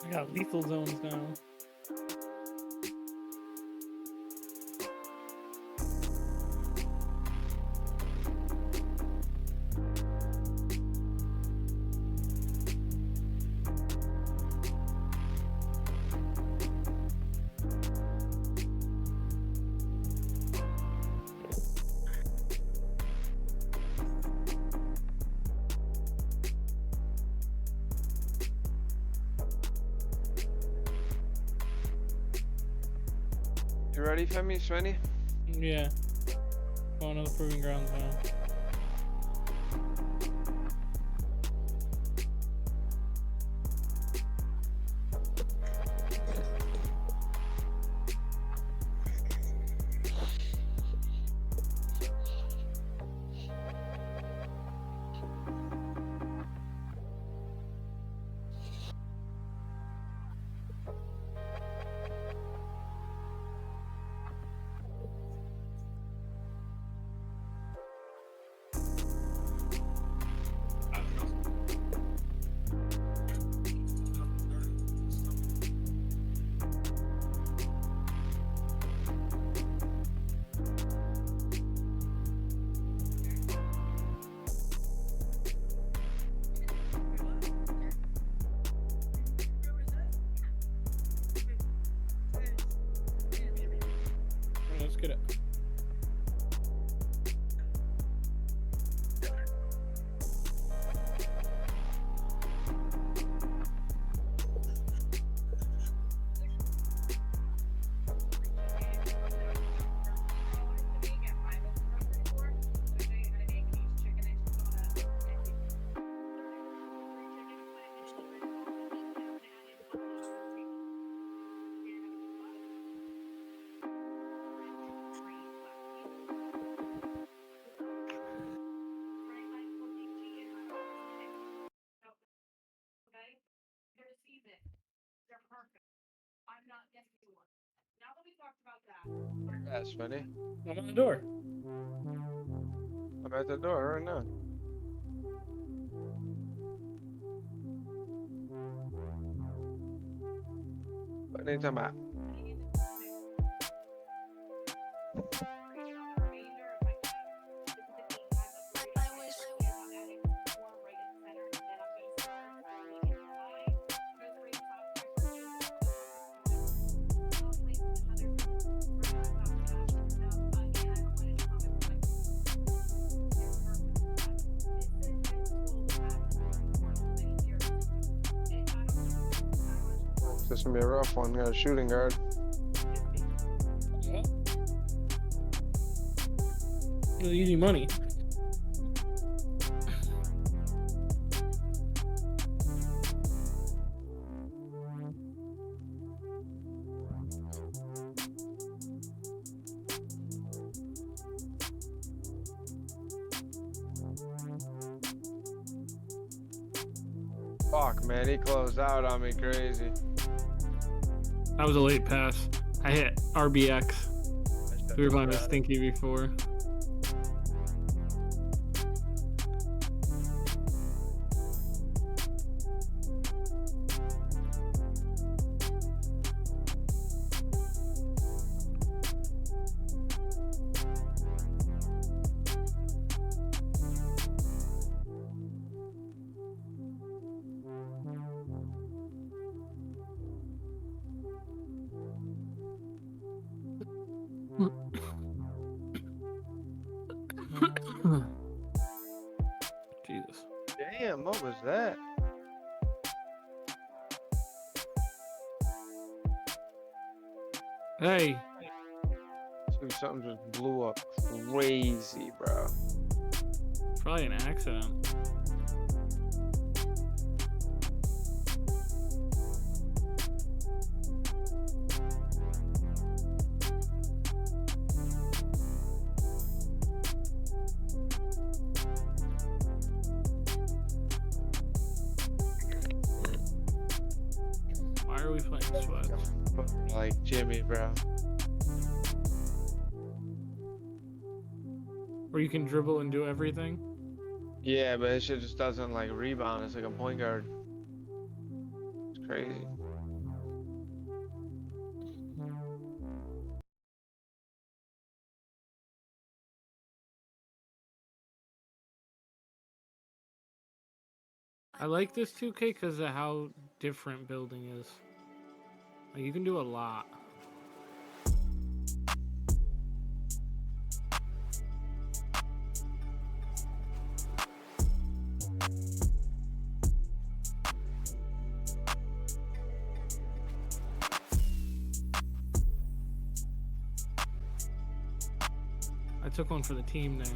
I got lethal zones now. You ready for me, Svenny? Yeah. Going to the proving grounds now. Let's get it. Yeah, Svenny. I'm at the door. I'm at the door right now. What are you talking about? This is gonna be a rough one. Got a shooting guard. Yeah. Easy money. Fuck, man, he closed out on me crazy. That was a late pass. I hit RBX. We were playing with Stinky before. Jesus. Damn, what was that? Hey. Dude, something just blew up crazy, bro. Probably an accident. Why are we playing sweat? Like Jimmy, bro. Where you can dribble and do everything? Yeah, but it shit just doesn't like rebound. It's like a point guard. It's crazy. I like this 2K because of how different building is. Like, you can do a lot. I took one for the team there.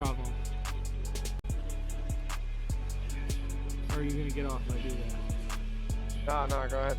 Problem. Or are you gonna get off if I do that? No, go ahead.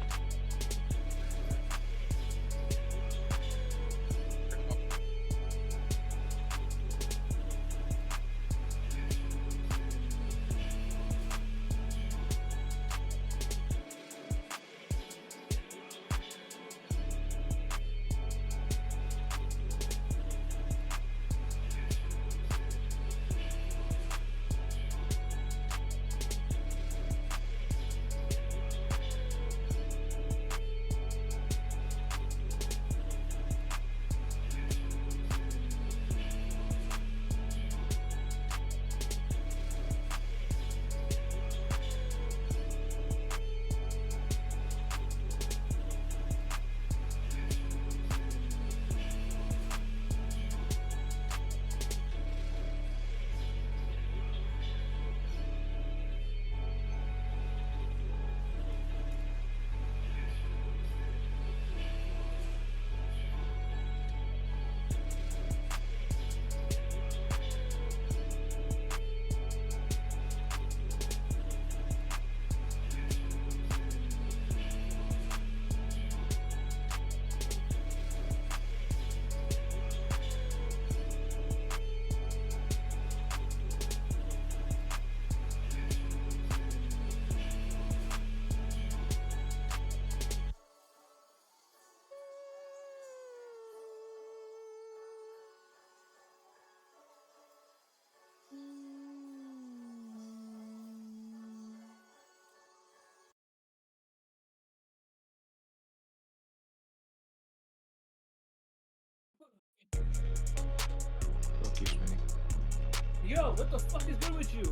Yo, what the fuck is good with you?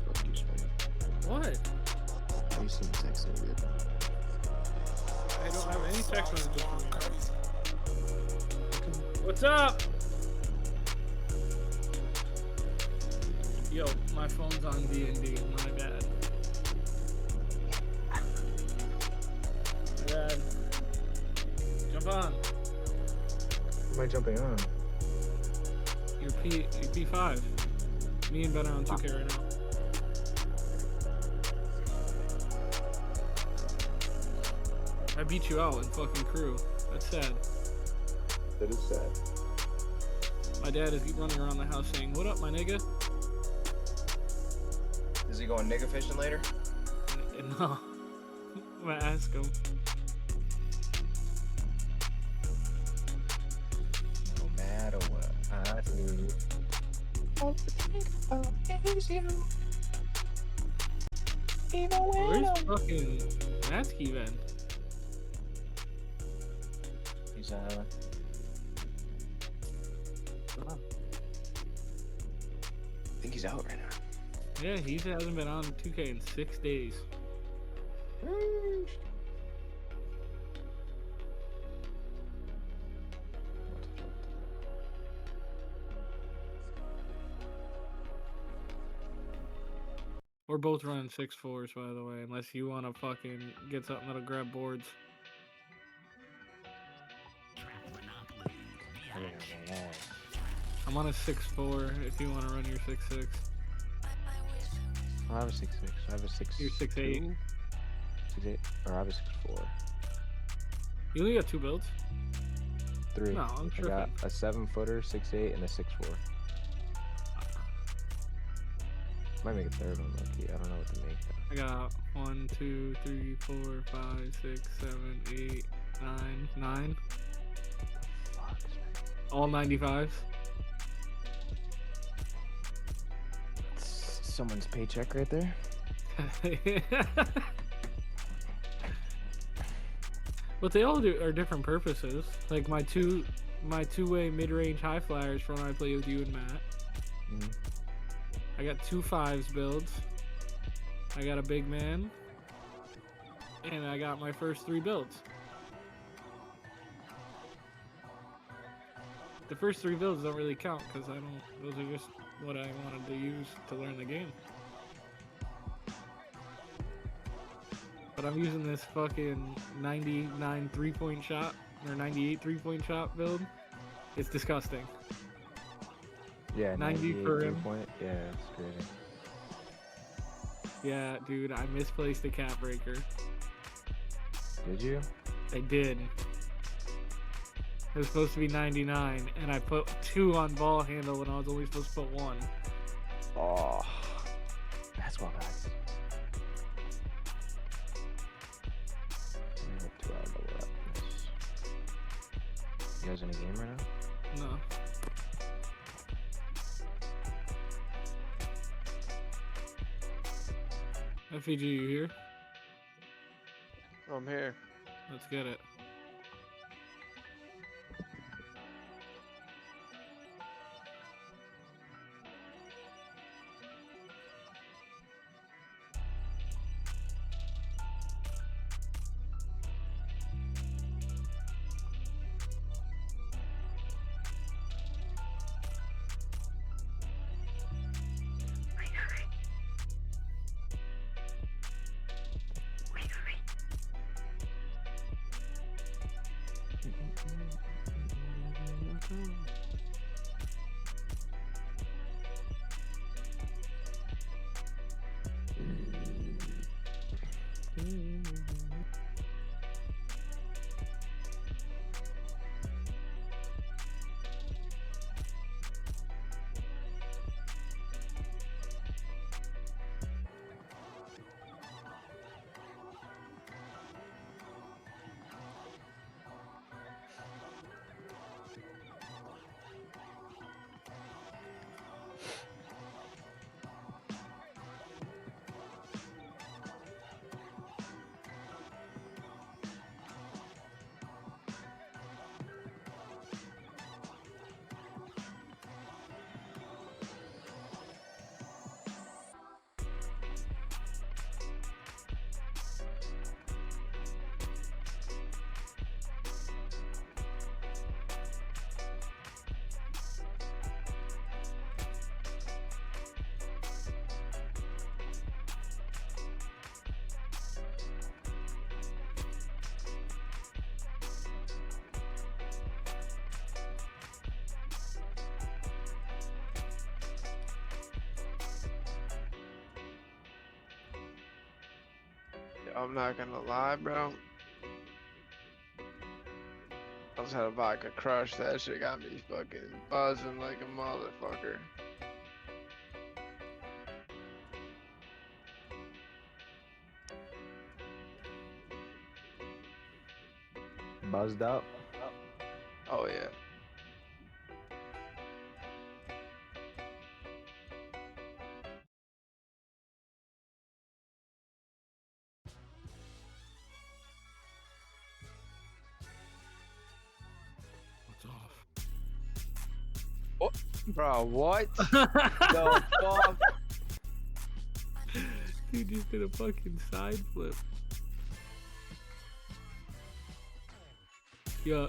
Fuck you, Spike. What? I used to text it good. I don't have any text messages from you. What's up? Yo, my phone's on D&D. My bad. My bad. Jump on. Am I jumping on? You're P5. Me and Ben are on 2K right now. I beat you out in fucking crew. That's sad. That is sad. My dad is running around the house saying, "What up, my nigga?" Is he going nigga fishing later? No. I'm gonna ask him. No matter what I do. Where's fucking Matsky then? He's I think he's out right now. Yeah, he hasn't been on 2K in 6 days. We're both running 6-4s, by the way, unless you want to fucking get something that'll grab boards. I'm on a 6-4 if you want to run your 6-6. I have a 6-6. I have a 6. You're 6-8. 6-8. Or I have a 6-4. You only got 2 builds? 3. No, I'm I tripping. got a 7-footer, 6-8, and a 6-4. Might make a third one, lucky. I don't know what to make though. I got 1, 2, 3, 4, 5, 6, 7, 8, 9, 9. Fuck, All 95s. that's someone's paycheck right there. What they all do are different purposes. Like my two-way mid-range high flyers for when I play with you and Matt. Mm-hmm. I got 2 5s builds. I got a big man. And I got my first 3 builds. The first 3 builds don't really count because those are just what I wanted to use to learn the game. But I'm using this fucking 99 3-point shot or 98 3-point shot build. It's disgusting. Yeah, 90 per him. Point. Yeah, it's great. Yeah, dude, I misplaced the cap breaker. Did you? I did. It was supposed to be 99, and I put 2 on ball handle when I was only supposed to put 1. Oh, that's what guys. You guys in a game right now? No. FEG, you here? I'm here. Let's get it. I'm not gonna lie, bro. I just had a vodka crush. That shit got me fucking buzzing like a motherfucker. Buzzed up. Oh yeah. What's off? Bro, what? The fuck? Dude just did a fucking side flip. Yeah. I'm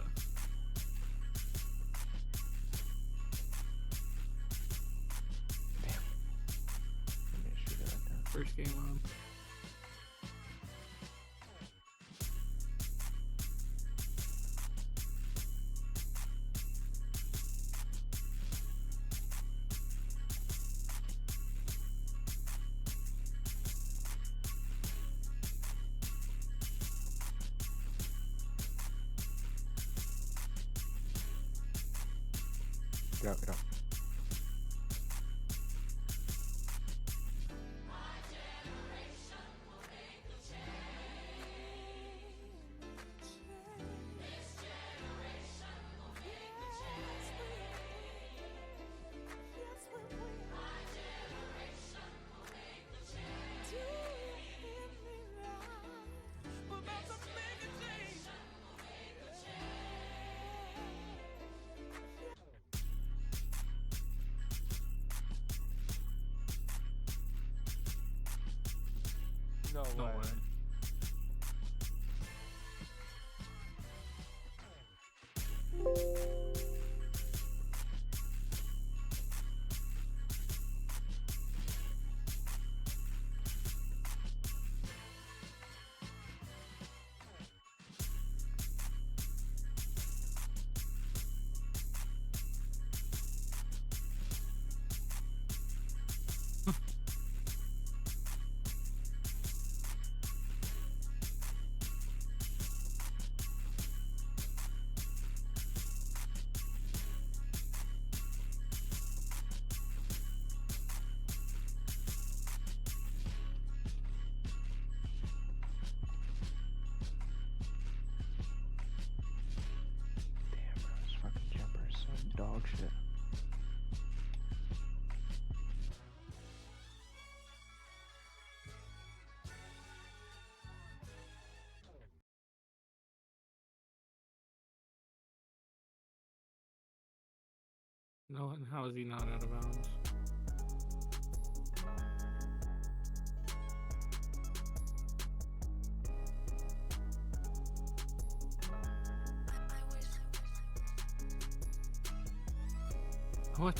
gonna shoot it like that. First game on. Get out, get out. No No way. way. Damn, bro, this fucking jumper is some dog shit. No, and how is he not out of bounds? What?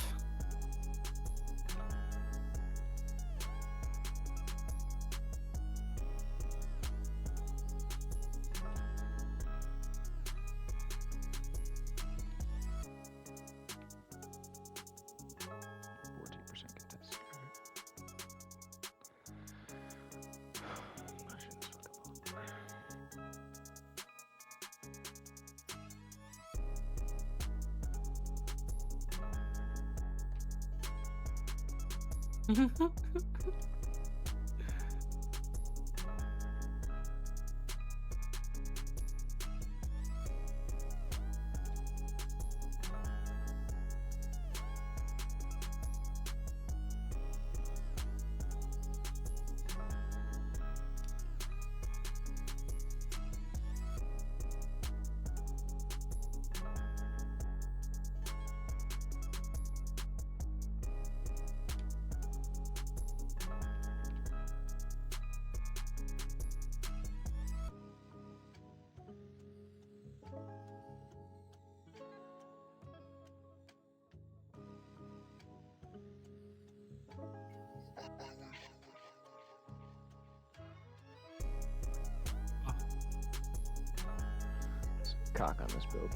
Cock on this build.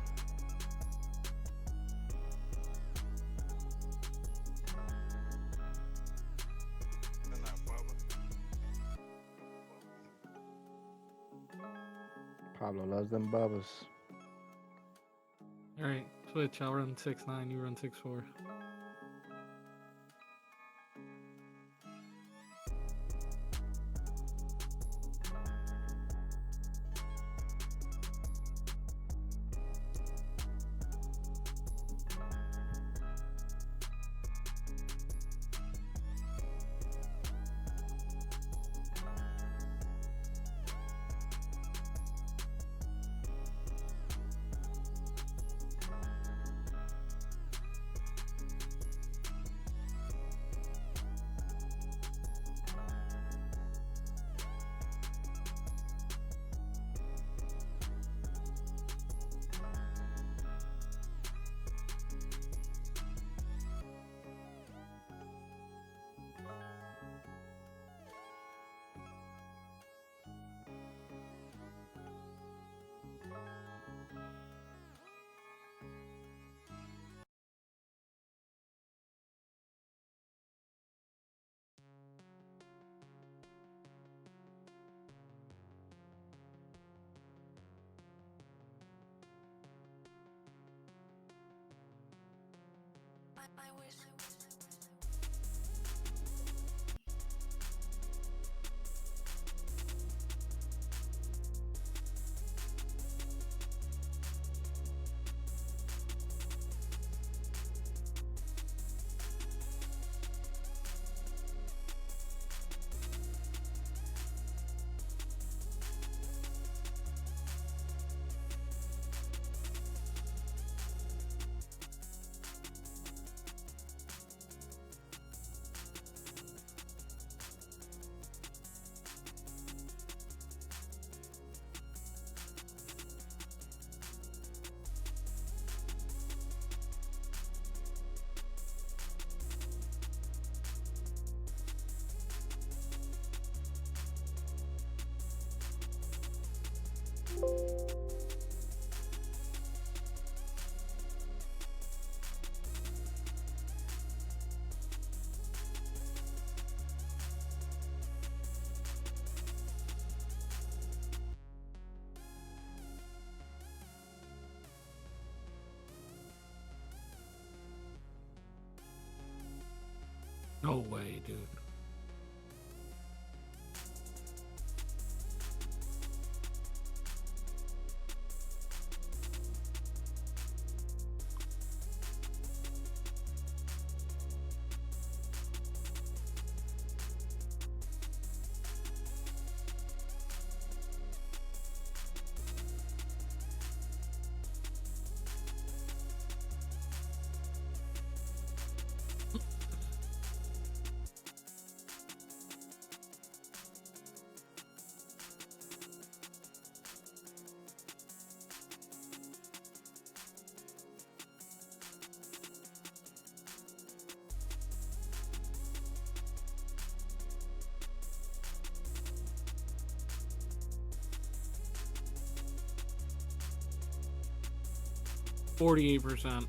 Pablo loves them bubbas. Alright, switch. I'll run 6-9, you run 6-4. No way, dude. %.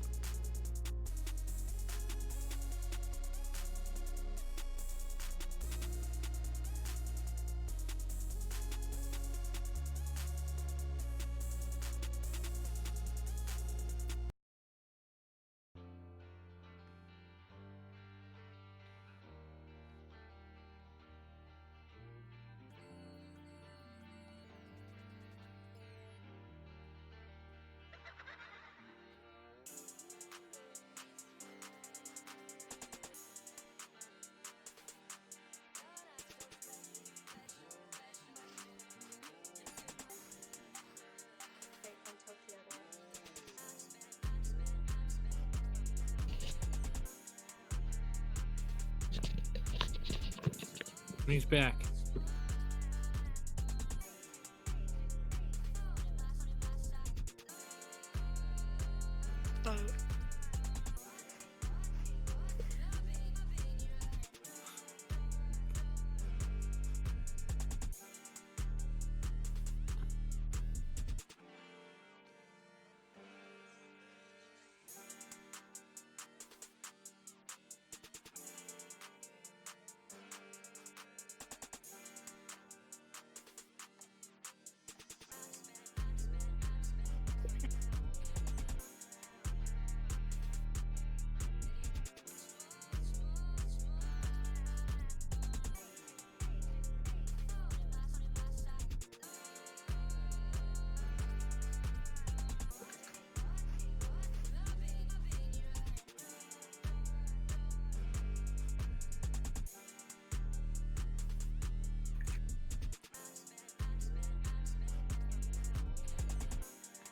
He's back.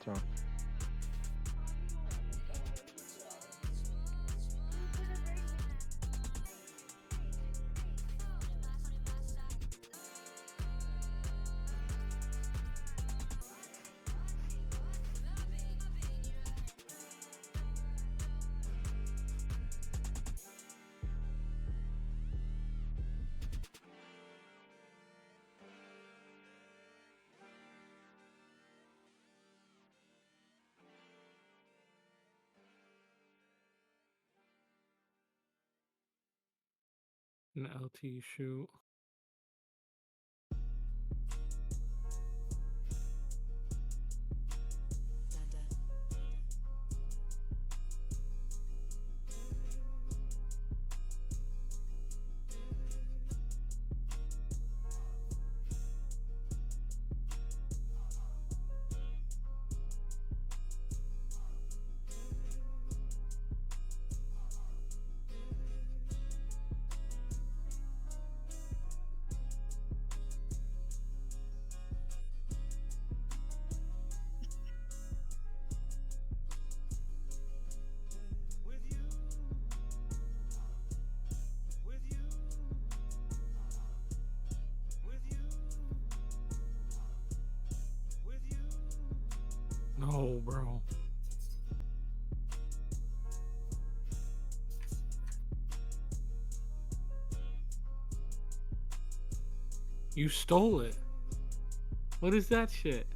strong. An LT shoot. No, bro. You stole it. What is that shit?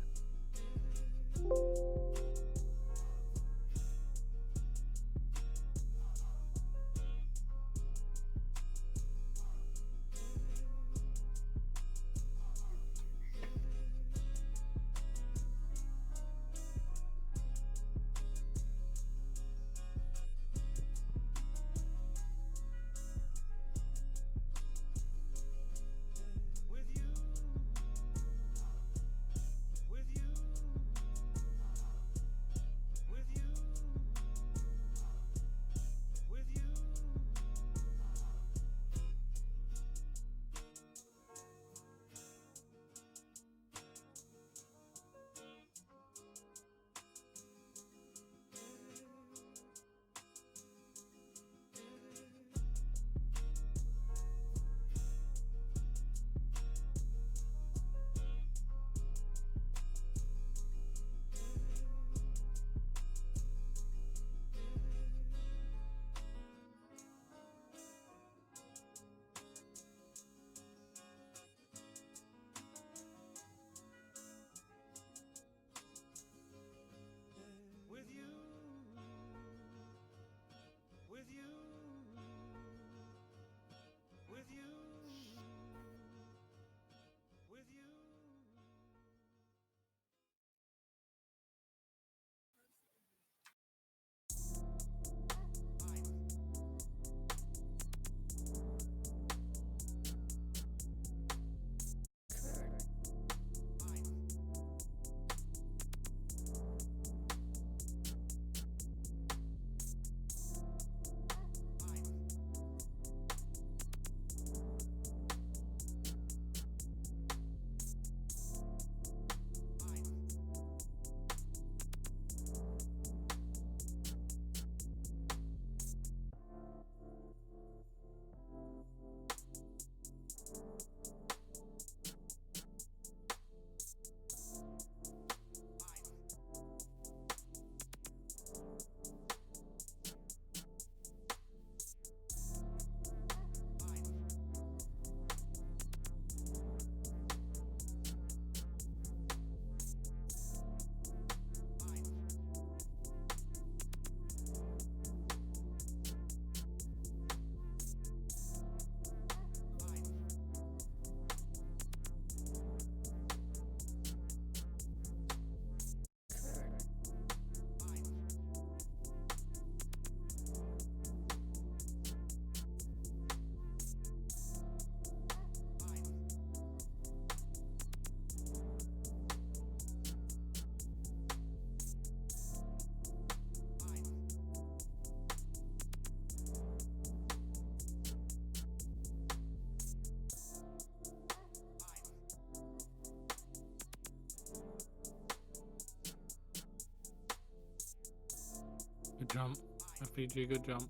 jump. FPG, good jump.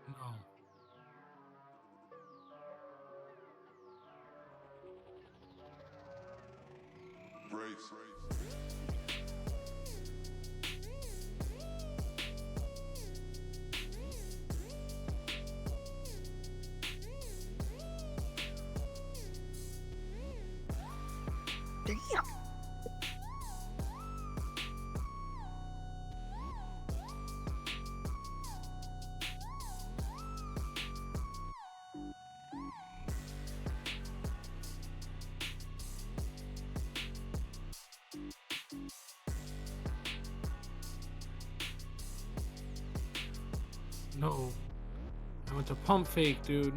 No. Damn. No. I went to pump fake, dude.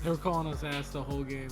They were calling us ass the whole game.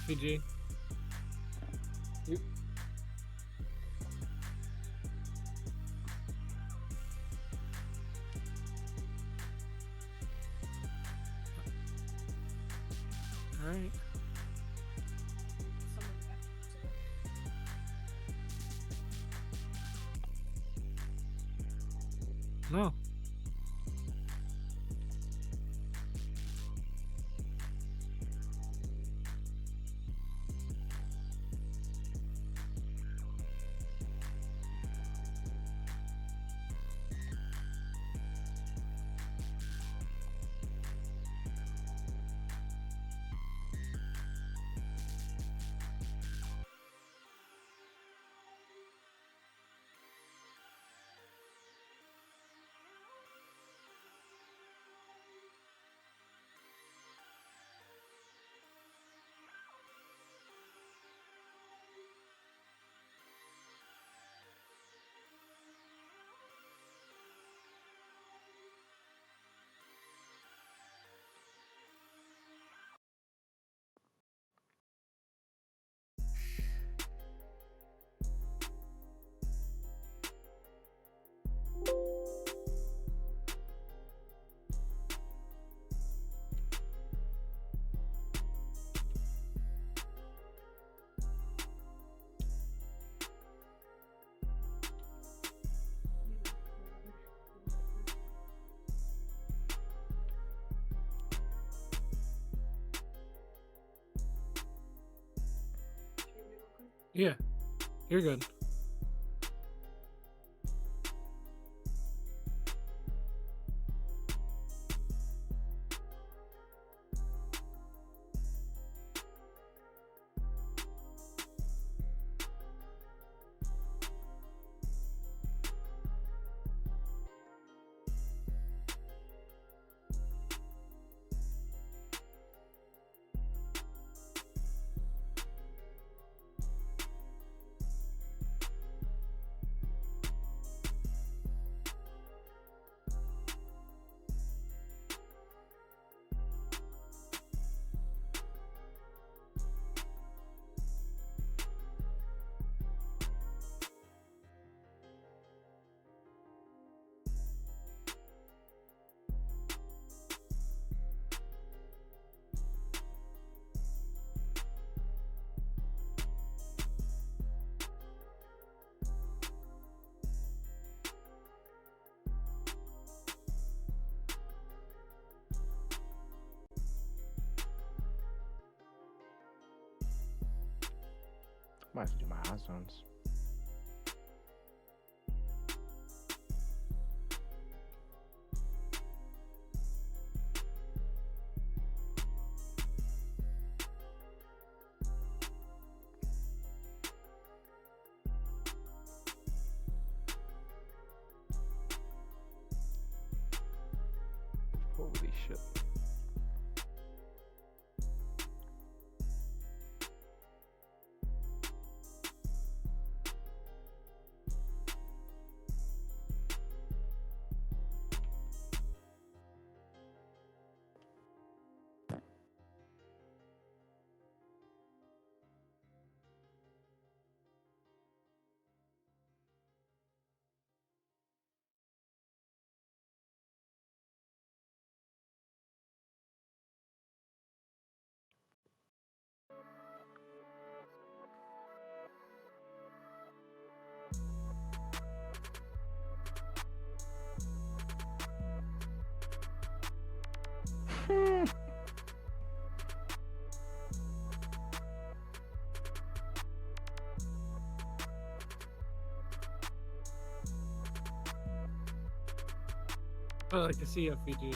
FPG. Yep. Alright. No. Yeah, you're good. Might have to do my hot zones. Holy shit. I like to see FPG.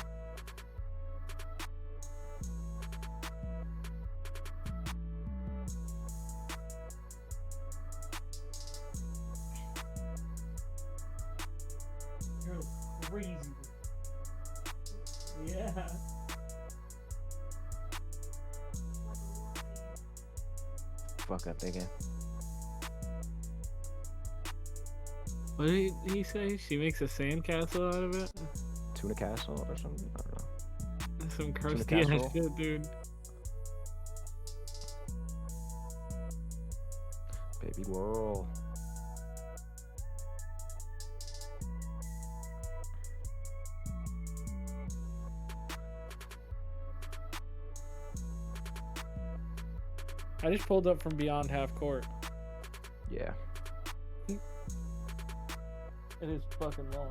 You're crazy. Yeah. Fuck up again. What did he say? She makes a sandcastle out of it? Tuna castle or something? I don't know. That's some Tuna crusty ass casserole? shit, dude. Baby whirl. I just pulled up from beyond half court. Yeah. It is fucking long.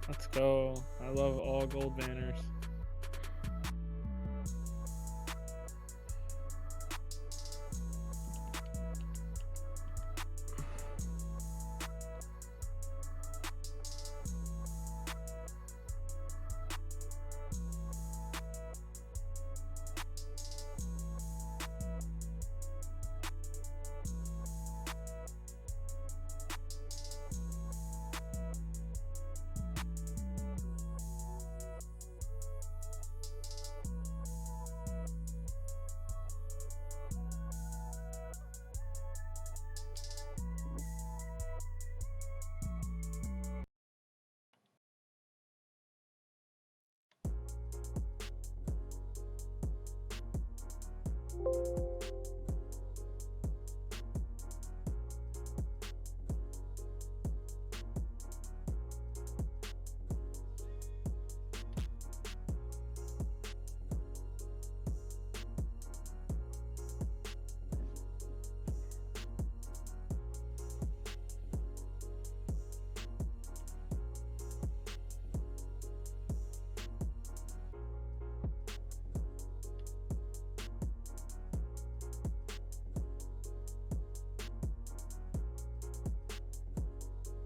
Let's go. I love all gold banners.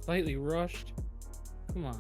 Slightly rushed. Come on.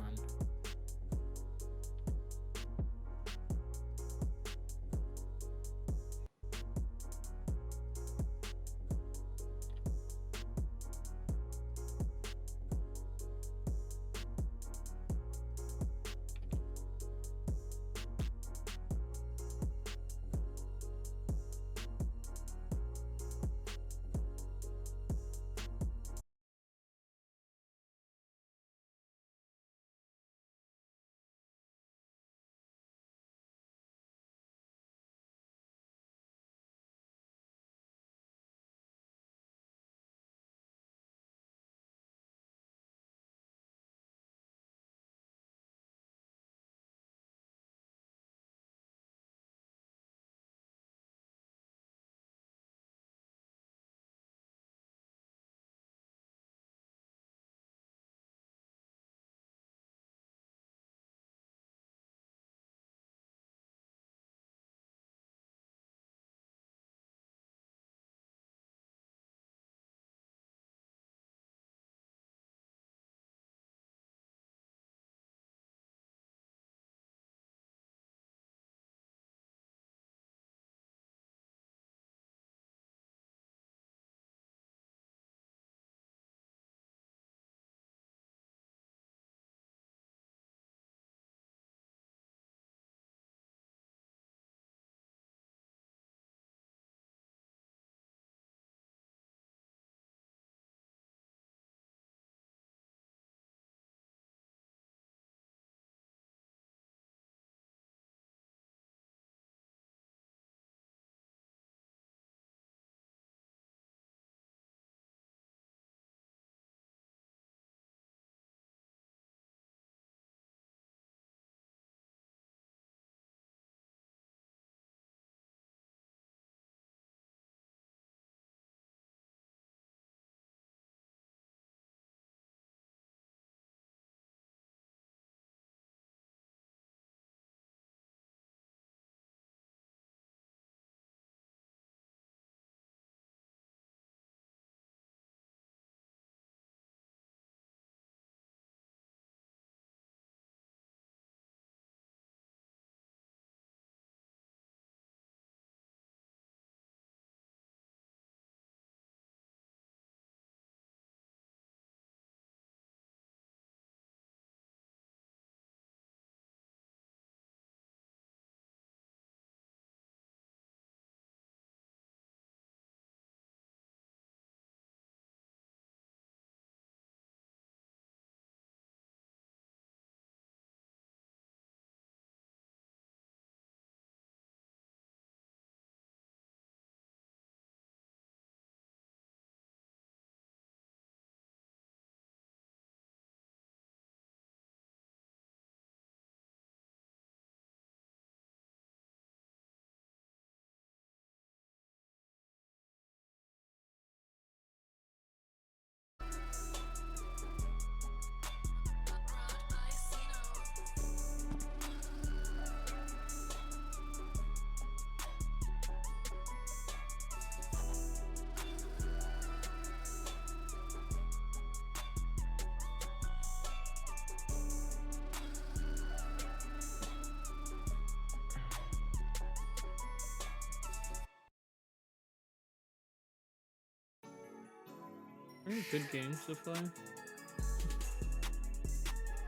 Any good games to play?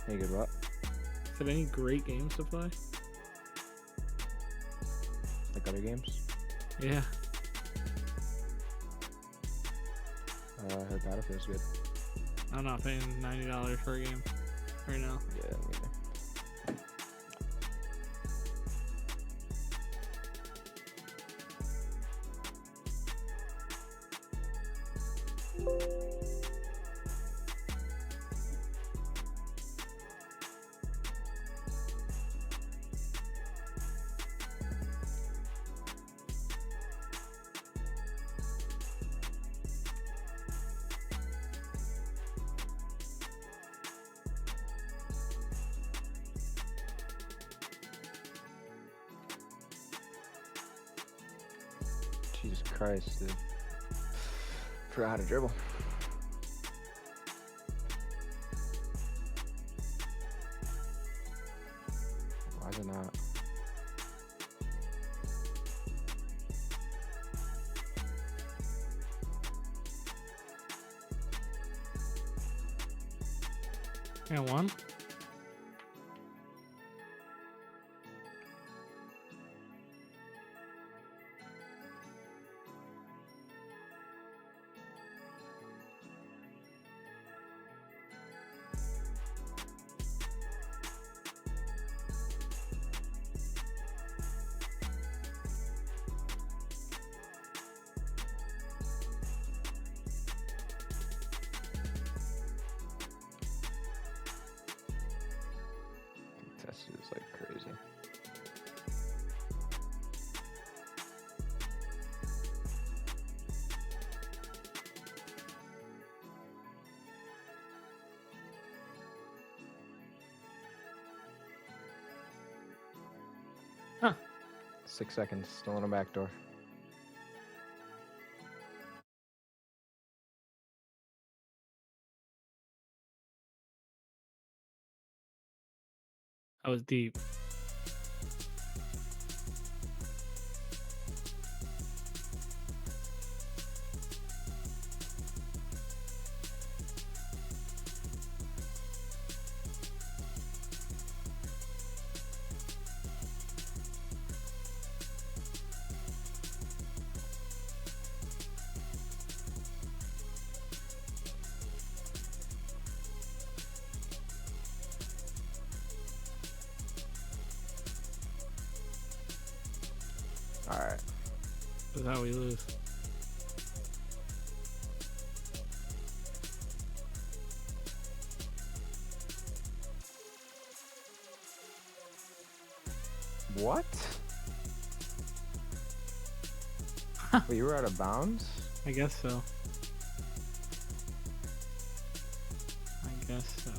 Hey, good what? Is there any great games to play? Like other games? Yeah. I heard Battlefield's good. I'm not paying $90 for a game right now. Yeah, me neither. Jesus Christ, dude. Forgot how to dribble. Why is it not? Yeah, one. Test is like crazy. Huh. 6 seconds, still on a back door. That was deep. Alright. That's how we lose. What? Wait, you were out of bounds? I guess so. I guess so.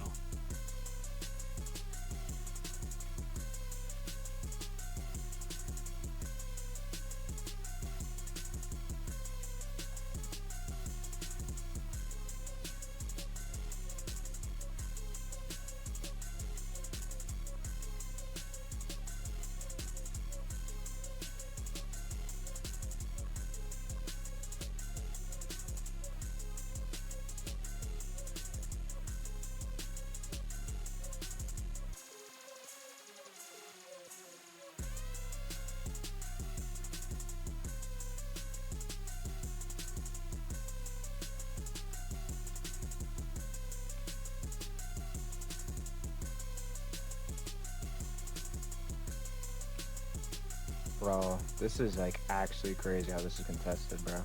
Bro, this is like actually crazy how this is contested, bro.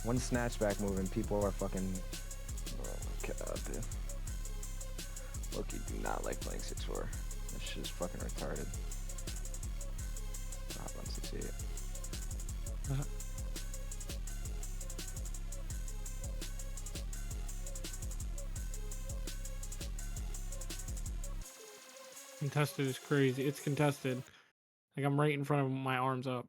One snatchback move and people are fucking... Oh my god, dude. Loki do not like playing 6-4. This shit is fucking retarded. Hop on 6-8. Contested is crazy. It's contested. Like I'm right in front of my arms up.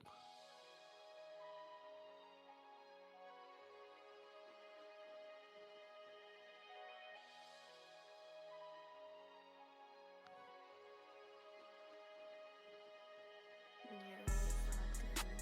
Yeah, it's locked in.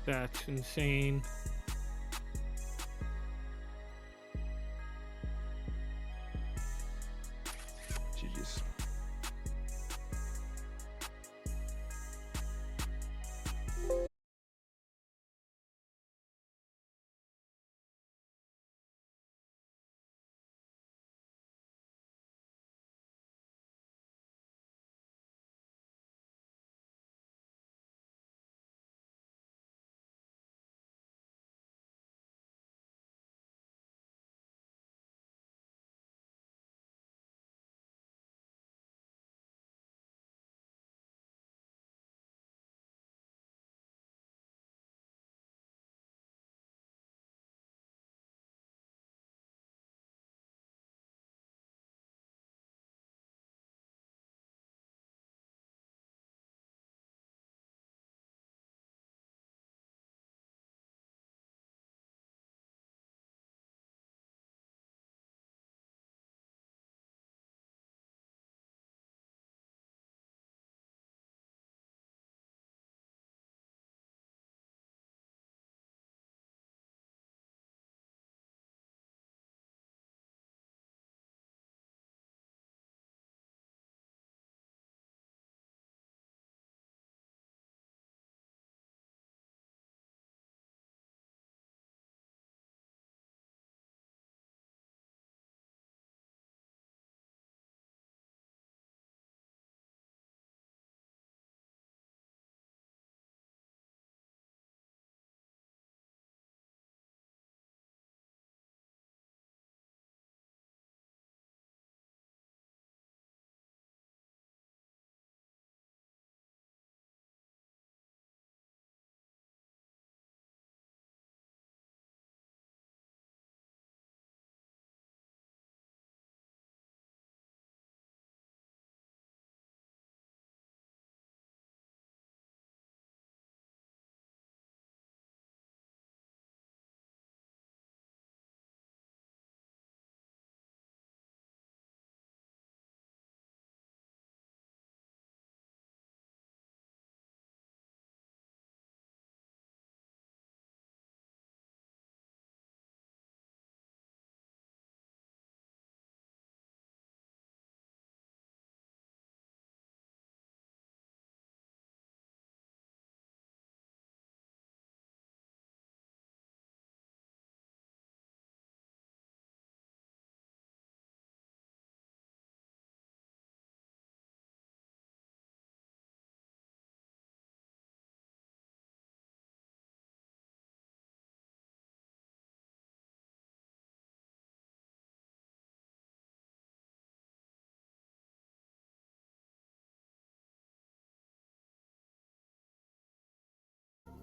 That's insane. GG's.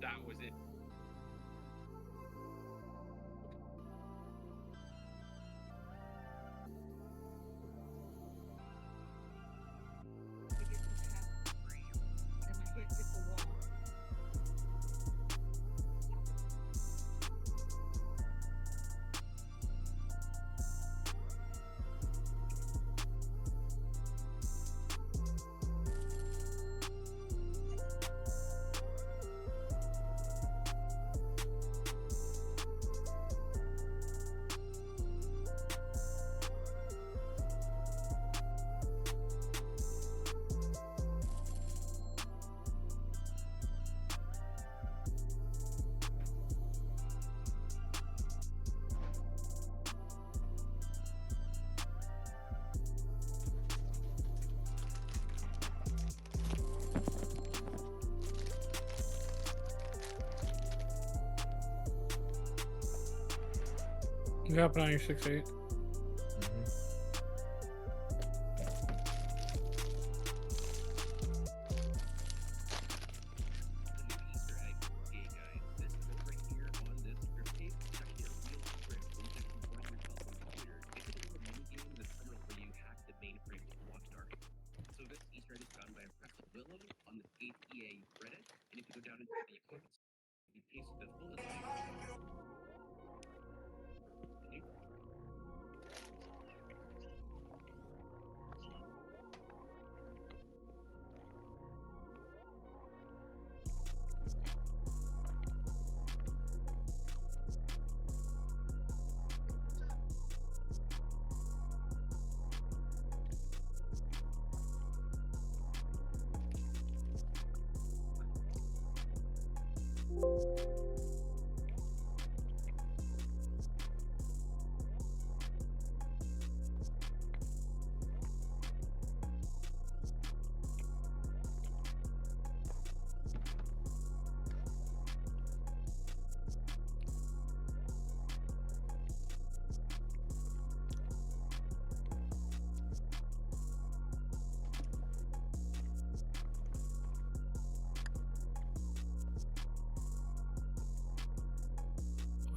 That was it. You got it on your 6-8. Oh,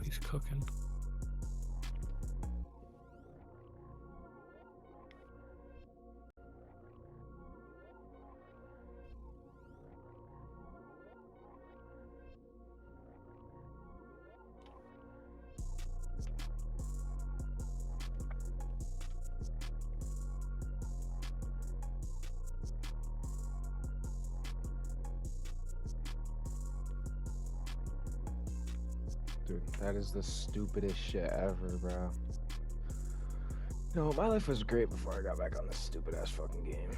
he's cooking. Dude, that is the stupidest shit ever, bro. No, my life was great before I got back on this stupid ass fucking game.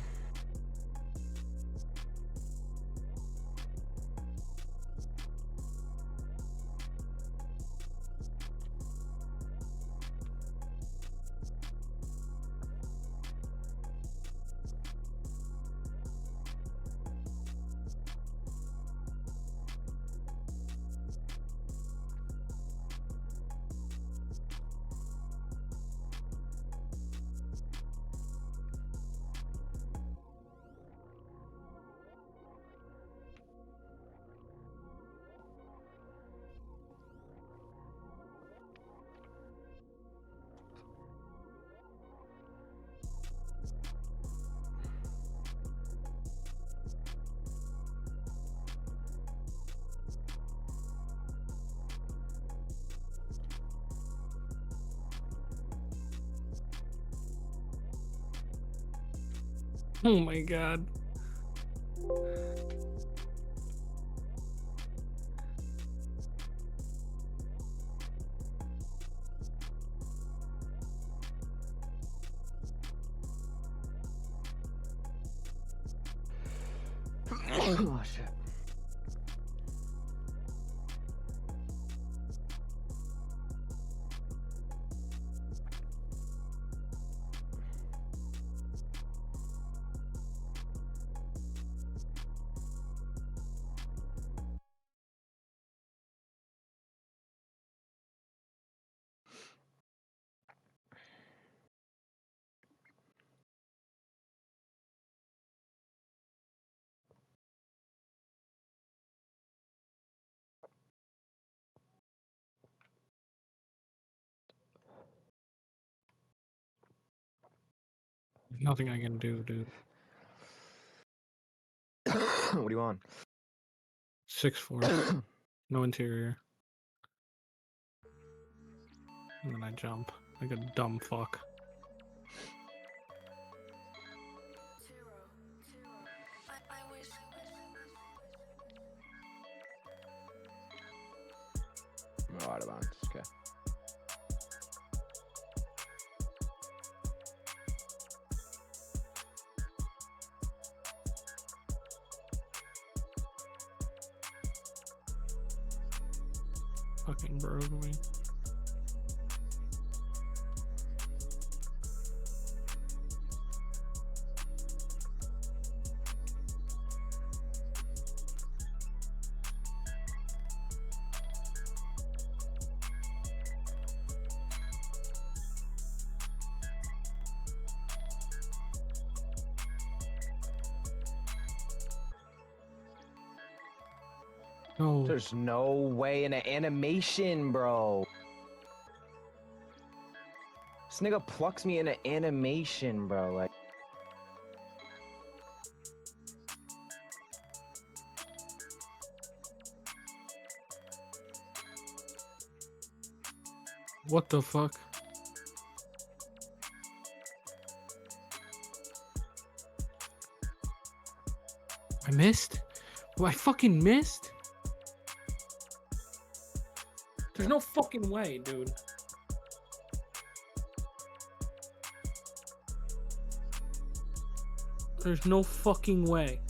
Oh my god. Oh shit. Nothing I can do, dude. What do you want? 6'4". No interior. And then I jump like a dumb fuck. Oh, out of bounds. Okay. Fucking broke me. No. There's no way in an animation, bro. This nigga plucks me in an animation, bro. Like, What the fuck? I missed? Well, I fucking missed? There's no fucking way, dude. There's no fucking way.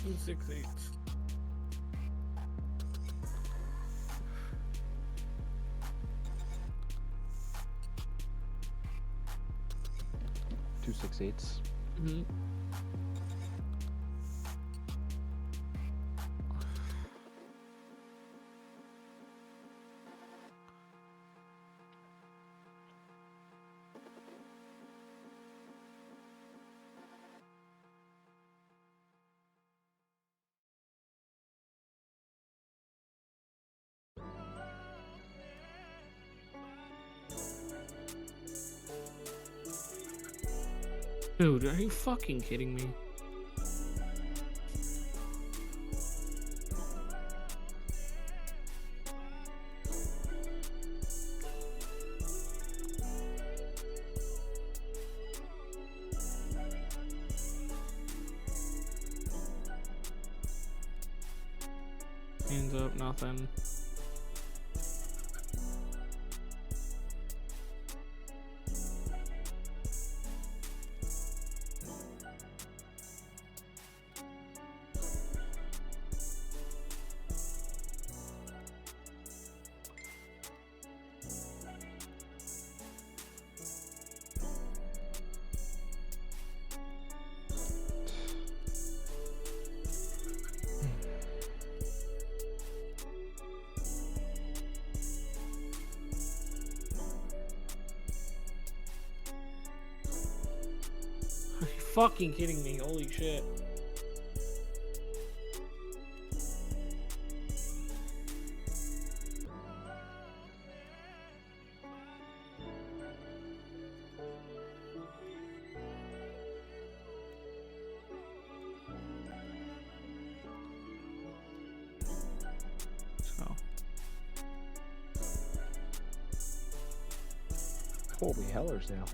268s. Two 6/8s. Mm-hmm. Dude, are you fucking kidding me? Hands up, nothing. Are you fucking kidding me? Holy shit. So, Holy hellers now.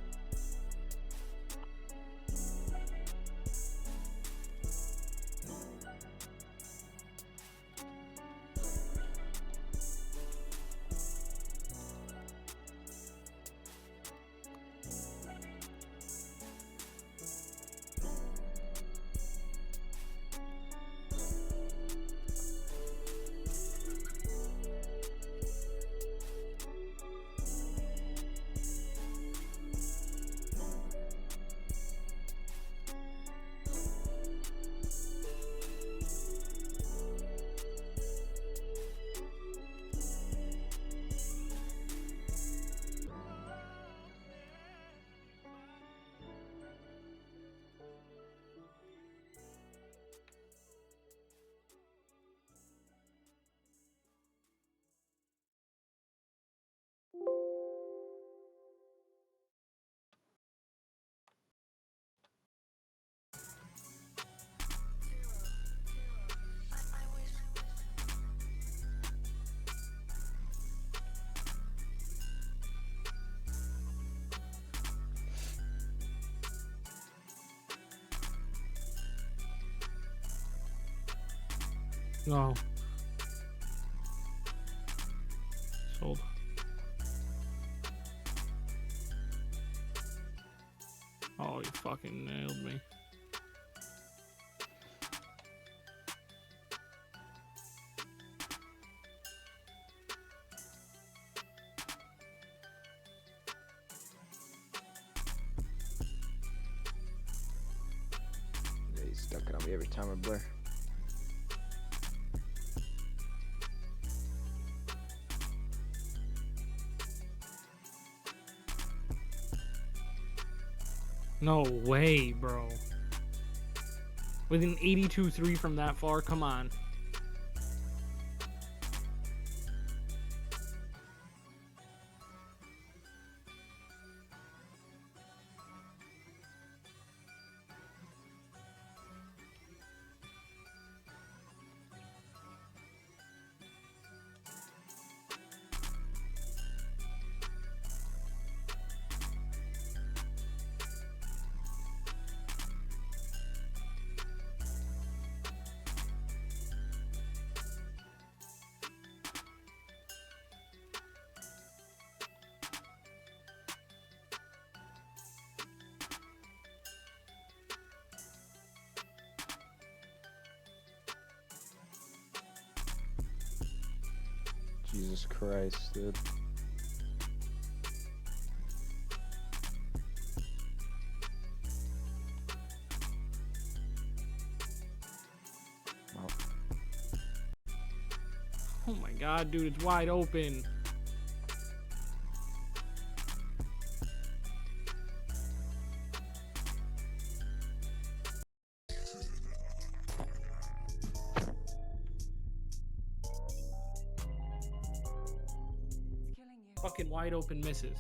no. Sold. Oh, you fucking nailed me. Yeah, he's stuck it on me every time I blur. No way, bro. With an 82-3 from that far, come on. Jesus Christ, dude. Wow. Oh my god, dude, it's wide open. Fucking wide open misses.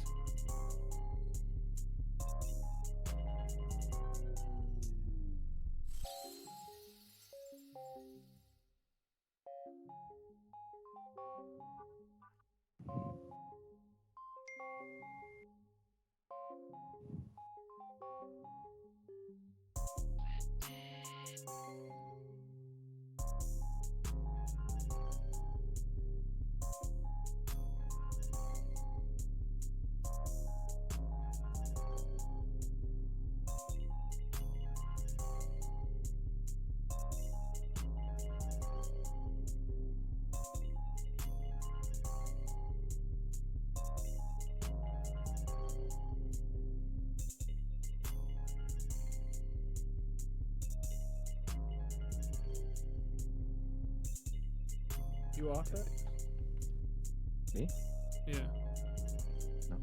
You off it? Me? Yeah. No.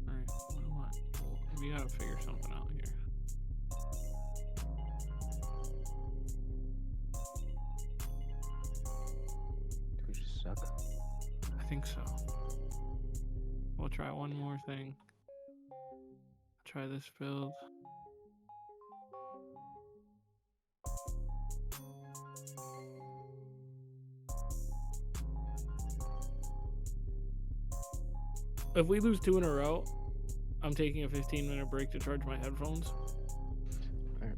Alright, what? Well, we gotta figure something out here. Do we just suck? I think so. We'll try one more thing. Try this build. If we lose 2 in a row, I'm taking a 15-minute break to charge my headphones. Alright.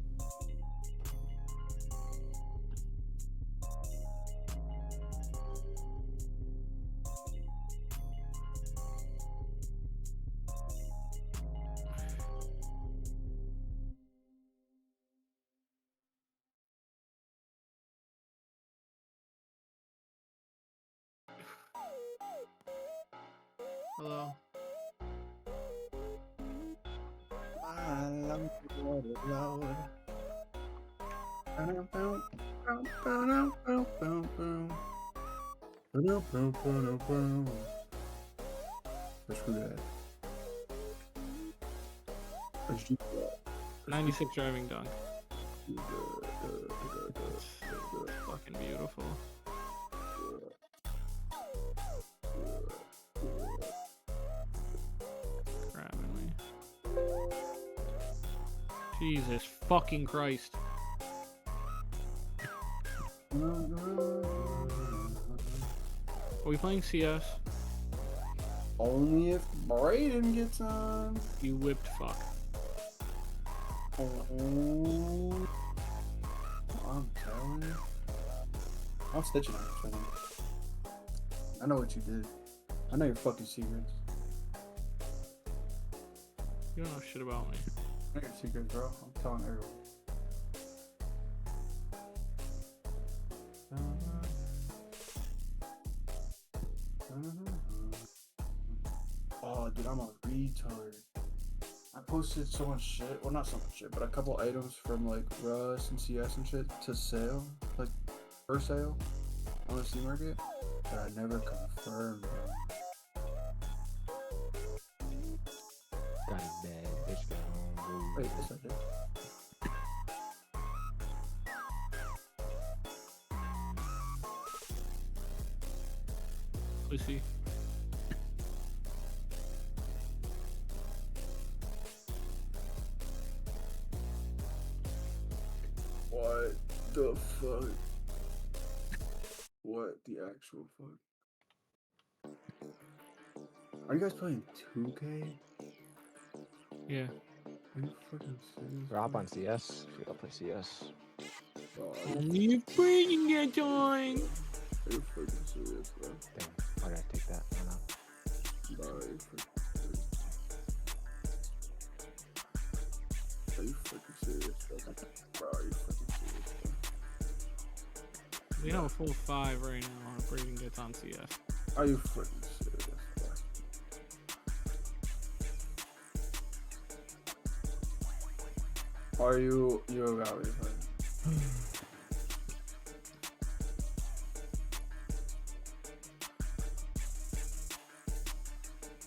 Hello. Screw that. Let's do that. 96 driving dunk. That's fucking beautiful. Grabbing me. Jesus fucking Christ. Are we playing CS? Only if Brayden gets on. You whipped fuck. Oh, I'm telling you. I'm stitching on you. I know what you did. I know your fucking secrets. You don't know shit about me. I know your secrets, bro. I'm telling everyone. Oh, dude, I'm a retard. I posted so much shit. Well, not so much shit, but a couple items from like Rust and CS and shit to sale, like for sale on the Steam market that I never confirmed. Got it bad. Bitch got home. Wait, yes, I did. Pussy. What the fuck? What the actual fuck? Are you guys playing 2K? Yeah. Are you fucking serious? Drop bro? on CS. If we go play CS. Oh, Only if Brayden gets on. are you fucking serious, bro? Damn. Why did I take that? I don't know. No, are you fucking serious? Are you fucking serious, bro? Bro, are you fucking serious, bro? We have a full 5 right now if Brayden gets on CS. Are you freaking serious? Bro? Are you got what you're playing?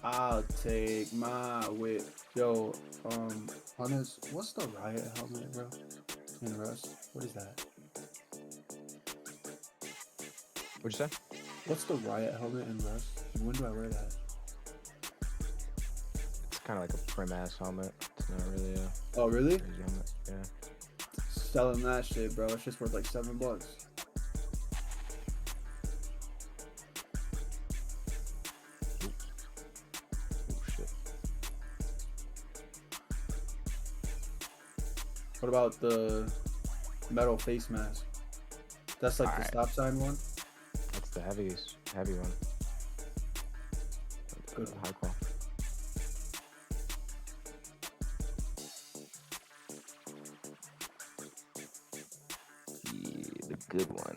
I'll take my whip. Yo, Hannes, what's the riot helmet, bro? In Rust? What is that? What'd you say? What's the riot helmet in Rust? And when do I wear that? It's kind of like a prim ass helmet. It's not really a Oh, really? crazy helmet. Yeah. Selling that shit, bro. It's just worth like $7. Oh shit. What about the metal face mask? That's like the Alright. stop sign one. That's the heavy one. Good. High quality. The good one.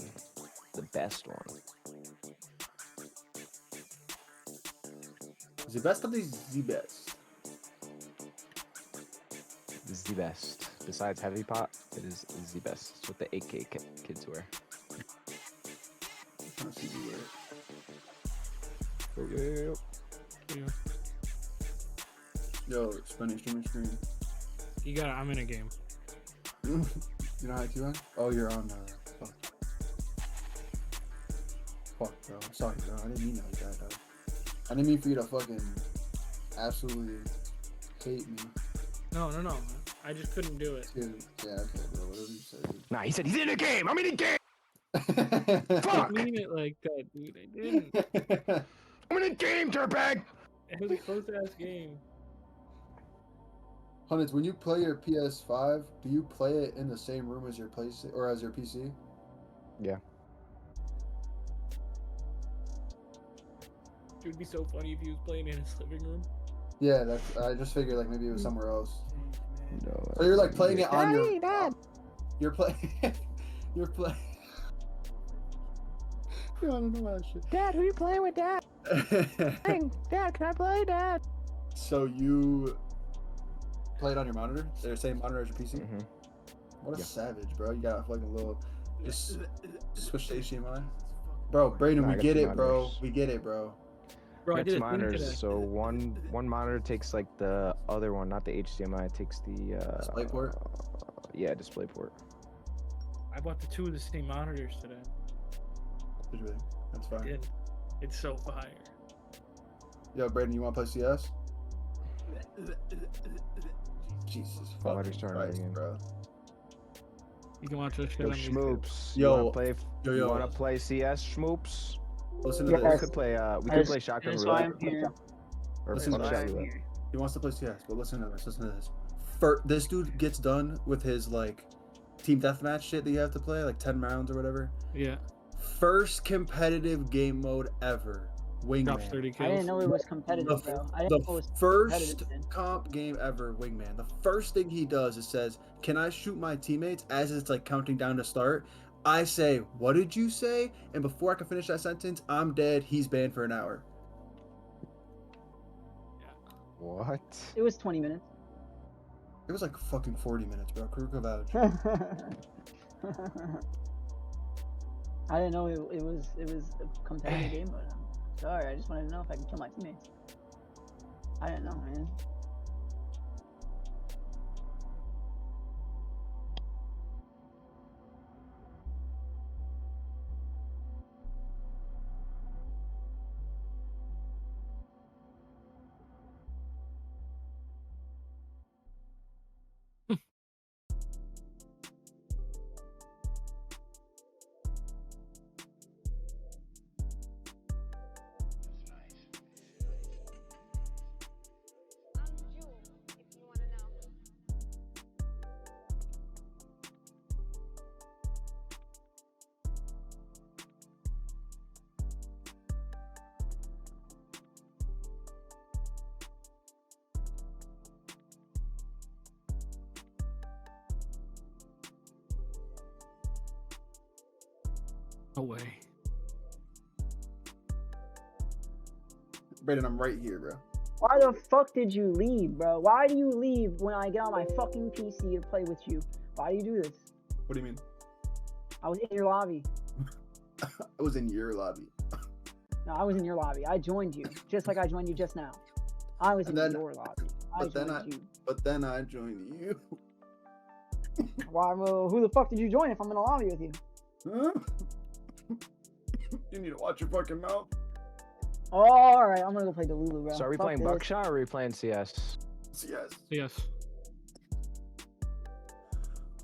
The best one. The best of these, the best. This is the best. Besides heavy pot, it is the best. It's what the 8K kids wear. I'm trying to see you wear it. Oh, yeah. Yeah. Yo, spinning screen. You got it. I'm in a game. You know how to on? Oh, you're on. Fuck. Fuck, bro. I'm sorry, bro. I didn't mean it like that, though. I didn't mean for you to fucking absolutely hate me. No. I just couldn't do it. Dude, yeah, okay, bro. Whatever you say. Nah, he said he's in a game. I'm in a game. I Fuck. didn't mean it like that, dude. I didn't. I'm in a game, dirtbag. It was a close ass game. Hunnits, when you play your PS5, do you play it in the same room as your PlayStation or as your PC? Yeah. It would be so funny if he was playing in his living room. Yeah, that's. I just figured like maybe it was somewhere else. No. So you're like playing it on your. Dad. You're playing. You're playing. I don't know that shit. Dad, who you playing with, Dad? Dad, can I play, Dad? So you play it on your monitor? The same monitor as your PC? Mm-hmm. What a Yeah. savage, bro. You got a fucking little just switch to HDMI. Bro, Brayden, Nah, I we got get two it, bro. monitors. We get it, bro. Bro, I Got did two a thing monitors, today. so one monitor takes like the other one, not the HDMI. It takes the DisplayPort? Yeah, DisplayPort. I bought the two of the same monitors today. What do you think? That's I fine. did. It's so fire. Yo, Brayden, you want to play CS? Jesus Oh, I fucking just started Christ, again. bro. You can watch this shit Yo, on YouTube. Schmoops. Yo, you wanna play? yo, You yo. wanna play CS, Schmoops? Listen to Yes. We this. could play. We could play shotgun That's why roulette I'm here. or Listen to fuck this. roulette. He wants to play CS, but listen to this. Listen to this. This dude gets done with his like team deathmatch shit that you have to play, like 10 rounds or whatever. Yeah. First competitive game mode ever. Drops Wingman. 30 I kills. didn't know it was competitive, The- though. I didn't know it was The first competitive. Then. comp game ever, Wingman. The first thing he does is says, "Can I shoot my teammates?" As it's like counting down to start. I say, "What did you say?" And before I can finish that sentence, I'm dead. He's banned for an hour. What? It was 20 minutes. It was like fucking 40 minutes, bro. Kuruka vouch. I didn't know it was a competitive game, but sorry, I just wanted to know if I could kill my teammates. I didn't know, man. No way. Brandon, I'm right here, bro. Why the fuck did you leave, bro? Why do you leave when I get on my fucking PC to play with you? Why do you do this? What do you mean? I was in your lobby. I was in your lobby. No, I was in your lobby. I joined you, just like I joined you just now. I was in And then- your lobby. I but then joined you. But then I joined you. Why? Well, who the fuck did you join if I'm in a lobby with you? Huh? You need to watch your fucking mouth. All right, I'm gonna go play Delulu, bro. So are we Fuck playing this. Buckshot or are we playing CS? Yes. Yes.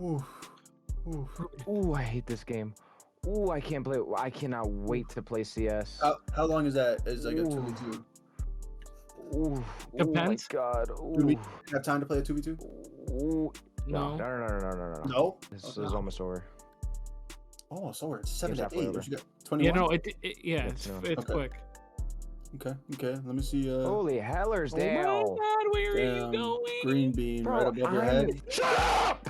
Ooh. Ooh. Ooh, I hate this game. Ooh, I can't play. I cannot wait to play CS. How long is that? Is like a Ooh. 2v2? Ooh, Depends. Oh my god. Do we Ooh. have time to play a 2v2? Ooh. No. No. No. This Okay. is almost over. Oh, so it's 7 Game's to halfway 8. over. What you got? 21. Yeah, no, Yeah, it's no. it's Okay. quick. Okay. Let me see. Holy hellers, Oh my damn. god, where are you Damn, going? green bean Bro, right above your head. Shut up!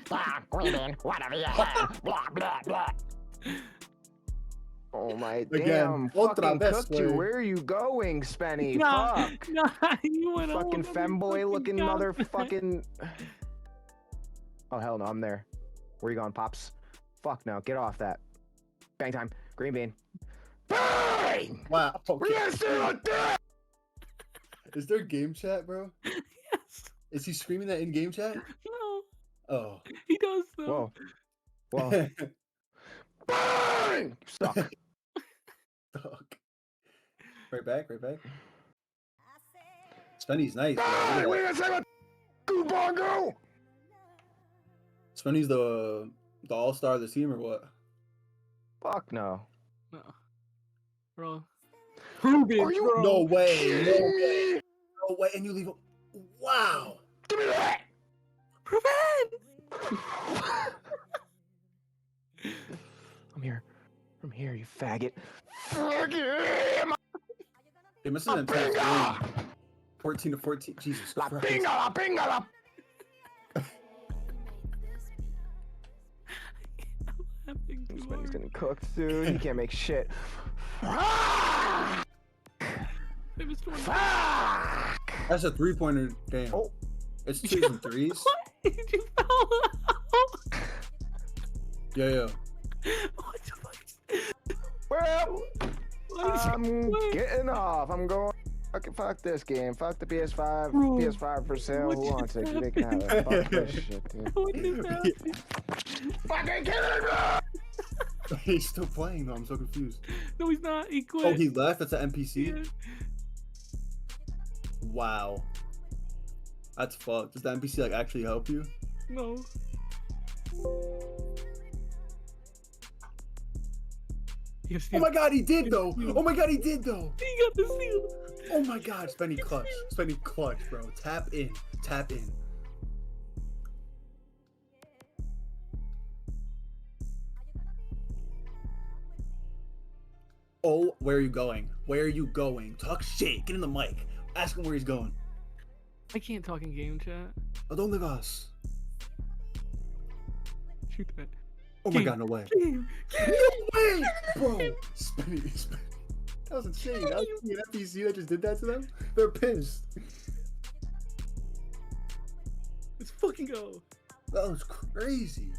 Blah, green bean, whatever you have. Blah, blah, blah. Oh my Again, damn, otra fucking vez, cooked you. güey. Where are you going, Spenny? Nah, Fuck. nah, you went all Fucking over your femboy fucking looking couch. motherfucking. Oh hell no, I'm there. Where you going, Pops? Fuck no, get off that. Bang time, green bean. Bang! Wow. We're gonna stay like that! Is there game chat, bro? Yes. Is he screaming that in game chat? No, Oh. he does though. Whoa. Whoa. Bang! Stuck. Fuck. Right back. Spenny's nice, bro. Look Bang! at We're that. gonna say what? Go bongo! Spenny's the all-star of the team or what? Fuck no. No. Bro. Prove it, Are you- bro. No way. Kidding me? No way. And you leave him. Wow. Give me that! Prevent! I'm here, you faggot. Fuck you! It must have been intense game. 14 to 14. Jesus La Christ. pinga, la pinga, la. Laughing too He's hard. getting cooked, dude. He can't make shit. They missed one. Fuck! That's a three-pointer. Damn. Oh. It's 2s and 3s. What? You fell out. Yeah. What the fuck? Well, What is I'm what? getting off. I'm going. Fuck this game. Fuck the PS5. Bro, PS5 for sale. what Who just wants it? They can have it. Fuck this shit, dude. What just happened? Fucking kidding me! He's still playing though. I'm so confused. No, he's not. He quit. Oh, he left. That's an NPC. Yeah. Wow. That's fucked. Does the NPC like actually help you? No. Oh my god, he did though. Oh my god, he did though. He got the seal. Oh my god, Spenny clutch. Spenny clutch, bro. Tap in. Tap in. Oh, where are you going? Where are you going? Talk shit. Get in the mic. Ask him where he's going. I can't talk in game chat. Oh, don't leave us. Shoot that. Oh my god, no way. Game. No way! Bro, Spenny. That was insane. That was an NPC that just did that to them. They're pissed. Let's fucking go. That was crazy.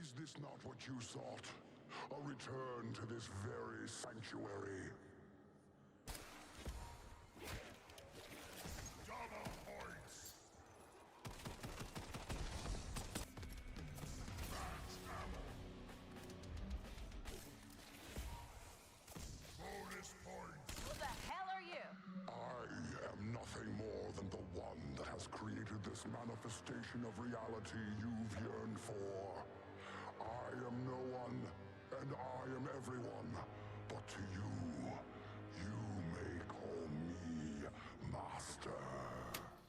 Is this not what you sought? A return to this very sanctuary? Double points! That's ammo! Bonus points! Who the hell are you? I am nothing more than the one that has created this manifestation of reality you've yearned for. I am no one, and I am everyone. But to you, you may call me Master.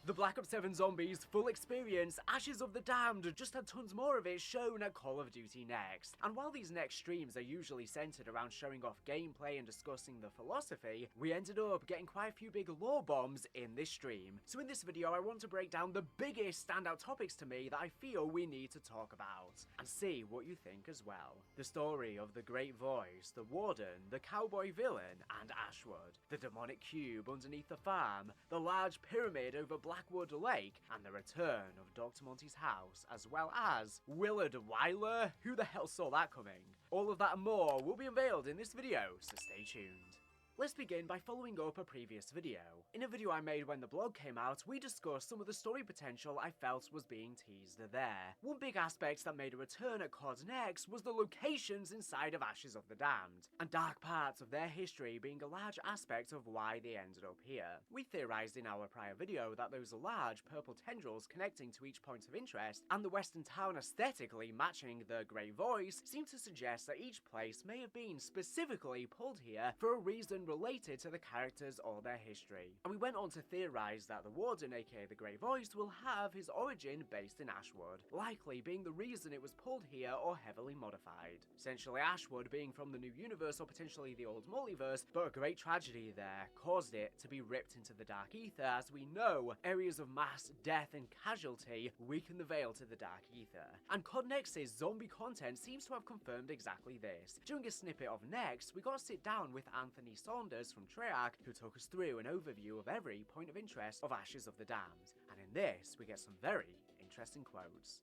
The Black Ops 7 Zombies full experience, Ashes of the Damned, just had tons more of it shown at Call of Duty Next. And while these Next streams are usually centered around showing off gameplay and discussing the philosophy, we ended up getting quite a few big lore bombs in this stream. So in this video I want to break down the biggest standout topics to me that I feel we need to talk about, and see what you think as well. The story of the Great Voice, the Warden, the Cowboy Villain, and Ashwood, the demonic cube underneath the farm, the large pyramid over Blackwood Lake, and the return of Dr. Monty's house, as well as Willard Wyler? Who the hell saw that coming? All of that and more will be unveiled in this video, so stay tuned. Let's begin by following up a previous video. In a video I made when the blog came out, we discussed some of the story potential I felt was being teased there. One big aspect that made a return at COD Next was the locations inside of Ashes of the Damned, and dark parts of their history being a large aspect of why they ended up here. We theorized in our prior video that those large purple tendrils connecting to each point of interest, and the western town aesthetically matching the Grey Voice, seemed to suggest that each place may have been specifically pulled here for a reason related to the characters or their history. And we went on to theorize that the Warden, aka the Grey Voice, will have his origin based in Ashwood, likely being the reason it was pulled here or heavily modified. Essentially Ashwood being from the new universe or potentially the old multiverse, but a great tragedy there caused it to be ripped into the dark ether. As we know, areas of mass death and casualty weaken the veil to the dark ether. And COD Next's zombie content seems to have confirmed exactly this. During a snippet of Next, we got to sit down with Anthony Saunders from Treyarch, who took us through an overview of every point of interest of Ashes of the Damned. And in this, we get some very interesting quotes.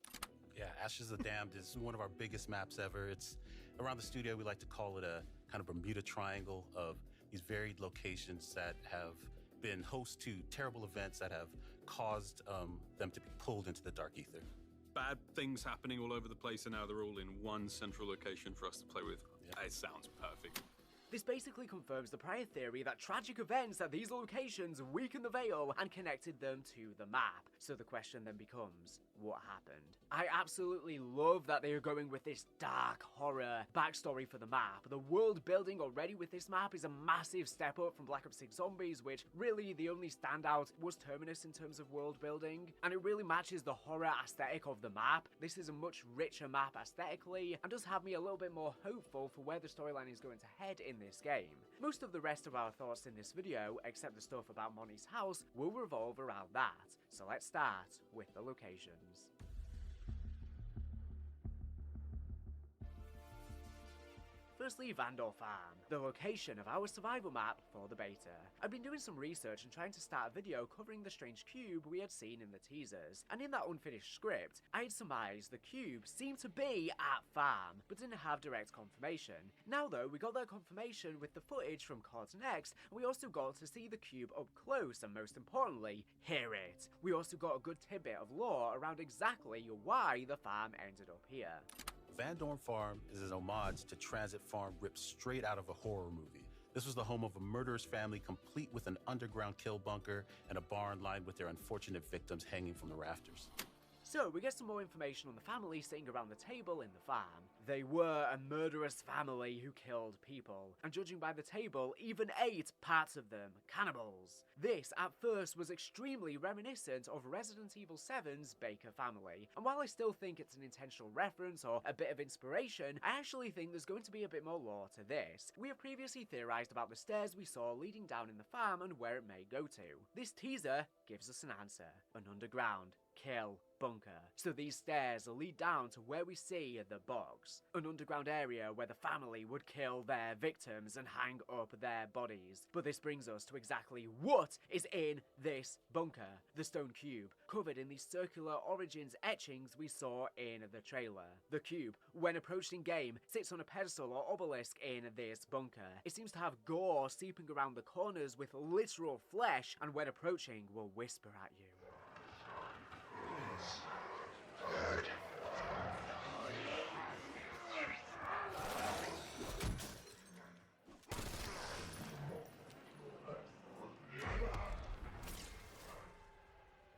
Yeah, Ashes of the Damned is one of our biggest maps ever. It's around the studio, we like to call it a kind of Bermuda Triangle of these varied locations that have been host to terrible events that have caused them to be pulled into the dark ether. Bad things happening all over the place, and now they're all in one central location for us to play with. Yeah. It sounds perfect. This basically confirms the prior theory that tragic events at these locations weakened the veil and connected them to the map. So the question then becomes, what happened? I absolutely love that they are going with this dark horror backstory for the map. The world building already with this map is a massive step up from Black Ops 6 Zombies, which really the only standout was Terminus in terms of world building, and it really matches the horror aesthetic of the map. This is a much richer map aesthetically and does have me a little bit more hopeful for where the storyline is going to head in this game. Most of the rest of our thoughts in this video, except the stuff about Monty's house, will revolve around that. So let's start with the locations. Firstly, Vandor Farm, the location of our survival map for the beta. I've been doing some research and trying to start a video covering the strange cube we had seen in the teasers, and in that unfinished script, I had surmised the cube seemed to be at Farm, but didn't have direct confirmation. Now though, we got that confirmation with the footage from COD Next, and we also got to see the cube up close, and most importantly, hear it. We also got a good tidbit of lore around exactly why the farm ended up here. Van Dorn Farm is an homage to Transit Farm ripped straight out of a horror movie. This was the home of a murderous family complete with an underground kill bunker and a barn lined with their unfortunate victims hanging from the rafters. So, we get some more information on the family sitting around the table in the farm. They were a murderous family who killed people, and judging by the table, even ate parts of them, cannibals. This, at first, was extremely reminiscent of Resident Evil 7's Baker family, and while I still think it's an intentional reference or a bit of inspiration, I actually think there's going to be a bit more lore to this. We have previously theorized about the stairs we saw leading down in the farm and where it may go to. This teaser gives us an answer, an underground kill, bunker. So these stairs lead down to where we see the box, an underground area where the family would kill their victims and hang up their bodies. But this brings us to exactly what is in this bunker, the stone cube, covered in the circular origins etchings we saw in the trailer. The cube, when approached in game, sits on a pedestal or obelisk in this bunker. It seems to have gore seeping around the corners with literal flesh, and when approaching will whisper at you.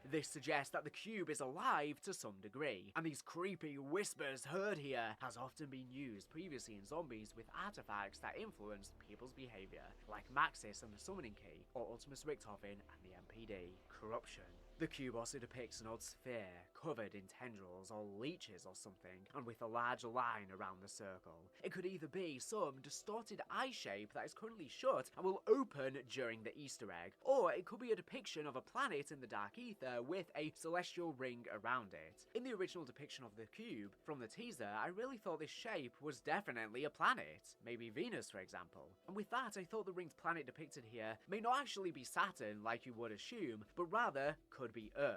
This suggests that the cube is alive to some degree, and these creepy whispers heard here has often been used previously in zombies with artifacts that influenced people's behavior, like Maxis and the Summoning Key, or Ultimus Richtofen and the MPD. Corruption. The cube also depicts an odd sphere, covered in tendrils or leeches or something, and with a large line around the circle. It could either be some distorted eye shape that is currently shut and will open during the Easter egg, or it could be a depiction of a planet in the dark ether with a celestial ring around it. In the original depiction of the cube, from the teaser, I really thought this shape was definitely a planet, maybe Venus for example. And with that, I thought the ringed planet depicted here may not actually be Saturn like you would assume, but rather could be Earth.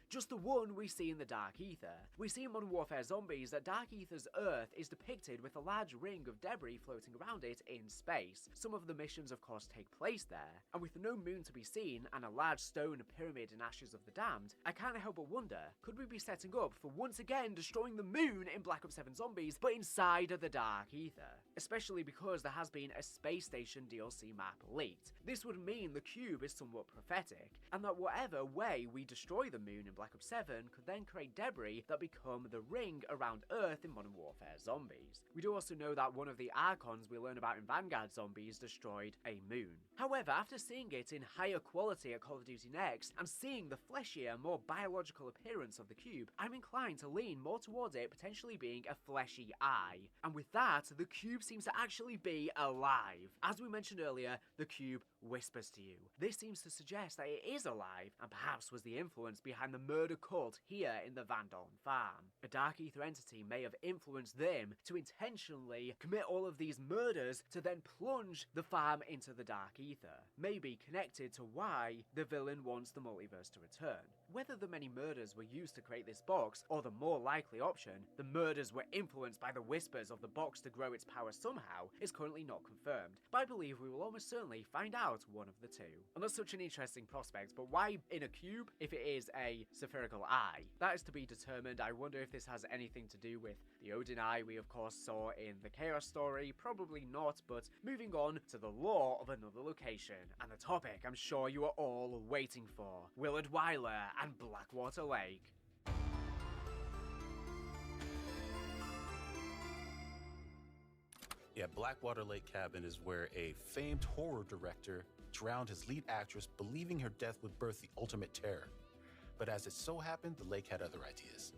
Just the one we see in the Dark Ether. We see in Modern Warfare Zombies that Dark Ether's Earth is depicted with a large ring of debris floating around it in space. Some of the missions of course take place there, and with no moon to be seen and a large stone pyramid in Ashes of the Damned, I can't help but wonder, could we be setting up for once again destroying the moon in Black Ops 7 Zombies, but inside of the Dark Ether? Especially because there has been a space station DLC map leaked. This would mean the cube is somewhat prophetic, and that whatever way we destroy the moon in Black Ops 7 could then create debris that become the ring around Earth in Modern Warfare Zombies. We do also know that one of the Archons we learn about in Vanguard Zombies destroyed a moon. However, after seeing it in higher quality at Call of Duty Next, and seeing the fleshier, more biological appearance of the cube, I'm inclined to lean more towards it potentially being a fleshy eye. And with that, the cube seems to actually be alive. As we mentioned earlier, the cube whispers to you. This seems to suggest that it is alive, and perhaps was the influence behind the murder cult here in the Van Dorn farm. A Dark Ether entity may have influenced them to intentionally commit all of these murders to then plunge the farm into the Dark Ether, maybe connected to why the villain wants the multiverse to return. Whether the many murders were used to create this box, or the more likely option, the murders were influenced by the whispers of the box to grow its power somehow, is currently not confirmed, but I believe we will almost certainly find out one of the two. And that's such an interesting prospect, but why in a cube if it is a spherical eye? That is to be determined. I wonder if this has anything to do with the Odin Eye we of course saw in the Chaos story, probably not, but moving on to the lore of another location, and the topic I'm sure you are all waiting for, Willard Wyler and Blackwater Lake. Yeah, Blackwater Lake Cabin is where a famed horror director drowned his lead actress, believing her death would birth the ultimate terror. But as it so happened, the lake had other ideas.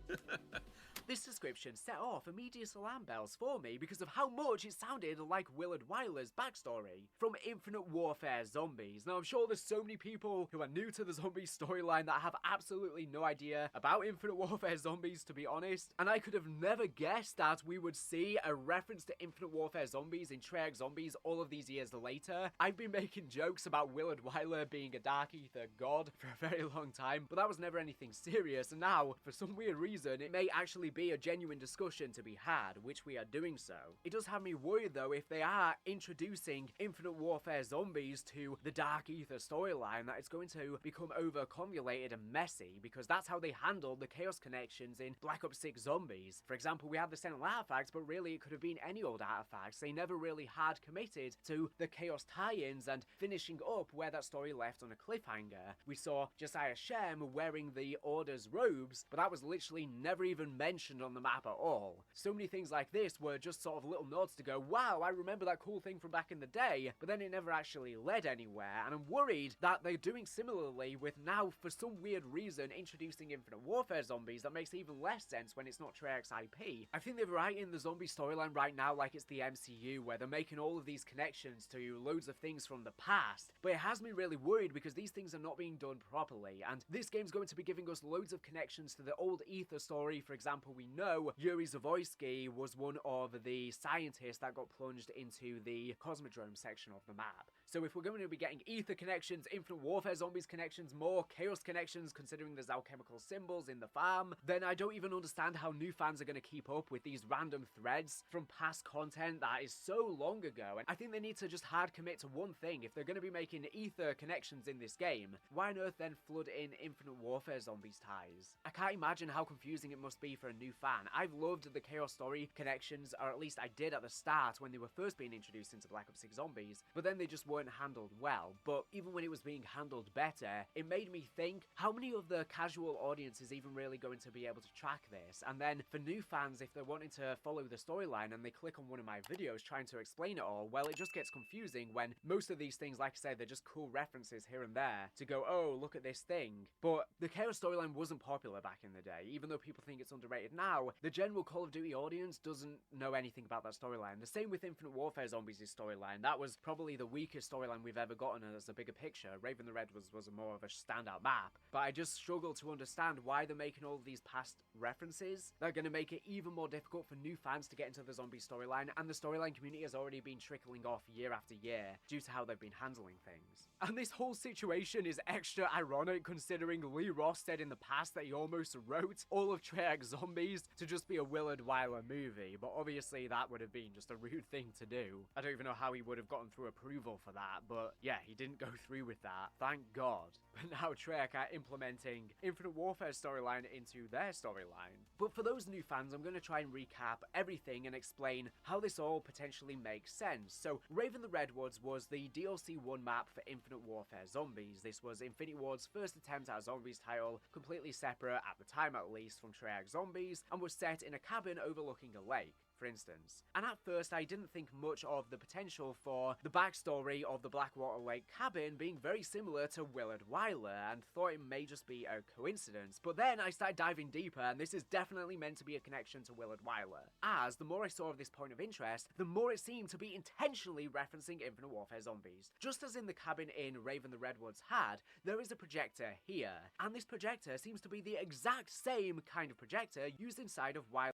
This description set off immediate alarm bells for me because of how much it sounded like Willard Wyler's backstory from Infinite Warfare Zombies. Now, I'm sure there's so many people who are new to the zombie storyline that have absolutely no idea about Infinite Warfare Zombies, to be honest, and I could have never guessed that we would see a reference to Infinite Warfare Zombies in Treyarch Zombies all of these years later. I've been making jokes about Willard Wyler being a Dark Ether god for a very long time, but that was never anything serious, and now, for some weird reason, it may actually be a genuine discussion to be had, which we are doing so. It does have me worried though if they are introducing Infinite Warfare Zombies to the Dark Ether storyline, that it's going to become over-convoluted and messy, because that's how they handled the Chaos connections in Black Ops 6 Zombies. For example, we had the Sentinel artifacts, but really it could have been any old artifacts. They never really had committed to the Chaos tie-ins and finishing up where that story left on a cliffhanger. We saw Josiah Shem wearing the Order's robes, but that was literally never even mentioned mentioned on the map at all. So many things like this were just sort of little nods to go, wow, I remember that cool thing from back in the day, but then it never actually led anywhere, and I'm worried that they're doing similarly with now, for some weird reason, introducing Infinite Warfare zombies that makes even less sense when it's not Treyarch's IP. I think they're writing the zombie storyline right now like it's the MCU, where they're making all of these connections to loads of things from the past, but it has me really worried because these things are not being done properly, and this game's going to be giving us loads of connections to the old Ether story. For example, we know Yuri Zavoyski was one of the scientists that got plunged into the Cosmodrome section of the map. So if we're going to be getting Ether connections, Infinite Warfare zombies connections, more Chaos connections considering there's alchemical symbols in the farm, then I don't even understand how new fans are going to keep up with these random threads from past content that is so long ago. And I think they need to just hard commit to one thing. If they're going to be making Ether connections in this game, why on earth then flood in Infinite Warfare zombies ties? I can't imagine how confusing it must be for a new fan. I've loved the Chaos story connections, or at least I did at the start when they were first being introduced into Black Ops 6 Zombies, but then they just weren't handled well. But even when it was being handled better, it made me think, how many of the casual audience is even really going to be able to track this? And then for new fans, if they're wanting to follow the storyline and they click on one of my videos trying to explain it all, well, it just gets confusing when most of these things, like I said, they're just cool references here and there to go, oh, look at this thing. But the Chaos storyline wasn't popular back in the day. Even though people think it's underrated now, the general Call of Duty audience doesn't know anything about that storyline. The same with Infinite Warfare Zombies' storyline. That was probably the weakest storyline we've ever gotten as a bigger picture. Raven the Red was more of a standout map. But I just struggle to understand why they're making all of these past references. They're going to make it even more difficult for new fans to get into the zombie storyline, and the storyline community has already been trickling off year after year due to how they've been handling things. And this whole situation is extra ironic considering Lee Ross said in the past that he almost wrote all of Treyarch Zombies to just be a Willard Wyler movie, but obviously that would have been just a rude thing to do. I don't even know how he would have gotten through approval for that, but yeah, he didn't go through with that. Thank God. But now Treyarch are implementing Infinite Warfare storyline into their storyline. But for those new fans, I'm going to try and recap everything and explain how this all potentially makes sense. So Raven the Redwoods was the DLC 1 map for Infinite Warfare Zombies. This was Infinity Ward's first attempt at a zombies title, completely separate at the time at least from Treyarch Zombies, and was set in a cabin overlooking a lake, for instance. And at first I didn't think much of the potential for the backstory of the Blackwater Lake cabin being very similar to Willard Wyler, and thought it may just be a coincidence. But then I started diving deeper, and this is definitely meant to be a connection to Willard Wyler, as the more I saw of this point of interest, the more it seemed to be intentionally referencing Infinite Warfare Zombies. Just as in the cabin in Raven the Redwoods had, there is a projector here, and this projector seems to be the exact same kind of projector used inside of Wyler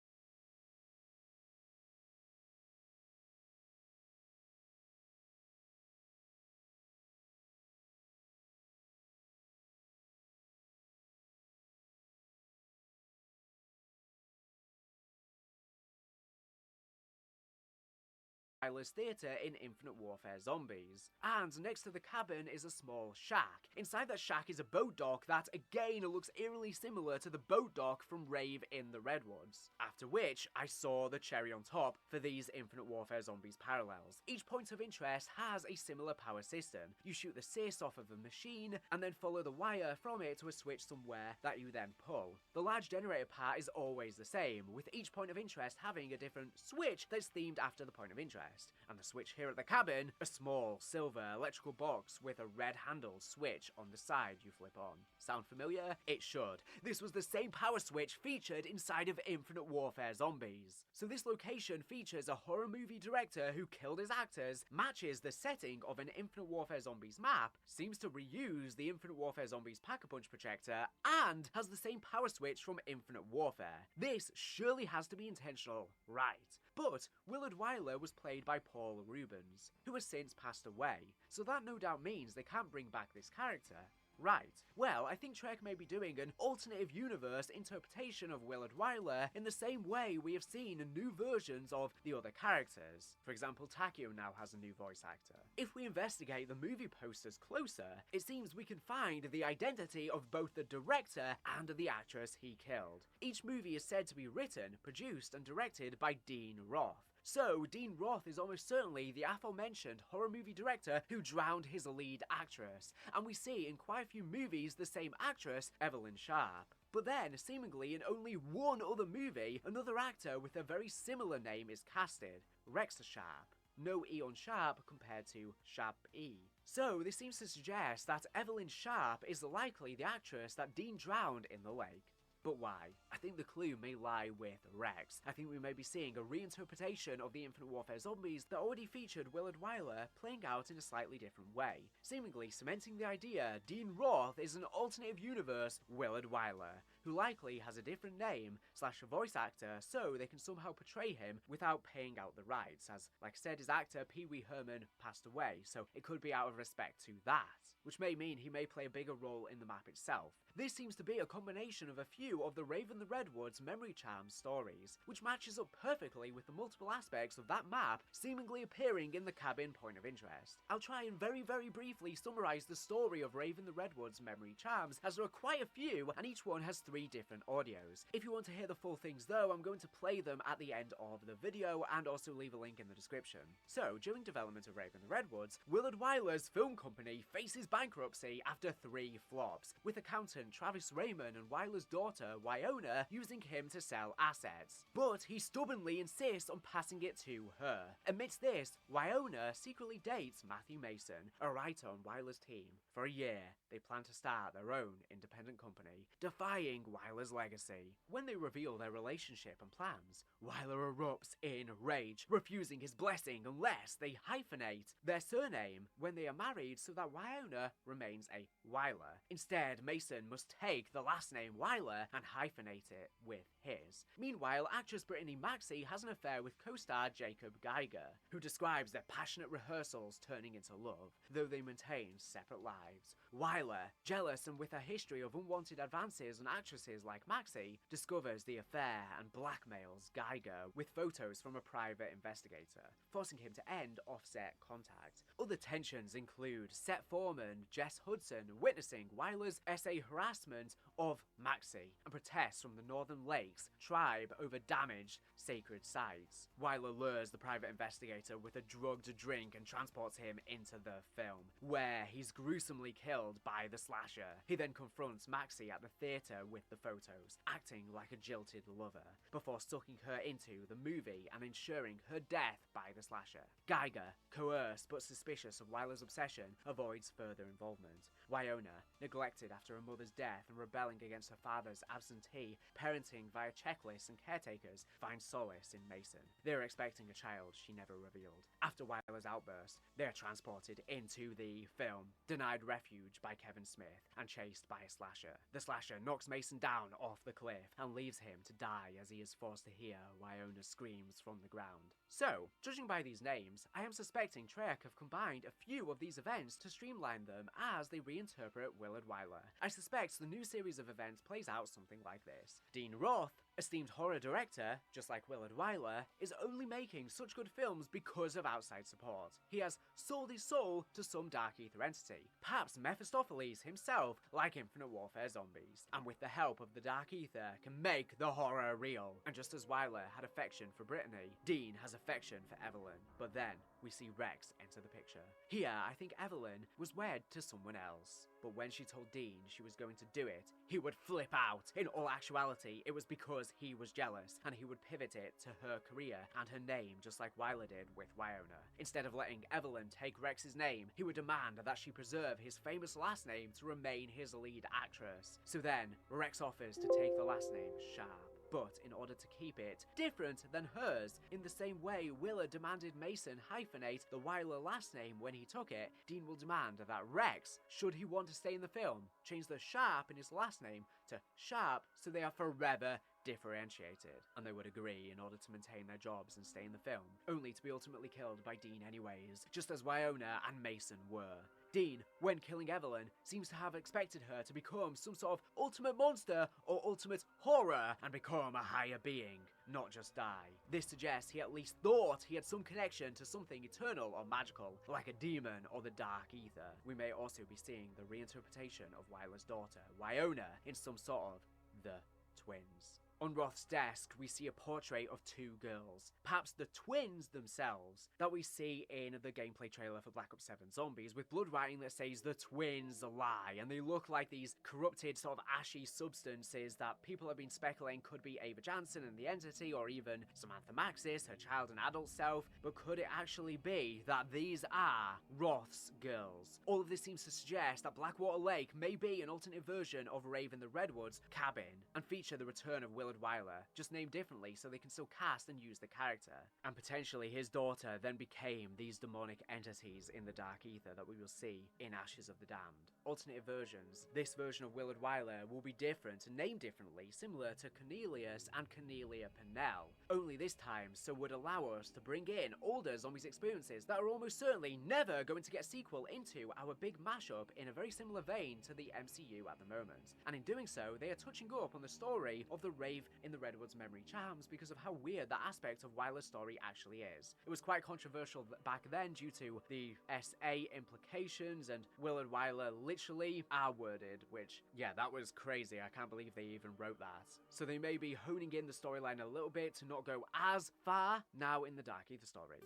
Wyler's theatre in Infinite Warfare Zombies. And next to the cabin is a small shack. Inside that shack is a boat dock that again looks eerily similar to the boat dock from Rave in the Redwoods. After which, I saw the cherry on top for these Infinite Warfare Zombies parallels. Each point of interest has a similar power system. You shoot the sys off of the machine, and then follow the wire from it to a switch somewhere that you then pull. The large generator part is always the same, with each point of interest having a different switch that's themed after the point of interest. And the switch here at the cabin, a small silver electrical box with a red handle switch on the side you flip on. Sound familiar? It should. This was the same power switch featured inside of Infinite Warfare Zombies. So this location features a horror movie director who killed his actors, matches the setting of an Infinite Warfare Zombies map, seems to reuse the Infinite Warfare Zombies Pack-a-Punch projector, and has the same power switch from Infinite Warfare. This surely has to be intentional, right? But Willard Wyler was played by Paul Rubens, who has since passed away, so that no doubt means they can't bring back this character. Right. Well, I think Treyarch may be doing an alternative universe interpretation of Willard Wyler in the same way we have seen new versions of the other characters. For example, Takio now has a new voice actor. If we investigate the movie posters closer, it seems we can find the identity of both the director and the actress he killed. Each movie is said to be written, produced, and directed by Dean Roth. So, Dean Roth is almost certainly the aforementioned horror movie director who drowned his lead actress, and we see in quite a few movies the same actress, Evelyn Sharp. But then, seemingly in only one other movie, another actor with a very similar name is casted, Rex Sharp. No E on Sharp compared to Sharp E. So this seems to suggest that Evelyn Sharp is likely the actress that Dean drowned in the lake. But why? I think the clue may lie with Rex. I think we may be seeing a reinterpretation of the Infinite Warfare zombies that already featured Willard Wyler playing out in a slightly different way, seemingly cementing the idea Dean Roth is an alternative universe Willard Wyler, who likely has a different name / voice actor so they can somehow portray him without paying out the rights, as like I said his actor Pee Wee Herman passed away, so it could be out of respect to that, which may mean he may play a bigger role in the map itself. This seems to be a combination of a few of the Raven the Redwood's memory charm stories, which matches up perfectly with the multiple aspects of that map seemingly appearing in the cabin point of interest. I'll try and very briefly summarise the story of Raven the Redwood's memory charms, as there are quite a few and each one has 3 different audios. If you want to hear the full things though, I'm going to play them at the end of the video and also leave a link in the description. So, during development of Raven the Redwoods, Willard Wyler's film company faces bankruptcy after 3 flops, with accountant Travis Raymond and Wyler's daughter Wyona using him to sell assets. But he stubbornly insists on passing it to her. Amidst this, Wyona secretly dates Matthew Mason, a writer on Wyler's team. For a year, they plan to start their own independent company, defying Wyler's legacy. When they reveal their relationship and plans, Wyler erupts in rage, refusing his blessing unless they hyphenate their surname when they are married so that Wyona remains a Wyler. Instead, Mason must take the last name Wyler and hyphenate it with his. Meanwhile, actress Brittany Maxey has an affair with co-star Jacob Geiger, who describes their passionate rehearsals turning into love, though they maintain separate lives. Wyler, jealous and with a history of unwanted advances on actresses like Maxey, discovers the affair and blackmails Geiger with photos from a private investigator, forcing him to end offset contact. Other tensions include set foreman Jess Hudson witnessing Wyler's essay harassment of Maxey and protests from the Northern Lakes tribe over damaged sacred sites. Wyler lures the private investigator with a drugged drink and transports him into the film, where he's gruesomely killed by the slasher. He then confronts Maxey at the theatre with the photos, acting like a jilted lover, before sucking her into the movie and ensuring her death by the slasher. Geiger, coerced but suspicious of Wyler's obsession, avoids further involvement. Wyona, neglected after her mother's death and rebelling against her father's absentee parenting via checklists and caretakers, finds solace in Mason. They are expecting a child she never revealed. After Wyler's outburst, they are transported into the film, denied refuge by Kevin Smith and chased by a slasher. The slasher knocks Mason down off the cliff and leaves him to die as he is forced to hear Wyona's screams from the ground. So, judging by these names, I am suspecting Treyarch have combined a few of these events to streamline them as they reinterpret Willard Wyler. I suspect the new series of events plays out something like this. Dean Roth, esteemed horror director, just like Willard Wyler, is only making such good films because of outside support. He has sold his soul to some Dark Ether entity, perhaps Mephistopheles himself, like Infinite Warfare Zombies, and with the help of the Dark Ether can make the horror real. And just as Wyler had affection for Brittany, Dean has affection for Evelyn. But then, we see Rex enter the picture. Here, I think Evelyn was wed to someone else. But when she told Dean she was going to do it, he would flip out. In all actuality, it was because he was jealous, and he would pivot it to her career and her name just like Wyler did with Wyona. Instead of letting Evelyn take Rex's name, he would demand that she preserve his famous last name to remain his lead actress. So then, Rex offers to take the last name Sharp, but in order to keep it different than hers. In the same way Willard demanded Mason hyphenate the Wyler last name when he took it, Dean will demand that Rex, should he want to stay in the film, change the Sharp in his last name to Sharp so they are forever differentiated. And they would agree in order to maintain their jobs and stay in the film, only to be ultimately killed by Dean anyways, just as Wyona and Mason were. Dean, when killing Evelyn, seems to have expected her to become some sort of ultimate monster or ultimate horror and become a higher being, not just die. This suggests he at least thought he had some connection to something eternal or magical, like a demon or the Dark Ether. We may also be seeing the reinterpretation of Wyler's daughter, Wyona, in some sort of the twins. On Roth's desk, we see a portrait of two girls, perhaps the twins themselves, that we see in the gameplay trailer for Black Ops 7 Zombies, with blood writing that says the twins lie, and they look like these corrupted sort of ashy substances that people have been speculating could be Ava Jansen and the Entity, or even Samantha Maxis, her child and adult self, but could it actually be that these are Roth's girls? All of this seems to suggest that Blackwater Lake may be an alternate version of Raven the Redwood's cabin, and feature the return of Willard Wyler, just named differently so they can still cast and use the character. And potentially his daughter then became these demonic entities in the dark ether that we will see in Ashes of the Damned. Alternative versions. This version of Willard Wyler will be different and named differently, similar to Cornelius and Cornelia Pennell, only this time so would allow us to bring in older zombies experiences that are almost certainly never going to get a sequel into our big mashup in a very similar vein to the MCU at the moment. And in doing so, they are touching up on the story of the Rave in the Redwood's memory charms because of how weird that aspect of Wyler's story actually is. It was quite controversial back then due to the SA implications, and Willard Wyler literally R-worded, which, yeah, that was crazy. I can't believe they even wrote that. So they may be honing in the storyline a little bit to not go as far now in the Dark Ether story.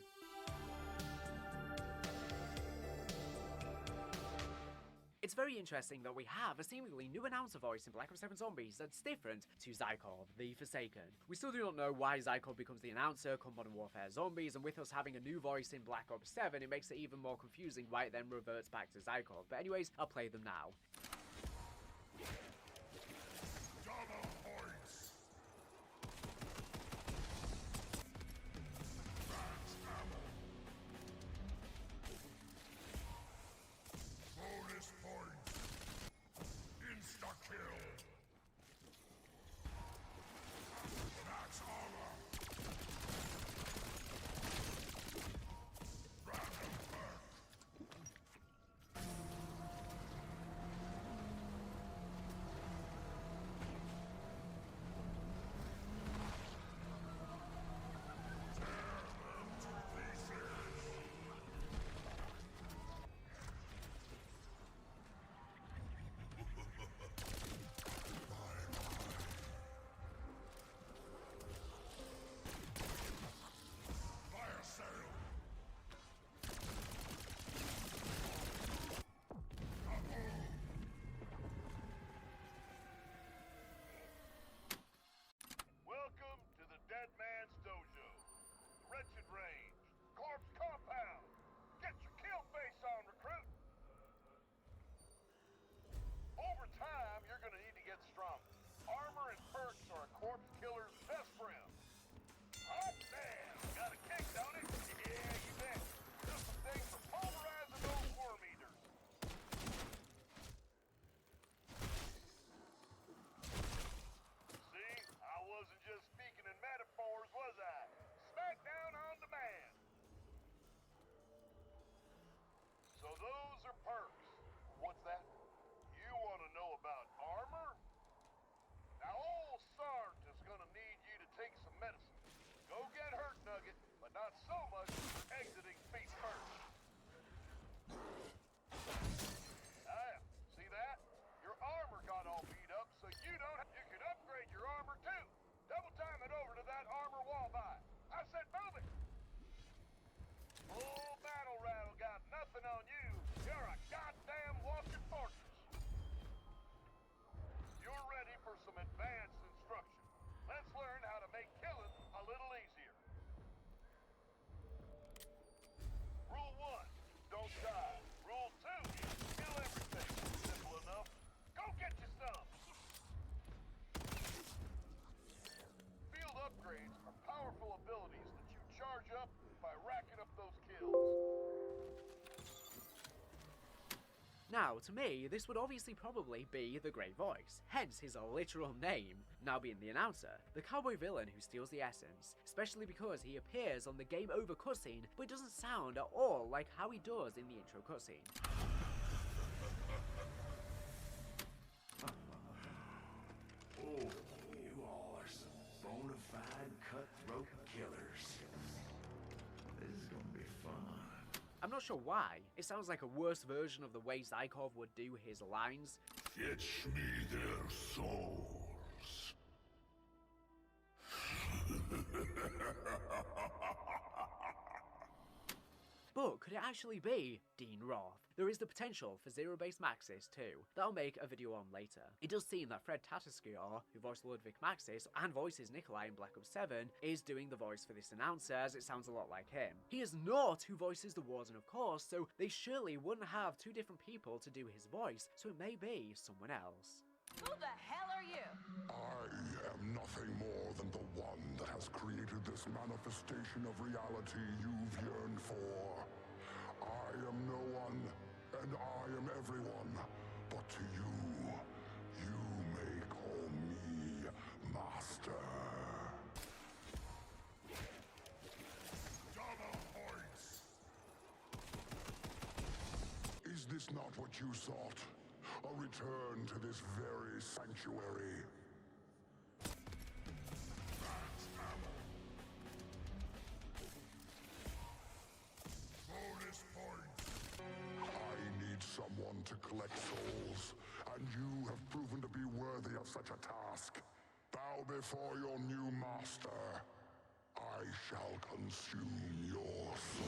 It's very interesting that we have a seemingly new announcer voice in Black Ops 7 Zombies that's different to Zykov, the Forsaken. We still do not know why Zykov becomes the announcer come Modern Warfare Zombies, and with us having a new voice in Black Ops 7, it makes it even more confusing why it then reverts back to Zykov. But anyways, I'll play them now. Double points. Bonus points. Insta-kill. Max armor. Random perk. Tear them to pieces. Fire sale. Welcome to the Dead Man's Dojo. Wretched Range. Corpse Compound. Get your kill face on, recruit. Over time, you're gonna need to get stronger. Armor and perks are a corpse killer's best friend. Hot damn! Got a kick, don't it? Yeah, you bet. Just some things for pulverizing those worm eaters. See, I wasn't just speaking in metaphors, was I? Smackdown on demand. So those are perks. What's that? You want to know about armor? Now old Sarge is gonna need you to take some medicine. Go get hurt, Nugget, but not so much exiting feet first. Ah, see that? Your armor got all beat up, so you could upgrade your armor too. Double time it over to that armor wall buy. I said move it. Full battle rattle got nothing on you. You're a goddamn walking fortress. You're ready for some advanced instruction. Let's learn how to make killing a little easier. Rule 1, don't die. Rule 2, kill everything. Simple enough. Go get you some. Field upgrades are powerful abilities that you charge up by racking up those kills. Now, to me, this would obviously probably be the Grey Voice, hence his literal name, now being the announcer, the cowboy villain who steals the essence, especially because he appears on the Game Over cutscene, but doesn't sound at all like how he does in the intro cutscene. Oh, you all are some bona fide cutthroat killers. This is gonna be fun. I'm not sure why. It sounds like a worse version of the way Zykov would do his lines. Fetch me their souls. But could it actually be Dean Roth? There is the potential for zero-base Maxis too, that I'll make a video on later. It does seem that Fred Tatasciore, who voiced Ludwig Maxis and voices Nikolai in Black Ops 7, is doing the voice for this announcer, as it sounds a lot like him. He is not who voices the Warden, of course, so they surely wouldn't have two different people to do his voice, so it may be someone else. Who the hell are you? I am nothing more than the one that has created this manifestation of reality you've yearned for. I am no one, and I am everyone. But to you, you may call me Master. Double points! Is this not what you sought? A return to this very sanctuary. Bonus points. I need someone to collect souls, and you have proven to be worthy of such a task. Bow before your new master. I shall consume your soul.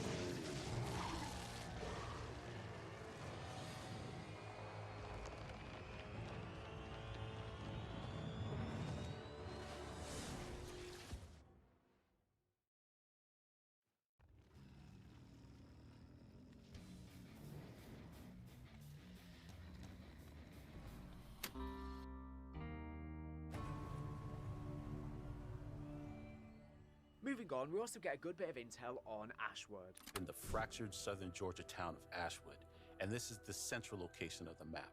Moving on, we also get a good bit of intel on Ashwood. In the fractured southern Georgia town of Ashwood, and this is the central location of the map.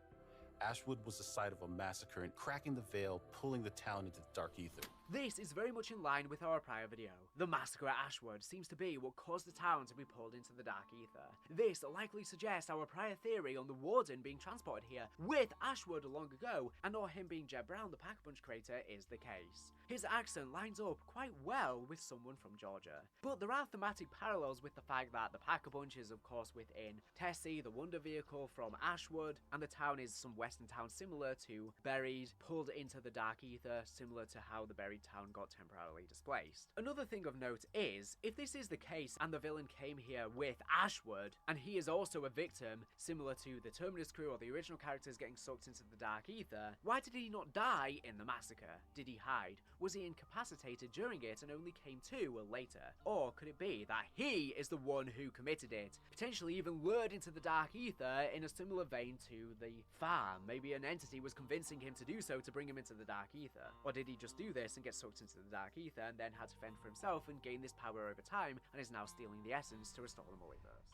Ashwood was the site of a massacre and cracking the veil, pulling the town into the dark ether. This is very much in line with our prior video. The massacre at Ashwood seems to be what caused the town to be pulled into the dark ether. This likely suggests our prior theory on the Warden being transported here with Ashwood long ago, and not him being Jeb Brown, the Pack-a-Punch creator, is the case. His accent lines up quite well with someone from Georgia. But there are thematic parallels with the fact that the Pack-a-Punch is of course within Tessie, the Wonder Vehicle from Ashwood, and the town is some western town similar to Buried, pulled into the dark ether, similar to how the Buried town got temporarily displaced. Another thing of note is, if this is the case and the villain came here with Ashwood, and he is also a victim, similar to the Terminus crew or the original characters getting sucked into the dark ether, why did he not die in the massacre? Did he hide? Was he incapacitated during it and only came to later? Or could it be that he is the one who committed it, potentially even lured into the dark ether in a similar vein to the farm? Maybe an entity was convincing him to do so to bring him into the dark ether. Or did he just do this and get sucked into the dark ether and then had to fend for himself and gain this power over time and is now stealing the essence to restore the multiverse?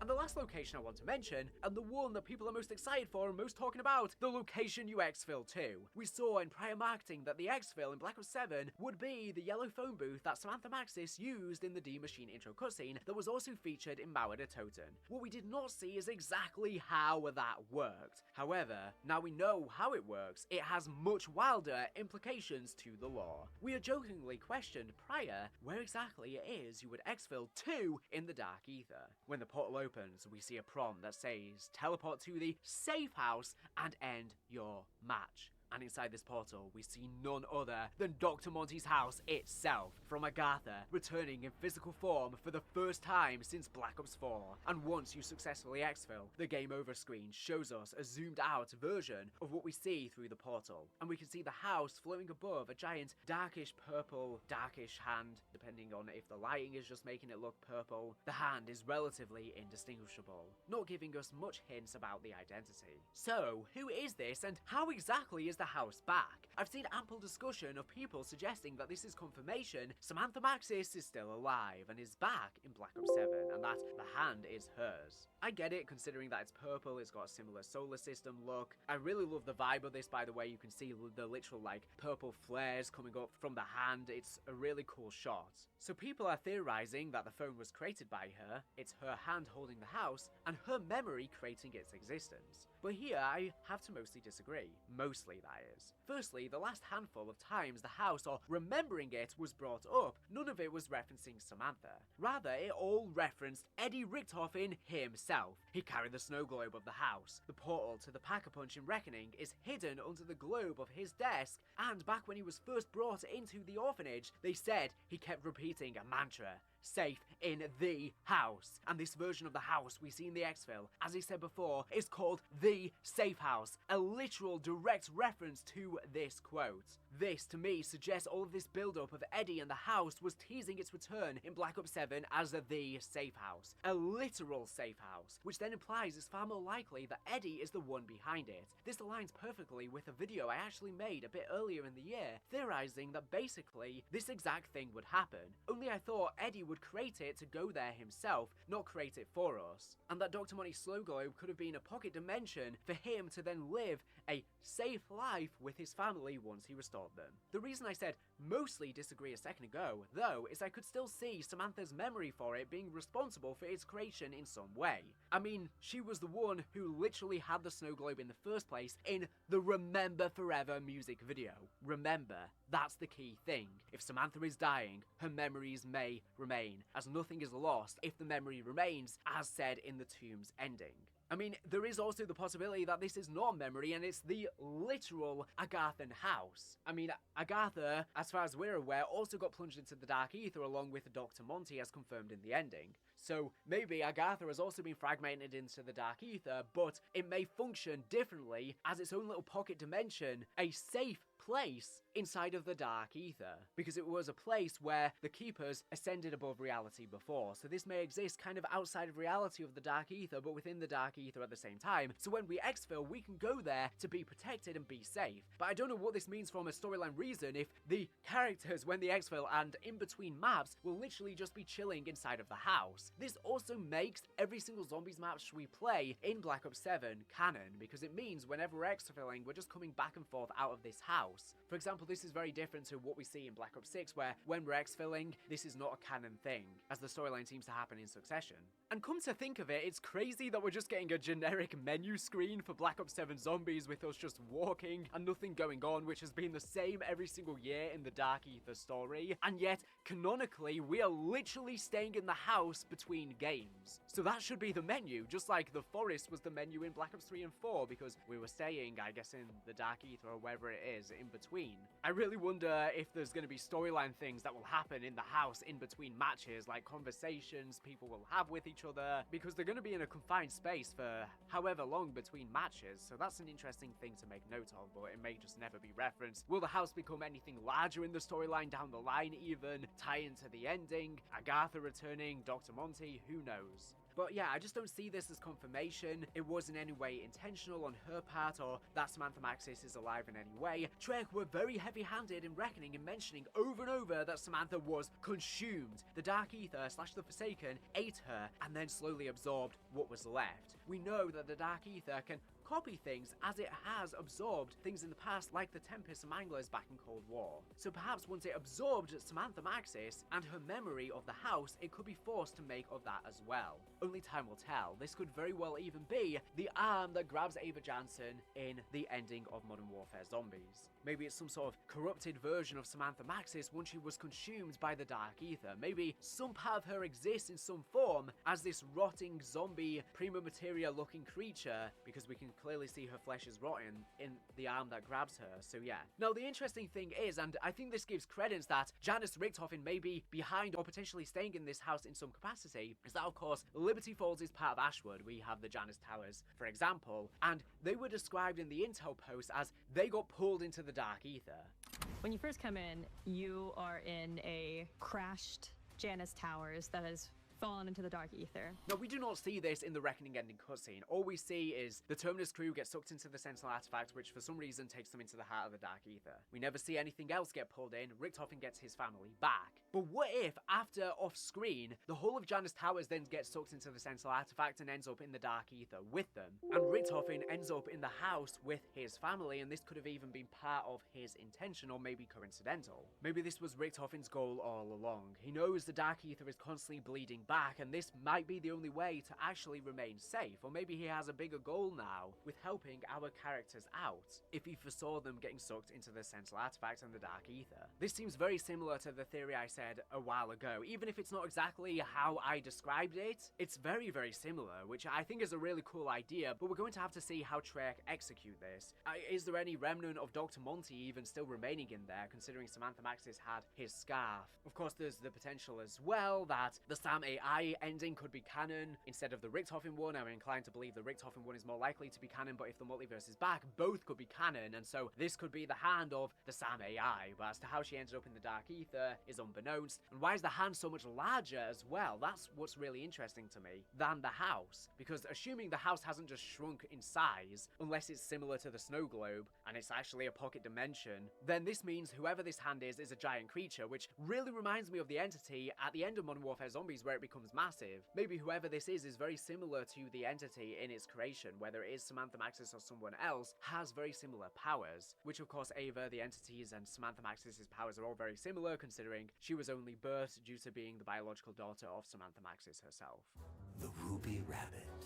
And the last location I want to mention, and the one that people are most excited for and most talking about, the location you exfil to. We saw in prior marketing that the exfil in Black Ops 7 would be the yellow phone booth that Samantha Maxis used in the D Machine intro cutscene that was also featured in Mauer Toten. What we did not see is exactly how that worked. However, now we know how it works, it has much wilder implications to the lore. We had jokingly questioned prior where exactly it is you would exfil to in the dark ether. When the portal opens, we see a prompt that says, teleport to the safe house and end your match. And inside this portal, we see none other than Dr. Monty's house itself, from Agatha, returning in physical form for the first time since Black Ops 4. And once you successfully exfil, the game over screen shows us a zoomed out version of what we see through the portal. And we can see the house floating above a giant darkish purple, darkish hand, depending on if the lighting is just making it look purple. The hand is relatively indistinguishable, not giving us much hints about the identity. So, who is this and how exactly is the house back? I've seen ample discussion of people suggesting that this is confirmation Samantha Maxis is still alive and is back in Black Ops 7 and that the hand is hers. I get it, considering that it's purple, it's got a similar solar system look. I really love the vibe of this, by the way. You can see the literal like purple flares coming up from the hand. It's a really cool shot. So people are theorizing that the phone was created by her, it's her hand holding the house, and her memory creating its existence. But here I have to mostly disagree. Mostly, that is. Firstly, the last handful of times the house or remembering it was brought up, none of it was referencing Samantha. Rather, it all referenced Eddie Richtofen himself. He carried the snow globe of the house. The portal to the Pack-a-Punch in Reckoning is hidden under the globe of his desk, and back when he was first brought into the orphanage, they said he kept repeating a mantra. Safe in the house. And this version of the house we see in the exfil, as I said before, is called the safe house, a literal direct reference to this quote. This, to me, suggests all of this build-up of Eddie and the house was teasing its return in Black Ops 7 as the safe house, a literal safe house, which then implies it's far more likely that Eddie is the one behind it. This aligns perfectly with a video I actually made a bit earlier in the year, theorizing that basically this exact thing would happen, only I thought Eddie would create it to go there himself, not create it for us, and that Dr. Monty's snow globe could have been a pocket dimension for him to then live a safe life with his family once he restored them. The reason I said mostly disagree a second ago, though, is I could still see Samantha's memory for it being responsible for its creation in some way. I mean, she was the one who literally had the snow globe in the first place in the Remember Forever music video. Remember, that's the key thing. If Samantha is dying, her memories may remain, as nothing is lost if the memory remains, as said in the Tomb's ending. I mean, there is also the possibility that this is not memory and it's the literal Agarthan house. I mean, Agartha, as far as we're aware, also got plunged into the Dark Ether along with Dr. Monty as confirmed in the ending. So maybe Agartha has also been fragmented into the Dark Ether, but it may function differently as its own little pocket dimension, a safe place inside of the Dark Ether, because it was a place where the Keepers ascended above reality before, so this may exist kind of outside of reality of the Dark Ether, but within the Dark Ether at the same time, so when we exfil, we can go there to be protected and be safe. But I don't know what this means from a storyline reason if the characters, when they exfil and in between maps, will literally just be chilling inside of the house. This also makes every single zombies match we play in Black Ops 7 canon, because it means whenever we're exfilling, we're just coming back and forth out of this house. For example, this is very different to what we see in Black Ops 6, where when we're exfilling, this is not a canon thing, as the storyline seems to happen in succession. And come to think of it, it's crazy that we're just getting a generic menu screen for Black Ops 7 Zombies with us just walking and nothing going on, which has been the same every single year in the Dark Ether story, and yet, canonically, we are literally staying in the house between games. So that should be the menu, just like the forest was the menu in Black Ops 3 and 4, because we were staying, I guess, in the Dark Ether or wherever it is in between. I really wonder if there's going to be storyline things that will happen in the house in between matches, like conversations people will have with each other, because they're going to be in a confined space for however long between matches, so that's an interesting thing to make note of, but it may just never be referenced. Will the house become anything larger in the storyline down the line even, tie into the ending, Agartha returning, Dr. Monty, who knows? But yeah, I just don't see this as confirmation. It was in any way intentional on her part, or that Samantha Maxis is alive in any way. Treyarch were very heavy-handed in reckoning and mentioning over and over that Samantha was consumed. The Dark Ether / the Forsaken ate her and then slowly absorbed what was left. We know that the Dark Ether can copy things as it has absorbed things in the past, like the Tempest and Manglers back in Cold War. So perhaps once it absorbed Samantha Maxis and her memory of the house, it could be forced to make of that as well. Only time will tell. This could very well even be the arm that grabs Ava Jansen in the ending of Modern Warfare Zombies. Maybe it's some sort of corrupted version of Samantha Maxis once she was consumed by the Dark Ether. Maybe some part of her exists in some form as this rotting zombie prima materia looking creature, because we can clearly see her flesh is rotten in the arm that grabs her, so yeah. Now the interesting thing is, and I think this gives credence that Janice Richtofen may be behind or potentially staying in this house in some capacity, is that of course Liberty Falls is part of Ashwood. We have the Janice Towers, for example, and they were described in the intel post as they got pulled into the Dark Ether. When you first come in, you are in a crashed Janice Towers that has fallen into the Dark Ether. Now, we do not see this in the Reckoning ending cutscene. All we see is the Terminus crew get sucked into the Sentinel artifact, which for some reason takes them into the heart of the Dark Ether. We never see anything else get pulled in. Richtofen gets his family back. But what if, after off-screen, the whole of Janice Towers then gets sucked into the Sentinel artifact and ends up in the Dark Ether with them? And Richtofen ends up in the house with his family, and this could have even been part of his intention, or maybe coincidental. Maybe this was Richtofen's goal all along. He knows the Dark Ether is constantly bleeding back, back, and this might be the only way to actually remain safe. Or maybe he has a bigger goal now with helping our characters out if he foresaw them getting sucked into the central artifact and the dark ether. This seems very similar to the theory I said a while ago. Even if it's not exactly how I described it, it's very, very similar, which I think is a really cool idea, but we're going to have to see how Trek execute this. Is there any remnant of Dr. Monty even still remaining in there, considering Samantha Maxis had his scarf? Of course, there's the potential as well that the Sam AI ending could be canon instead of the Richtofen one. I'm inclined to believe the Richtofen one is more likely to be canon, but if the multiverse is back, both could be canon, and so this could be the hand of the Sam AI, but as to how she ended up in the dark ether is unbeknownst. And why is the hand so much larger as well? That's what's really interesting to me than the house, because assuming the house hasn't just shrunk in size, unless it's similar to the snow globe and it's actually a pocket dimension, then this means whoever this hand is a giant creature, which really reminds me of the Entity at the end of Modern Warfare Zombies, where it becomes massive. Maybe whoever this is very similar to the Entity in its creation, whether it is Samantha Maxis or someone else, has very similar powers, which of course Ava, the Entity's, and Samantha Maxis' powers are all very similar, considering she was only birthed due to being the biological daughter of Samantha Maxis herself. The Ruby Rabbit.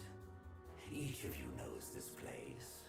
Each of you knows this place.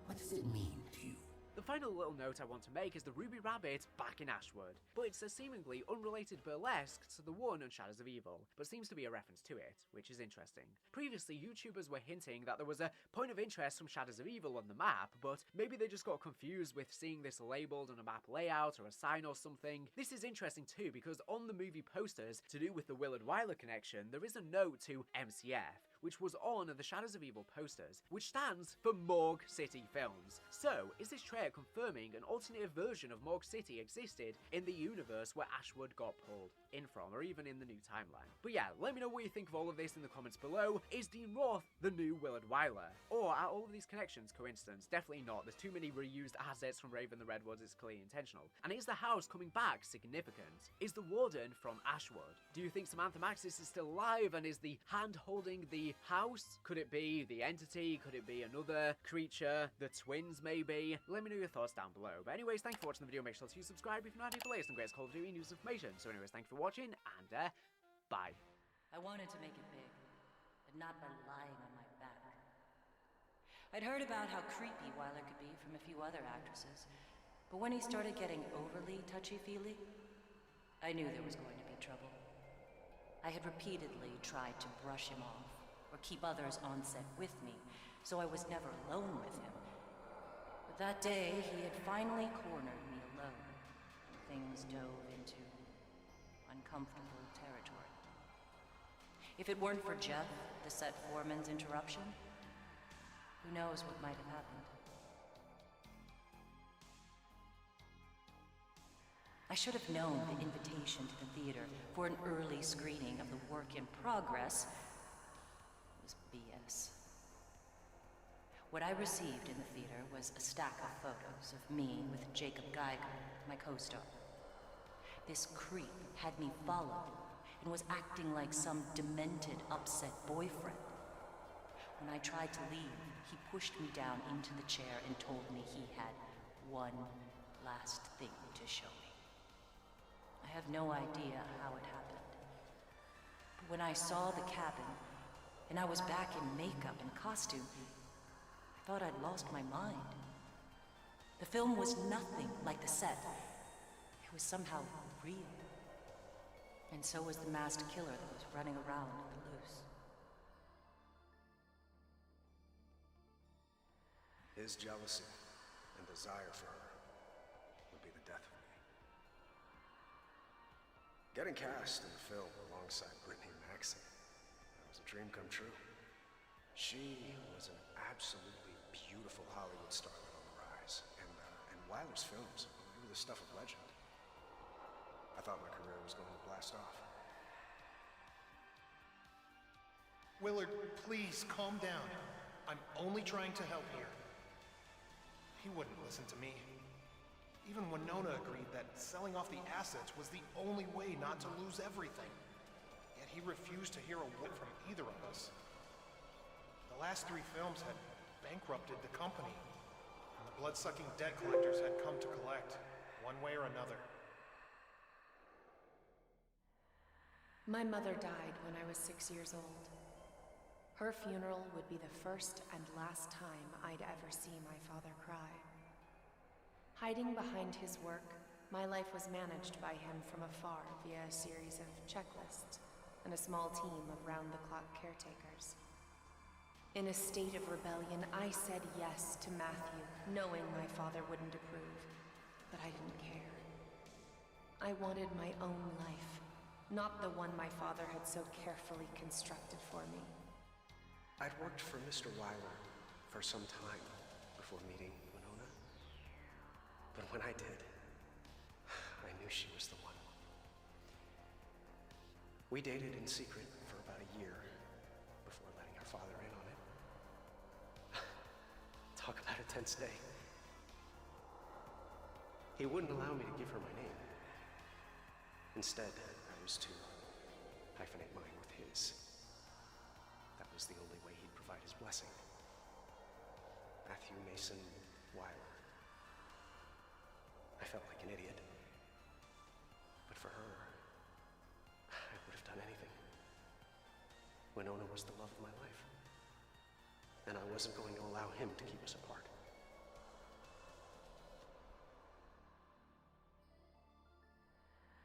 What does it mean to you? The final little note I want to make is the Ruby Rabbit back in Ashwood, but it's a seemingly unrelated burlesque to the one on Shadows of Evil, but seems to be a reference to it, which is interesting. Previously, YouTubers were hinting that there was a point of interest from Shadows of Evil on the map, but maybe they just got confused with seeing this labelled on a map layout or a sign or something. This is interesting too, because on the movie posters, to do with the Willard Wyler connection, there is a note to MCF, which was on the Shadows of Evil posters, which stands for Morgue City Films. So, is this trailer confirming an alternative version of Morgue City existed in the universe where Ashwood got pulled in from, or even in the new timeline? But yeah, let me know what you think of all of this in the comments below. Is Dean Roth the new Willard Wyler? Or are all of these connections coincidence? Definitely not. There's too many reused assets from Raven the Redwoods, it's clearly intentional. And is the house coming back significant? Is the Warden from Ashwood? Do you think Samantha Maxis is still alive, and is the hand holding the house? Could it be the Entity? Could it be another creature? The twins, maybe? Let me know your thoughts down below. But anyways, thank you for watching the video. Make sure to subscribe if you're not here for the latest and greatest Call of Duty news information. So anyways, thank you for watching, and bye. I wanted to make it big, but not by lying on my back. I'd heard about how creepy Wyler could be from a few other actresses, but when he started getting overly touchy-feely, I knew there was going to be trouble. I had repeatedly tried to brush him off, or keep others on set with me, so I was never alone with him. But that day, he had finally cornered me alone, and things dove into uncomfortable territory. If it weren't for Jeff, the set foreman's interruption, who knows what might have happened. I should have known the invitation to the theater for an early screening of the work in progress was BS. What I received in the theater was a stack of photos of me with Jacob Geiger, my co-star. This creep had me followed and was acting like some demented, upset boyfriend. When I tried to leave, he pushed me down into the chair and told me he had one last thing to show me. I have no idea how it happened. But when I saw the cabin, and I was back in makeup and costume, I thought I'd lost my mind. The film was nothing like the set. It was somehow real. And so was the masked killer that was running around on the loose. His jealousy and desire for her would be the death of me. Getting cast in the film alongside Brittany Maxey, that was a dream come true. She was an absolutely beautiful Hollywood starlet on the rise, and Wyler's films, they were the stuff of legend. I thought my career was going to blast off. Willard, please calm down. I'm only trying to help here. He wouldn't listen to me. Even Winona agreed that selling off the assets was the only way not to lose everything. Yet he refused to hear a word from either of us. The last 3 films had bankrupted the company, and the blood-sucking debt collectors had come to collect, one way or another. My mother died when I was 6 years old. Her funeral would be the first and last time I'd ever see my father cry. Hiding behind his work, my life was managed by him from afar via a series of checklists and a small team of round-the-clock caretakers. In a state of rebellion, I said yes to Matthew, knowing my father wouldn't approve, but I didn't care. I wanted my own life, not the one my father had so carefully constructed for me. I'd worked for Mr. Weiler for some time before meeting Winona. But when I did, I knew she was the one. We dated in secret for about a year before letting our father in on it. Talk about a tense day. He wouldn't allow me to give her my name. Instead, I was to hyphenate mine with his. That was the only way he'd provide his blessing. Matthew Mason Weiler. I felt like an idiot. But for her, I would have done anything. Winona was the love of my life. And I wasn't going to allow him to keep us apart.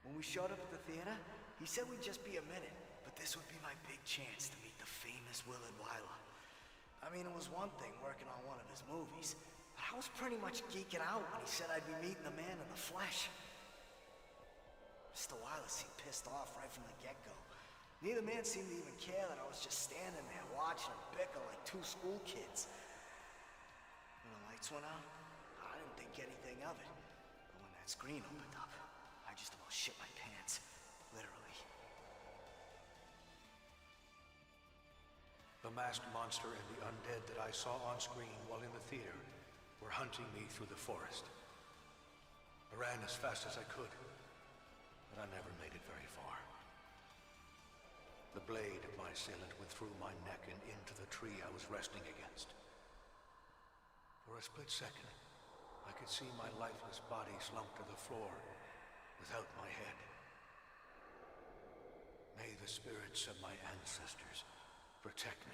When we showed up at the theater, he said we'd just be a minute, but this would be my big chance to meet the famous Willard Weiler. I mean, it was one thing working on one of his movies, but I was pretty much geeking out when he said I'd be meeting the man in the flesh. Mr. Weiler seemed pissed off right from the get-go. Neither man seemed to even care that I was just standing there watching them bicker like two school kids. When the lights went out, I didn't think anything of it. But when that screen opened up, I just about shit my pants. Literally. The masked monster and the undead that I saw on screen while in the theater were hunting me through the forest. I ran as fast as I could, but I never made it very far. The blade of my assailant went through my neck and into the tree I was resting against. For a split second, I could see my lifeless body slump to the floor without my head. May the spirits of my ancestors protect me.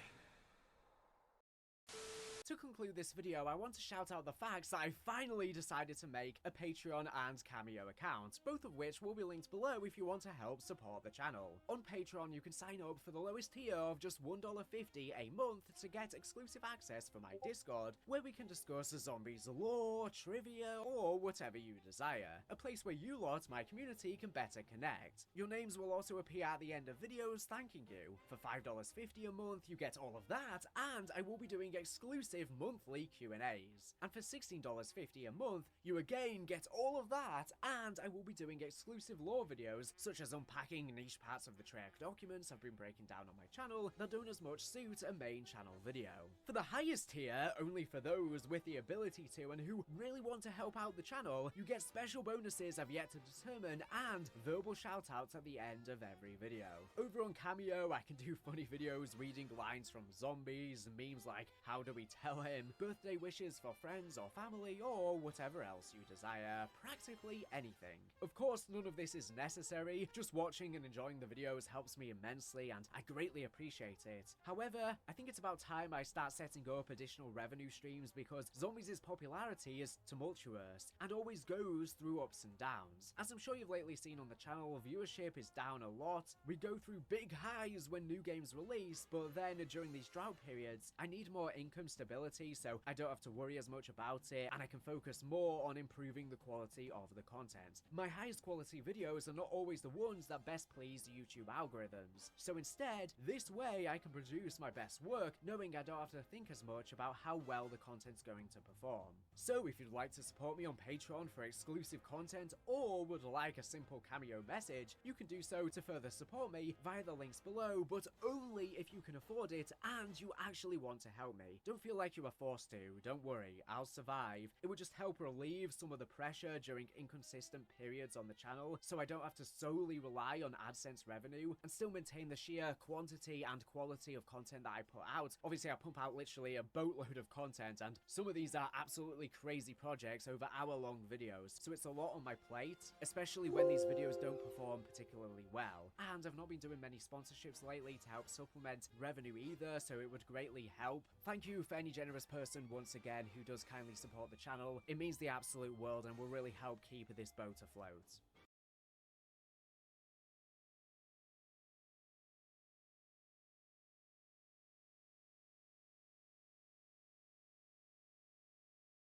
To conclude this video, I want to shout out the fact that I finally decided to make a Patreon and Cameo account, both of which will be linked below if you want to help support the channel. On Patreon, you can sign up for the lowest tier of just $1.50 a month to get exclusive access for my Discord, where we can discuss zombies lore, trivia, or whatever you desire. A place where you lot, my community, can better connect. Your names will also appear at the end of videos thanking you. For $5.50 a month, you get all of that, and I will be doing exclusive monthly Q&As. And for $16.50 a month, you again get all of that, and I will be doing exclusive lore videos, such as unpacking niche parts of the Treyarch documents I've been breaking down on my channel that don't as much suit a main channel video. For the highest tier, only for those with the ability to and who really want to help out the channel, you get special bonuses I've yet to determine and verbal shoutouts at the end of every video. Over on Cameo, I can do funny videos reading lines from zombies, memes like how do we tell him, birthday wishes for friends or family, or whatever else you desire, practically anything. Of course, none of this is necessary, just watching and enjoying the videos helps me immensely and I greatly appreciate it. However, I think it's about time I start setting up additional revenue streams because Zombies' popularity is tumultuous and always goes through ups and downs. As I'm sure you've lately seen on the channel, viewership is down a lot, we go through big highs when new games release, but then during these drought periods, I need more income stability so I don't have to worry as much about it and I can focus more on improving the quality of the content. My highest quality videos are not always the ones that best please YouTube algorithms, so instead, this way I can produce my best work knowing I don't have to think as much about how well the content's going to perform. So if you'd like to support me on Patreon for exclusive content or would like a simple Cameo message, you can do so to further support me via the links below, but only if you can afford it and you actually want to help me. Don't feel like you are forced to, don't worry, I'll survive. It would just help relieve some of the pressure during inconsistent periods on the channel, so I don't have to solely rely on AdSense revenue and still maintain the sheer quantity and quality of content that I put out. Obviously, I pump out literally a boatload of content, and some of these are absolutely crazy projects over hour-long videos, so it's a lot on my plate, especially when these videos don't perform particularly well. And I've not been doing many sponsorships lately to help supplement revenue either, so it would greatly help. Thank you for any generous person once again who does kindly support the channel. It means the absolute world and will really help keep this boat afloat.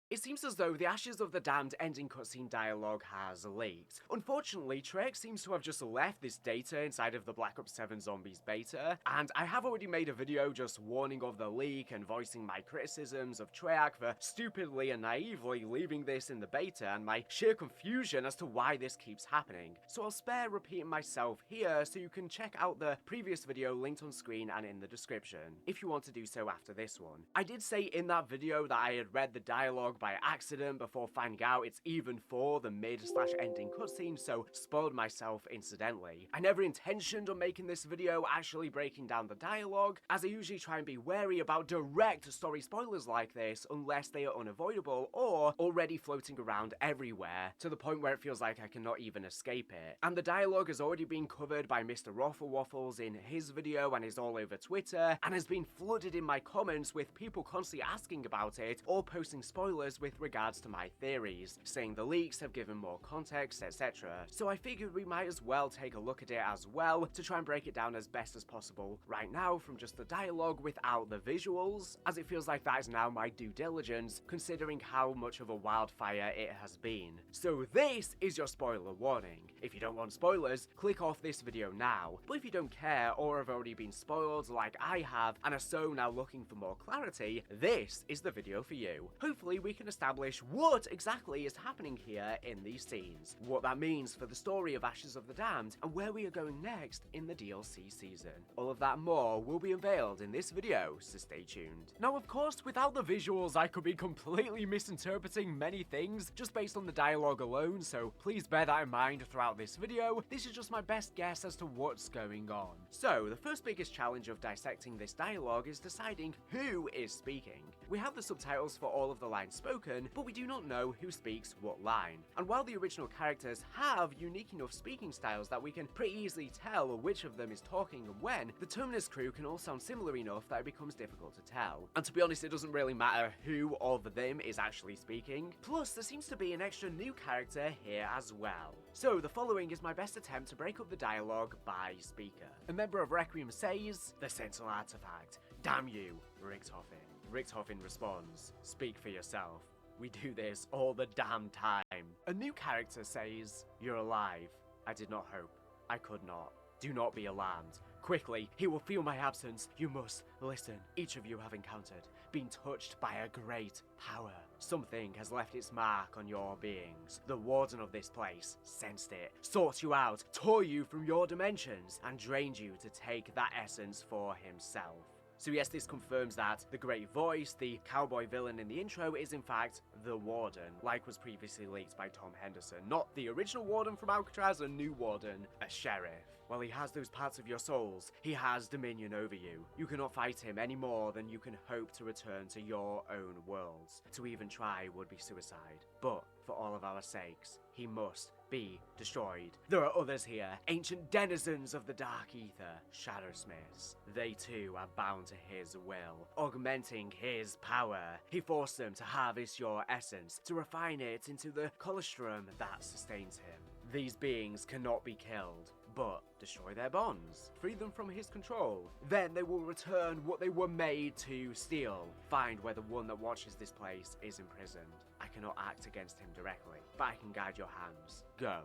It seems as though the Ashes of the Damned ending cutscene dialogue has leaked. Unfortunately, Treyarch seems to have just left this data inside of the Black Ops 7 Zombies beta, and I have already made a video just warning of the leak and voicing my criticisms of Treyarch for stupidly and naively leaving this in the beta and my sheer confusion as to why this keeps happening. So I'll spare repeating myself here so you can check out the previous video linked on screen and in the description, if you want to do so after this one. I did say in that video that I had read the dialogue by accident before finding out it's even for the mid/ending cutscene, so spoiled myself incidentally. I never intentioned on making this video actually breaking down the dialogue, as I usually try and be wary about direct story spoilers like this unless they are unavoidable or already floating around everywhere to the point where it feels like I cannot even escape it. And the dialogue has already been covered by Mr. Raffle Waffles in his video and is all over Twitter, and has been flooded in my comments with people constantly asking about it or posting spoilers with regards to my theories, saying the leaks have given more context, etc. So I figured we might as well take a look at it as well to try and break it down as best as possible right now from just the dialogue without the visuals, as it feels like that is now my due diligence considering how much of a wildfire it has been. So this is your spoiler warning. If you don't want spoilers, click off this video now, but if you don't care or have already been spoiled like I have and are so now looking for more clarity, this is the video for you. Hopefully we can establish what exactly is happening here in these scenes, what that means for the story of Ashes of the Damned, and where we are going next in the DLC season. All of that and more will be unveiled in this video, so stay tuned. Now of course, without the visuals I could be completely misinterpreting many things just based on the dialogue alone, so please bear that in mind throughout this video. This is just my best guess as to what's going on. So the first biggest challenge of dissecting this dialogue is deciding who is speaking. We have the subtitles for all of the lines spoken, but we do not know who speaks what line. And while the original characters have unique enough speaking styles that we can pretty easily tell which of them is talking and when, the Terminus crew can all sound similar enough that it becomes difficult to tell. And to be honest, it doesn't really matter who of them is actually speaking. Plus, there seems to be an extra new character here as well. So the following is my best attempt to break up the dialogue by speaker. A member of Requiem says, "The Sentinel artifact. Damn you, Richtofen." Richtofen responds, "Speak for yourself. We do this all the damn time." A new character says, "You're alive. I did not hope. I could not. Do not be alarmed. Quickly, he will feel my absence. You must listen. Each of you have encountered, been touched by a great power. Something has left its mark on your beings. The warden of this place sensed it, sought you out, tore you from your dimensions, and drained you to take that essence for himself." So yes, this confirms that the great voice, the cowboy villain in the intro, is in fact the Warden, like was previously leaked by Tom Henderson. Not the original Warden from Alcatraz, a new Warden, a sheriff. While he has those parts of your souls, he has dominion over you. You cannot fight him any more than you can hope to return to your own worlds. To even try would be suicide. But for all of our sakes, he must be destroyed. There are others here, ancient denizens of the Dark Ether, Shadowsmiths. They too are bound to his will, augmenting his power. He forced them to harvest your essence, to refine it into the colostrum that sustains him. These beings cannot be killed, but destroy their bonds, free them from his control. Then they will return what they were made to steal. Find where the one that watches this place is imprisoned. I cannot act against him directly, but I can guide your hands. Go.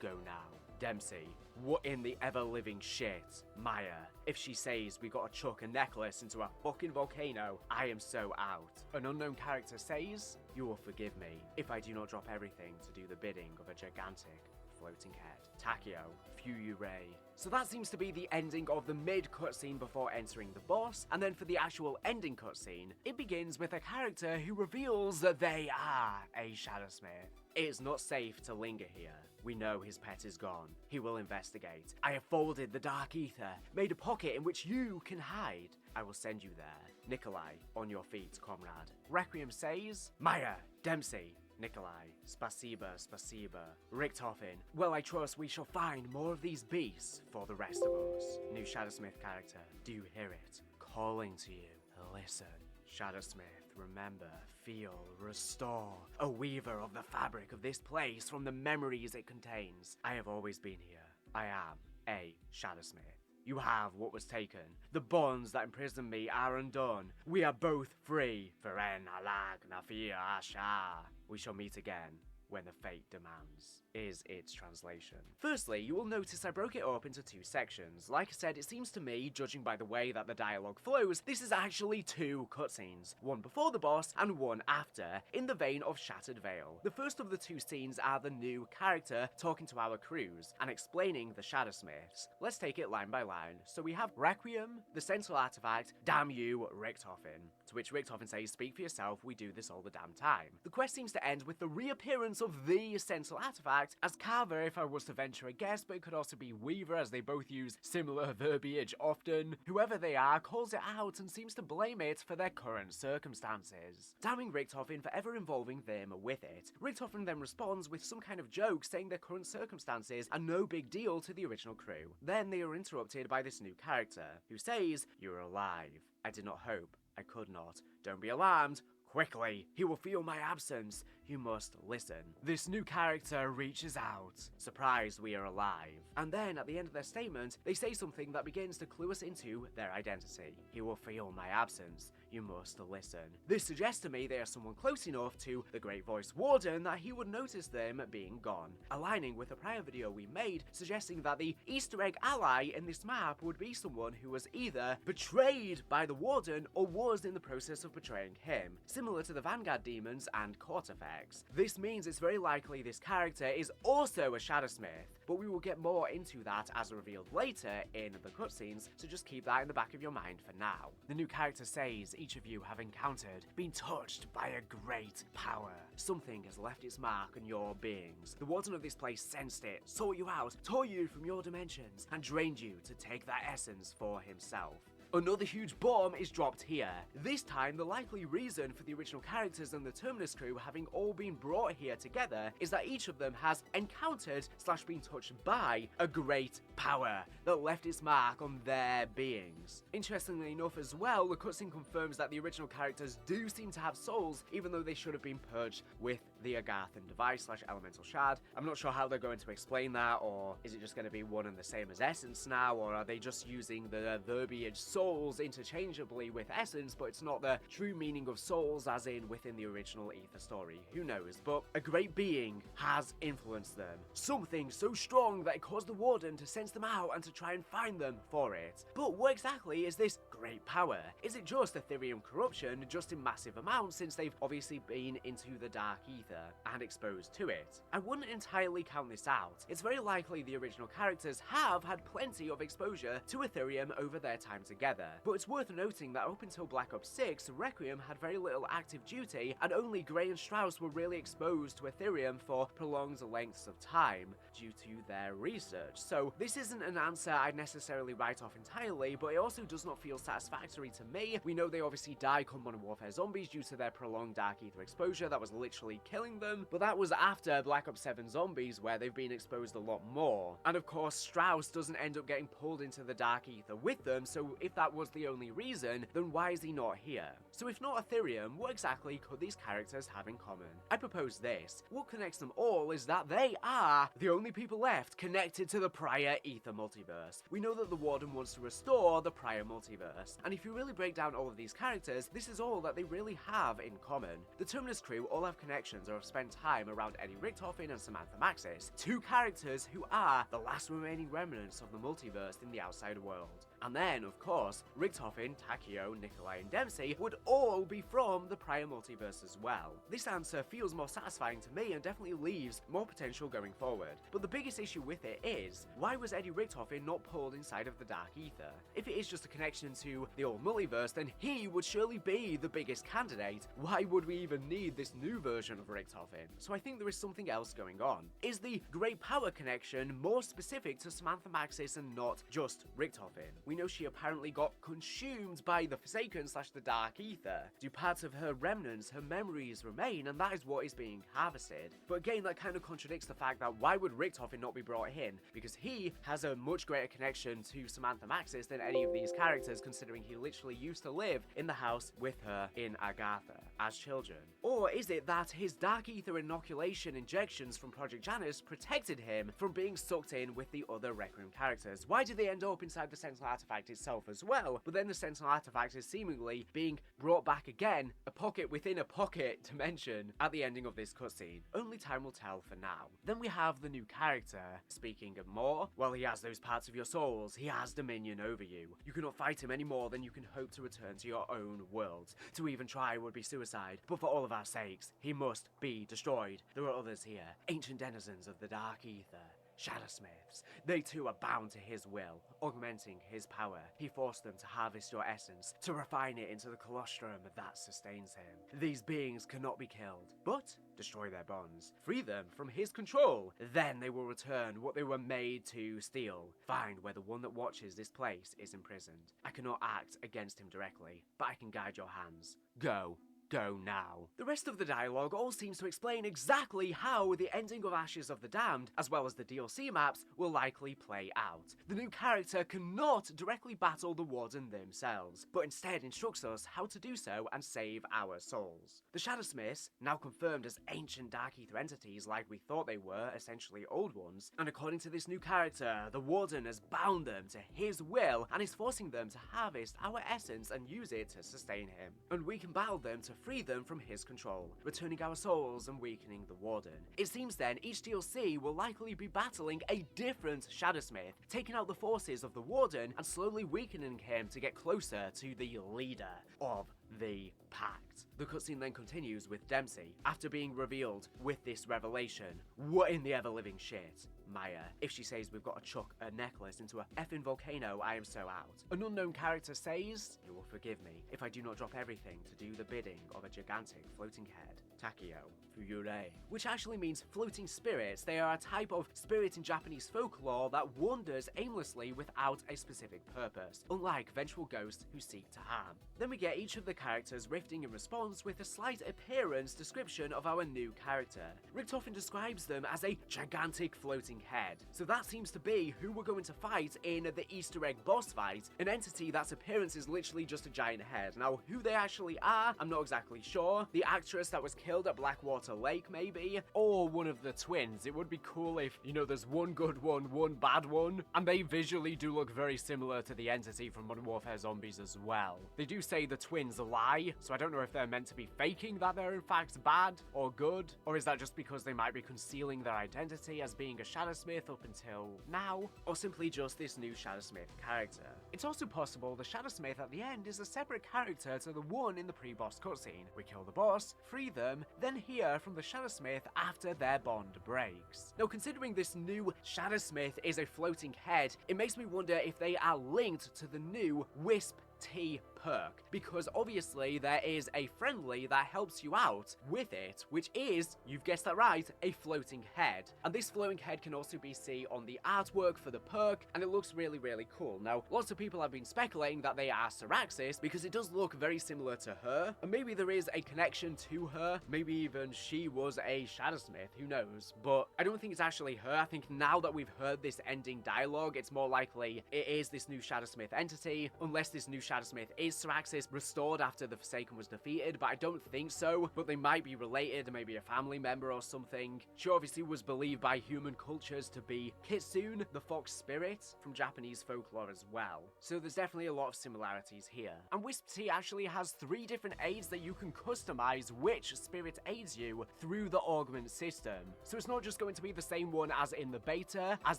Go now. Dempsey, what in the ever-living shit? Maya, if she says we gotta chuck a necklace into a fucking volcano, I am so out. An unknown character says, you will forgive me if I do not drop everything to do the bidding of a gigantic floating head. Takeo, Fuyurei. So that seems to be the ending of the mid cutscene before entering the boss, and then for the actual ending cutscene, it begins with a character who reveals that they are a Shadowsmith. It is not safe to linger here. We know his pet is gone. He will investigate. I have folded the dark ether, made a pocket in which you can hide. I will send you there. Nikolai, on your feet, comrade. Requiem says, Maya, Dempsey, Nikolai, spasiba, spasiba. Richtofen, well, I trust we shall find more of these beasts for the rest of us. New Shadowsmith character, do you hear it? Calling to you. Listen. Shadowsmith, remember, feel, restore. A weaver of the fabric of this place from the memories it contains. I have always been here. I am a Shadowsmith. You have what was taken. The bonds that imprisoned me are undone. We are both free. Feren alag nafir asha. We shall meet again when the fate demands, is its translation. Firstly, you will notice I broke it up into 2 sections. Like I said, it seems to me, judging by the way that the dialogue flows, this is actually 2 cutscenes, one before the boss and one after, in the vein of Shattered Veil. The first of the 2 scenes are the new character talking to our crews and explaining the Shadowsmiths. Let's take it line by line. So we have Requiem, the central artifact, damn you, Richtofen. To which Richtofen says, speak for yourself, we do this all the damn time. The quest seems to end with the reappearance of the central artifact as Carver, if I was to venture a guess, but it could also be Weaver, as they both use similar verbiage often. Whoever they are calls it out and seems to blame it for their current circumstances, damning Richtofen for ever involving them with it. Richtofen then responds with some kind of joke saying their current circumstances are no big deal to the original crew. Then they are interrupted by this new character, who says, you're alive. I did not hope. I could not. Don't be alarmed. Quickly, he will feel my absence. You must listen. This new character reaches out. Surprised we are alive. And then, at the end of their statement, they say something that begins to clue us into their identity. He will feel my absence. You must listen. This suggests to me they are someone close enough to the Great Voice Warden that he would notice them being gone, aligning with a prior video we made suggesting that the Easter egg ally in this map would be someone who was either betrayed by the Warden or was in the process of betraying him, similar to the Vanguard demons and Cortifex. This means it's very likely this character is also a Shadowsmith, but we will get more into that as revealed later in the cutscenes, so just keep that in the back of your mind for now. The new character says each of you have encountered, been touched by a great power. Something has left its mark on your beings. The Warden of this place sensed it, sought you out, tore you from your dimensions, and drained you to take that essence for himself. Another huge bomb is dropped here. This time, the likely reason for the original characters and the Terminus crew having all been brought here together is that each of them has encountered / been touched by a great power that left its mark on their beings. Interestingly enough as well, the cutscene confirms that the original characters do seem to have souls, even though they should have been purged with the Agarthan device / elemental shard. I'm not sure how they're going to explain that, or is it just going to be one and the same as Essence now, or are they just using the verbiage souls interchangeably with Essence, but it's not the true meaning of souls as in within the original Ether story? Who knows? But a great being has influenced them. Something so strong that it caused the Warden to sense them out and to try and find them for it. But what exactly is this great power? Is it just Ethereum corruption, just in massive amounts, since they've obviously been into the Dark Ether and exposed to it? I wouldn't entirely count this out. It's very likely the original characters have had plenty of exposure to Ethereum over their time together, but it's worth noting that up until Black Ops 6, Requiem had very little active duty, and only Gray and Strauss were really exposed to Ethereum for prolonged lengths of time due to their research. So this isn't an answer I'd necessarily write off entirely, but it also does not feel satisfactory to me. We know they obviously die come Modern Warfare Zombies due to their prolonged Dark Ether exposure that was literally killing them, but that was after Black Ops 7 Zombies, where they've been exposed a lot more. And of course, Strauss doesn't end up getting pulled into the Dark Ether with them, so if that was the only reason, then why is he not here? So if not Ethereum, what exactly could these characters have in common? I propose this. What connects them all is that they are the only people left connected to the prior Ether multiverse. We know that the Warden wants to restore the prior multiverse, and if you really break down all of these characters, this is all that they really have in common. The Terminus crew all have connections or have spent time around Eddie Richtofen and Samantha Maxis, 2 characters who are the last remaining remnants of the multiverse in the outside world. And then, of course, Richtofen, Takeo, Nikolai, and Dempsey would all be from the prior multiverse as well. This answer feels more satisfying to me and definitely leaves more potential going forward. But the biggest issue with it is, why was Eddie Richtofen not pulled inside of the Dark Ether? If it is just a connection to the old multiverse, then he would surely be the biggest candidate. Why would we even need this new version of Richtofen? So I think there is something else going on. Is the Great Power connection more specific to Samantha Maxis and not just Richtofen? We know she apparently got consumed by the Forsaken / the Dark Ether. Do parts of her remnants, her memories remain, and that is what is being harvested. But again, that kind of contradicts the fact that why would Richtofen not be brought in? Because he has a much greater connection to Samantha Maxis than any of these characters, considering he literally used to live in the house with her in Agatha as children. Or is it that his Dark Ether inoculation injections from Project Janus protected him from being sucked in with the other Rec Room characters? Why did they end up inside the Sentinel artifact itself as well, but then the Sentinel artifact is seemingly being brought back again, a pocket within a pocket dimension, at the ending of this cutscene? Only time will tell for now. Then we have the new character. Speaking of more, well, he has those parts of your souls. He has dominion over you. You cannot fight him any more than you can hope to return to your own world. To even try would be suicide, but for all of our sakes, he must be destroyed. There are others here, ancient denizens of the Dark Ether. Shadowsmiths. They too are bound to his will, augmenting his power. He forced them to harvest your essence, to refine it into the colostrum that sustains him. These beings cannot be killed, but destroy their bonds. Free them from his control. Then they will return what they were made to steal. Find where the one that watches this place is imprisoned. I cannot act against him directly, but I can guide your hands. Go. Go now. The rest of the dialogue all seems to explain exactly how the ending of Ashes of the Damned, as well as the DLC maps, will likely play out. The new character cannot directly battle the Warden themselves, but instead instructs us how to do so and save our souls. The Shadowsmiths, now confirmed as ancient Dark Ether entities like we thought they were, essentially old ones, and according to this new character, the Warden has bound them to his will and is forcing them to harvest our essence and use it to sustain him. And we can battle them to free them from his control, returning our souls and weakening the Warden. It seems then each DLC will likely be battling a different Shadowsmith, taking out the forces of the Warden and slowly weakening him to get closer to the leader of the Pact. The cutscene then continues with Dempsey, after being revealed with this revelation. What in the ever-living shit? Maya. If she says we've got to chuck a necklace into a effing volcano, I am so out. An unknown character says, you will forgive me if I do not drop everything to do the bidding of a gigantic floating head. Takeo. Fuyurei. Which actually means floating spirits. They are a type of spirit in Japanese folklore that wanders aimlessly without a specific purpose, unlike vengeful ghosts who seek to harm. Then we get each of the characters rifting in response with a slight appearance description of our new character. Richtofen describes them as a gigantic floating head. So that seems to be who we're going to fight in the Easter egg boss fight, an entity that's appearance is literally just a giant head. Now, who they actually are, I'm not exactly sure. The actress that was killed at Blackwater Lake, maybe? Or one of the twins. It would be cool if, you know, there's one good one, one bad one, and they visually do look very similar to the entity from Modern Warfare Zombies as well. They do say the twins lie, so I don't know if they're meant to be faking that they're in fact bad or good, or is that just because they might be concealing their identity as being a Shadowsmith up until now, or simply just this new Shadowsmith character. It's also possible the Shadowsmith at the end is a separate character to the one in the pre-boss cutscene. We kill the boss, free them, then hear from the Shadowsmith after their bond breaks. Now, considering this new Shadowsmith is a floating head, it makes me wonder if they are linked to the new Wisp T perk, because obviously there is a friendly that helps you out with it, which is, you've guessed that right, a floating head. And this floating head can also be seen on the artwork for the perk, and it looks really, really cool. Now, lots of people have been speculating that they are Syraxis, because it does look very similar to her, and maybe there is a connection to her, maybe even she was a Shadowsmith, who knows, but I don't think it's actually her. I think now that we've heard this ending dialogue, it's more likely it is this new Shadowsmith entity, unless this new Shadowsmith is Syraxis restored after the Forsaken was defeated, but I don't think so. But they might be related, maybe a family member or something. She obviously was believed by human cultures to be Kitsune, the fox spirit, from Japanese folklore as well. So there's definitely a lot of similarities here. And Wisp Tea actually has 3 different aids that you can customize which spirit aids you through the augment system. So it's not just going to be the same one as in the beta, as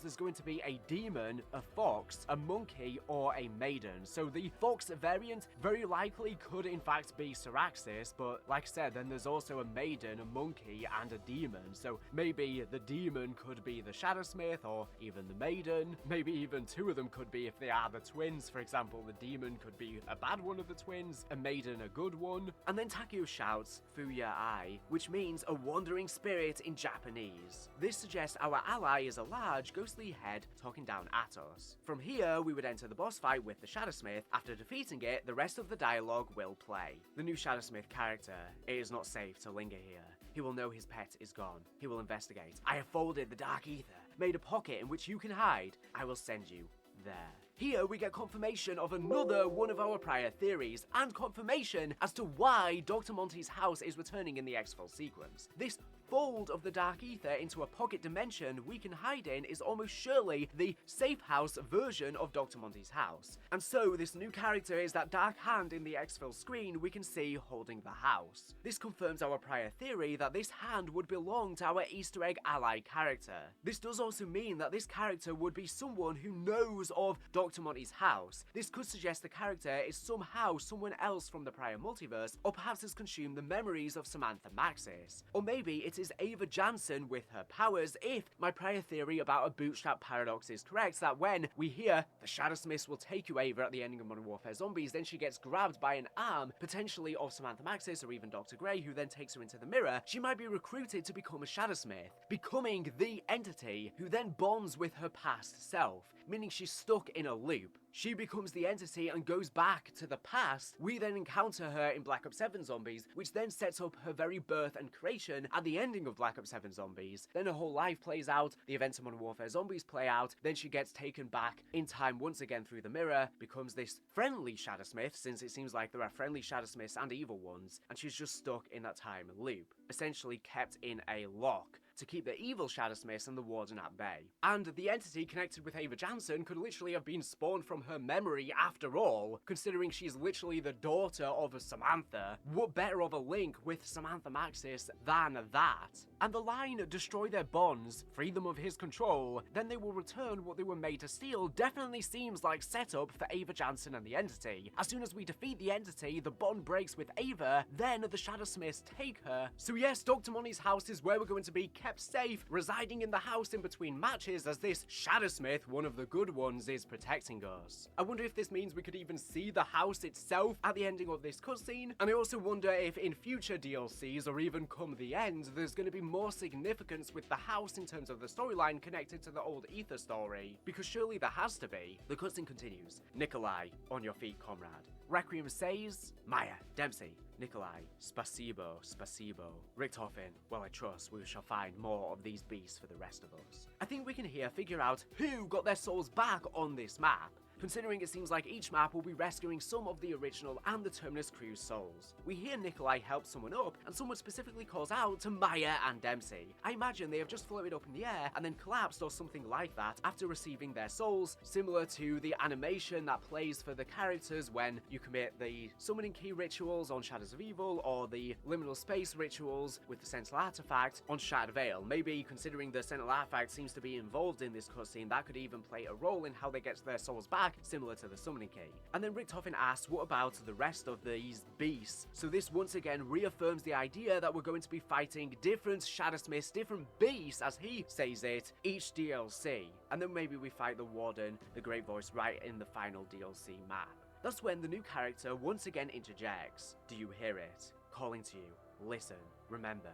there's going to be a demon, a fox, a monkey, or a maiden. So the fox variant very likely could in fact be Syraxis, but like I said, then there's also a maiden, a monkey, and a demon. So maybe the demon could be the Shadowsmith, or even the maiden. Maybe even 2 of them could be if they are the twins. For example, the demon could be a bad one of the twins, a maiden a good one. And then Takeo shouts, Fuya Ai, which means a wandering spirit in Japanese. This suggests our ally is a large, ghostly head talking down at us. From here, we would enter the boss fight with the Shadowsmith. After defeating it, the rest of the dialogue will play. The new Shadowsmith character, it is not safe to linger here. He will know his pet is gone. He will investigate. I have folded the dark ether, made a pocket in which you can hide. I will send you there. Here we get confirmation of another one of our prior theories, and confirmation as to why Dr. Monty's house is returning in the X-Files sequence. This fold of the dark ether into a pocket dimension we can hide in is almost surely the safe house version of Dr. Monty's house. And so this new character is that dark hand in the X-Files screen we can see holding the house. This confirms our prior theory that this hand would belong to our Easter egg ally character. This does also mean that this character would be someone who knows of Dr. Monty's house. This could suggest the character is somehow someone else from the prior multiverse, or perhaps has consumed the memories of Samantha Maxis. Or maybe it is Ava Jansen with her powers, if my prior theory about a bootstrap paradox is correct, that when we hear the Shadowsmiths will take you, Ava, at the ending of Modern Warfare Zombies, then she gets grabbed by an arm, potentially of Samantha Maxis or even Dr. Grey, who then takes her into the mirror. She might be recruited to become a Shadowsmith, becoming the entity who then bonds with her past self, meaning she's stuck in a loop. She becomes the entity and goes back to the past. We then encounter her in Black Ops 7 Zombies, which then sets up her very birth and creation at the ending of Black Ops 7 Zombies. Then her whole life plays out, the events of Modern Warfare Zombies play out, then she gets taken back in time once again through the mirror, becomes this friendly Shadowsmith, since it seems like there are friendly Shadowsmiths and evil ones, and she's just stuck in that time loop, essentially kept in a lock to keep the evil Shadowsmiths and the Warden at bay. And the entity connected with Ava Jansen could literally have been spawned from her memory after all, considering she's literally the daughter of a Samantha. What better of a link with Samantha Maxis than that? And the line, destroy their bonds, free them of his control, then they will return what they were made to steal, definitely seems like setup for Ava Jansen and the entity. As soon as we defeat the entity, the bond breaks with Ava, then the Shadowsmiths take her. So yes, Dr. Monty's house is where we're going to be kept safe, residing in the house in between matches, as this Shadowsmith, one of the good ones, is protecting us. I wonder if this means we could even see the house itself at the ending of this cutscene, and I also wonder if in future DLCs, or even come the end, there's going to be more significance with the house in terms of the storyline connected to the old Ether story, because surely there has to be. The cutscene continues. Nikolai, on your feet, comrade. Requiem says, Maya, Dempsey, Nikolai, spasibo, spasibo. Richtofen, well I trust we shall find more of these beasts for the rest of us. I think we can here figure out who got their souls back on this map, considering it seems like each map will be rescuing some of the original and the Terminus crew's souls. We hear Nikolai help someone up, and someone specifically calls out to Maya and Dempsey. I imagine they have just floated up in the air and then collapsed or something like that after receiving their souls, similar to the animation that plays for the characters when you commit the summoning key rituals on Shadows of Evil, or the liminal space rituals with the Sentinel artifact on Shattered Veil. Maybe, considering the Sentinel artifact seems to be involved in this cutscene, that could even play a role in how they get their souls back, similar to the summoning key. And then Richtofen asks, what about the rest of these beasts? So this once again reaffirms the idea that we're going to be fighting different Shadowsmiths, different beasts, as he says it, each DLC. And then maybe we fight the Warden, the Great Voice, right in the final DLC map. That's when the new character once again interjects. Do you hear it? Calling to you. Listen, remember,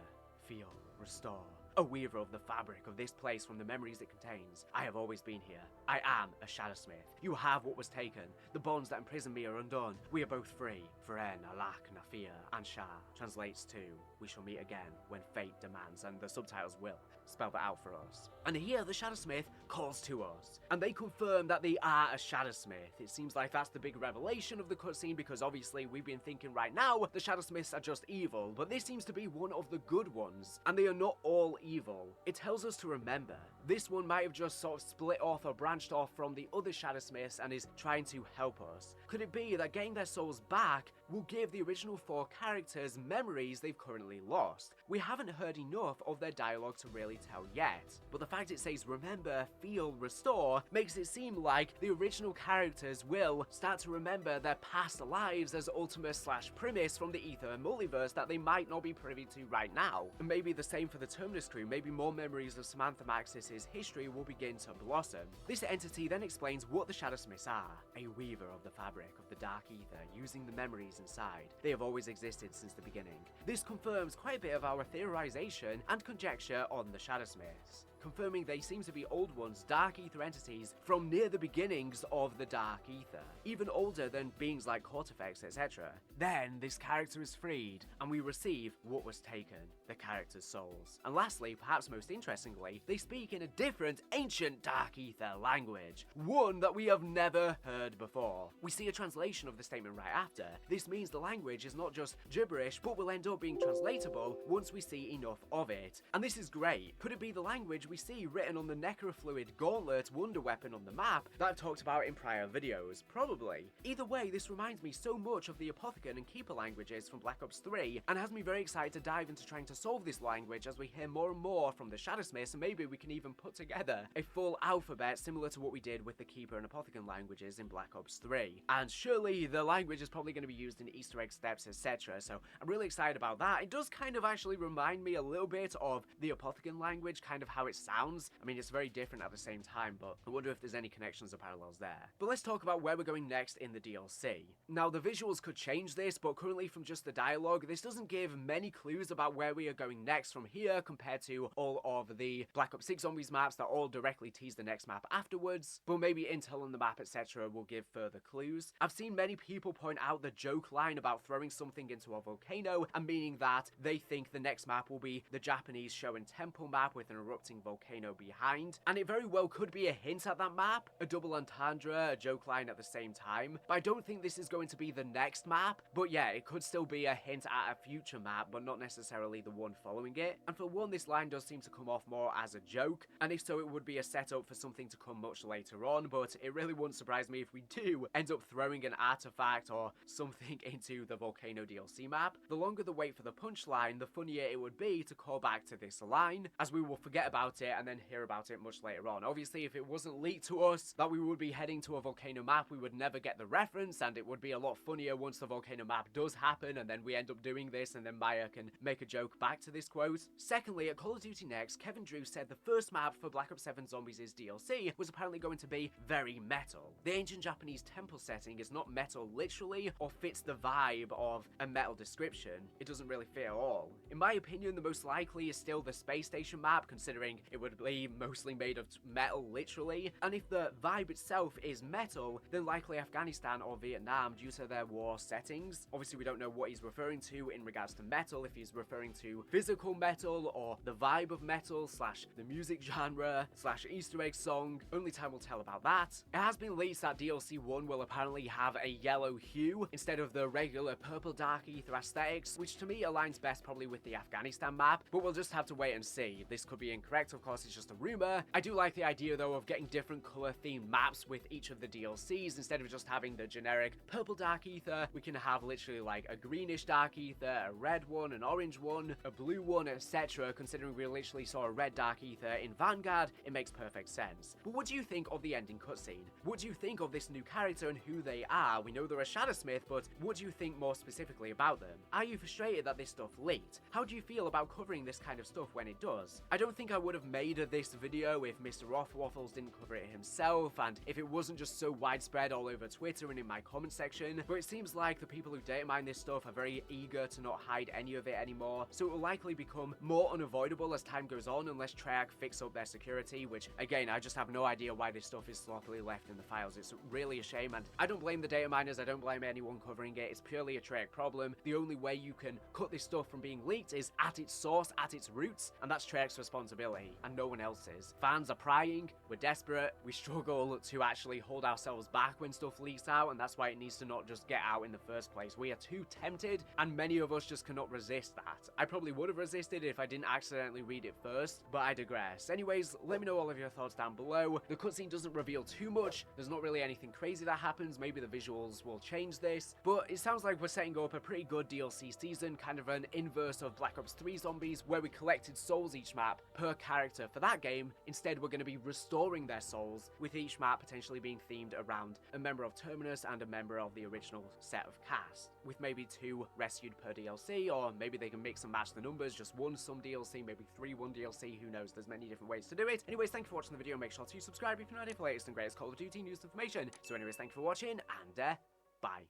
feel, restore. A weaver of the fabric of this place from the memories it contains. I have always been here. I am a Shadowsmith. You have what was taken. The bonds that imprison me are undone. We are both free. Feren, Alak, Nafia, and Shah translates to, we shall meet again when fate demands, and the subtitles will spell that out for us. And here the Shadowsmith calls to us, and they confirm that they are a Shadowsmith. It seems like that's the big revelation of the cutscene, because obviously we've been thinking right now the Shadowsmiths are just evil, but this seems to be one of the good ones, and they are not all evil. It tells us to remember, this one might have just sort of split off or branched off from the other Shadowsmiths and is trying to help us. Could it be that getting their souls back will give the original 4 characters memories they've currently lost? We haven't heard enough of their dialogue to really tell yet, but the fact it says remember, feel, restore makes it seem like the original characters will start to remember their past lives as Ultimus/Primus from the Ether multiverse that they might not be privy to right now. And maybe the same for the Terminus crew, maybe more memories of Samantha Maxis' history will begin to blossom. This entity then explains what the Shadowsmiths are, a weaver of the fabric of the Dark Ether, using the memories inside. They have always existed since the beginning. This confirms quite a bit of our theorization and conjecture on the Shadowsmiths, confirming they seem to be old ones, Dark Ether entities from near the beginnings of the Dark Ether, even older than beings like Cortifex, etc. Then this character is freed, and we receive what was taken, the character's souls. And lastly, perhaps most interestingly, they speak in a different ancient Dark Ether language, one that we have never heard before. We see a translation of the statement right after. This means the language is not just gibberish, but will end up being translatable once we see enough of it. And this is great. Could it be the language we see written on the Necrofluid Gauntlet wonder weapon on the map that I've talked about in prior videos? Probably. Either way, this reminds me so much of the Apothicon and Keeper languages from Black Ops 3, and has me very excited to dive into trying to solve this language as we hear more and more from the Shadowsmiths, and maybe we can even put together a full alphabet similar to what we did with the Keeper and Apothicon languages in Black Ops 3. And surely the language is probably going to be used in Easter egg steps, etc. So I'm really excited about that. It does kind of actually remind me a little bit of the Apothicon language, kind of how it sounds. I mean, it's very different at the same time, but I wonder if there's any connections or parallels there. But let's talk about where we're going next in the DLC. Now, the visuals could change this, but currently from just the dialogue, this doesn't give many clues about where we are going next from here compared to all of the Black Ops 6 Zombies maps that all directly tease the next map afterwards, but maybe intel on the map, etc. will give further clues. I've seen many people point out the joke line about throwing something into a volcano, and meaning that they think the next map will be the Japanese Showa Temple map with an erupting volcano behind, and it very well could be a hint at that map, a double entendre, a joke line at the same time, but I don't think this is going to be the next map. But yeah, it could still be a hint at a future map, but not necessarily the one following it. And for one, this line does seem to come off more as a joke, and if so, it would be a setup for something to come much later on, but it really wouldn't surprise me if we do end up throwing an artifact or something into the Volcano DLC map. The longer the wait for the punchline, the funnier it would be to call back to this line, as we will forget about it and then hear about it much later on. Obviously, if it wasn't leaked to us that we would be heading to a volcano map, we would never get the reference, and it would be a lot funnier once the volcano map does happen and then we end up doing this, and then Maya can make a joke back to this quote. Secondly, at Call of Duty Next, Kevin Drew said the first map for Black Ops 7 Zombies' DLC was apparently going to be very metal. The ancient Japanese temple setting is not metal literally, or fits the vibe of a metal description. It doesn't really fit at all. In my opinion, the most likely is still the space station map, considering it would be mostly made of metal literally, and if the vibe itself is metal, then likely Afghanistan or Vietnam due to their war settings. Obviously, we don't know what he's referring to in regards to metal, if he's referring to physical metal or the vibe of metal slash the music genre slash Easter egg song. Only time will tell about that. It has been leaked that DLC 1 will apparently have a yellow hue instead of the regular purple Dark Ether aesthetics, which to me aligns best probably with the Afghanistan map, but we'll just have to wait and see. This could be incorrect, of course, it's just a rumor. I do like the idea though of getting different color themed maps with each of the DLCs. Instead of just having the generic purple Dark Ether, we can have literally like a greenish Dark Ether, a red one, an orange one, a blue one, etc. Considering we literally saw a red Dark Ether in Vanguard, it makes perfect sense. But what do you think of the ending cutscene? What do you think of this new character and who they are? We know they're a Shadowsmith, but what do you think more specifically about them? Are you frustrated that this stuff leaked? How do you feel about covering this kind of stuff when it does? I don't think I would have made this video if Mr. Rothwaffles didn't cover it himself, and if it wasn't just so widespread all over Twitter and in my comment section, but it seems like the people who data mine this stuff are very eager to not hide any of it anymore, so it will likely become more unavoidable as time goes on unless Treyarch fix up their security, which again, I just have no idea why this stuff is sloppily left in the files. It's really a shame, and I don't blame the data miners, I don't blame anyone covering it. It's purely a Treyarch problem. The only way you can cut this stuff from being leaked is at its source, at its roots, and that's Treyarch's responsibility. community, and no one else is. Fans are prying, we're desperate, we struggle to actually hold ourselves back when stuff leaks out, and that's why it needs to not just get out in the first place. We are too tempted, and many of us just cannot resist that. I probably would have resisted if I didn't accidentally read it first, but I digress. Anyways, let me know all of your thoughts down below. The cutscene doesn't reveal too much, there's not really anything crazy that happens, maybe the visuals will change this, but it sounds like we're setting up a pretty good DLC season, kind of an inverse of Black Ops 3 Zombies, where we collected souls each map per character for that game. Instead, we're going to be restoring their souls, with each map potentially being themed around a member of Terminus and a member of the original set of cast, with maybe 2 rescued per DLC, or maybe they can mix and match the numbers, just 1 some DLC, maybe 3 1 DLC, who knows, there's many different ways to do it. Anyways, thank you for watching the video, make sure to subscribe if you're not here for the latest and greatest Call of Duty news and information. So anyways, thank you for watching, and bye.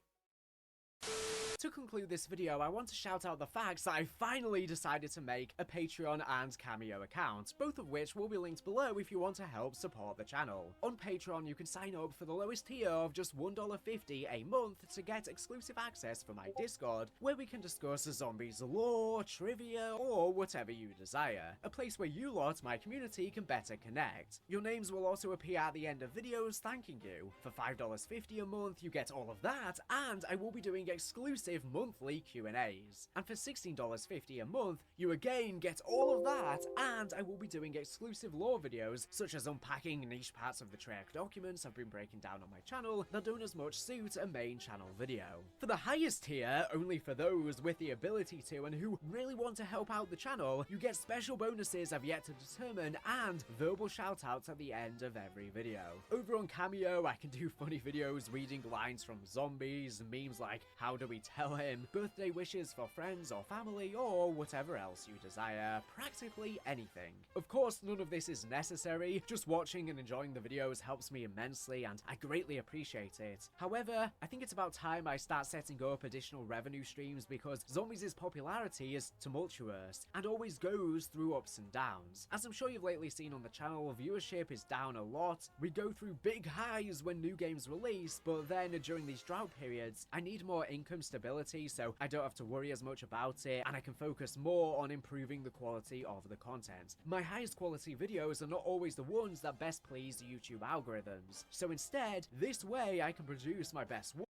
To conclude this video, I want to shout out the fact that I finally decided to make a Patreon and Cameo account, both of which will be linked below if you want to help support the channel. On Patreon, you can sign up for the lowest tier of just $1.50 a month to get exclusive access for my Discord, where we can discuss zombies lore, trivia, or whatever you desire. A place where you lot, my community, can better connect. Your names will also appear at the end of videos thanking you. For $5.50 a month, you get all of that, and I will be doing exclusive monthly Q&As. And for $16.50 a month, you again get all of that, and I will be doing exclusive lore videos, such as unpacking niche parts of the Treyarch documents I've been breaking down on my channel that don't as much suit a main channel video. For the highest tier, only for those with the ability to and who really want to help out the channel, you get special bonuses I've yet to determine and verbal shoutouts at the end of every video. Over on Cameo, I can do funny videos reading lines from zombies, memes like how do we tell him, birthday wishes for friends or family, or whatever else you desire, practically anything. Of course, none of this is necessary, just watching and enjoying the videos helps me immensely and I greatly appreciate it. However, I think it's about time I start setting up additional revenue streams because Zombies' popularity is tumultuous and always goes through ups and downs. As I'm sure you've lately seen on the channel, viewership is down a lot. We go through big highs when new games release, but then during these drought periods, I need more income stability so I don't have to worry as much about it and I can focus more on improving the quality of the content. My highest quality videos are not always the ones that best please YouTube algorithms, so instead, this way I can produce my best work.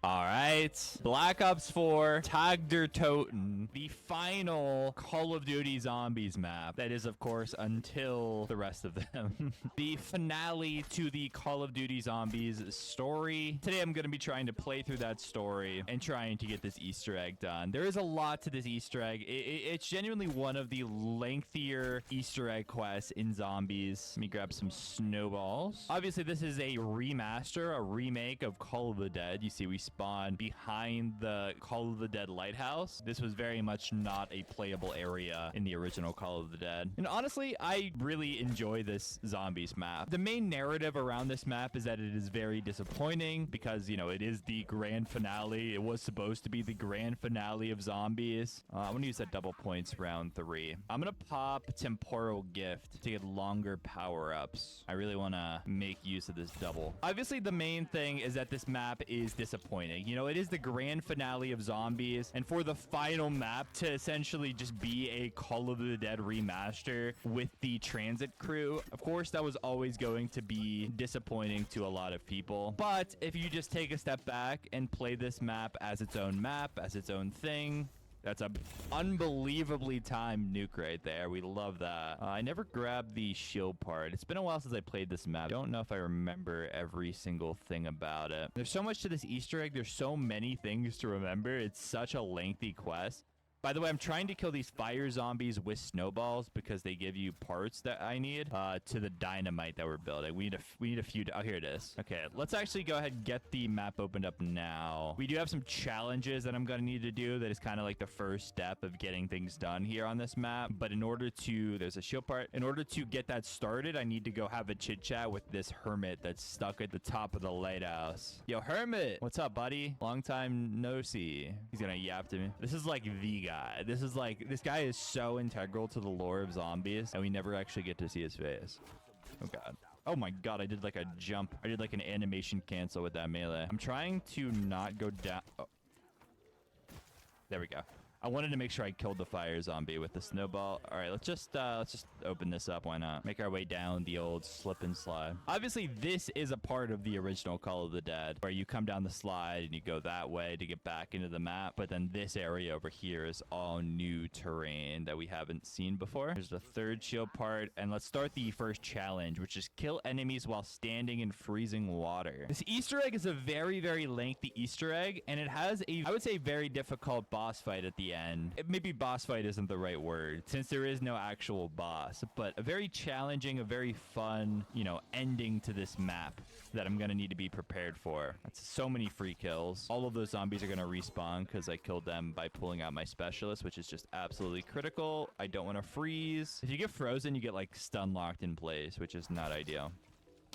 Alright, Black Ops 4, Tag der Toten, the final Call of Duty Zombies map. That is, of course, until the rest of them. The finale to the Call of Duty Zombies story. Today I'm going to be trying to play through that story and trying to get this Easter egg done. There is a lot to this Easter egg. It's genuinely one of the lengthier Easter egg quests in Zombies. Let me grab some snowballs. Obviously, this is a remaster, a remake of Call of the Dead. You see, we spawn behind the Call of the Dead lighthouse. This was very much not a playable area in the original Call of the Dead. And honestly, I really enjoy this Zombies map. The main narrative around this map is that it is very disappointing because, you know, it is the grand finale. It was supposed to be the grand finale of Zombies. I'm going to use that double points round 3. I'm going to pop Temporal Gift to get longer power-ups. I really want to make use of this double. Obviously, the main thing is that this map is disappointing. You know, it is the grand finale of Zombies, and for the final map to essentially just be a Call of the Dead remaster with the transit crew, of course, that was always going to be disappointing to a lot of people. But if you just take a step back and play this map, as its own thing, that's a unbelievably timed nuke right there. We love that. I never grabbed the shield part. It's been a while since I played this map. I don't know if I remember every single thing about it. There's so much to this Easter egg. There's so many things to remember. It's such a lengthy quest. By the way, I'm trying to kill these fire zombies with snowballs because they give you parts that I need to the dynamite that we're building. We need a few. Oh, here it is. Okay, let's actually go ahead and get the map opened up now. We do have some challenges that I'm going to need to do. That is kind of like the first step of getting things done here on this map. But in order to, there's a shield part. In order to get that started, I need to go have a chit chat with this hermit that's stuck at the top of the lighthouse. Yo, hermit, what's up, buddy? Long time no see. He's gonna yap to me. This is like the guy. This guy is so integral to the lore of Zombies, and we never actually get to see his face. Oh god. Oh my god, I did like a jump. I did like an animation cancel with that melee. I'm trying to not go down. Oh. There we go. I wanted to make sure I killed the fire zombie with the snowball. All right, let's just open this up. Why not? Make our way down the old slip and slide. Obviously, this is a part of the original Call of the Dead, where you come down the slide and you go that way to get back into the map. But then this area over here is all new terrain that we haven't seen before. There's the third shield part, and let's start the first challenge, which is kill enemies while standing in freezing water. This Easter egg is a very, very lengthy Easter egg, and it has a, I would say, very difficult boss fight at the end. Maybe boss fight isn't the right word, since there is no actual boss, but a very challenging, a very fun, you know, ending to this map that I'm gonna need to be prepared for. That's so many free kills. All of those zombies are gonna respawn because I killed them by pulling out my specialist, which is just absolutely critical. I don't want to freeze. If you get frozen, you get like stun locked in place, which is not ideal.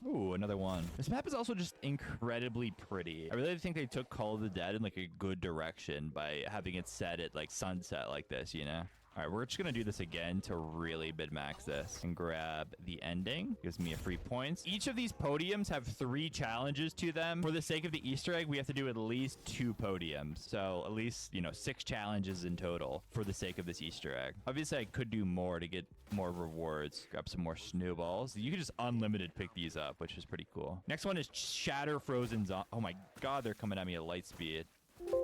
Ooh, another one. This map is also just incredibly pretty. I really think they took Call of the Dead in like a good direction by having it set at like sunset like this, you know? All right, we're just gonna do this again to really min-max this and grab the ending. Gives me a free points. Each of these podiums have 3 challenges to them. For the sake of the Easter egg, we have to do at least 2 podiums. So at least, you know, 6 challenges in total for the sake of this Easter egg. Obviously, I could do more to get more rewards. Grab some more snowballs. You can just unlimited pick these up, which is pretty cool. Next one is Shatter Frozen Zombie. Oh my God, they're coming at me at light speed.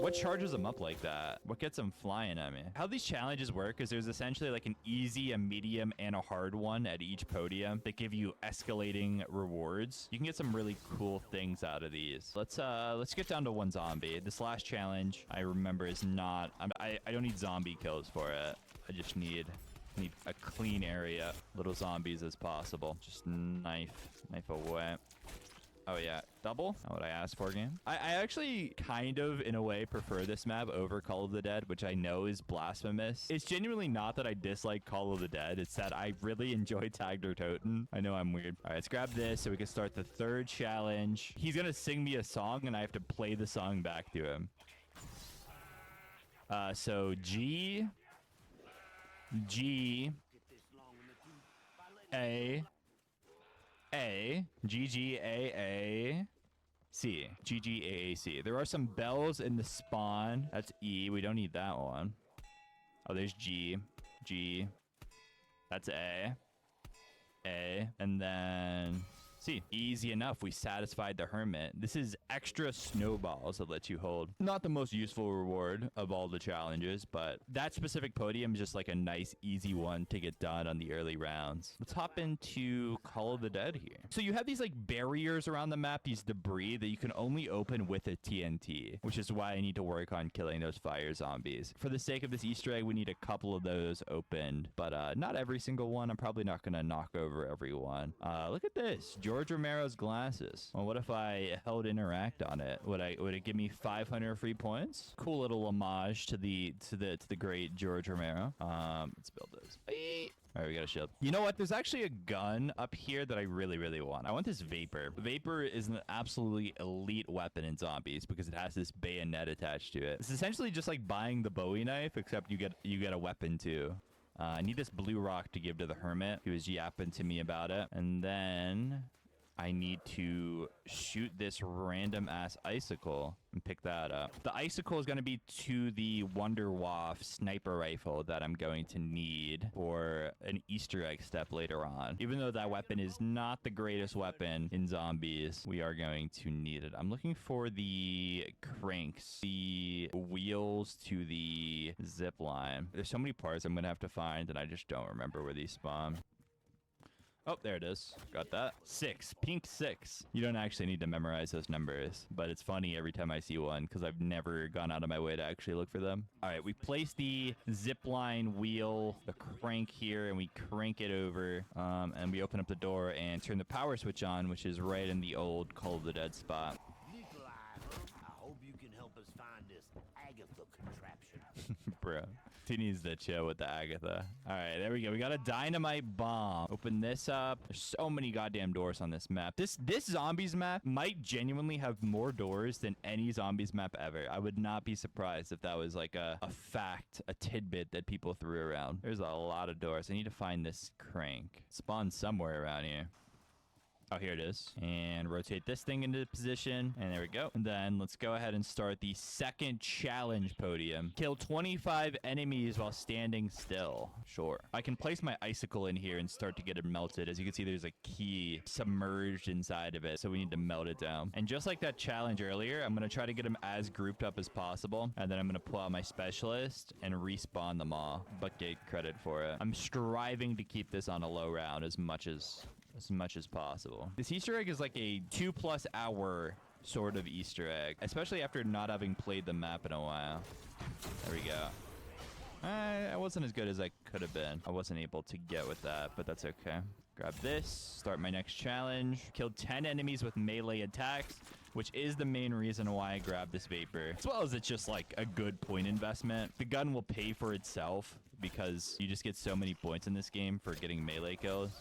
What charges them up like that? What gets them flying at me? How these challenges work is there's essentially like an easy, a medium, and a hard one at each podium that give you escalating rewards. You can get some really cool things out of these. Let's get down to 1 zombie. This last challenge, I remember, is not... I don't need zombie kills for it. I just need a clean area. Little zombies as possible. Just knife away. Oh yeah, double? Not what I asked for, game. I actually kind of, in a way, prefer this map over Call of the Dead, which I know is blasphemous. It's genuinely not that I dislike Call of the Dead. It's that I really enjoy Tagder Toten. I know I'm weird. All right, let's grab this so we can start the 3rd challenge. He's gonna sing me a song, and I have to play the song back to him. So G, A, G, G, A, C. G, G, A, C. There are some bells in the spawn. That's E. We don't need that one. Oh, there's G. G. That's A. And then C. Easy enough. We satisfied the hermit. This is extra snowballs that let you hold. Not the most useful reward of all the challenges, but that specific podium is just like a nice, easy one to get done on the early rounds. Let's hop into Call of the Dead here. So you have these like barriers around the map, these debris that you can only open with a TNT, which is why I need to work on killing those fire zombies. For the sake of this Easter egg, we need a couple of those opened, but not every single one. I'm probably not going to knock over every one. Look at this. George Romero's glasses. Well, what if I held interact on it? Would it give me 500 free points? Cool little homage to the great George Romero. Let's build this. All right, we got a shield. You know what? There's actually a gun up here that I really, really want. I want this Vapor. Vapor is an absolutely elite weapon in zombies because it has this bayonet attached to it. It's essentially just like buying the Bowie knife, except you get a weapon too. I need this blue rock to give to the hermit. He was yapping to me about it. And then I need to shoot this random ass icicle and pick that up. The icicle is going to be to the Wunderwaffe sniper rifle that I'm going to need for an Easter egg step later on. Even though that weapon is not the greatest weapon in zombies, we are going to need it. I'm looking for the cranks, the wheels to the zip line. There's so many parts I'm going to have to find, and I just don't remember where these spawn. Oh, there it is. Got that. 6. Pink 6. You don't actually need to memorize those numbers, but it's funny every time I see one because I've never gone out of my way to actually look for them. All right, we place the zipline wheel, the crank here, and we crank it over, and we open up the door and turn the power switch on, which is right in the old Call of the Dead spot. Nikolai, I hope you can help us find this Agatha contraption. Bro. He needs to chill with the Agatha. All right, there we go. We got a dynamite bomb. Open this up. There's so many goddamn doors on this map. This zombies map might genuinely have more doors than any zombies map ever. I would not be surprised if that was like a fact, a tidbit that people threw around. There's a lot of doors. I need to find this crank. Spawn somewhere around here. Oh, here it is. And rotate this thing into position. And there we go. And then let's go ahead and start the second challenge podium. Kill 25 enemies while standing still. Sure. I can place my icicle in here and start to get it melted. As you can see, there's a key submerged inside of it. So we need to melt it down. And just like that challenge earlier, I'm going to try to get them as grouped up as possible. And then I'm going to pull out my specialist and respawn them all. But get credit for it. I'm striving to keep this on a low round as much as possible. This Easter egg is like a 2+ hour sort of Easter egg, especially after not having played the map in a while. There we go. I wasn't as good as I could have been. I wasn't able to get with that, but that's okay. Grab this, start my next challenge. Killed 10 enemies with melee attacks, which is the main reason why I grabbed this Vapor. As well as it's just like a good point investment. The gun will pay for itself because you just get so many points in this game for getting melee kills.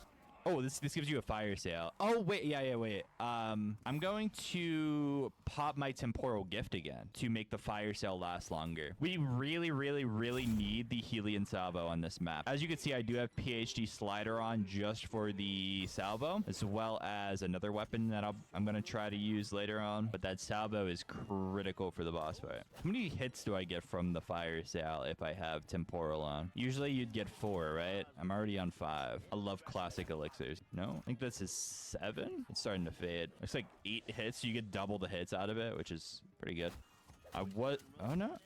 Oh, this gives you a fire sale. Oh, wait. Yeah, wait. I'm going to pop my temporal gift again to make the fire sale last longer. We really, really, really need the Helion salvo on this map. As you can see, I do have PhD slider on just for the salvo, as well as another weapon that I'm going to try to use later on. But that salvo is critical for the boss fight. How many hits do I get from the fire sale if I have temporal on? Usually you'd get 4, right? I'm already on 5. I love classic elixirs. No, I think this is 7. It's starting to fade. Looks like 8 hits. You get double the hits out of it, which is pretty good. Oh no.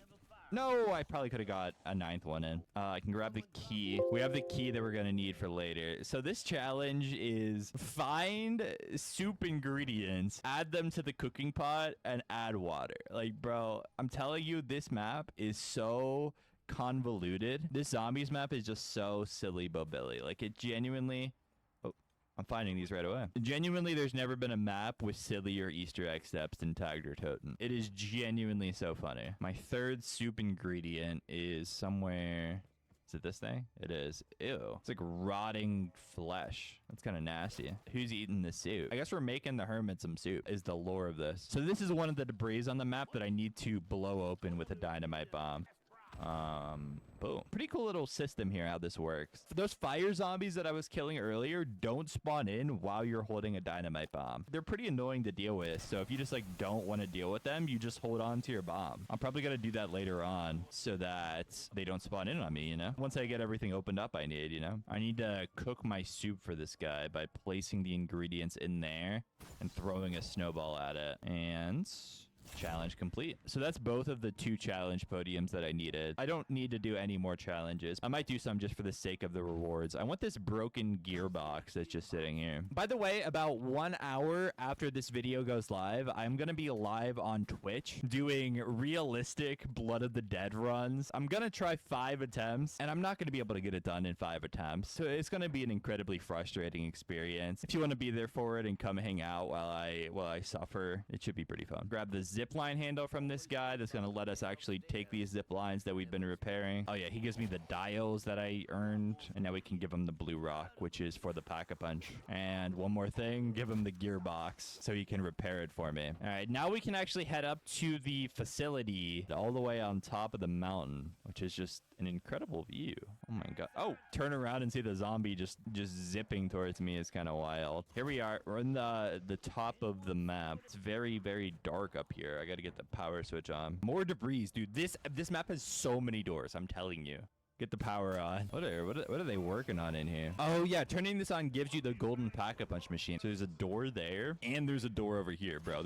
No, I probably could have got a 9th one in. I can grab the key. We have the key that we're going to need for later. So this challenge is find soup ingredients, add them to the cooking pot, and add water. Like, bro, I'm telling you, this map is so convoluted. This zombies map is just so silly bobilly. Like, it genuinely... I'm finding these right away. Genuinely, there's never been a map with sillier Easter egg steps than Tagder Toten. It is genuinely so funny. My 3rd soup ingredient is somewhere... Is it this thing? It is. Ew. It's like rotting flesh. That's kind of nasty. Who's eating this soup? I guess we're making the hermit some soup, is the lore of this. So this is one of the debris on the map that I need to blow open with a dynamite bomb. Boom. Pretty cool little system here, how this works. Those fire zombies that I was killing earlier don't spawn in while you're holding a dynamite bomb. They're pretty annoying to deal with, so if you just like don't want to deal with them, you just hold on to your bomb. I'm probably gonna do that later on so that they don't spawn in on me, you know? Once I get everything opened up I need, you know? I need to cook my soup for this guy by placing the ingredients in there and throwing a snowball at it. And... challenge complete. So that's both of the 2 challenge podiums that I needed. I don't need to do any more challenges. I might do some just for the sake of the rewards. I want this broken gearbox that's just sitting here. By the way, about 1 hour after this video goes live, I'm gonna be live on Twitch doing realistic Blood of the Dead runs. I'm gonna try 5 attempts and I'm not gonna be able to get it done in 5 attempts. So it's gonna be an incredibly frustrating experience. If you want to be there for it and come hang out while I suffer, it should be pretty fun. Grab the zip line handle from this guy that's going to let us actually take these zip lines that we've been repairing. Oh yeah, he gives me the dials that I earned, and now we can give him the blue rock, which is for the pack-a-punch. And one more thing, give him the gearbox so he can repair it for me. All right, now we can actually head up to the facility all the way on top of the mountain, which is just an incredible view. Oh my god. Oh, turn around and see the zombie just zipping towards me is kind of wild. Here we are. We're in the top of the map. It's very, very dark up here. I gotta get the power switch on. More debris, dude. This map has so many doors, I'm telling you. Get the power on. What are they working on in here? Oh yeah, turning this on gives you the golden pack-a-punch machine. So there's a door there, and there's a door over here, bro.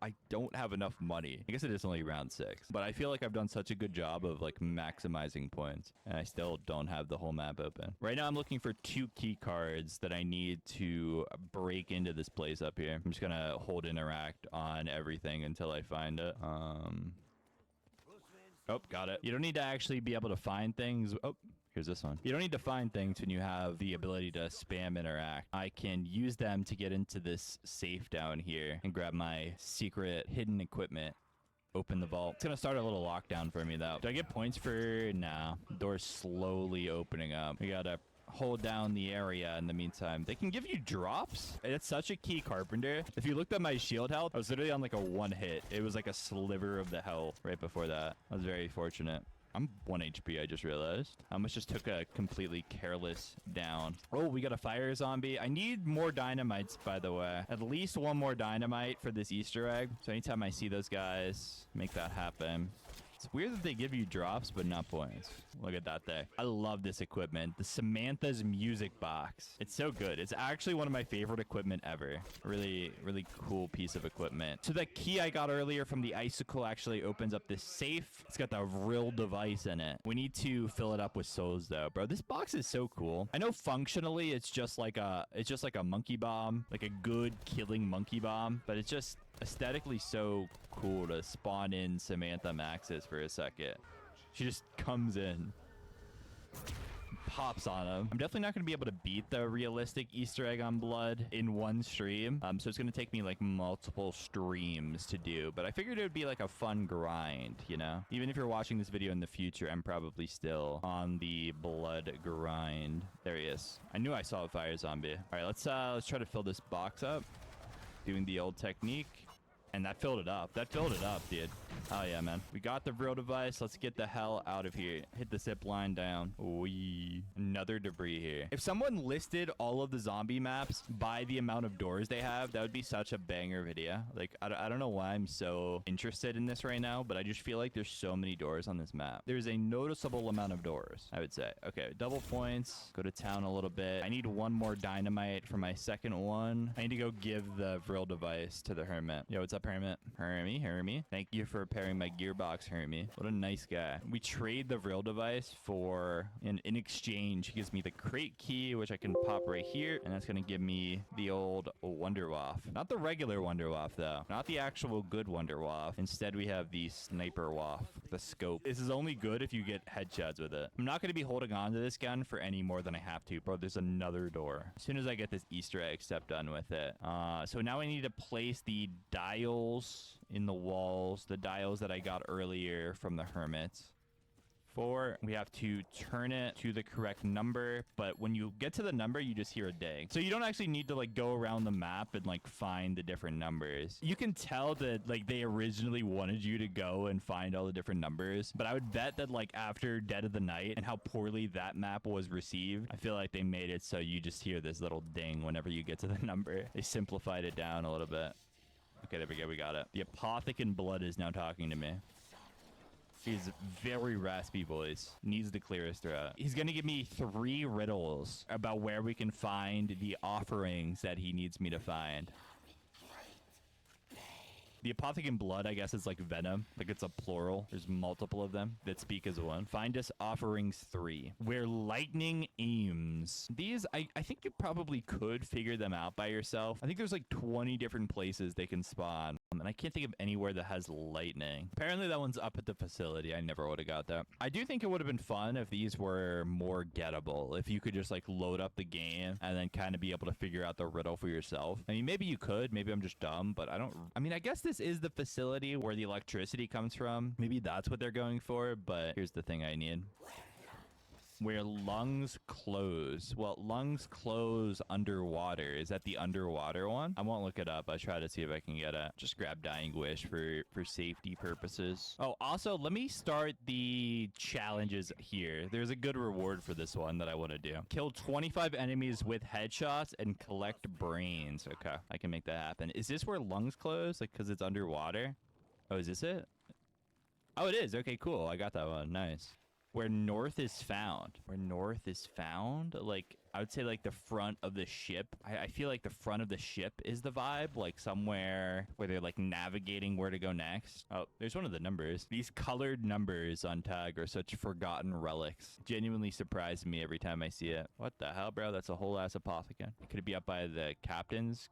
I don't have enough money. I guess it is only round 6, but I feel like I've done such a good job of like maximizing points, and I still don't have the whole map open. Right now, I'm looking for 2 key cards that I need to break into this place up here. I'm just gonna hold interact on everything until I find it. Oh, got it. You don't need to actually be able to find things. Oh, here's this one. You don't need to find things when you have the ability to spam interact. I can use them to get into this safe down here and grab my secret hidden equipment. Open the vault. It's going to start a little lockdown for me, though. Do I get points for... Nah. Door's slowly opening up. We got to hold down the area in the meantime. They can give you drops. It's such a key carpenter. If you looked at my shield health, I was literally on like a 1 hit. It was like a sliver of the health right before that. I was very fortunate. I'm 1 HP, I just realized. I almost just took a completely careless down. Oh, we got a fire zombie. I need more dynamites, by the way. At least one more dynamite for this Easter egg. So anytime I see those guys, make that happen. It's weird that they give you drops, but not points. Look at that there. I love this equipment. The Samantha's music box. It's so good. It's actually one of my favorite equipment ever. Really, really cool piece of equipment. So the key I got earlier from the icicle actually opens up this safe. It's got the real device in it. We need to fill it up with souls though, bro. This box is so cool. I know functionally it's just like a monkey bomb, like a good killing monkey bomb, but it's just aesthetically so cool to spawn in Samantha Maxis for a second. She just comes in, pops on him. I'm definitely not going to be able to beat the realistic Easter egg on blood in one stream. So it's going to take me like multiple streams to do, but I figured it would be like a fun grind, you know? Even if you're watching this video in the future, I'm probably still on the blood grind. There he is. I knew I saw a fire zombie. All right, let's try to fill this box up. Doing the old technique. And that filled it up. That filled it up, dude. Oh, yeah, man. We got the real device. Let's get the hell out of here. Hit the zip line down. Wee. Another debris here. If someone listed all of the zombie maps by the amount of doors they have, that would be such a banger video. Like, I don't know why I'm so interested in this right now, but I just feel like there's so many doors on this map. There's a noticeable amount of doors, I would say. Okay, double points. Go to town a little bit. I need one more dynamite for my second one. I need to go give the real device to the hermit. Yo, what's up, hermit? Hermie. Thank you for repairing my gearbox, hermie. What a nice guy. We trade the real device for, and in exchange, he gives me the crate key, which I can pop right here, and that's gonna give me the old Wonder Waff. Not the regular Wonder Waff, though. Not the actual good Wonder Waff. Instead, we have the Sniper Waff, the scope. This is only good if you get headshots with it. I'm not gonna be holding on to this gun for any more than I have to, bro. There's another door. As soon as I get this Easter egg step done with it. So now I need to place the dials in the walls, the dials that I got earlier from the hermits. 4, we have to turn it to the correct number, but when you get to the number, you just hear a ding. So you don't actually need to like go around the map and like find the different numbers. You can tell that like they originally wanted you to go and find all the different numbers, but I would bet that like after Dead of the Night and how poorly that map was received, I feel like they made it so you just hear this little ding whenever you get to the number. They simplified it down a little bit. Okay, there we go. We got it. The Apothecant Blood is now talking to me. He's very raspy voice. Needs to clear his throat. He's going to give me 3 riddles about where we can find the offerings that he needs me to find. The Apothecant Blood, I guess, is like venom. Like it's a plural. There's multiple of them that speak as one. Find us offerings 3. Where lightning aims. These, I think you probably could figure them out by yourself. I think there's like 20 different places they can spawn. And I can't think of anywhere that has lightning. Apparently that one's up at the facility. I never would have got that. I do think it would have been fun if these were more gettable. If you could just like load up the game and then kind of be able to figure out the riddle for yourself. I mean, maybe you could. Maybe I'm just dumb, but I mean, I guess this is the facility where the electricity comes from. Maybe that's what they're going for, but here's the thing I need. Where lungs close. Well, lungs close underwater. Is that the underwater one? I won't look it up. I'll try to see if I can get it. Just grab Dying Wish for safety purposes. Oh, also, let me start the challenges here. There's a good reward for this one that I want to do. Kill 25 enemies with headshots and collect brains. Okay, I can make that happen. Is this where lungs close? Like, because it's underwater? Oh, is this it? Oh, it is. Okay, cool. I got that one. Nice. Where north is found. Where north is found? Like, I would say like the front of the ship. I feel like the front of the ship is the vibe. Like somewhere where they're like navigating where to go next. Oh, there's one of the numbers. These colored numbers on tag are such forgotten relics. Genuinely surprise me every time I see it. What the hell, bro? That's a whole ass apothecant. Could it be up by the captain's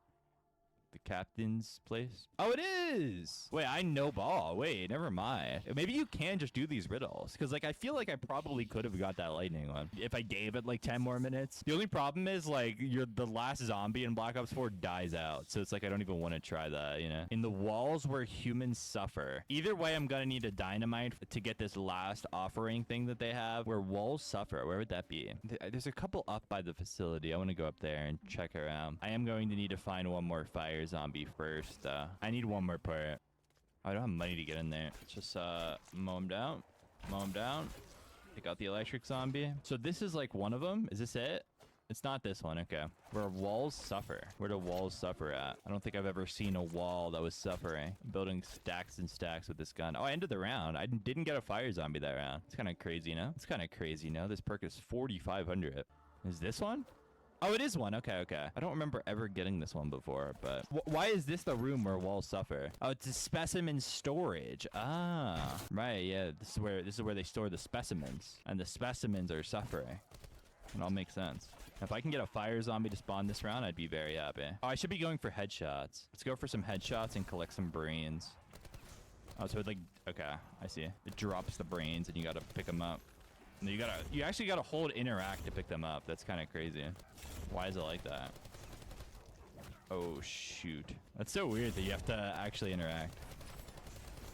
place? Oh, it is. Wait, I know ball. Wait, never mind. Maybe you can just do these riddles, because like I feel like I probably could have got that lightning one if I gave it like 10 more minutes. The only problem is like the last zombie in Black Ops 4 dies out, so it's like I don't even want to try that, you know. In the walls where humans suffer. Either way, I'm gonna need a dynamite to get this last offering thing that they have. Where walls suffer, where would that be? There's a couple up by the facility. I want to go up there and check around. I am going to need to find one more fire zombie first. I need one more part. I don't have money to get in there. Let's just mow him down. Mow him down. Take out the electric zombie. So this is like one of them. Is this it? It's not this one. Okay. Where walls suffer. Where do walls suffer at? I don't think I've ever seen a wall that was suffering. I'm building stacks and stacks with this gun. Oh, I ended the round. I didn't get a fire zombie that round. It's kind of crazy, no? It's kind of crazy, no? This perk is 4,500. Is this one? Oh, it is one. Okay, okay. I don't remember ever getting this one before, but why is this the room where walls suffer? Oh, it's a specimen storage. Ah, right. Yeah, this is where they store the specimens, and the specimens are suffering. It all makes sense. If I can get a fire zombie to spawn this round, I'd be very happy. Oh, I should be going for headshots. Let's go for some headshots and collect some brains. Oh, so it like, okay, I see. It drops the brains and you gotta pick them up. And you actually gotta hold interact to pick them up. That's kind of crazy. Why is it like that? Oh, shoot. That's so weird that you have to actually interact.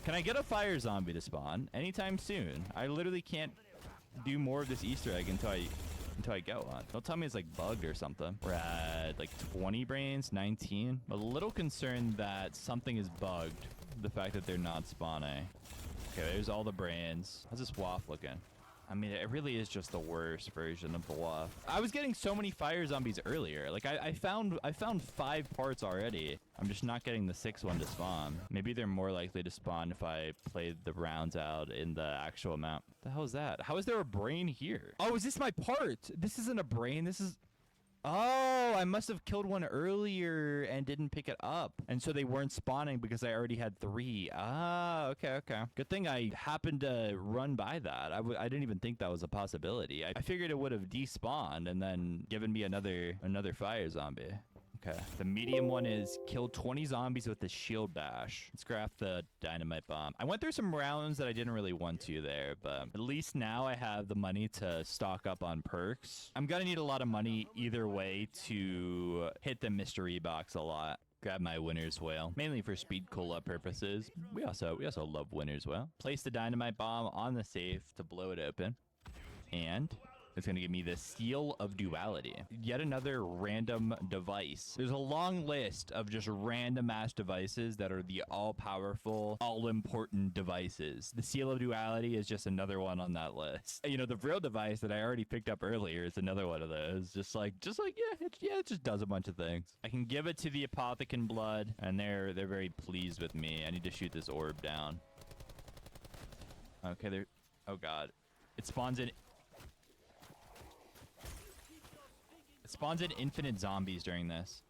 Can I get a fire zombie to spawn anytime soon? I literally can't do more of this Easter egg until I get one. Don't tell me it's like bugged or something. We're at like 20 brains, 19. I'm a little concerned that something is bugged. The fact that they're not spawning. Okay, there's all the brains. How's this waft looking? I mean, it really is just the worst version of the waft. I was getting so many fire zombies earlier. Like I found 5 parts already. I'm just not getting the 6th one to spawn. Maybe they're more likely to spawn if I played the rounds out in the actual map. What the hell is that? How is there a brain here? Oh, is this my part? This isn't a brain. This is... Oh, I must have killed one earlier and didn't pick it up. And so they weren't spawning because I already had 3. Ah, okay, okay. Good thing I happened to run by that. I didn't even think that was a possibility. I figured it would have despawned and then given me another fire zombie. Okay. The medium one is kill 20 zombies with the shield bash. Let's craft the dynamite bomb. I went through some rounds that I didn't really want to there, but at least now I have the money to stock up on perks. I'm gonna need a lot of money either way to hit the mystery box a lot. Grab my winner's whale, mainly for speed cola purposes. We also love winner's whale. Place the dynamite bomb on the safe to blow it open. And it's going to give me the Seal of Duality. Yet another random device. There's a long list of just random ass devices that are the all-powerful, all-important devices. The Seal of Duality is just another one on that list. You know, the real device that I already picked up earlier is another one of those. Just like it just does a bunch of things. I can give it to the Apothecant Blood, and they're very pleased with me. I need to shoot this orb down. Okay, oh god. It spawns in... It spawns in infinite zombies during this.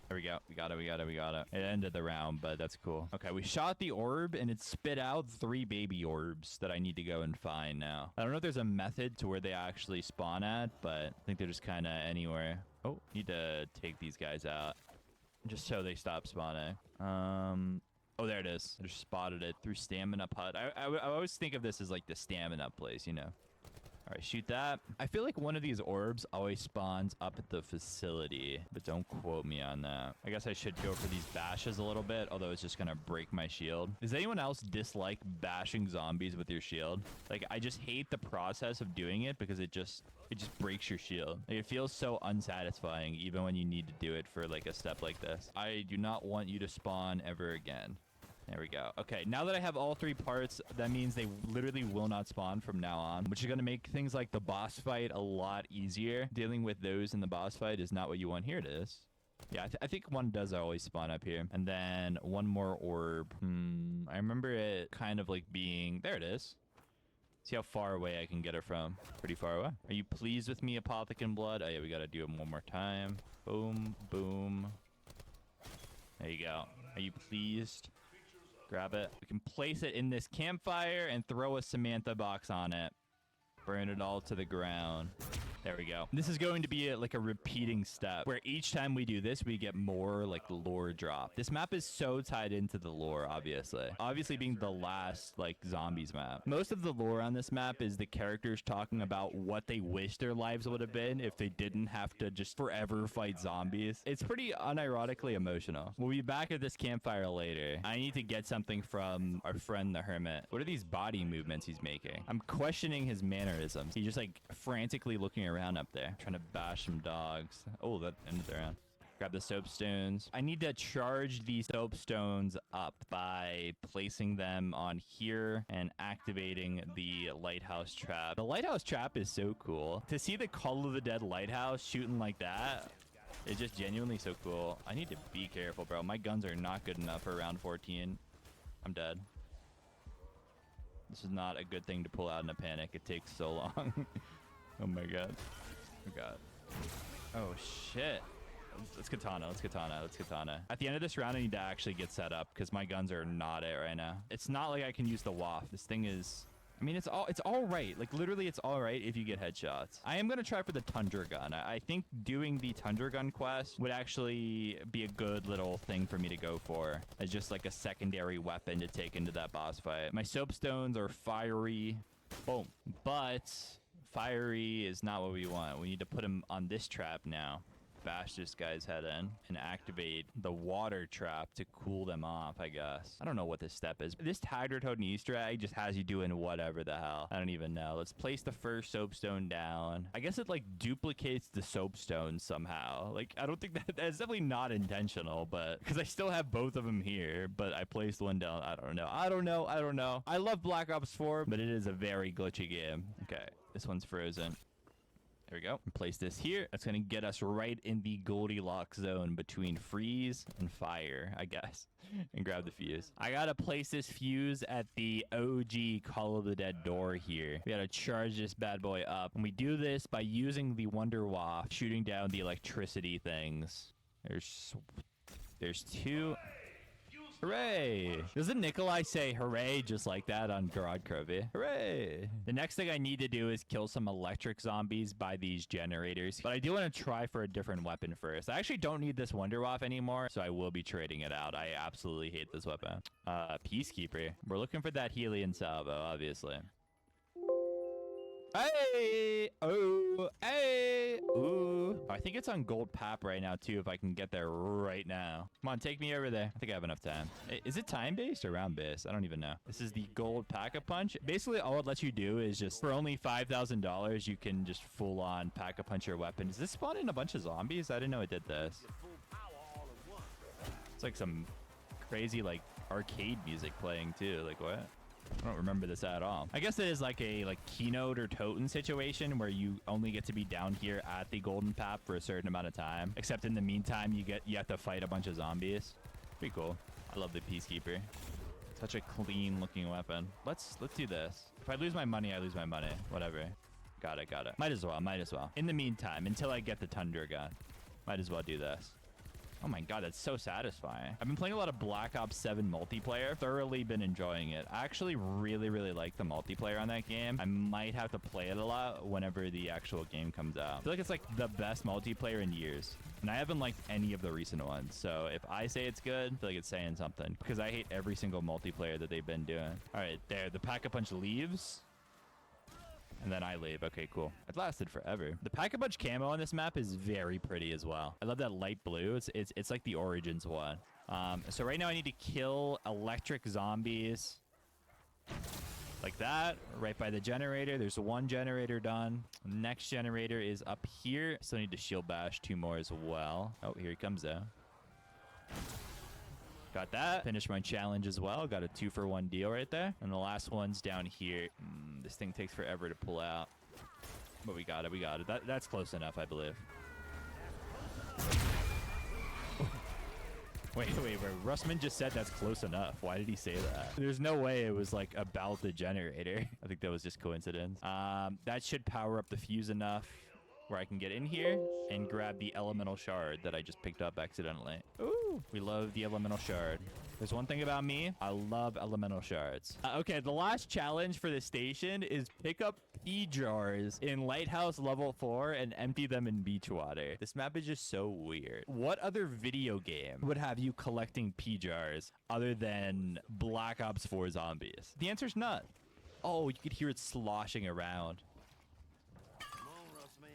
There we go. We got it. It ended the round, but that's cool. Okay, we shot the orb, and it spit out 3 baby orbs that I need to go and find now. I don't know if there's a method to where they actually spawn at, but I think they're just kind of anywhere. Oh, need to take these guys out just so they stop spawning. Oh, there it is. I just spotted it through stamina pot. I always think of this as like the stamina place, you know. All right, shoot that. I feel like one of these orbs always spawns up at the facility, but don't quote me on that. I guess I should go for these bashes a little bit, although it's just gonna break my shield. Does anyone else dislike bashing zombies with your shield? Like, I just hate the process of doing it because it just breaks your shield. Like, it feels so unsatisfying even when you need to do it for like a step like this. I do not want you to spawn ever again. There we go. Okay, now that I have all 3 parts, that means they literally will not spawn from now on, which is going to make things like the boss fight a lot easier. Dealing with those in the boss fight is not what you want. Here it is. Yeah, I think one does always spawn up here. And then one more orb. I remember it kind of like being... There it is. See how far away I can get it from. Pretty far away. Are you pleased with me, Apothecant Blood? Oh, yeah, we got to do it one more time. Boom, boom. There you go. Are you pleased? Grab it. We can place it in this campfire and throw a Samantha box on it. Burn it all to the ground. There we go. This is going to be like a repeating step where each time we do this, we get more like lore drop. This map is so tied into the lore, obviously. Obviously being the last like zombies map. Most of the lore on this map is the characters talking about what they wish their lives would have been if they didn't have to just forever fight zombies. It's pretty unironically emotional. We'll be back at this campfire later. I need to get something from our friend the Hermit. What are these body movements he's making? I'm questioning his mannerisms. He's just like frantically looking around up there, trying to bash some dogs. Oh, that ended the round. Grab the soapstones. I need to charge these soapstones up by placing them on here and activating the lighthouse trap. The lighthouse trap is so cool. To see the Call of the Dead lighthouse shooting like that, it's just genuinely so cool. I need to be careful, bro. My guns are not good enough for round 14. I'm dead. This is not a good thing to pull out in a panic. It takes so long. Oh my god. Oh god. Oh shit. Let's katana. Let's katana. Let's katana. At the end of this round, I need to actually get set up because my guns are not it right now. It's not like I can use the waft. This thing is... I mean, it's all right. Like, literally, it's all right if you get headshots. I am going to try for the Tundra Gun. I think doing the Tundra Gun quest would actually be a good little thing for me to go for as just like a secondary weapon to take into that boss fight. My soapstones are fiery. Boom. But fiery is not what we want. We need to put him on this trap now. Bash this guy's head in and activate the water trap to cool them off, I guess. I don't know what this step is. This Tiger Toad Easter egg just has you doing whatever the hell. I don't even know. Let's place the first soapstone down. I guess it like duplicates the soapstone somehow. Like, I don't think that's definitely not intentional, but because I still have both of them here, but I placed one down. I don't know. I love Black Ops 4, but it is a very glitchy game. Okay, this one's frozen. There we go. Place this here. That's going to get us right in the Goldilocks zone between freeze and fire, I guess. And grab the fuse. I got to place this fuse at the OG Call of the Dead door here. We got to charge this bad boy up. And we do this by using the Wonder Waft, shooting down the electricity things. There's two... Hooray! Doesn't Nikolai say hooray just like that on Garage Krovi? Hooray! The next thing I need to do is kill some electric zombies by these generators. But I do want to try for a different weapon first. I actually don't need this Wonder Waff anymore, so I will be trading it out. I absolutely hate this weapon. Peacekeeper. We're looking for that Helion salvo, obviously. Hey! Oh! Hey! Ooh. I think it's on gold pap right now, too, if I can get there right now. Come on, take me over there. I think I have enough time. Is it time-based or round-based? I don't even know. This is the gold pack-a-punch. Basically, all it lets you do is just, for only $5,000, you can just full-on pack-a-punch your weapon. Does this spawn in a bunch of zombies? I didn't know it did this. It's like some crazy, like, arcade music playing, too. Like, what? I don't remember this at all. I guess it is like a Keynote or Toten situation where you only get to be down here at the golden pap for a certain amount of time. Except in the meantime, you have to fight a bunch of zombies. Pretty cool. I love the Peacekeeper. Such a clean looking weapon. Let's do this. If I lose my money, I lose my money. Whatever. Got it. Might as well. In the meantime, until I get the Tundra Gun, might as well do this. Oh my god, that's so satisfying. I've been playing a lot of Black Ops 7 multiplayer. Thoroughly been enjoying it. I actually really like the multiplayer on that game. I might have to play it a lot whenever the actual game comes out. I feel like it's like the best multiplayer in years. And I haven't liked any of the recent ones. So if I say it's good, I feel like it's saying something. Because I hate every single multiplayer that they've been doing. Alright, there. The Pack-a-Punch leaves. And then I leave. Okay, cool. It lasted forever. The Pack-a-Punch camo on this map is very pretty as well. I love that light blue. It's like the Origins one. So right now I need to kill electric zombies. Like that. Right by the generator. There's one generator done. Next generator is up here. Still need to shield bash 2 more as well. Oh, here he comes though. Got that. Finished my challenge as well. Got a 2-for-1 deal right there. And the last one's down here. This thing takes forever to pull out. But we got it. That's close enough, I believe. Wait. Russman just said that's close enough. Why did he say that? There's no way it was like about the generator. I think that was just coincidence. That should power up the fuse enough where I can get in here and grab the elemental shard that I just picked up accidentally. Ooh, we love the elemental shard. There's one thing about me, I love elemental shards. Okay, the last challenge for this station is pick up pea jars in Lighthouse level 4 and empty them in beach water. This map is just so weird. What other video game would have you collecting pea jars other than Black Ops 4 zombies? The answer's none. Oh, you could hear it sloshing around.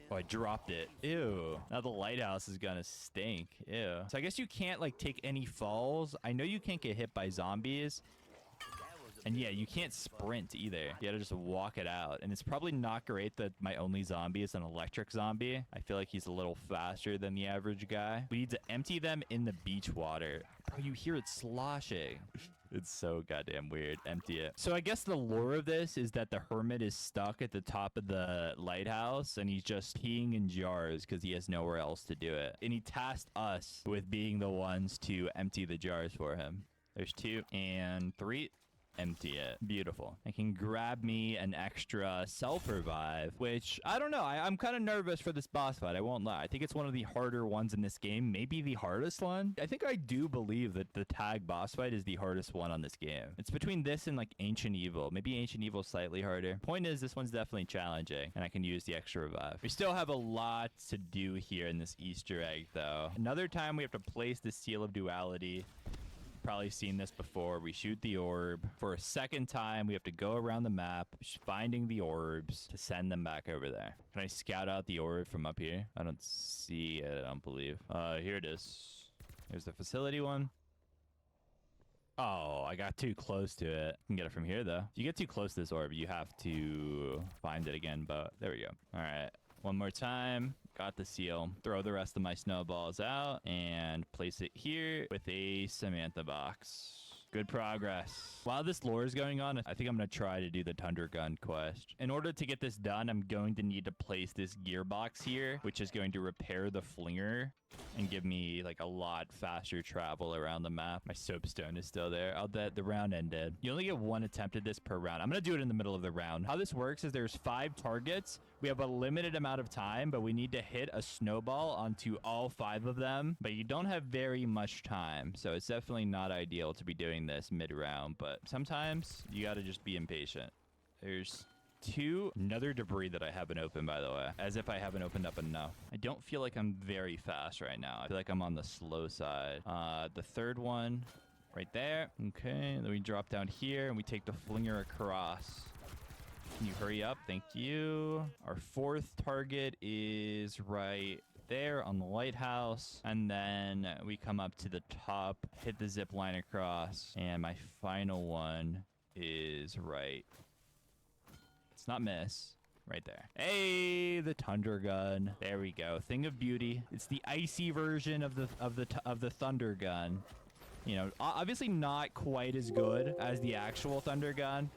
Oh, I dropped it. Ew. Now the lighthouse is gonna stink. Ew. So I guess you can't like take any falls. I know you can't get hit by zombies. And yeah, you can't sprint either. You gotta just walk it out. And it's probably not great that my only zombie is an electric zombie. I feel like he's a little faster than the average guy. We need to empty them in the beach water. Bro, you hear it sloshing. It's so goddamn weird. Empty it. So I guess the lore of this is that the hermit is stuck at the top of the lighthouse and he's just peeing in jars because he has nowhere else to do it. And he tasked us with being the ones to empty the jars for him. There's 2 and 3. Empty it. Beautiful. I can grab me an extra self-revive, which I don't know. I'm kind of nervous for this boss fight. I won't lie. I think it's one of the harder ones in this game. Maybe the hardest one. I think I do believe that the tag boss fight is the hardest one on this game. It's between this and like Ancient Evil. Maybe Ancient Evil slightly harder. Point is, this one's definitely challenging and I can use the extra revive. We still have a lot to do here in this Easter egg though. Another time we have to place the Seal of Duality. Probably seen this before. We shoot the orb. For a second time, we have to go around the map, finding the orbs to send them back over there. Can I scout out the orb from up here? I don't see it, I don't believe. Here it is. There's the facility one. Oh, I got too close to it. I can get it from here, though. If you get too close to this orb, you have to find it again, but there we go. All right. One more time. Got the seal. Throw the rest of my snowballs out and place it here with a Samantha box. Good progress. While this lore is going on, I think I'm going to try to do the Thunder Gun quest. In order to get this done, I'm going to need to place this gearbox here, which is going to repair the flinger and give me like a lot faster travel around the map. My soapstone is still there. Oh, the round ended. You only get 1 attempt at this per round. I'm going to do it in the middle of the round. How this works is there's 5 targets. We have a limited amount of time, but we need to hit a snowball onto all 5 of them. But you don't have very much time, so it's definitely not ideal to be doing this mid-round. But sometimes you got to just be impatient. There's 2. Another debris that I haven't opened, by the way, as if I haven't opened up enough. I don't feel like I'm very fast right now. I feel like I'm on the slow side. The 3rd one right there. Okay, then we drop down here and we take the flinger across. Can you hurry up? Thank you. Our 4th target is right there on the lighthouse, and then we come up to the top, hit the zip line across, and my final one is right. Let's not miss. Right there. Hey, the Thunder Gun. There we go. Thing of beauty. It's the icy version of the Thunder Gun. You know, obviously not quite as good as the actual Thunder Gun,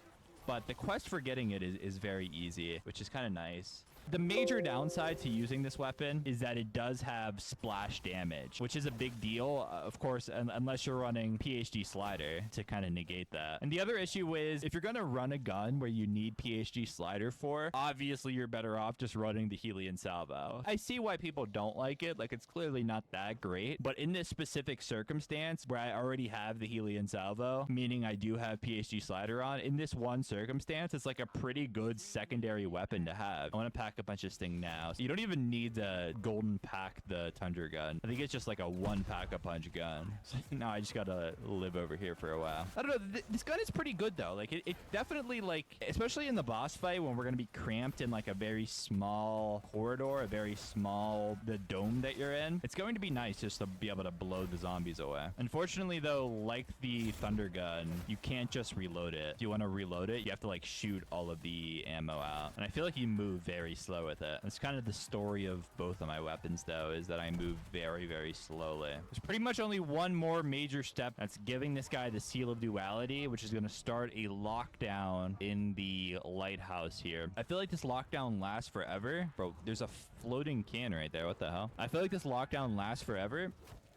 but the quest for getting it is very easy, which is kind of nice. The major downside to using this weapon is that it does have splash damage, which is a big deal, of course, unless you're running PhD slider to kind of negate that. And the other issue is if you're going to run a gun where you need PhD slider for, obviously you're better off just running the Helian salvo. I see why people don't like it. Like, it's clearly not that great, but in this specific circumstance where I already have the Helian salvo, meaning I do have PhD slider on, in this one circumstance, it's like a pretty good secondary weapon to have. I want to pack a bunch of this thing now. So you don't even need the golden pack, the Thunder Gun. I think it's just like a 1 pack-a-punch gun. So now I just gotta live over here for a while. I don't know. This gun is pretty good though. Like it definitely, like, especially in the boss fight when we're gonna be cramped in like a very small corridor, the dome that you're in. It's going to be nice just to be able to blow the zombies away. Unfortunately though, like the Thunder Gun, you can't just reload it. If you want to reload it, you have to like shoot all of the ammo out. And I feel like you move very slow with it. That's kind of the story of both of my weapons though, is that I move very, very slowly. There's pretty much only one more major step. That's giving this guy the Seal of Duality, which is going to start a lockdown in the lighthouse here. I feel like this lockdown lasts forever. Bro, there's a floating can right there. What the hell? I feel like this lockdown lasts forever,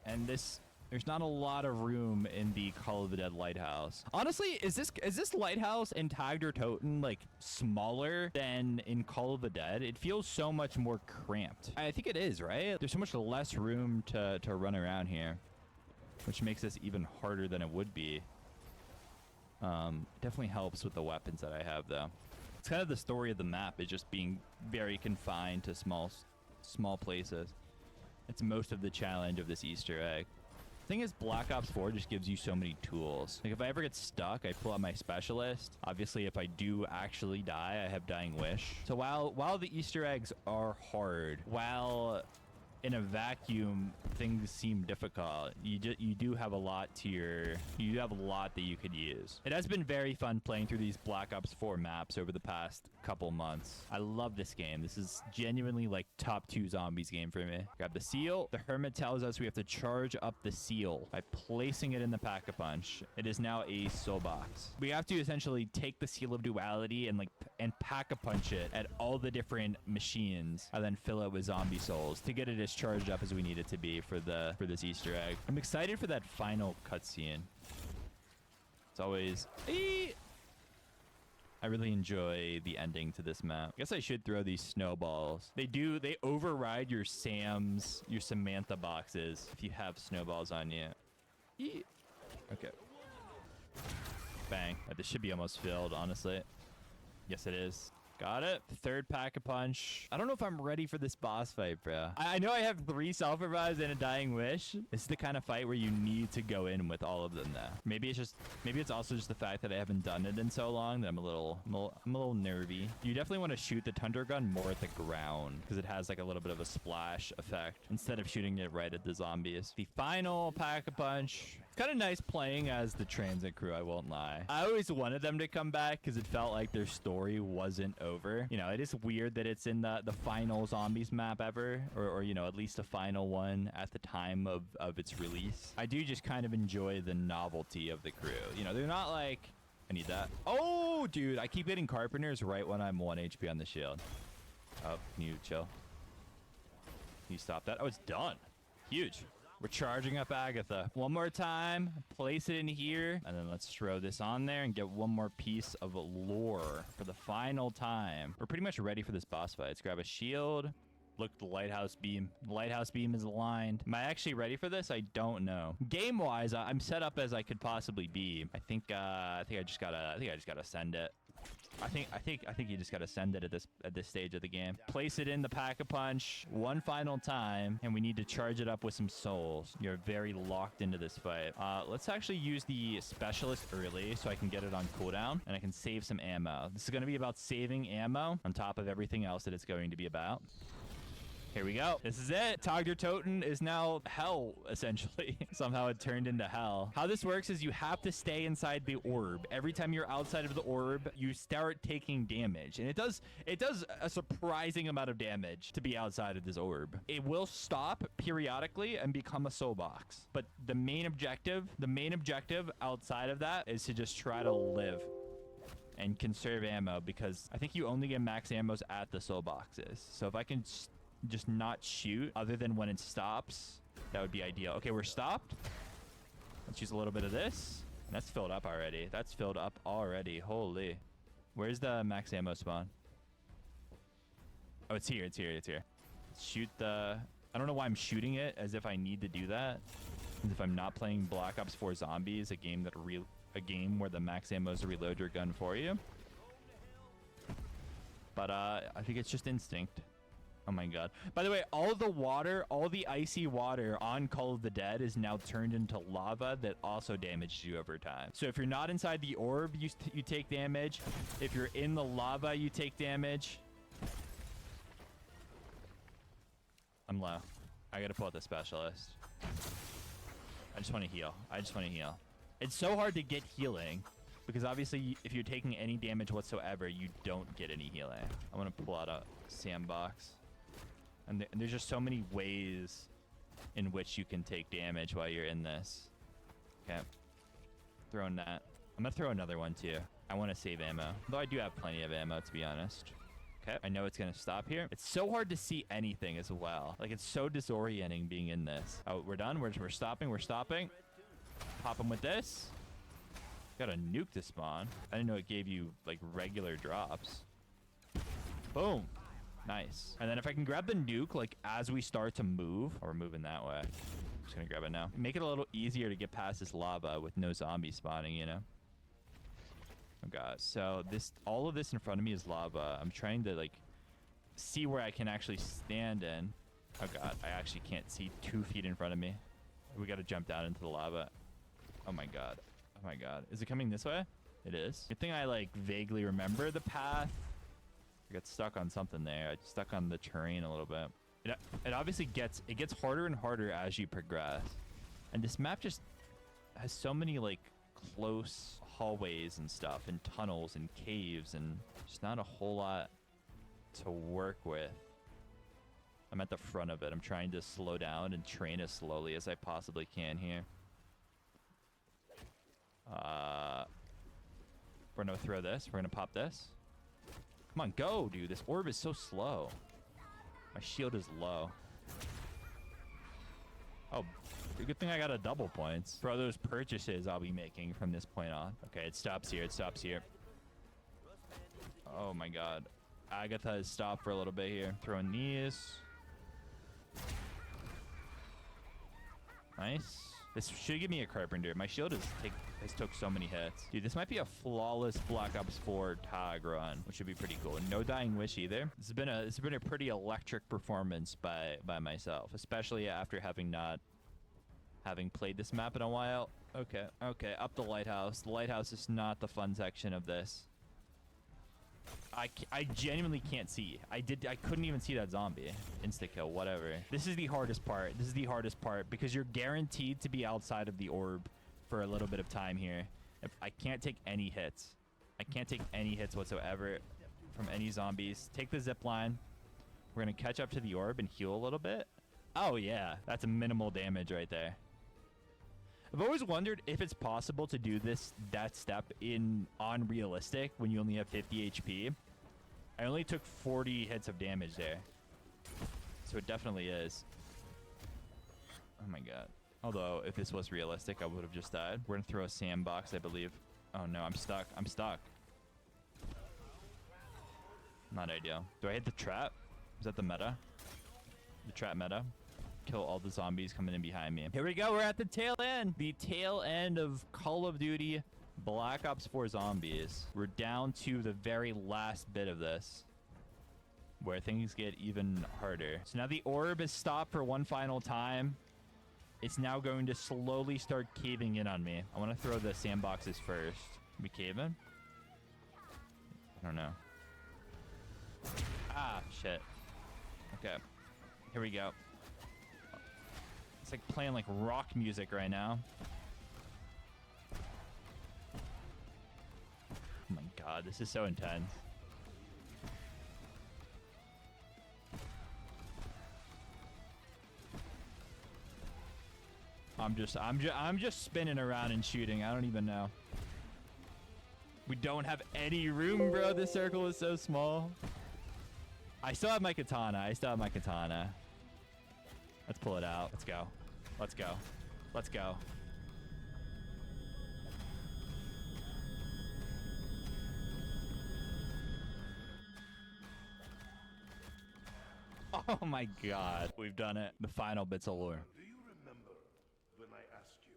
and there's not a lot of room in the Call of the Dead lighthouse. Honestly, is this lighthouse in Tag der Toten like smaller than in Call of the Dead? It feels so much more cramped. I think it is, right? There's so much less room to run around here, which makes this even harder than it would be. Definitely helps with the weapons that I have though. It's kind of the story of the map, is just being very confined to small places. It's most of the challenge of this Easter egg. Thing is, Black Ops 4 just gives you so many tools. Like, if I ever get stuck, I pull out my specialist. Obviously, if I do actually die, I have Dying Wish. So while the Easter eggs are hard, while in a vacuum, things seem difficult. You do have a lot to you have a lot that you could use. It has been very fun playing through these Black Ops 4 maps over the past couple months. I love this game. This is genuinely like top 2 zombies game for me. Grab the seal. The hermit tells us we have to charge up the seal by placing it in the pack-a-punch. It is now a soul box. We have to essentially take the seal of duality and pack-a-punch it at all the different machines and then fill it with zombie souls to get it as charged up as we need it to be for this Easter egg. I'm excited for that final cutscene. It's always... I really enjoy the ending to this map. I guess I should throw these snowballs. They override your Samantha boxes if you have snowballs on you. Okay. Bang. This should be almost filled, honestly. Yes, it is. Got it. Third pack-a-punch. I don't know if I'm ready for this boss fight, bro. I know I have 3 self-revives and a dying wish. This is the kind of fight where you need to go in with all of them now. Maybe it's also just the fact that I haven't done it in so long that I'm a little nervy. You definitely want to shoot the Thunder Gun more at the ground because it has like a little bit of a splash effect instead of shooting it right at the zombies. The final pack-a-punch. It's kind of nice playing as the transit crew, I won't lie. I always wanted them to come back because it felt like their story wasn't over. You know, it is weird that it's in the final zombies map ever, or you know, at least the final one at the time of its release. I do just kind of enjoy the novelty of the crew. You know, they're not like... I need that. Oh, dude, I keep getting Carpenters right when I'm 1 HP on the shield. Oh, can you chill? Can you stop that? Oh, it's done. Huge. We're charging up Agatha. One more time. Place it in here. And then let's throw this on there and get one more piece of lore for the final time. We're pretty much ready for this boss fight. Let's grab a shield. Look, the lighthouse beam. The lighthouse beam is aligned. Am I actually ready for this? I don't know. Game-wise, I'm set up as I could possibly be. I think I just gotta send it. I think you just gotta send it at this stage of the game. Place it in the pack-a-punch one final time, and we need to charge it up with some souls. You're very locked into this fight. Let's actually use the specialist early so I can get it on cooldown and I can save some ammo. This is gonna be about saving ammo on top of everything else that it's going to be about. Here we go. This is it. Togder Toten is now hell, essentially. Somehow it turned into hell. How this works is you have to stay inside the orb. Every time you're outside of the orb, you start taking damage. And it does a surprising amount of damage to be outside of this orb. It will stop periodically and become a soul box. But the main objective outside of that is to just try to live and conserve ammo, because I think you only get max ammos at the soul boxes. So if I can just not shoot other than when it stops, that would be ideal. Okay, we're stopped. Let's use a little bit of this. And that's filled up already. That's filled up already. Holy. Where's the max ammo spawn? Oh, it's here. It's here. It's here. Let's shoot the... I don't know why I'm shooting it as if I need to do that. As if I'm not playing Black Ops 4 Zombies, a game where the max ammo is to reload your gun for you. But I think it's just instinct. Oh my god. By the way, all the icy water on Call of the Dead is now turned into lava that also damages you over time. So if you're not inside the orb, you take damage. If you're in the lava, you take damage. I'm low. I gotta pull out the specialist. I just want to heal. It's so hard to get healing, because obviously if you're taking any damage whatsoever, you don't get any healing. I want to pull out a sandbox. And there's just so many ways in which you can take damage while you're in this. Okay. Throwing that. I'm going to throw another one too. I want to save ammo. Though I do have plenty of ammo, to be honest. Okay. I know it's going to stop here. It's so hard to see anything as well. Like, it's so disorienting being in this. Oh, we're done. We're stopping. We're stopping. Pop them with this. Got a nuke to spawn. I didn't know it gave you, like, regular drops. Boom. Nice. And then if I can grab the nuke, like, as we start to move. Oh, we're moving that way. I'm just gonna grab it now. Make it a little easier to get past this lava with no zombies spawning, you know? Oh, God. So all of this in front of me is lava. I'm trying to, like, see where I can actually stand in. Oh, God. I actually can't see 2 feet in front of me. We gotta jump down into the lava. Oh, my God. Oh, my God. Is it coming this way? It is. Good thing I, like, vaguely remember the path. I got stuck on something there. I stuck on the terrain a little bit. It obviously gets harder and harder as you progress. And this map just has so many like close hallways and stuff and tunnels and caves and just not a whole lot to work with. I'm at the front of it. I'm trying to slow down and train as slowly as I possibly can here. We're gonna throw this. We're gonna pop this. Come on, go, dude. This orb is so slow. My shield is low. Oh, good thing I got a double points for all those purchases I'll be making from this point on. Okay, it stops here. It stops here. Oh my god. Agatha has stopped for a little bit here. Throwing these. Nice. This should give me a carpenter. My shield has took so many hits. Dude, this might be a flawless Black Ops 4 tag run, which would be pretty cool. No dying wish either. This has been a pretty electric performance by myself, especially after having played this map in a while. Okay, up the lighthouse. The lighthouse is not the fun section of this. I genuinely can't see. I couldn't even see that zombie. Insta-kill, whatever. This is the hardest part. This is the hardest part because you're guaranteed to be outside of the orb for a little bit of time here. I can't take any hits. I can't take any hits whatsoever from any zombies. Take the zip line. We're gonna catch up to the orb and heal a little bit. Oh yeah, that's a minimal damage right there. I've always wondered if it's possible to do that step on realistic when you only have 50 HP. I only took 40 hits of damage there. So it definitely is. Oh my god. Although, if this was realistic, I would have just died. We're gonna throw a sandbox, I believe. Oh no, I'm stuck. I'm stuck. Not ideal. Do I hit the trap? Is that the meta? The trap meta? Kill all the zombies coming in behind me. Here we go. We're at the tail end. The tail end of Call of Duty Black Ops 4 Zombies. We're down to the very last bit of this, where things get even harder. So now the orb is stopped for one final time. It's now going to slowly start caving in on me. I want to throw the sandboxes first. We cave in? I don't know. Ah, shit. Okay. Here we go. It's like playing like rock music right now. Oh my god, this is so intense. I'm just spinning around and shooting. I don't even know. We don't have any room, bro. This circle is so small. I still have my katana. Let's pull it out. Let's go. Let's go. Let's go. Oh my god. We've done it. The final bits of lore. Do you remember when I asked you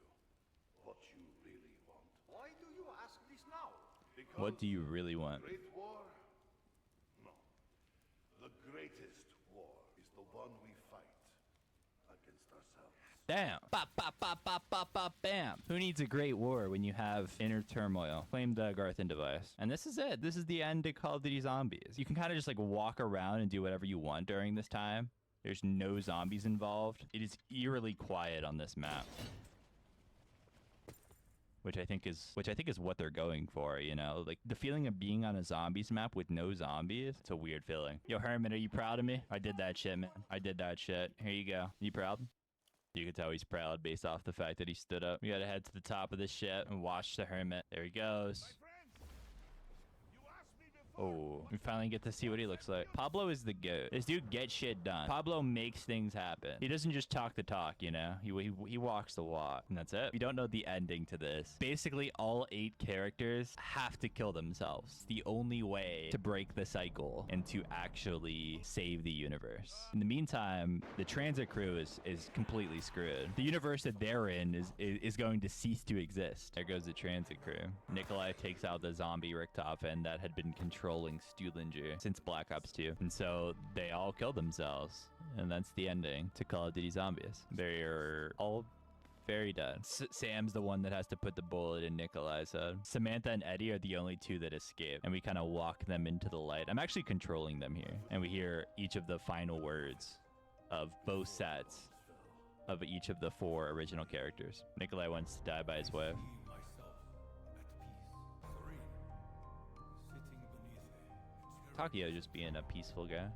what you really want? Why do you ask this now? Because What do you really want? Great war? No. The greatest war is the one we fight against ourselves. Damn. Bop, bop, bop, bop, bop, bop, bam. Who needs a great war when you have inner turmoil? Claim the Garthan device. And this is it. This is the end to Call of Duty Zombies. You can kind of just like walk around and do whatever you want during this time. There's no zombies involved. It is eerily quiet on this map. Which I think is what they're going for, you know? Like the feeling of being on a zombies map with no zombies. It's a weird feeling. Yo, Hermit, are you proud of me? I did that shit, man. I did that shit. Here you go. You proud? You can tell he's proud based off the fact that he stood up. We gotta head to the top of this shit and watch the Hermit. There he goes. Oh, we finally get to see what he looks like. Pablo is the goat. This dude gets shit done. Pablo makes things happen. He doesn't just talk the talk, you know? He walks the walk, and that's it. If you don't know the ending to this, basically all 8 characters have to kill themselves. It's the only way to break the cycle and to actually save the universe. In the meantime, the transit crew is completely screwed. The universe that they're in is going to cease to exist. There goes the transit crew. Nikolai takes out the zombie Richtofen that had been controlling Stuhlinger since Black Ops 2. And so they all killed themselves. And that's the ending to Call of Duty Zombies. They're all very dead. Sam's the one that has to put the bullet in Nikolai's head. Samantha and Eddie are the only 2 that escape. And we kind of walk them into the light. I'm actually controlling them here. And we hear each of the final words of both sets of each of the 4 original characters. Nikolai wants to die by his wife. Takio just being a peaceful guy.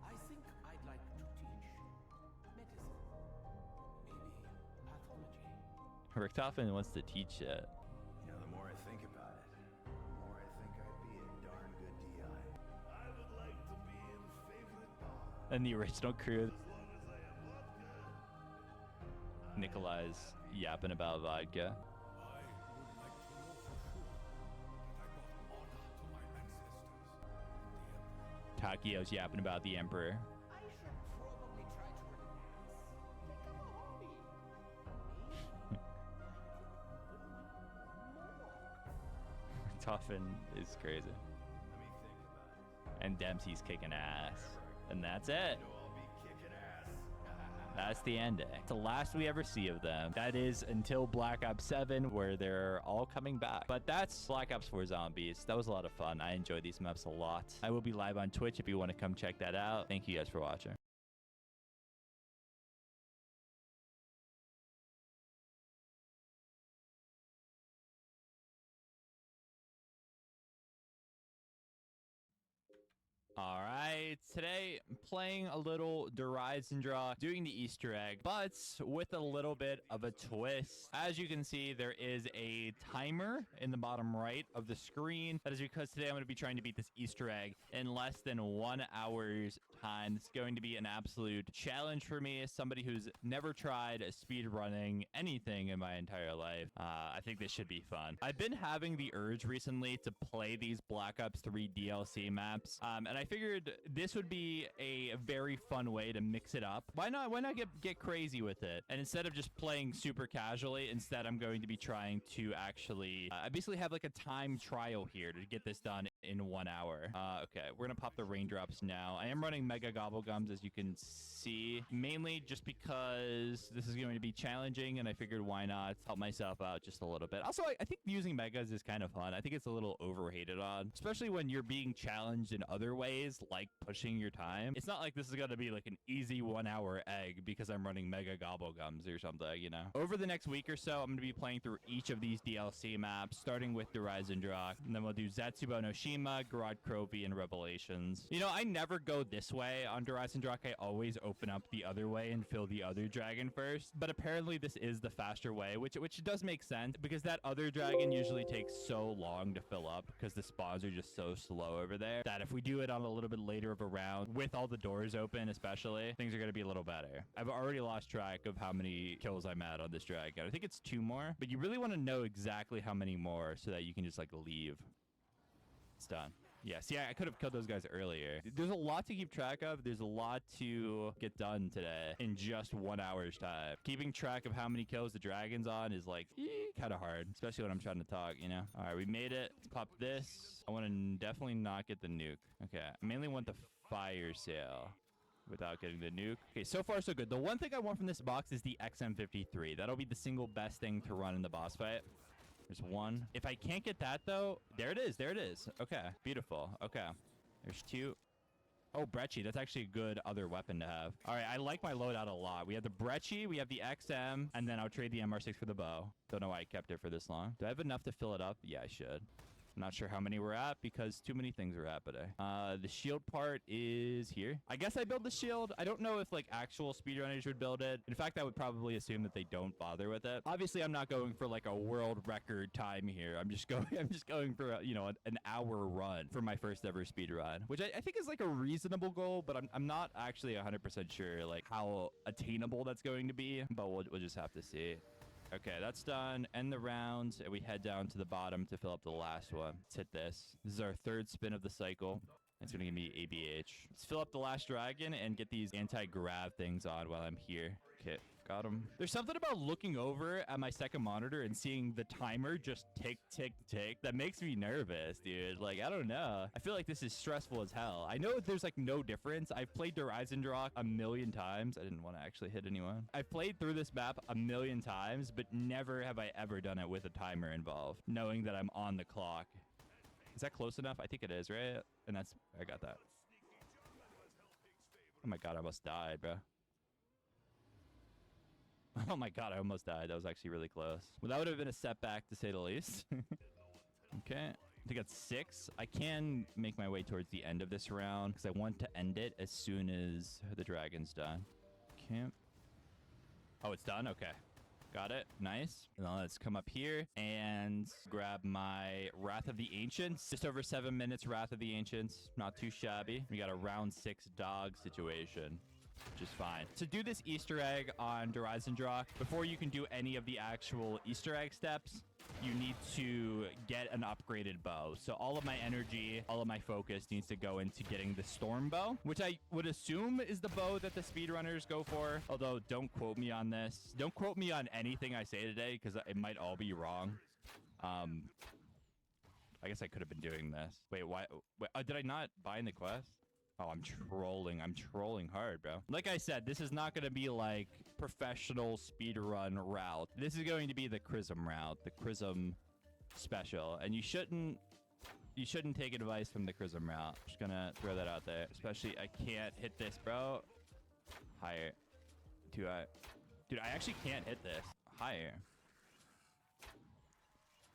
I think I'd like to teach medicine. Maybe pathology. Richtofen wants to teach it. You know, the more I think about it, the more I think I'd be a darn good DI. I would like to be in favorite bar. And the original crew. Nikolai's yapping about vodka. Takio's yapping about the Emperor. I should probably try to relax. Become a hobby. Toffin is crazy. And Dempsey's kicking ass. And that's it. That's the ending. It's the last we ever see of them. That is until Black Ops 7, where they're all coming back. But that's Black Ops 4 Zombies. That was a lot of fun. I enjoy these maps a lot. I will be live on Twitch if you want to come check that out. Thank you guys for watching. All right, today I'm playing a little Rise and Draw, doing the Easter egg, but with a little bit of a twist. As you can see, there is a timer in the bottom right of the screen. That is because today I'm going to be trying to beat this Easter egg in less than 1 hour's time. It's going to be an absolute challenge for me as somebody who's never tried speed running anything in my entire life. I think this should be fun. I've been having the urge recently to play these Black Ops 3 DLC maps, and I figured this would be a very fun way to mix it up. Why not get crazy with it? And instead of just playing super casually, instead I'm going to be trying to actually I basically have like a time trial here to get this done in 1 hour. Okay, we're gonna pop the raindrops now. I am running Mega Gobblegums, as you can see, mainly just because this is going to be challenging, and I figured why not help myself out just a little bit. Also, I think using Megas is kind of fun. I think it's a little overhated on, especially when you're being challenged in other ways, like pushing your time. It's not like this is gonna be like an easy 1 hour egg because I'm running Mega Gobblegums or something, you know? Over the next week or so, I'm gonna be playing through each of these DLC maps, starting with Rise and Draw, and then we'll do Zatsubo no Shima, Garad Krovi, and Revelations. You know, I never go this way on Rise and Draw. I always open up the other way and fill the other dragon first, but apparently this is the faster way, which does make sense because that other dragon usually takes so long to fill up because the spawns are just so slow over there that if we do it on a little bit later of a round with all the doors open, especially, things are going to be a little better. I've already lost track of how many kills I'm at on this dragon. I think it's 2 more, but you really want to know exactly how many more so that you can just like leave. It's done. Yeah, see, I could have killed those guys earlier. There's a lot to keep track of. There's a lot to get done today in just 1 hour's time. Keeping track of how many kills the dragon's on is like kind of hard, especially when I'm trying to talk, you know? All right, we made it. Let's pop this. I want to definitely not get the nuke. Okay, I mainly want the fire sale without getting the nuke. Okay, so far so good. The one thing I want from this box is the XM53. That'll be the single best thing to run in the boss fight. There's one. If I can't get that, though, there it is. There it is. Okay, beautiful. Okay, there's 2. Oh, Brecci. That's actually a good other weapon to have. All right, I like my loadout a lot. We have the Brecci, we have the XM, and then I'll trade the MR6 for the bow. Don't know why I kept it for this long. Do I have enough to fill it up? Yeah, I should. I'm not sure how many we're at because too many things are at today. The shield part is here. I guess I build the shield. I don't know if like actual speedrunners would build it. In fact, I would probably assume that they don't bother with it. Obviously, I'm not going for like a world record time here. I'm just going for a, you know, an hour run for my first ever speed run, which I think is like a reasonable goal, but I'm not actually 100% sure like how attainable that's going to be, but we'll just have to see. Okay, that's done. End the rounds, and we head down to the bottom to fill up the last one. Let's hit this. This is our 3rd spin of the cycle. It's gonna give me ABH. Let's fill up the last dragon and get these anti-grav things on while I'm here. Okay, got him. There's something about looking over at my second monitor and seeing the timer just tick, tick, tick. That makes me nervous, dude. Like, I don't know. I feel like this is stressful as hell. I know there's like no difference. I've played Rise and Draw a million times. I didn't want to actually hit anyone. I've played through this map a million times, but never have I ever done it with a timer involved, knowing that I'm on the clock. Is that close enough? I think it is, right? And that's... I got that. Oh my god, I almost died, bro. Oh my god, I almost died. That was actually really close. Well, that would have been a setback, to say the least. Okay. I think that's 6. I can make my way towards the end of this round because I want to end it as soon as the dragon's done. Okay. Oh, it's done? Okay. Got it. Nice. And then let's come up here and grab my Wrath of the Ancients. Just over 7 minutes, Wrath of the Ancients. Not too shabby. We got a round 6 dog situation, which is fine. To do this Easter egg on Dryzendrock, before you can do any of the actual Easter egg steps, you need to get an upgraded bow. So all of my energy, all of my focus needs to go into getting the storm bow, which I would assume is the bow that the speedrunners go for. Although, don't quote me on this. Don't quote me on anything I say today, because it might all be wrong. I guess I could have been doing this. Wait, why? Wait, did I not bind the quest? Oh, I'm trolling. I'm trolling hard, bro. Like I said, this is not going to be like professional speedrun route. This is going to be the Chrism route, the Chrism special. And you shouldn't take advice from the Chrism route. Just gonna throw that out there. Especially, I can't hit this, bro. Higher. Too high. Dude, I actually can't hit this. Higher.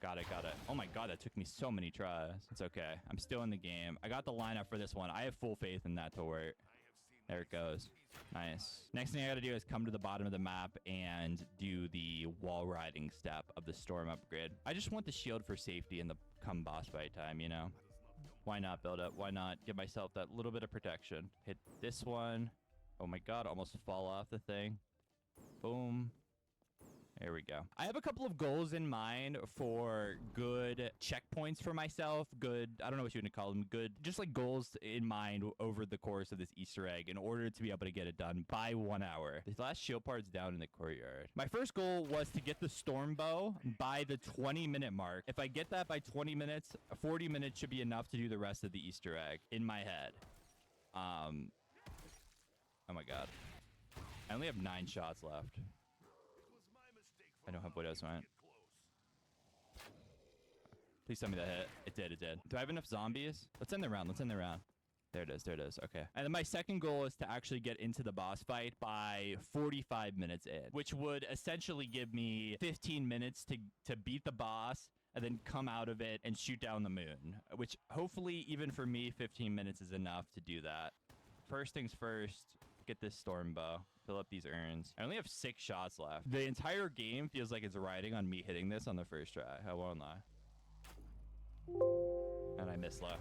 Got it, got it. Oh my god, that took me so many tries. It's okay. I'm still in the game. I got the lineup for this one. I have full faith in that to work. There it goes. Nice. Next thing I gotta do is come to the bottom of the map and do the wall riding step of the storm upgrade. I just want the shield for safety in the come boss fight time, you know? Why not build up? Why not give myself that little bit of protection? Hit this one. Oh my god, almost fall off the thing. Boom. There we go. I have a couple of goals in mind for good checkpoints for myself. Good, I don't know what you would call them. Good, just like goals in mind over the course of this Easter egg in order to be able to get it done by 1 hour. The last shield part's down in the courtyard. My first goal was to get the storm bow by the 20-minute mark. If I get that by 20 minutes, 40 minutes should be enough to do the rest of the Easter egg in my head. Oh my god. I only have 9 shots left. I don't have what else went. Please tell me that hit. It did, it did. Do I have enough zombies? Let's end the round. Let's end the round. There it is. There it is. Okay. And then my second goal is to actually get into the boss fight by 45 minutes in, which would essentially give me 15 minutes to beat the boss and then come out of it and shoot down the moon, which hopefully even for me, 15 minutes is enough to do that. First things first, get this storm bow. Fill up these urns. I only have 6 shots left. The entire game feels like it's riding on me hitting this on the first try. I won't lie. And I missed low.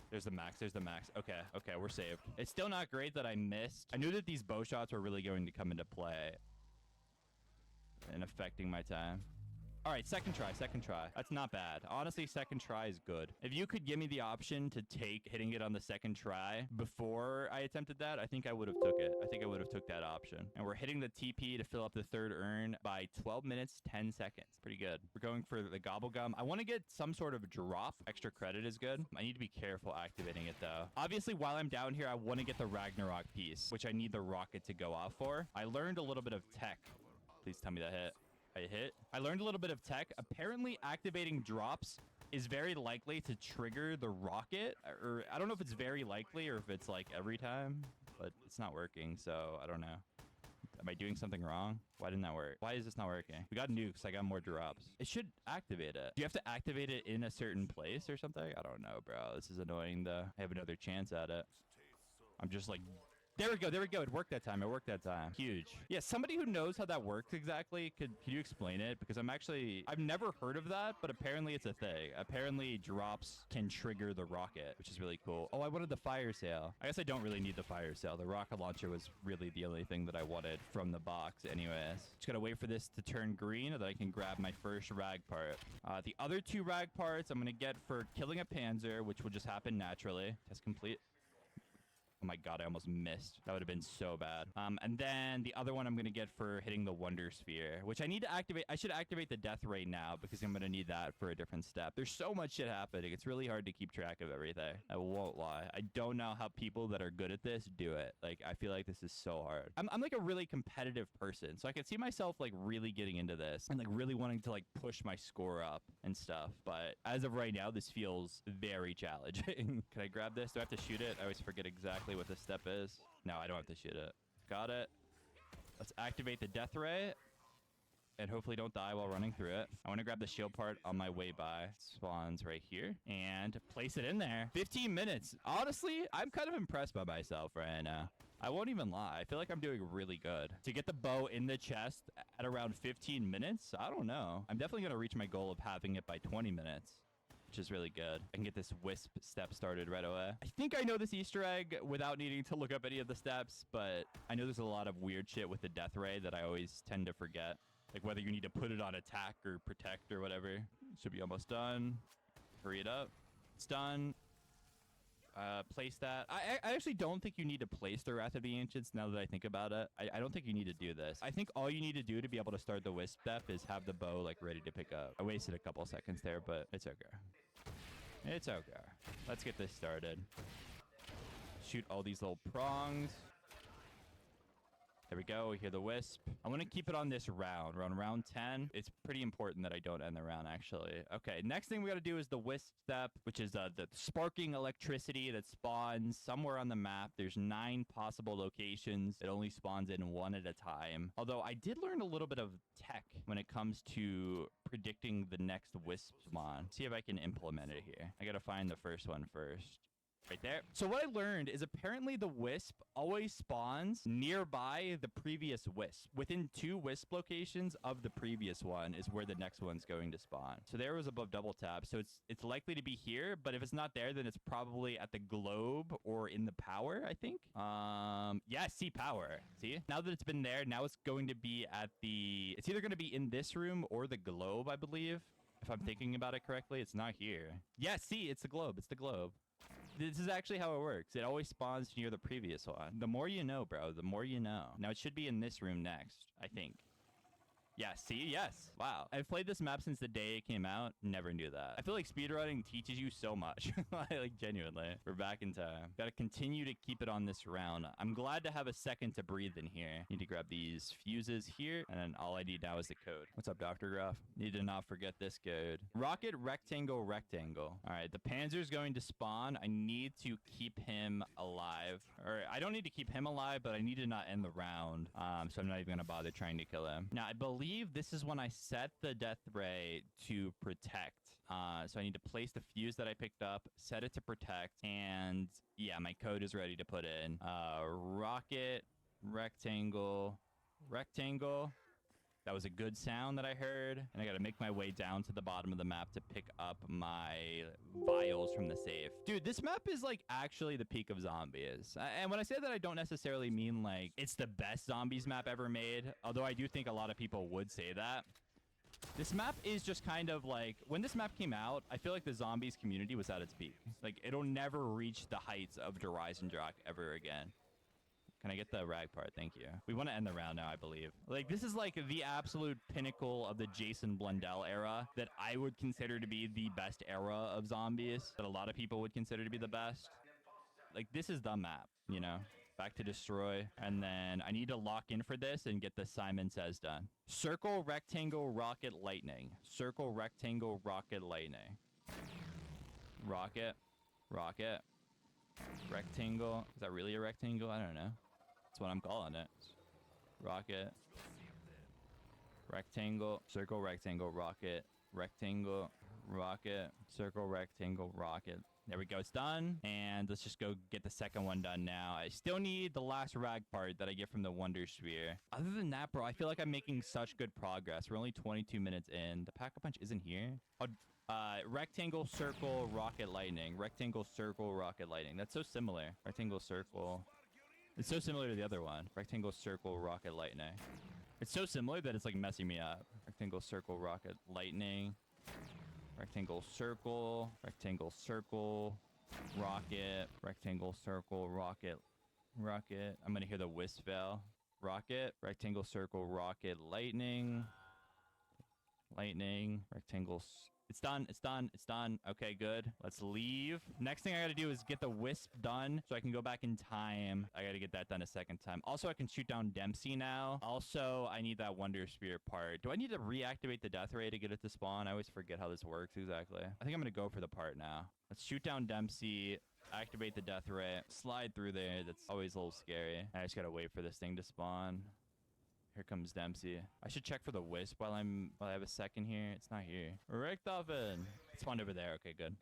There's the max. There's the max. Okay. Okay, we're saved. It's still not great that I missed. I knew that these bow shots were really going to come into play and affecting my time. All right, second try, second try. That's not bad. Honestly, second try is good. If you could give me the option to take hitting it on the second try before I attempted that, I think I would have took it. I think I would have took that option. And we're hitting the TP to fill up the third urn by 12 minutes, 10 seconds. Pretty good. We're going for the Gobblegum. I want to get some sort of drop. Extra credit is good. I need to be careful activating it, though. Obviously, while I'm down here, I want to get the Ragnarok piece, which I need the rocket to go off for. I learned a little bit of tech. Please tell me that hit. I hit. I learned a little bit of tech. Apparently, activating drops is very likely to trigger the rocket. Or I don't know if it's very likely or if it's like every time, but it's not working, so I don't know. Am I doing something wrong? Why didn't that work? Why is this not working? We got nukes. I got more drops. It should activate it. Do you have to activate it in a certain place or something? I don't know, bro. This is annoying, though. I have another chance at it. I'm just like... There we go. There we go. It worked that time. It worked that time. Huge. Yeah, somebody who knows how that works exactly, could you explain it? Because I've never heard of that, but apparently it's a thing. Apparently drops can trigger the rocket, which is really cool. Oh, I wanted the fire sale. I guess I don't really need the fire sale. The rocket launcher was really the only thing that I wanted from the box anyways. Just gotta wait for this to turn green so that I can grab my first rag part. The other 2 rag parts I'm gonna get for killing a panzer, which will just happen naturally. Test complete. Oh my god, I almost missed. That would have been so bad. And then the other one I'm gonna get for hitting the Wonder Sphere, which I need to activate. I should activate the Death Ray now because I'm gonna need that for a different step. There's so much shit happening. It's really hard to keep track of everything. I won't lie. I don't know how people that are good at this do it. Like, I feel like this is so hard. I'm like a really competitive person, so I can see myself like really getting into this and like really wanting to like push my score up and stuff. But as of right now, this feels very challenging. Can I grab this? Do I have to shoot it? I always forget exactly what this step is. No, I don't have to shoot it. Got it. Let's activate the Death Ray and hopefully don't die while running through it. I want to grab the shield part on my way by. Spawns right here and place it in there. 15 minutes. Honestly, I'm kind of impressed by myself right now. I won't even lie. I feel like I'm doing really good. To get the bow in the chest at around 15 minutes, I don't know. I'm definitely going to reach my goal of having it by 20 minutes. Which is really good. I can get this wisp step started right away. I think I know this Easter egg without needing to look up any of the steps, but I know there's a lot of weird shit with the Death Ray that I always tend to forget. Like whether you need to put it on attack or protect or whatever. Should be almost done. Hurry it up. It's done. Place that. I actually don't think you need to place the Wrath of the Ancients now that I think about it. I don't think you need to do this. I think all you need to do to be able to start the Wisp step is have the bow like ready to pick up. I wasted a couple seconds there, but it's okay. It's okay. Let's get this started. Shoot all these little prongs. There we go. We hear the wisp. I want to keep it on this round. We're on round 10. It's pretty important that I don't end the round, actually. Okay, next thing we got to do is the wisp step, which is the sparking electricity that spawns somewhere on the map. There's 9 possible locations. It only spawns in 1 at a time. Although I did learn a little bit of tech when it comes to predicting the next wisp spawn. See if I can implement it here. I got to find the first one first. Right there. So what I learned is apparently the wisp always spawns nearby the previous wisp. Within 2 wisp locations of the previous one is where the next one's going to spawn. So there was above double tap. So it's likely to be here, but if it's not there, then it's probably at the globe or in the power, I think. Yeah, see power. See? Now that it's been there, now it's going to be at the... It's either going to be in this room or the globe, I believe. If I'm thinking about it correctly, it's not here. Yeah, see, it's the globe. It's the globe. This is actually how it works. It always spawns near the previous one. The more you know, bro, the more you know. Now, it should be in this room next, I think. Yeah, see? Yes. Wow. I've played this map since the day it came out. Never knew that. I feel like speedrunning teaches you so much. Like, genuinely. We're back in time. Gotta continue to keep it on this round. I'm glad to have a second to breathe in here. Need to grab these fuses here, and then all I need now is the code. What's up, Dr. Graf? Need to not forget this code. Rocket, rectangle, rectangle. All right, the Panzer's going to spawn. I need to keep him alive. Or I don't need to keep him alive, but I need to not end the round. So I'm not even gonna bother trying to kill him. Now, I believe this is when I set the Death Ray to protect. So I need to place the fuse that I picked up, set it to protect, and yeah, my code is ready to put in. Rocket, rectangle, rectangle. That was a good sound that I heard, and I gotta make my way down to the bottom of the map to pick up my vials from the safe. Dude, this map is like actually the peak of zombies. And when I say that, I don't necessarily mean like it's the best zombies map ever made, although I do think a lot of people would say that. This map is just kind of like, when this map came out, I feel like the zombies community was at its peak. Like, it'll never reach the heights of Der Reisendrock ever again. Can I get the rag part? Thank you. We want to end the round now, I believe. Like, this is like the absolute pinnacle of the Jason Blundell era that I would consider to be the best era of zombies, that a lot of people would consider to be the best. Like, this is the map, you know? Back to destroy. And then I need to lock in for this and get the Simon Says done. Circle, rectangle, rocket, lightning. Circle, rectangle, rocket, lightning. Rocket, rocket, rectangle. Is that really a rectangle? I don't know. That's what I'm calling it. Rocket. Rectangle. Circle, rectangle, rocket. Rectangle, rocket. Circle, rectangle, rocket. There we go. It's done. And let's just go get the second one done now. I still need the last rag part that I get from the Wonder Sphere. Other than that, bro, I feel like I'm making such good progress. We're only 22 minutes in. The Pack-a-Punch isn't here. Oh, rectangle, circle, rocket, lightning. Rectangle, circle, rocket, lightning. That's so similar. Rectangle, circle. It's so similar to the other one. Rectangle, circle, rocket, lightning. It's so similar that it's like messing me up. Rectangle, circle, rocket, lightning. Rectangle, circle. Rectangle, circle. Rocket, rectangle, circle, rocket, rocket. I'm gonna hear the wisp veil. Rocket, rectangle, circle, rocket, lightning, lightning, rectangle. It's done. It's done. It's done. Okay, good. Let's leave. Next thing I gotta do is get the wisp done so I can go back in time. I gotta get that done a second time. Also, I can shoot down Dempsey now. Also, I need that Wonder Spirit part. Do I need to reactivate the death ray to get it to spawn? I always forget how this works exactly. I think I'm gonna go for the part now. Let's shoot down Dempsey. Activate the death ray. Slide through there. That's always a little scary. I just gotta wait for this thing to spawn. Here comes Dempsey. I should check for the wisp while I have a second here. It's not here. Richtofen. It spawned over there. Okay, good.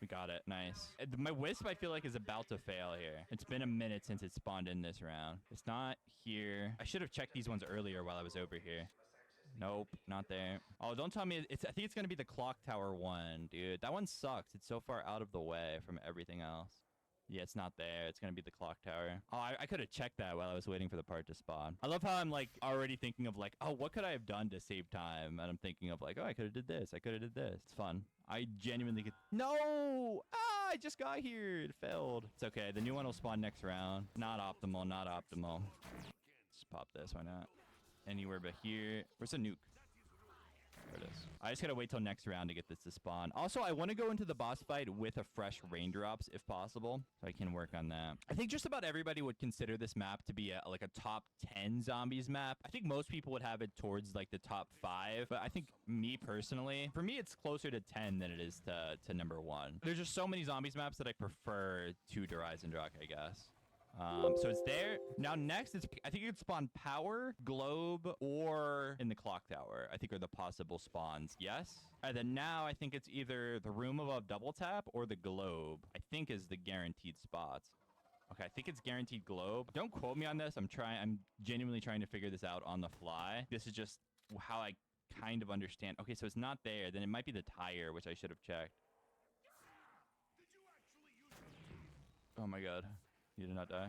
We got it. Nice. My wisp, I feel like, is about to fail here. It's been a minute since it spawned in this round. It's not here. I should have checked these ones earlier while I was over here. Nope, not there. Oh, don't tell me. I think it's going to be the clock tower one, dude. That one sucks. It's so far out of the way from everything else. Yeah, it's not there. It's going to be the clock tower. Oh, I could have checked that while I was waiting for the part to spawn. I love how I'm like already thinking of like, oh, what could I have done to save time? And I'm thinking of like, oh, I could have did this. I could have did this. It's fun. I genuinely could. No! Ah, I just got here. It failed. It's okay. The new one will spawn next round. Not optimal. Not optimal. Just pop this. Why not? Anywhere but here. Where's the nuke? There it is. I just gotta wait till next round to get this to spawn. Also, I want to go into the boss fight with a fresh raindrops if possible, so I can work on that. I think just about everybody would consider this map to be like a top 10 zombies map. I think most people would have it towards like the top 5, but I think me personally, for me, it's closer to 10 than it is to number 1. There's just so many zombies maps that I prefer to Horizon Rock, I guess. So it's there. Now next, I think you could spawn Power, Globe, or in the Clock Tower. I think are the possible spawns. Yes. And then now I think it's either the room above Double Tap or the Globe. I think is the guaranteed spots. Okay, I think it's guaranteed Globe. Don't quote me on this. I'm genuinely trying to figure this out on the fly. This is just how I kind of understand. Okay, so it's not there. Then it might be the tire, which I should have checked. Oh my god. You did not die.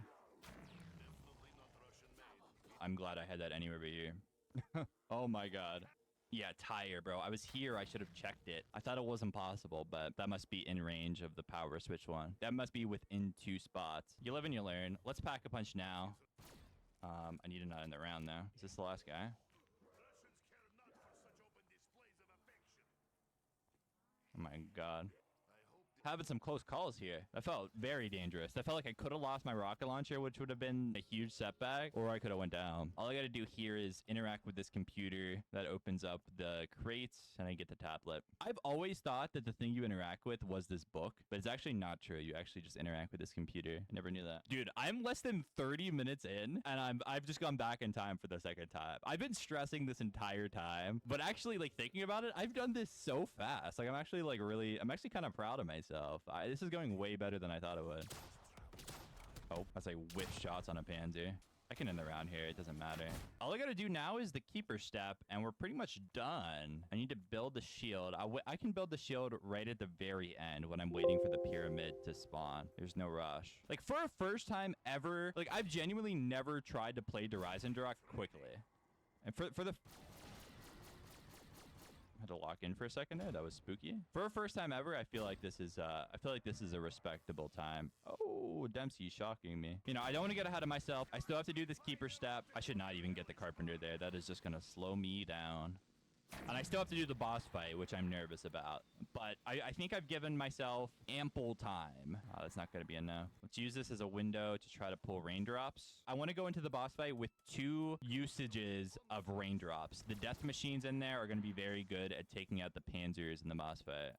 I'm glad I had that anywhere but here. Oh my god. Yeah, tire, bro. I was here. I should have checked it. I thought it wasn't possible, but that must be in range of the power switch one. That must be within 2 spots. You live and you learn. Let's pack a punch now. I need a nut in the round though. Is this the last guy? Oh my god. Having some close calls here. That felt very dangerous. That felt like I could have lost my rocket launcher, which would have been a huge setback, or I could have went down. All I got to do here is interact with this computer that opens up the crates, and I get the tablet. I've always thought that the thing you interact with was this book, but it's actually not true. You actually just interact with this computer. I never knew that. Dude, I'm less than 30 minutes in, and I've just gone back in time for the second time. I've been stressing this entire time, but actually, like, thinking about it, I've done this so fast. Like, I'm actually kind of proud of myself. This is going way better than I thought it would. Oh, that's like whiff shots on a pansy. I can end the round here. It doesn't matter. All I got to do now is the keeper step, and we're pretty much done. I need to build the shield. I can build the shield right at the very end when I'm waiting for the pyramid to spawn. There's no rush. Like, for a first time ever, like, I've genuinely never tried to play Horizon Rock quickly. And for the... Had to lock in for a second there. That was spooky. For a first time ever, I feel like this is a respectable time. Oh, Dempsey shocking me. You know, I don't want to get ahead of myself. I still have to do this keeper step. I should not even get the carpenter there. That is just gonna slow me down. And I still have to do the boss fight, which I'm nervous about. But I think I've given myself ample time. Oh, that's not going to be enough. Let's use this as a window to try to pull raindrops. I want to go into the boss fight with 2 usages of raindrops. The death machines in there are going to be very good at taking out the panzers in the boss fight.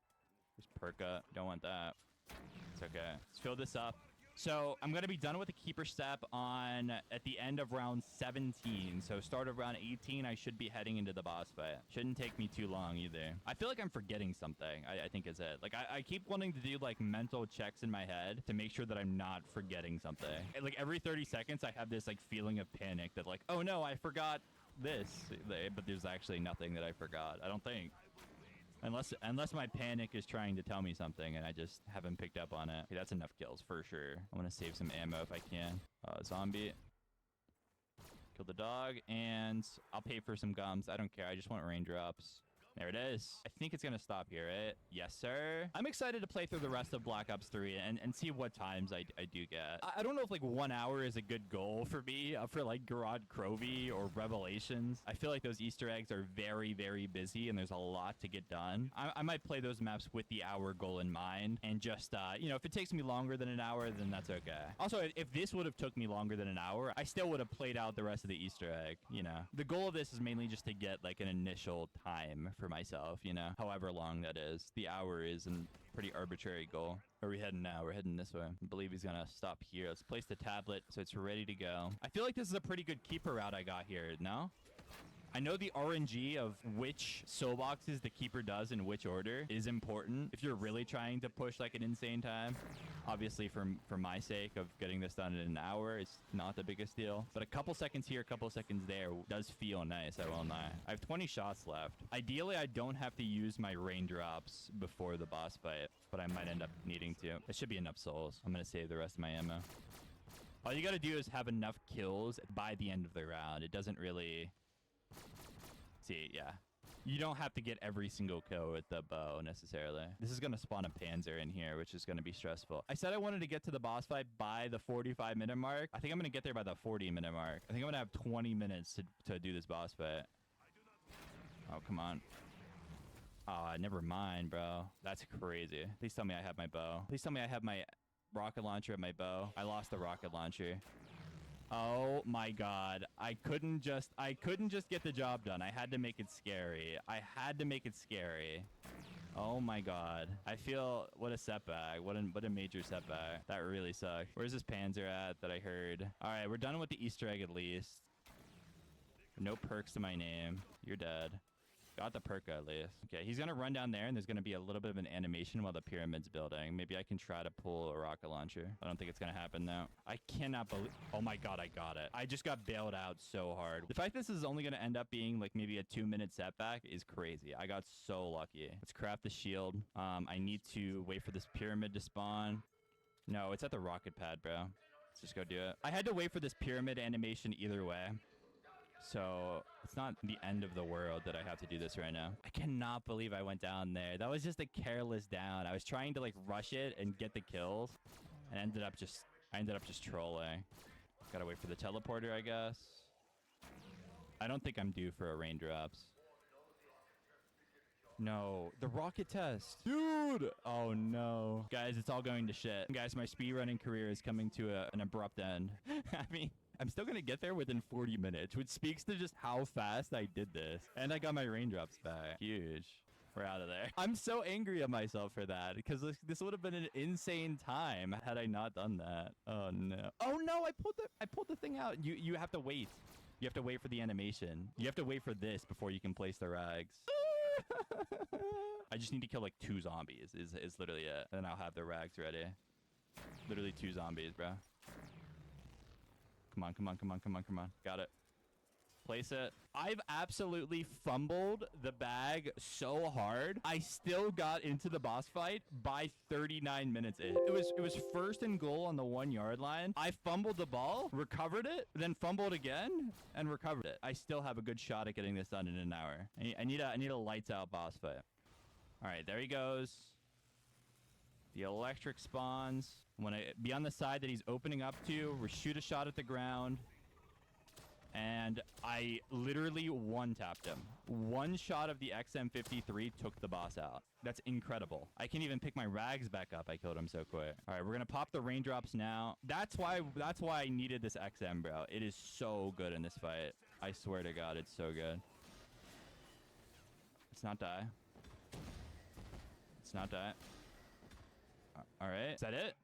Just Perka. Don't want that. It's okay. Let's fill this up. So I'm going to be done with the keeper step at the end of round 17. So start of round 18, I should be heading into the boss fight. Shouldn't take me too long either. I feel like I'm forgetting something, I think is it. Like, I keep wanting to do like mental checks in my head to make sure that I'm not forgetting something. And, like, every 30 seconds, I have this like feeling of panic that like, oh no, I forgot this. But there's actually nothing that I forgot, I don't think. Unless my panic is trying to tell me something and I just haven't picked up on it. Okay, that's enough kills for sure. I want to save some ammo if I can. Zombie. Kill the dog, and I'll pay for some gums. I don't care. I just want raindrops. There it is. I think it's going to stop here, right? Yes, sir. I'm excited to play through the rest of Black Ops 3 and see what times I do get. I don't know if like 1 hour is a good goal for me for like Garage Crovey or Revelations. I feel like those Easter eggs are very, very busy and there's a lot to get done. I might play those maps with the hour goal in mind and just, you know, if it takes me longer than an hour, then that's okay. Also, if this would have took me longer than an hour, I still would have played out the rest of the Easter egg, you know. The goal of this is mainly just to get like an initial time for myself, you know, however long that is. The hour is a pretty arbitrary goal. Where are we heading now? We're heading this way. I believe he's gonna stop here. Let's place the tablet so it's ready to go. I feel like this is a pretty good keeper route I got here, no? I know the RNG of which soul boxes the keeper does in which order is important if you're really trying to push like an insane time. Obviously, for my sake of getting this done in an hour, it's not the biggest deal. But a couple seconds here, a couple seconds there does feel nice, I will not. I have 20 shots left. Ideally, I don't have to use my raindrops before the boss fight, but I might end up needing to. It should be enough souls. I'm going to save the rest of my ammo. All you got to do is have enough kills by the end of the round. It doesn't really... See, yeah. You don't have to get every single kill with the bow, necessarily. This is going to spawn a Panzer in here, which is going to be stressful. I said I wanted to get to the boss fight by the 45-minute mark. I think I'm going to get there by the 40-minute mark. I think I'm going to have 20 minutes to do this boss fight. Oh, come on. Oh, never mind, bro. That's crazy. Please tell me I have my bow. Please tell me I have my rocket launcher at my bow. I lost the rocket launcher. Oh my god. I couldn't just get the job done. I had to make it scary. I had to make it scary. Oh my god. I feel what a setback. What a major setback. That really sucked. Where's this Panzer at that I heard? Alright, we're done with the Easter egg at least. No perks to my name. You're dead. Got the perk at least. Okay, he's gonna run down there and there's gonna be a little bit of an animation while the pyramid's building. Maybe I can try to pull a rocket launcher. I don't think it's gonna happen though. I cannot believe... Oh my god, I got it. I just got bailed out so hard. The fact this is only gonna end up being like maybe a 2-minute setback is crazy. I got so lucky. Let's craft the shield. I need to wait for this pyramid to spawn. No, it's at the rocket pad, bro. Let's just go do it. I had to wait for this pyramid animation either way. So it's not the end of the world that I have to do this right now. I cannot believe I went down there. That was just a careless down. I was trying to like rush it and get the kills and I ended up just trolling. Gotta wait for the teleporter, I guess. I don't think I'm due for a raindrops. No, the rocket test. Dude! Oh no. Guys, it's all going to shit. Guys, my speedrunning career is coming to an abrupt end. I mean... I'm still going to get there within 40 minutes, which speaks to just how fast I did this. And I got my raindrops back. Huge. We're out of there. I'm so angry at myself for that because this would have been an insane time had I not done that. Oh, no. Oh, no. I pulled the thing out. You have to wait. You have to wait for the animation. You have to wait for this before you can place the rags. I just need to kill like 2 zombies is literally it. And then I'll have the rags ready. Literally 2 zombies, bro. Come on, come on, come on, come on, come on. Got it. Place it. I've absolutely fumbled the bag so hard. I still got into the boss fight by 39 minutes in. It was first and goal on the 1-yard line. I fumbled the ball, recovered it, then fumbled again, and recovered it. I still have a good shot at getting this done in an hour. I need a lights out boss fight. All right, there he goes. The electric spawns. When I be on the side that he's opening up to, we shoot a shot at the ground. And I literally one-tapped him. One shot of the XM53 took the boss out. That's incredible. I can't even pick my rags back up. I killed him so quick. All right, we're going to pop the raindrops now. That's why I needed this XM, bro. It is so good in this fight. I swear to God, it's so good. Let's not die. Let's not die. All right. Is that it?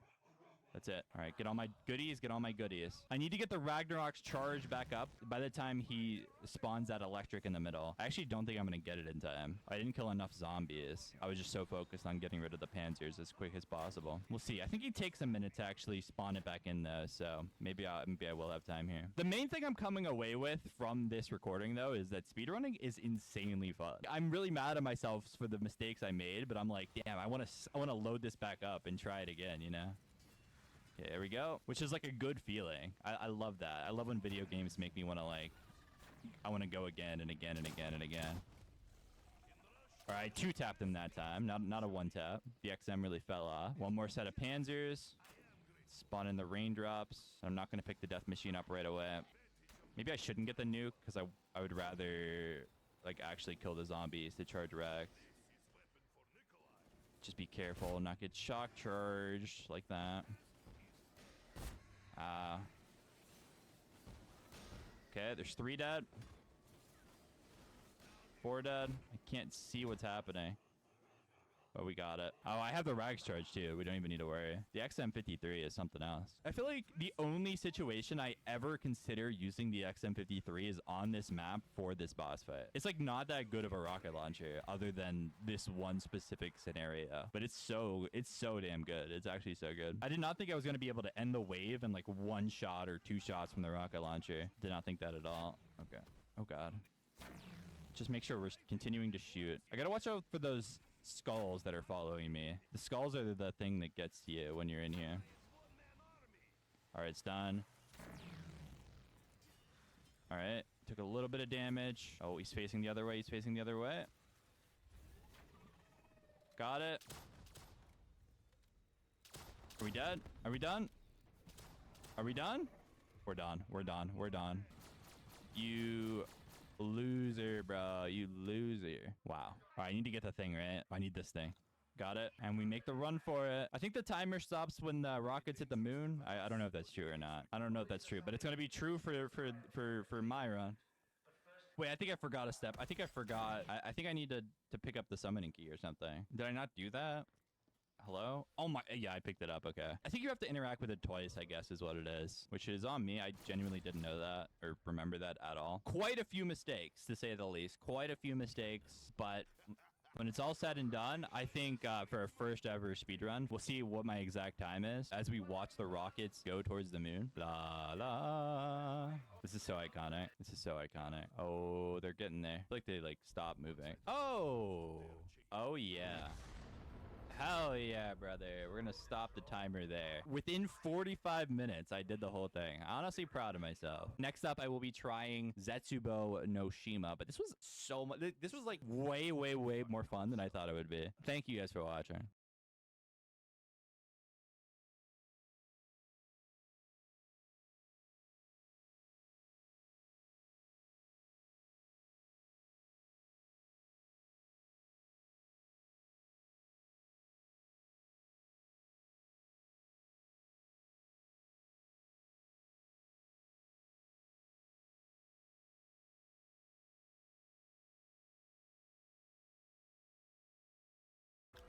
That's it. All right, get all my goodies, get all my goodies. I need to get the Ragnarok's charge back up by the time he spawns that electric in the middle. I actually don't think I'm going to get it in time. I didn't kill enough zombies. I was just so focused on getting rid of the Panzers as quick as possible. We'll see. I think he takes a minute to actually spawn it back in, though, so maybe I will have time here. The main thing I'm coming away with from this recording, though, is that speedrunning is insanely fun. I'm really mad at myself for the mistakes I made, but I'm like, damn, I want to load this back up and try it again, you know? Okay, there we go. Which is like a good feeling. I love that. I love when video games make me want to like, I want to go again and again and again and again. All right, 2-tapped him that time. Not a 1-tap. The XM really fell off. One more set of Panzers. Spawn in the raindrops. I'm not going to pick the death machine up right away. Maybe I shouldn't get the nuke because I would rather like actually kill the zombies to charge Rex. Just be careful, not get shock charged like that. Okay, there's 3 dead. 4 dead. I can't see what's happening. But we got it. Oh, I have the rags charge too. We don't even need to worry. The XM53 is something else. I feel like the only situation I ever consider using the XM53 is on this map for this boss fight. It's like not that good of a rocket launcher other than this one specific scenario. But it's so damn good. It's actually so good. I did not think I was going to be able to end the wave in like 1 shot or 2 shots from the rocket launcher. Did not think that at all. Okay. Oh God. Just make sure we're continuing to shoot. I got to watch out for those skulls that are following me. The skulls are the thing that gets to you when you're in here. All right, it's done. All right, took a little bit of damage. Oh, he's facing the other way. He's facing the other way. Got it. Are we dead? Are we done? Are we done? We're done. We're done. We're done. You loser, bro. You loser. Wow. All right, I need to get the thing, right? I need this thing. Got it. And we make the run for it. I think the timer stops when the rockets hit the moon. I don't know if that's true or not. I don't know if that's true, but it's going to be true for my run. Wait, I think I forgot a step. I think I forgot. I think I need to pick up the summoning key or something. Did I not do that? Hello? Oh my, yeah, I picked it up. Okay. I think you have to interact with it twice, I guess is what it is, which is on me. I genuinely didn't know that or remember that at all. Quite a few mistakes, to say the least. Quite a few mistakes, but when it's all said and done, I think for our first ever speedrun, we'll see what my exact time is as we watch the rockets go towards the moon. La la. This is so iconic. This is so iconic. Oh, they're getting there. I feel like they like stop moving. Oh. Oh yeah. Hell yeah, brother. We're going to stop the timer there. Within 45 minutes, I did the whole thing. Honestly proud of myself. Next up, I will be trying Zetsubo no Shima, but this was so much. This was like way, way, way more fun than I thought it would be. Thank you guys for watching.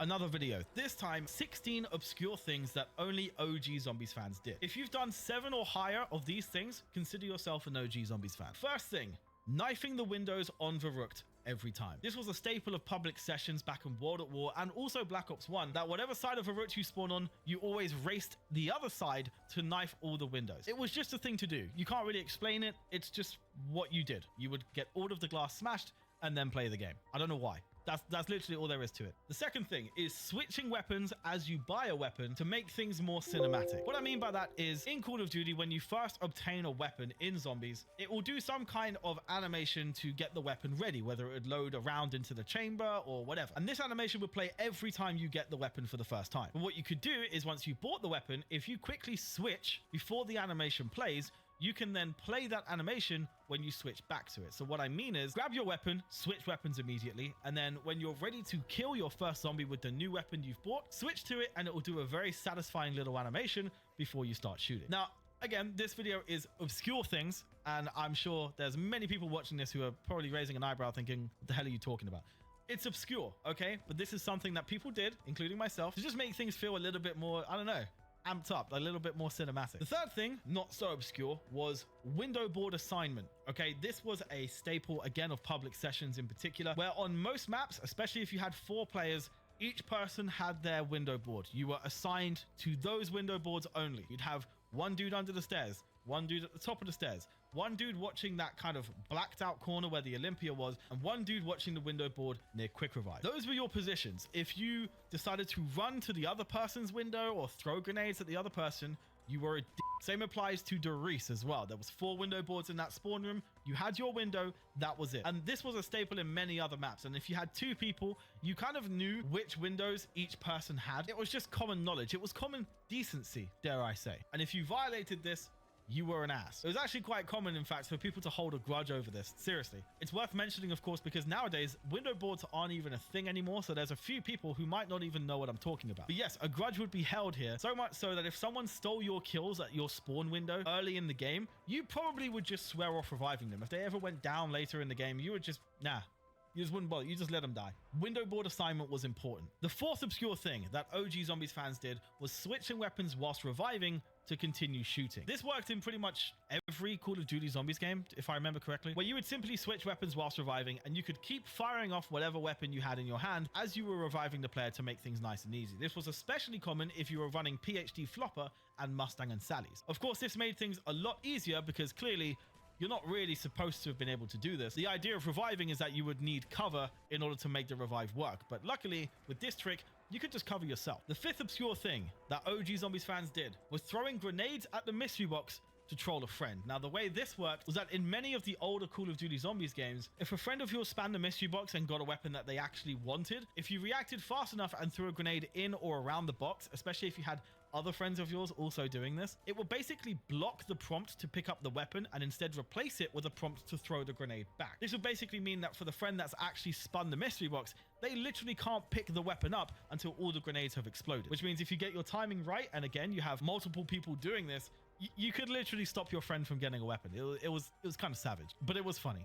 Another video, this time 16 obscure things that only OG Zombies fans did. If you've done 7 or higher of these things, consider yourself an OG Zombies fan. First thing, knifing the windows on Verrückt every time. This was a staple of public sessions back in World at War and also Black Ops 1, that whatever side of Verrückt you spawn on, you always raced the other side to knife all the windows. It was just a thing to do. You can't really explain it. It's just what you did. You would get all of the glass smashed and then play the game. I don't know why. That's literally all there is to it. The second thing is switching weapons as you buy a weapon to make things more cinematic. What I mean by that is in Call of Duty, when you first obtain a weapon in Zombies, it will do some kind of animation to get the weapon ready, whether it would load a round into the chamber or whatever. And this animation would play every time you get the weapon for the first time. But what you could do is once you bought the weapon, if you quickly switch before the animation plays, you can then play that animation when you switch back to it. So what I mean is grab your weapon, switch weapons immediately, and then when you're ready to kill your first zombie with the new weapon you've bought, switch to it and it will do a very satisfying little animation before you start shooting. Now, again, this video is obscure things, and I'm sure there's many people watching this who are probably raising an eyebrow thinking, what the hell are you talking about? It's obscure, okay? But this is something that people did, including myself, to just make things feel a little bit more, I don't know, amped up, a little bit more cinematic. The third thing, not so obscure, was window board assignment. Okay, this was a staple, again, of public sessions in particular, where on most maps, especially if you had 4 players, each person had their window board. You were assigned to those window boards only. You'd have one dude under the stairs, one dude at the top of the stairs, one dude watching that kind of blacked out corner where the Olympia was, and one dude watching the window board near Quick Revive. Those were your positions. If you decided to run to the other person's window or throw grenades at the other person, you were a dick Same applies to Doris as well. There was 4 window boards in that spawn room. You had your window, that was it. And this was a staple in many other maps. And if you had 2 people, you kind of knew which windows each person had. It was just common knowledge. It was common decency, dare I say. And if you violated this, you were an ass. It was actually quite common, in fact, for people to hold a grudge over this. Seriously. It's worth mentioning, of course, because nowadays, window boards aren't even a thing anymore, so there's a few people who might not even know what I'm talking about. But yes, a grudge would be held here, so much so that if someone stole your kills at your spawn window early in the game, you probably would just swear off reviving them. If they ever went down later in the game, you would just, nah. You just wouldn't bother. You just let them die. Window board assignment was important. The 4th obscure thing that OG Zombies fans did was switching weapons whilst reviving to continue shooting. This worked in pretty much every Call of Duty Zombies game, if I remember correctly, where you would simply switch weapons whilst reviving, and you could keep firing off whatever weapon you had in your hand as you were reviving the player to make things nice and easy. This was especially common if you were running PhD Flopper and Mustang and Sally's. Of course, this made things a lot easier because clearly you're not really supposed to have been able to do this. The idea of reviving is that you would need cover in order to make the revive work. But luckily, with this trick, you could just cover yourself. The 5th obscure thing that OG Zombies fans did was throwing grenades at the mystery box to troll a friend. Now, the way this worked was that in many of the older Call of Duty Zombies games, if a friend of yours spammed the mystery box and got a weapon that they actually wanted, if you reacted fast enough and threw a grenade in or around the box, especially if you had other friends of yours also doing this, it will basically block the prompt to pick up the weapon and instead replace it with a prompt to throw the grenade back. This will basically mean that for the friend that's actually spun the mystery box, they literally can't pick the weapon up until all the grenades have exploded. Which means if you get your timing right, and again, you have multiple people doing this, you could literally stop your friend from getting a weapon. It was kind of savage, but it was funny.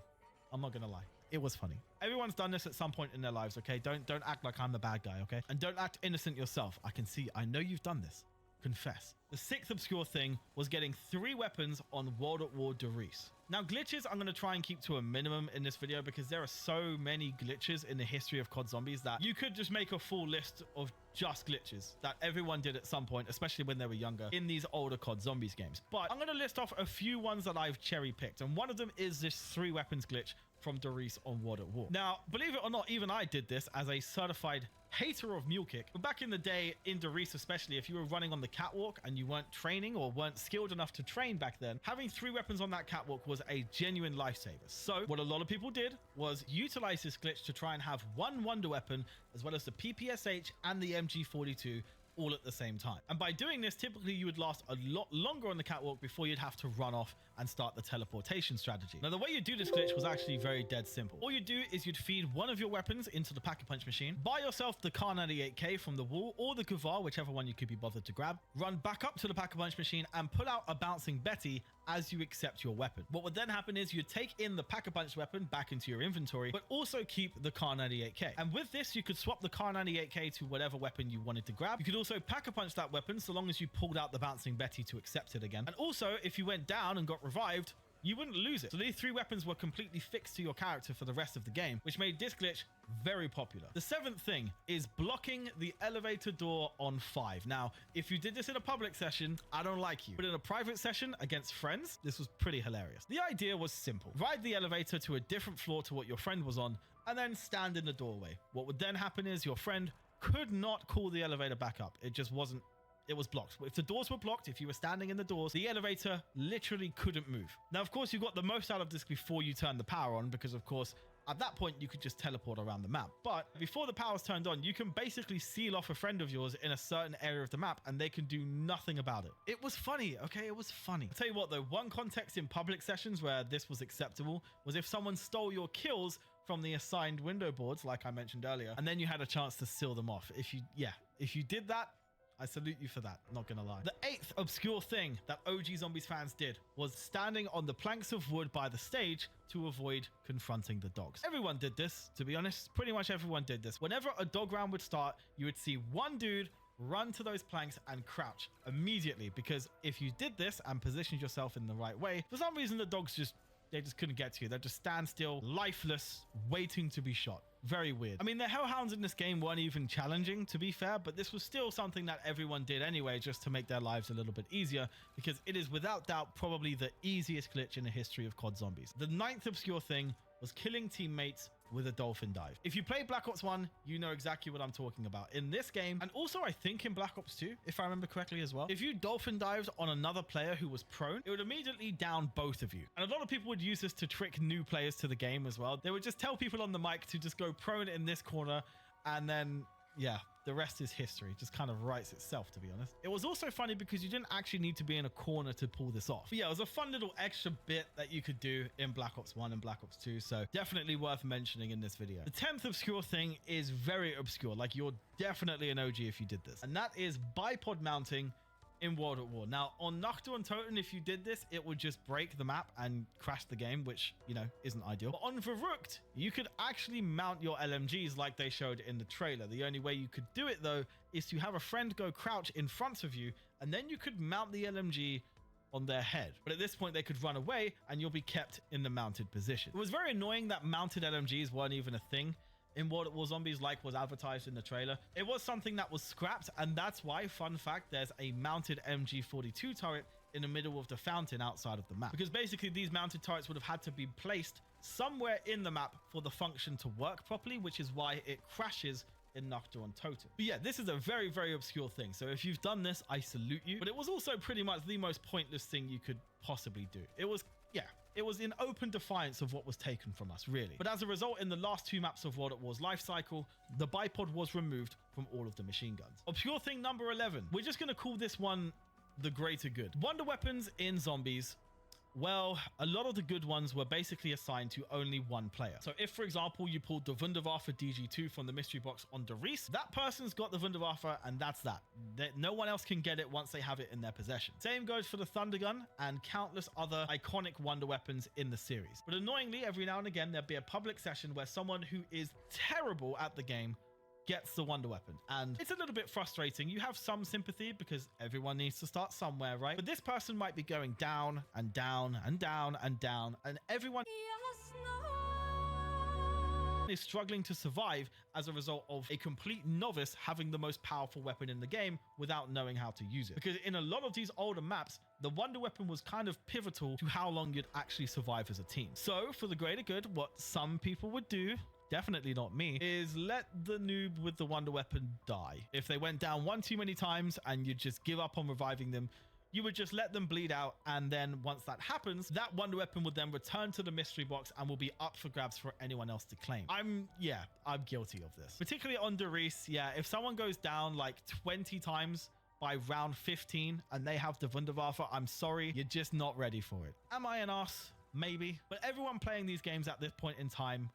I'm not gonna lie. It was funny. Everyone's done this at some point in their lives, okay? Don't act like I'm the bad guy, okay? And don't act innocent yourself. I know you've done this. Confess. The 6th obscure thing was getting 3 weapons on World at War Doris. Now, glitches I'm going to try and keep to a minimum in this video because there are so many glitches in the history of COD Zombies that you could just make a full list of just glitches that everyone did at some point, especially when they were younger, in these older COD Zombies games. But I'm going to list off a few ones that I've cherry picked, and one of them is this 3 weapons glitch from Doris on World at War. Now, believe it or not, even I did this as a certified hater of mule kick. But back in the day, in Doris especially, if you were running on the catwalk and you weren't training or weren't skilled enough to train back then, having 3 weapons on that catwalk was a genuine lifesaver. So what a lot of people did was utilize this glitch to try and have 1 wonder weapon as well as the PPSH and the MG42 all at the same time. And by doing this, typically you would last a lot longer on the catwalk before you'd have to run off and start the teleportation strategy. Now, the way you do this glitch was actually very dead simple. All you do is you'd feed one of your weapons into the Pack-a-Punch machine, buy yourself the Kar 98K from the wall or the Guvar, whichever one you could be bothered to grab, run back up to the Pack-a-Punch machine and pull out a bouncing Betty as you accept your weapon. What would then happen is you'd take in the Pack-a-Punch weapon back into your inventory, but also keep the Kar 98K. And with this, you could swap the Kar 98K to whatever weapon you wanted to grab. You could also Pack-a-Punch that weapon so long as you pulled out the bouncing Betty to accept it again. And also, if you went down and got revived, you wouldn't lose it. So these 3 weapons were completely fixed to your character for the rest of the game, which made this glitch very popular. The 7th thing is blocking the elevator door on 5. Now, if you did this in a public session, I don't like you. But in a private session against friends, this was pretty hilarious. The idea was simple. Ride the elevator to a different floor to what your friend was on, and then stand in the doorway. What would then happen is your friend could not call the elevator back up. It just wasn't. It was blocked. If the doors were blocked, if you were standing in the doors, the elevator literally couldn't move. Now, of course, you got the most out of this before you turned the power on, because of course, at that point, you could just teleport around the map. But before the power's turned on, you can basically seal off a friend of yours in a certain area of the map and they can do nothing about it. It was funny, okay? It was funny. I'll tell you what though, one context in public sessions where this was acceptable was if someone stole your kills from the assigned window boards, like I mentioned earlier, and then you had a chance to seal them off. If you did that, I salute you for that, not gonna lie. The 8th obscure thing that OG Zombies fans did was standing on the planks of wood by the stage to avoid confronting the dogs. Everyone did this, to be honest. Pretty much everyone did this. Whenever a dog round would start, you would see one dude run to those planks and crouch immediately, because if you did this and positioned yourself in the right way, for some reason the dogs just couldn't get to you. They'd just stand still, lifeless, waiting to be shot. Very weird. I mean, the hellhounds in this game weren't even challenging, to be fair, but this was still something that everyone did anyway, just to make their lives a little bit easier, because it is without doubt probably the easiest glitch in the history of COD Zombies. The 9th obscure thing was killing teammates with a dolphin dive. If you play Black Ops 1, you know exactly what I'm talking about. In this game, and also I think in Black Ops 2, if I remember correctly as well, if you dolphin dived on another player who was prone, it would immediately down both of you. And a lot of people would use this to trick new players to the game as well. They would just tell people on the mic to just go prone in this corner, and then yeah, the rest is history. Just kind of writes itself, to be honest. It was also funny because you didn't actually need to be in a corner to pull this off. But yeah, it was a fun little extra bit that you could do in Black Ops 1 and Black Ops 2. So definitely worth mentioning in this video. The 10th obscure thing is very obscure. Like, you're definitely an OG if you did this. And that is bipod mounting in World at War. Now, on Nocturne Toten, if you did this, it would just break the map and crash the game, which, you know, isn't ideal. But on Verrückt, you could actually mount your LMGs like they showed in the trailer. The only way you could do it, though, is to have a friend go crouch in front of you, and then you could mount the LMG on their head. But at this point, they could run away, and you'll be kept in the mounted position. It was very annoying that mounted LMGs weren't even a thing in World at War Zombies like was advertised in the trailer. It was something that was scrapped, and that's why, fun fact, there's a mounted MG42 turret in the middle of the fountain outside of the map. Because basically these mounted turrets would have had to be placed somewhere in the map for the function to work properly, which is why it crashes in Nocturne Toten. But yeah, this is a very, very obscure thing. So if you've done this, I salute you. But it was also pretty much the most pointless thing you could possibly do. It was, yeah, it was in open defiance of what was taken from us, really. But as a result, in the last 2 maps of World at War's life cycle, the bipod was removed from all of the machine guns. Obscure thing number 11. We're just going to call this one the greater good. Wonder weapons in zombies. Well, a lot of the good ones were basically assigned to only one player. So if, for example, you pulled the Wunderwaffe DG2 from the mystery box on Der Riese, that person's got the Wunderwaffe, and that's that. No one else can get it once they have it in their possession. Same goes for the Thunder Gun and countless other iconic wonder weapons in the series. But annoyingly, every now and again, there'd be a public session where someone who is terrible at the game gets the wonder weapon, and it's a little bit frustrating. You have some sympathy because everyone needs to start somewhere, right? But this person might be going down and down and down and down, and everyone is struggling to survive as a result of a complete novice having the most powerful weapon in the game without knowing how to use it. Because in a lot of these older maps, the wonder weapon was kind of pivotal to how long you'd actually survive as a team. So for the greater good, what some people would do, definitely not me, is let the noob with the wonder weapon die. If they went down one too many times and you just give up on reviving them, you would just let them bleed out, and then once that happens, that wonder weapon would then return to the mystery box and will be up for grabs for anyone else to claim. I'm guilty of this. Particularly on Der Riese, yeah, if someone goes down like 20 times by round 15 and they have the Wunderwaffe, I'm sorry, you're just not ready for it. Am I an ass? Maybe. But everyone playing these games at this point in time,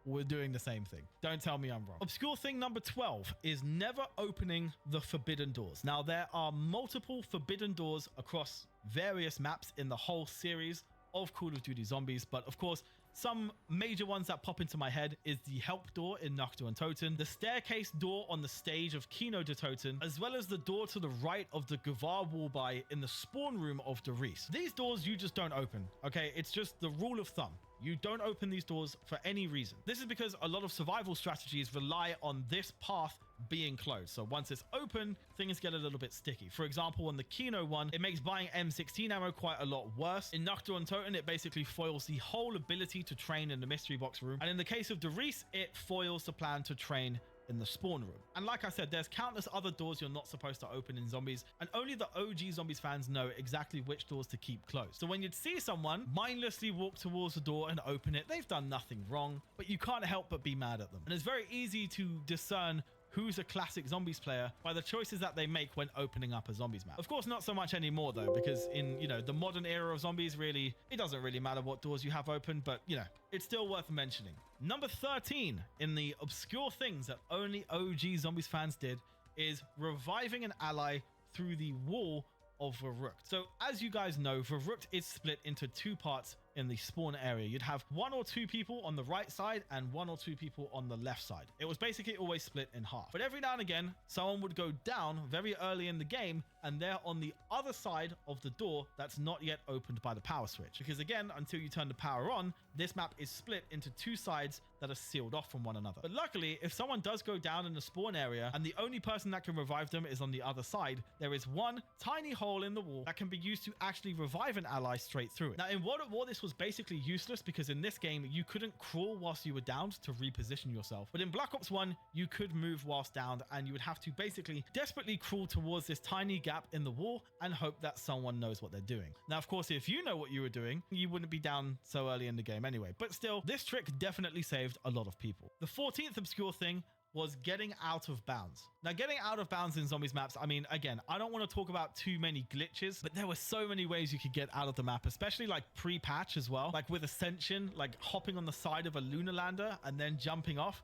we're doing the same thing. Don't tell me I'm wrong. Obscure thing number 12 is never opening the forbidden doors. Now, there are multiple forbidden doors across various maps in the whole series of Call of Duty Zombies, but of course, some major ones that pop into my head is the help door in Nocturne Toten, the staircase door on the stage of Kino de Toten, as well as the door to the right of the Gevaar Wallbei in the spawn room of Der Riese. These doors you just don't open, okay? It's just the rule of thumb. You don't open these doors for any reason. This is because a lot of survival strategies rely on this path being closed. So once it's open, things get a little bit sticky. For example, on the Kino one, it makes buying M16 ammo quite a lot worse. In Nocturne Toten, it basically foils the whole ability to train in the mystery box room. And in the case of Der Riese, it foils the plan to train in the spawn room. And like I said, there's countless other doors you're not supposed to open in zombies, and only the OG Zombies fans know exactly which doors to keep closed. So when you'd see someone mindlessly walk towards the door and open it, they've done nothing wrong, but you can't help but be mad at them. And it's very easy to discern who's a classic Zombies player by the choices that they make when opening up a Zombies map. Of course, not so much anymore though, because in, you know, the modern era of Zombies, really, it doesn't really matter what doors you have open, but you know, it's still worth mentioning. Number 13 in the obscure things that only OG Zombies fans did is reviving an ally through the wall of Verrückt. So as you guys know, Verrückt is split into 2 parts in the spawn area. You'd have 1 or 2 people on the right side and 1 or 2 people on the left side. It was basically always split in half. But every now and again, someone would go down very early in the game and they're on the other side of the door that's not yet opened by the power switch. Because again, until you turn the power on, this map is split into 2 sides that are sealed off from one another. But luckily, if someone does go down in the spawn area and the only person that can revive them is on the other side, there is one tiny hole in the wall that can be used to actually revive an ally straight through it. Now in World at War, this was was basically useless because in this game, you couldn't crawl whilst you were downed to reposition yourself. But in Black Ops 1, you could move whilst downed, and you would have to basically desperately crawl towards this tiny gap in the wall and hope that someone knows what they're doing. Now, of course, if you know what you were doing, you wouldn't be down so early in the game anyway. But still, this trick definitely saved a lot of people. The 14th obscure thing was getting out of bounds. Now, getting out of bounds in zombies maps, I mean, again, I don't want to talk about too many glitches, but there were so many ways you could get out of the map, especially like pre-patch as well, like with Ascension, like hopping on the side of a lunar lander and then jumping off.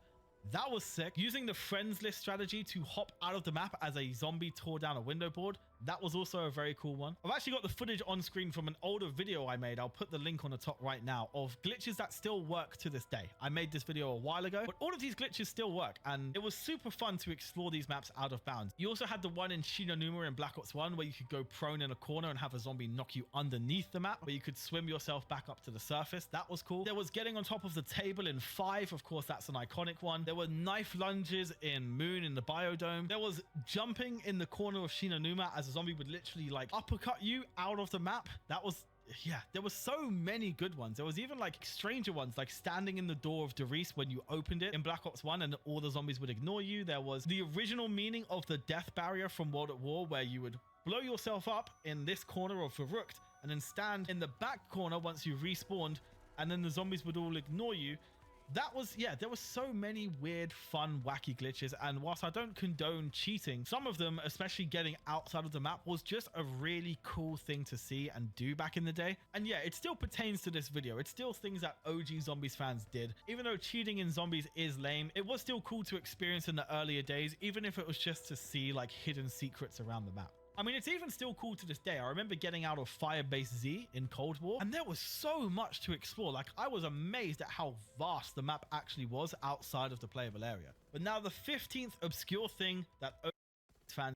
That was sick. Using the friends list strategy to hop out of the map as a zombie tore down a window board. That was also a very cool one. I've actually got the footage on screen from an older video I made. I'll put the link on the top right now of glitches that still work to this day. I made this video a while ago, but all of these glitches still work, and it was super fun to explore these maps out of bounds. You also had the one in Shinonuma in Black Ops 1 where you could go prone in a corner and have a zombie knock you underneath the map, where you could swim yourself back up to the surface. That was cool. There was getting on top of the table in 5. Of course, that's an iconic one. There were knife lunges in Moon in the Biodome. There was jumping in the corner of Shinonuma as a zombie would literally like uppercut you out of the map. That was, yeah, there were so many good ones. There was even like stranger ones, like standing in the door of Derice when you opened it in Black Ops 1 and all the zombies would ignore you. There was the original meaning of the death barrier from World at War, where you would blow yourself up in this corner of Verrucht and then stand in the back corner once you respawned, and then the zombies would all ignore you. That was, yeah, there were so many weird, fun, wacky glitches, and whilst I don't condone cheating, some of them, especially getting outside of the map, was just a really cool thing to see and do back in the day. And yeah, it still pertains to this video. It's still things that OG Zombies fans did. Even though cheating in Zombies is lame, it was still cool to experience in the earlier days, even if it was just to see like hidden secrets around the map. I mean, it's even still cool to this day. I remember getting out of Firebase Z in Cold War, and there was so much to explore. Like, I was amazed at how vast the map actually was outside of the playable area. But now the 15th obscure thing that fans...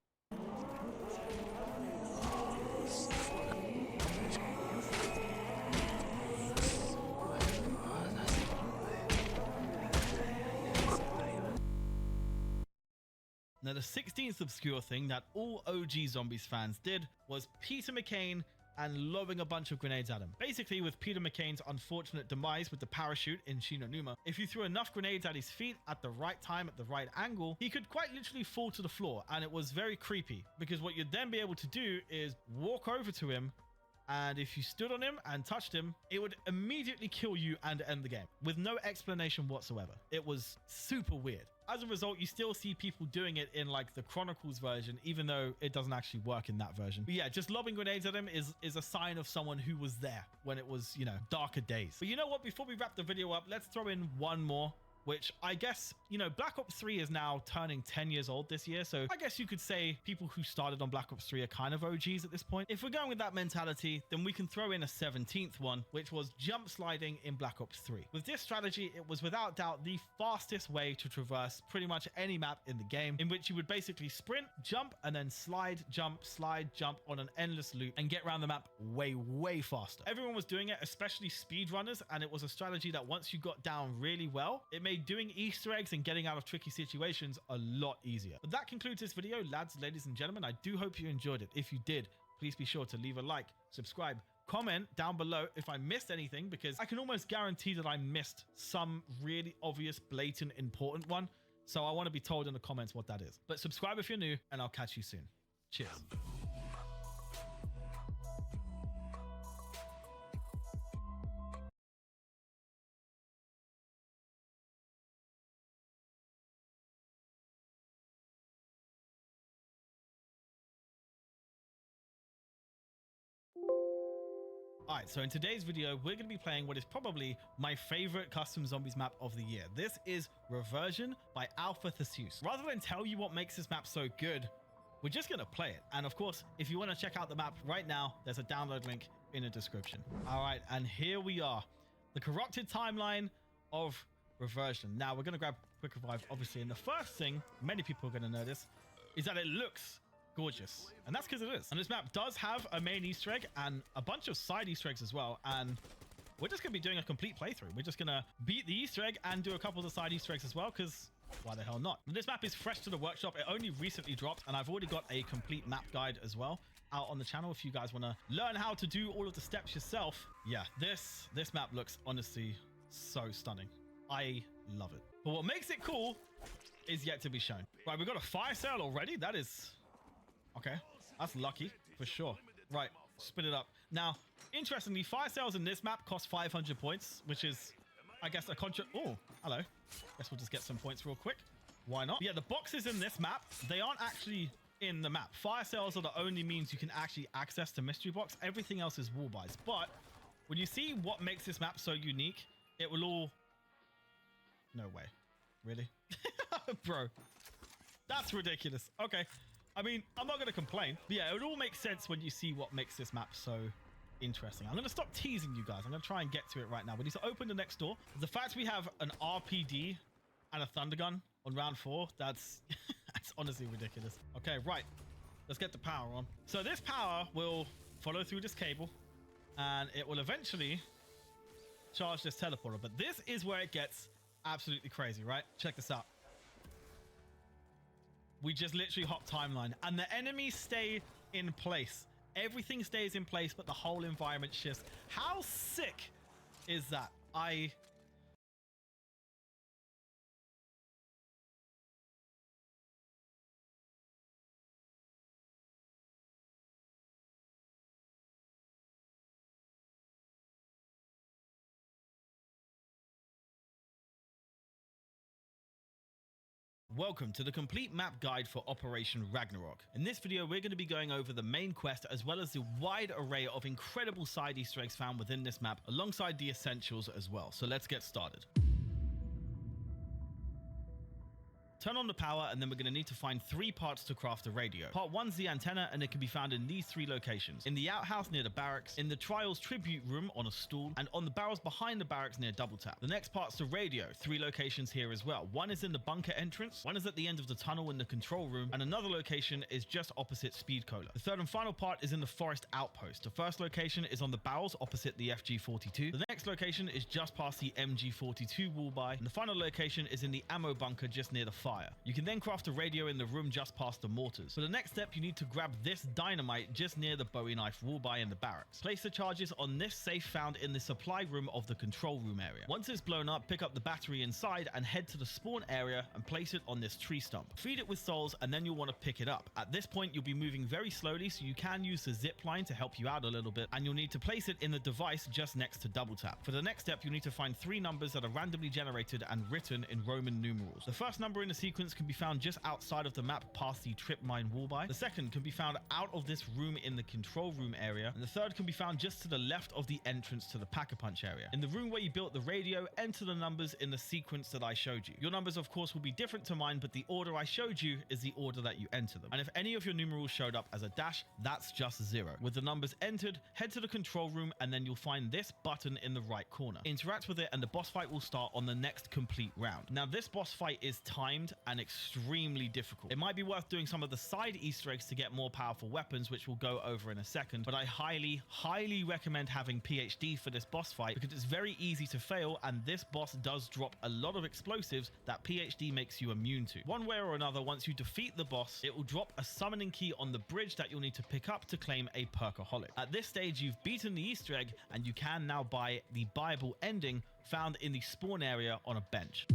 Now, the 16th obscure thing that all OG Zombies fans did was Peter McCain and lobbing a bunch of grenades at him. Basically, with Peter McCain's unfortunate demise with the parachute in Shinonuma, if you threw enough grenades at his feet at the right time, at the right angle, he could quite literally fall to the floor, and it was very creepy, because what you'd then be able to do is walk over to him, and if you stood on him and touched him, it would immediately kill you and end the game with no explanation whatsoever. It was super weird. As a result, you still see people doing it in like the Chronicles version, even though it doesn't actually work in that version. But yeah, just lobbing grenades at him is a sign of someone who was there when it was, you know, darker days. But you know what? Before we wrap the video up, let's throw in one more, which I guess, you know, Black Ops 3 is now turning 10 years old this year. So I guess you could say people who started on Black Ops 3 are kind of OGs at this point. If we're going with that mentality, then we can throw in a 17th one, which was jump sliding in Black Ops 3. With this strategy, it was without doubt the fastest way to traverse pretty much any map in the game, in which you would basically sprint, jump, and then slide, jump on an endless loop and get around the map way faster. Everyone was doing it, especially speedrunners, and it was a strategy that once you got down really well, it made doing Easter eggs and getting out of tricky situations a lot easier. But that concludes this video, lads, ladies, and gentlemen. I do hope you enjoyed it. If you did, please be sure to leave a like, subscribe, comment down below if I missed anything, because I can almost guarantee that I missed some really obvious, blatant, important one. So I want to be told in the comments what that is. But subscribe if you're new, and I'll catch you soon. Cheers. Alright, so in today's video, we're going to be playing what is probably my favorite custom zombies map of the year. This is Reversion by Alpha Theseus. Rather than tell you what makes this map so good, we're just going to play it. And of course, if you want to check out the map right now, there's a download link in the description. Alright, and here we are. The corrupted timeline of Reversion. Now, we're going to grab Quick Revive, obviously. And the first thing many people are going to notice is that it looks gorgeous, and that's because it is. And this map does have a main Easter egg and a bunch of side Easter eggs as well, and we're just gonna be doing a complete playthrough. We're just gonna beat the Easter egg and do a couple of the side Easter eggs as well, because why the hell not? This map is fresh to the workshop. It only recently dropped, and I've already got a complete map guide as well out on the channel if you guys want to learn how to do all of the steps yourself. Yeah, this map looks honestly so stunning. I love it. But what makes it cool is yet to be shown. Right, we've got a fire sale already. That is... okay, that's lucky for sure. Right, spin it up. Now, interestingly, fire sales in this map cost 500 points, which is, I guess, a contra... oh, hello. Guess we'll just get some points real quick. Why not? Yeah, the boxes in this map, they aren't actually in the map. Fire sales are the only means you can actually access the mystery box. Everything else is wall buys. But when you see what makes this map so unique, it will all... no way. Really? Bro, that's ridiculous. Okay, I mean, I'm not gonna complain, but yeah, it would all make sense when you see what makes this map so interesting. I'm gonna stop teasing you guys. I'm gonna try and get to it right now. We need to open the next door. The fact we have an RPD and a thunder gun on round 4, that's that's honestly ridiculous. Okay, right, let's get the power on. So this power will follow through this cable and it will eventually charge this teleporter, but this is where it gets absolutely crazy, right? Check this out. We just literally hop timeline and the enemies stay in place. Everything stays in place, but the whole environment shifts. How sick is that? Welcome to the complete map guide for Operation Ragnarok. In this video, we're going to be going over the main quest as well as the wide array of incredible side Easter eggs found within this map alongside the essentials as well. So let's get started. Turn on the power and then we're going to need to find 3 parts to craft a radio. Part 1's the antenna and it can be found in these 3 locations. In the outhouse near the barracks, in the Trials tribute room on a stool, and on the barrels behind the barracks near Double Tap. The next part's the radio, 3 locations here as well. One is in the bunker entrance, one is at the end of the tunnel in the control room, and another location is just opposite Speed Cola. The third and final part is in the forest outpost. The first location is on the barrels opposite the FG42. The next location is just past the MG42 wall buy, and the final location is in the ammo bunker just near the fire. You can then craft a radio in the room just past the mortars. For the next step, you need to grab this dynamite just near the Bowie knife wall buy in the barracks. Place the charges on this safe found in the supply room of the control room area. Once it's blown up, pick up the battery inside and head to the spawn area and place it on this tree stump. Feed it with souls and then you'll want to pick it up. At this point, you'll be moving very slowly, so you can use the zip line to help you out a little bit, and you'll need to place it in the device just next to Double Tap. For the next step, you need to find 3 numbers that are randomly generated and written in Roman numerals. The first number in the sequence can be found just outside of the map past the trip mine wall by. The second can be found out of this room in the control room area, and the third can be found just to the left of the entrance to the Pack-a-Punch area. In the room where you built the radio, enter the numbers in the sequence that I showed you. Your numbers of course will be different to mine, but the order I showed you is the order that you enter them. And if any of your numerals showed up as a dash, that's just 0. With the numbers entered, head to the control room and then you'll find this button in the right corner. Interact with it and the boss fight will start on the next complete round. Now this boss fight is timed and extremely difficult. It might be worth doing some of the side Easter eggs to get more powerful weapons, which we'll go over in a second, but I highly recommend having PhD for this boss fight because it's very easy to fail and this boss does drop a lot of explosives that PhD makes you immune to. One way or another, once you defeat the boss, it will drop a summoning key on the bridge that you'll need to pick up to claim a Perkaholic. At this stage, you've beaten the Easter egg and you can now buy the buyable ending found in the spawn area on a bench.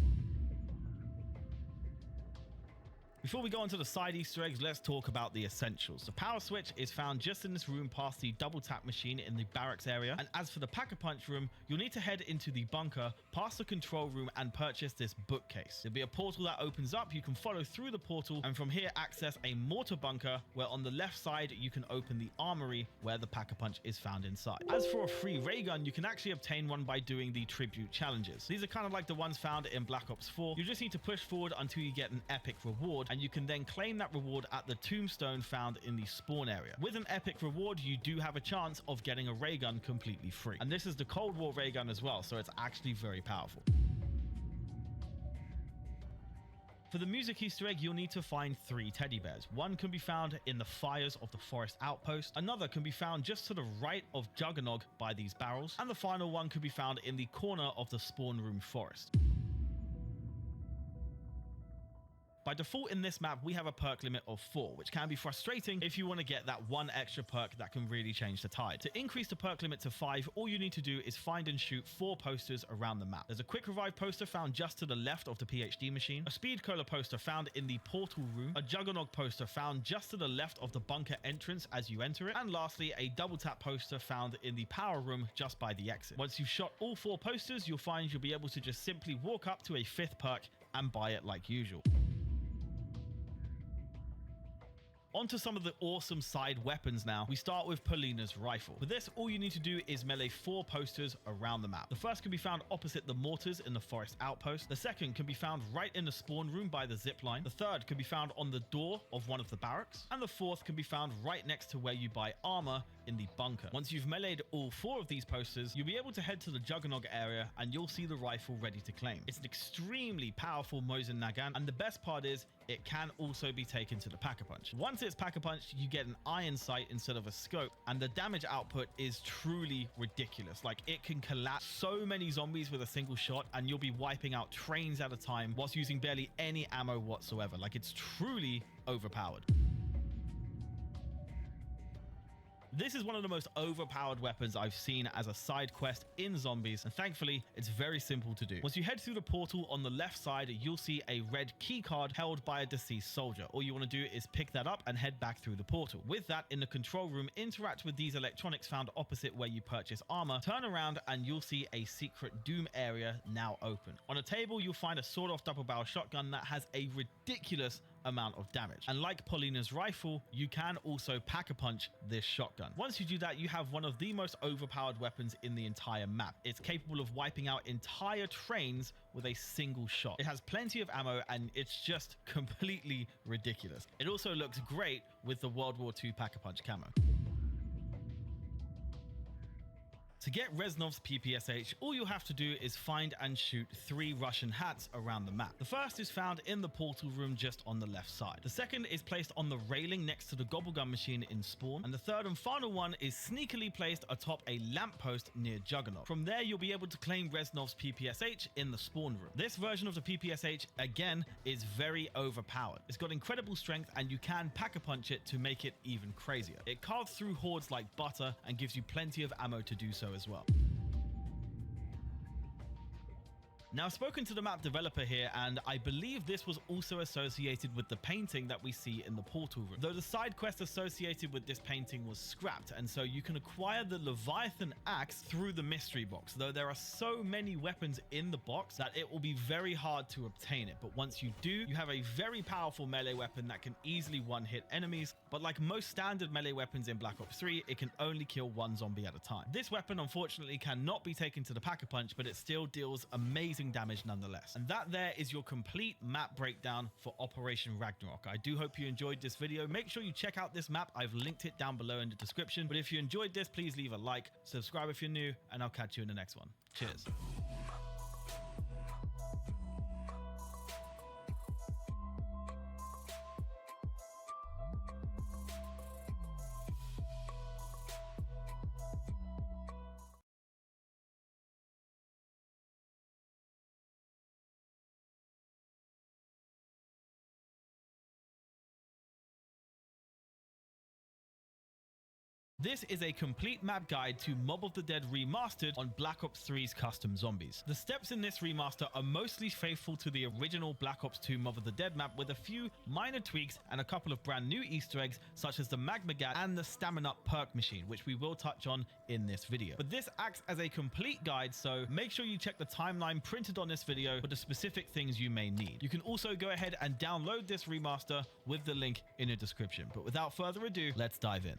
Before we go on to the side Easter eggs, let's talk about the essentials. The power switch is found just in this room past the double tap machine in the barracks area. And as for the Pack-a-Punch room, you'll need to head into the bunker, past the control room and purchase this bookcase. There'll be a portal that opens up. You can follow through the portal and from here access a mortar bunker where on the left side you can open the armory where the Pack-a-Punch is found inside. As for a free ray gun, you can actually obtain one by doing the tribute challenges. These are kind of like the ones found in Black Ops 4. You just need to push forward until you get an epic reward, and you can then claim that reward at the tombstone found in the spawn area. With an epic reward, you do have a chance of getting a ray gun completely free. And this is the Cold War ray gun as well, so it's actually very powerful. For the music Easter egg, you'll need to find 3 teddy bears. One can be found in the fires of the forest outpost. Another can be found just to the right of Juggernog by these barrels. And the final one can be found in the corner of the spawn room forest. By default in this map, we have a perk limit of 4, which can be frustrating if you want to get that one extra perk that can really change the tide. To increase the perk limit to 5, all you need to do is find and shoot 4 posters around the map. There's a quick revive poster found just to the left of the PhD machine, a speed cola poster found in the portal room, a juggernog poster found just to the left of the bunker entrance as you enter it, and lastly, a double tap poster found in the power room just by the exit. Once you've shot all 4 posters, you'll find you'll be able to just simply walk up to a 5th perk and buy it like usual. Onto some of the awesome side weapons now. We start with Polina's rifle. For this, all you need to do is melee 4 posters around the map. The first can be found opposite the mortars in the forest outpost. The second can be found right in the spawn room by the zip line. The third can be found on the door of one of the barracks. And the fourth can be found right next to where you buy armor in the bunker. Once you've meleeed all 4 of these posters, you'll be able to head to the Juggernog area and you'll see the rifle ready to claim. It's an extremely powerful Mosin Nagant, and the best part is it can also be taken to the Pack-a-Punch. Once it's Pack-a-Punched, you get an iron sight instead of a scope, and the damage output is truly ridiculous. Like, it can collapse so many zombies with a single shot, and you'll be wiping out trains at a time whilst using barely any ammo whatsoever. Like, it's truly overpowered. This is one of the most overpowered weapons I've seen as a side quest in zombies, and thankfully it's very simple to do. Once you head through the portal on the left side, you'll see a red key card held by a deceased soldier. All you want to do is pick that up and head back through the portal. With that, in the control room, interact with these electronics found opposite where you purchase armor, turn around and you'll see a secret doom area now open. On a table, you'll find a sawed-off double-barrel shotgun that has a ridiculous amount of damage, and like Polina's rifle, you can also pack-a-punch this shotgun. Once you do that, you have one of the most overpowered weapons in the entire map. It's capable of wiping out entire trains with a single shot. It has plenty of ammo and it's just completely ridiculous. It also looks great with the World War II pack-a-punch camo. To get Reznov's PPSH, all you'll have to do is find and shoot 3 Russian hats around the map. The first is found in the portal room just on the left side. The second is placed on the railing next to the gobblegun machine in spawn. And the third and final one is sneakily placed atop a lamppost near Juggernaut. From there, you'll be able to claim Reznov's PPSH in the spawn room. This version of the PPSH, again, is very overpowered. It's got incredible strength and you can pack-a-punch it to make it even crazier. It carves through hordes like butter and gives you plenty of ammo to do so as well. Now, I've spoken to the map developer here, and I believe this was also associated with the painting that we see in the portal room. Though the side quest associated with this painting was scrapped, and so you can acquire the Leviathan axe through the mystery box. Though there are so many weapons in the box that it will be very hard to obtain it. But once you do, you have a very powerful melee weapon that can easily one-hit enemies. But like most standard melee weapons in Black Ops 3, it can only kill 1 zombie at a time. This weapon, unfortunately, cannot be taken to the Pack-a-Punch, but it still deals amazing damage nonetheless. And that there is your complete map breakdown for Operation Ragnarok. I do hope you enjoyed this video. Make sure you check out this map. I've linked it down below in the description. But if you enjoyed this, please leave a like, subscribe if you're new, and I'll catch you in the next one. Cheers. This is a complete map guide to Mob of the Dead Remastered on Black Ops 3's custom zombies. The steps in this remaster are mostly faithful to the original Black Ops 2 Mob of the Dead map, with a few minor tweaks and a couple of brand new Easter eggs such as the Magma Gat and the Stamina perk machine, which we will touch on in this video. But this acts as a complete guide, so make sure you check the timeline printed on this video for the specific things you may need. You can also go ahead and download this remaster with the link in the description. But without further ado, let's dive in.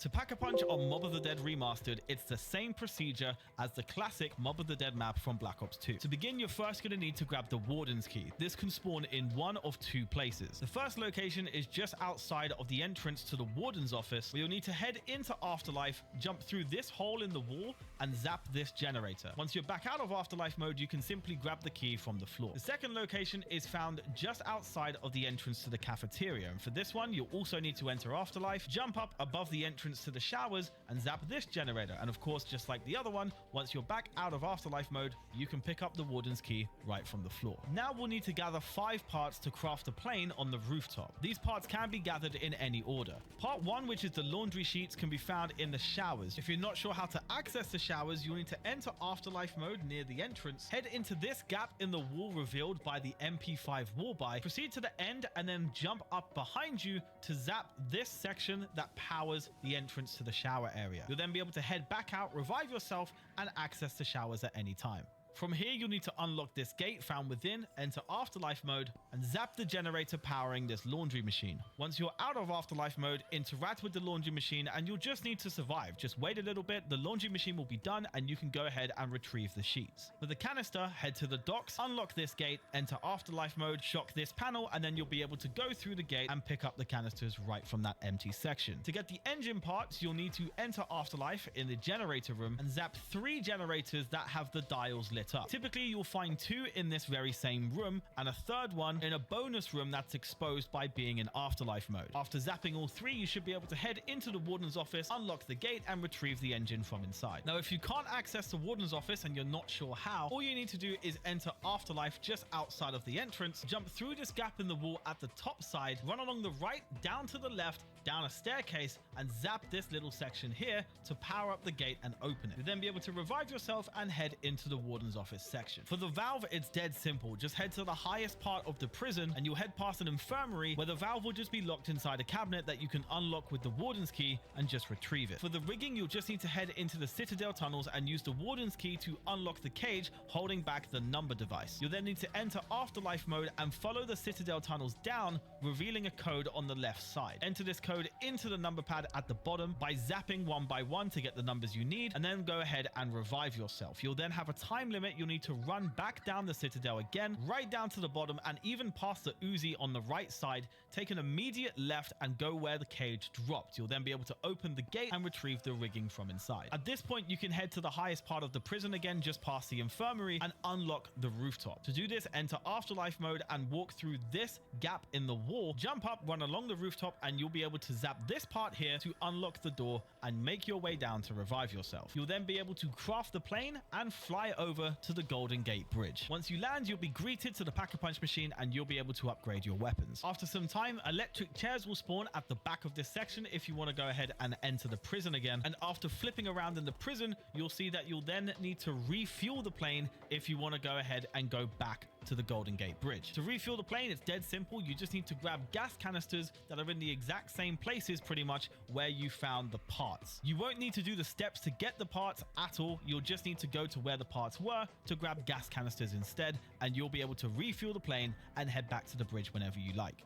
To pack-a-punch on Mob of the Dead Remastered, it's the same procedure as the classic Mob of the Dead map from Black Ops 2. To begin, you're first going to need to grab the Warden's Key. This can spawn in one of 2 places. The first location is just outside of the entrance to the Warden's office, where you'll need to head into Afterlife, jump through this hole in the wall, and zap this generator. Once you're back out of Afterlife mode, you can simply grab the key from the floor. The second location is found just outside of the entrance to the cafeteria, and for this one, you'll also need to enter Afterlife, jump up above the entrance entrance to the showers and zap this generator. And of course, just like the other one, once you're back out of Afterlife mode, you can pick up the Warden's key right from the floor. Now we'll need to gather 5 parts to craft a plane on the rooftop. These parts can be gathered in any order. Part 1, which is the laundry sheets, can be found in the showers. If you're not sure how to access the showers, you'll need to enter Afterlife mode near the entrance, head into this gap in the wall revealed by the MP5 wall buy, proceed to the end and then jump up behind you to zap this section that powers the entrance to the shower area. You'll then be able to head back out, revive yourself, and access the showers at any time. From here, you'll need to unlock this gate found within, enter Afterlife mode, and zap the generator powering this laundry machine. Once you're out of Afterlife mode, interact with the laundry machine, and you'll just need to survive. Just wait a little bit, the laundry machine will be done, and you can go ahead and retrieve the sheets. For the canister, head to the docks, unlock this gate, enter Afterlife mode, shock this panel, and then you'll be able to go through the gate and pick up the canisters right from that empty section. To get the engine parts, you'll need to enter Afterlife in the generator room and zap 3 generators that have the dials lit up. Typically, you'll find 2 in this very same room and a 3rd one in a bonus room that's exposed by being in Afterlife mode. After zapping all 3, you should be able to head into the Warden's office, unlock the gate, and retrieve the engine from inside. Now, if you can't access the Warden's office and you're not sure how, all you need to do is enter Afterlife just outside of the entrance, jump through this gap in the wall at the top side, run along the right, down to the left, down a staircase, and zap this little section here to power up the gate and open it. You'll then be able to revive yourself and head into the Warden's office section. For the valve, it's dead simple. Just head to the highest part of the prison and you'll head past an infirmary where the valve will just be locked inside a cabinet that you can unlock with the Warden's key and just retrieve it. For the rigging, you'll just need to head into the Citadel tunnels and use the Warden's key to unlock the cage holding back the number device. You'll then need to enter Afterlife mode and follow the Citadel tunnels down, revealing a code on the left side. Enter this code into the number pad at the bottom by zapping 1 by 1 to get the numbers you need, and then go ahead and revive yourself. You'll then have a time limit. You'll need to run back down the Citadel again, right down to the bottom, and even past the Uzi on the right side, take an immediate left and go where the cage dropped. You'll then be able to open the gate and retrieve the rigging from inside. At this point, you can head to the highest part of the prison again, just past the infirmary, and unlock the rooftop. To do this, enter Afterlife mode and walk through this gap in the wall, jump up, run along the rooftop, and you'll be able to zap this part here to unlock the door and make your way down to revive yourself. You'll then be able to craft the plane and fly over to the Golden Gate Bridge. Once you land, you'll be greeted to the Pack-a-Punch machine and you'll be able to upgrade your weapons. After some time, electric chairs will spawn at the back of this section if you want to go ahead and enter the prison again. And after flipping around in the prison, you'll see that you'll then need to refuel the plane if you want to go ahead and go back to the Golden Gate Bridge. To refuel the plane, it's dead simple. You just need to grab gas canisters that are in the exact same places pretty much where you found the parts. You won't need to do the steps to get the parts at all. You'll just need to go to where the parts were to grab gas canisters instead, and you'll be able to refuel the plane and head back to the bridge whenever you like.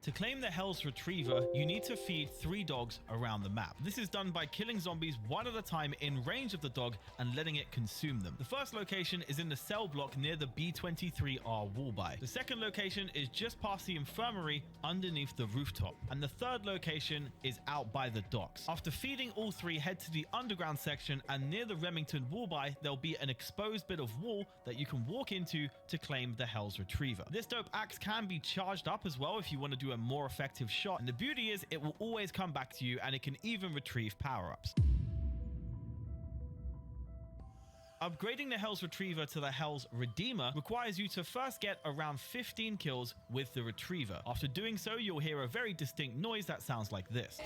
To claim the Hell's Retriever, you need to feed 3 dogs around the map. This is done by killing zombies one at a time in range of the dog and letting it consume them. The first location is in the cell block near the B23R wall buy. The second location is just past the infirmary underneath the rooftop. And the third location is out by the docks. After feeding all 3, head to the underground section, and near the Remington wall buy, there'll be an exposed bit of wall that you can walk into to claim the Hell's Retriever. This dope axe can be charged up as well if you want to do a more effective shot, and the beauty is it will always come back to you, and it can even retrieve power-ups. Upgrading the Hell's Retriever to the Hell's Redeemer requires you to first get around 15 kills with the Retriever. After doing so, you'll hear a very distinct noise that sounds like this.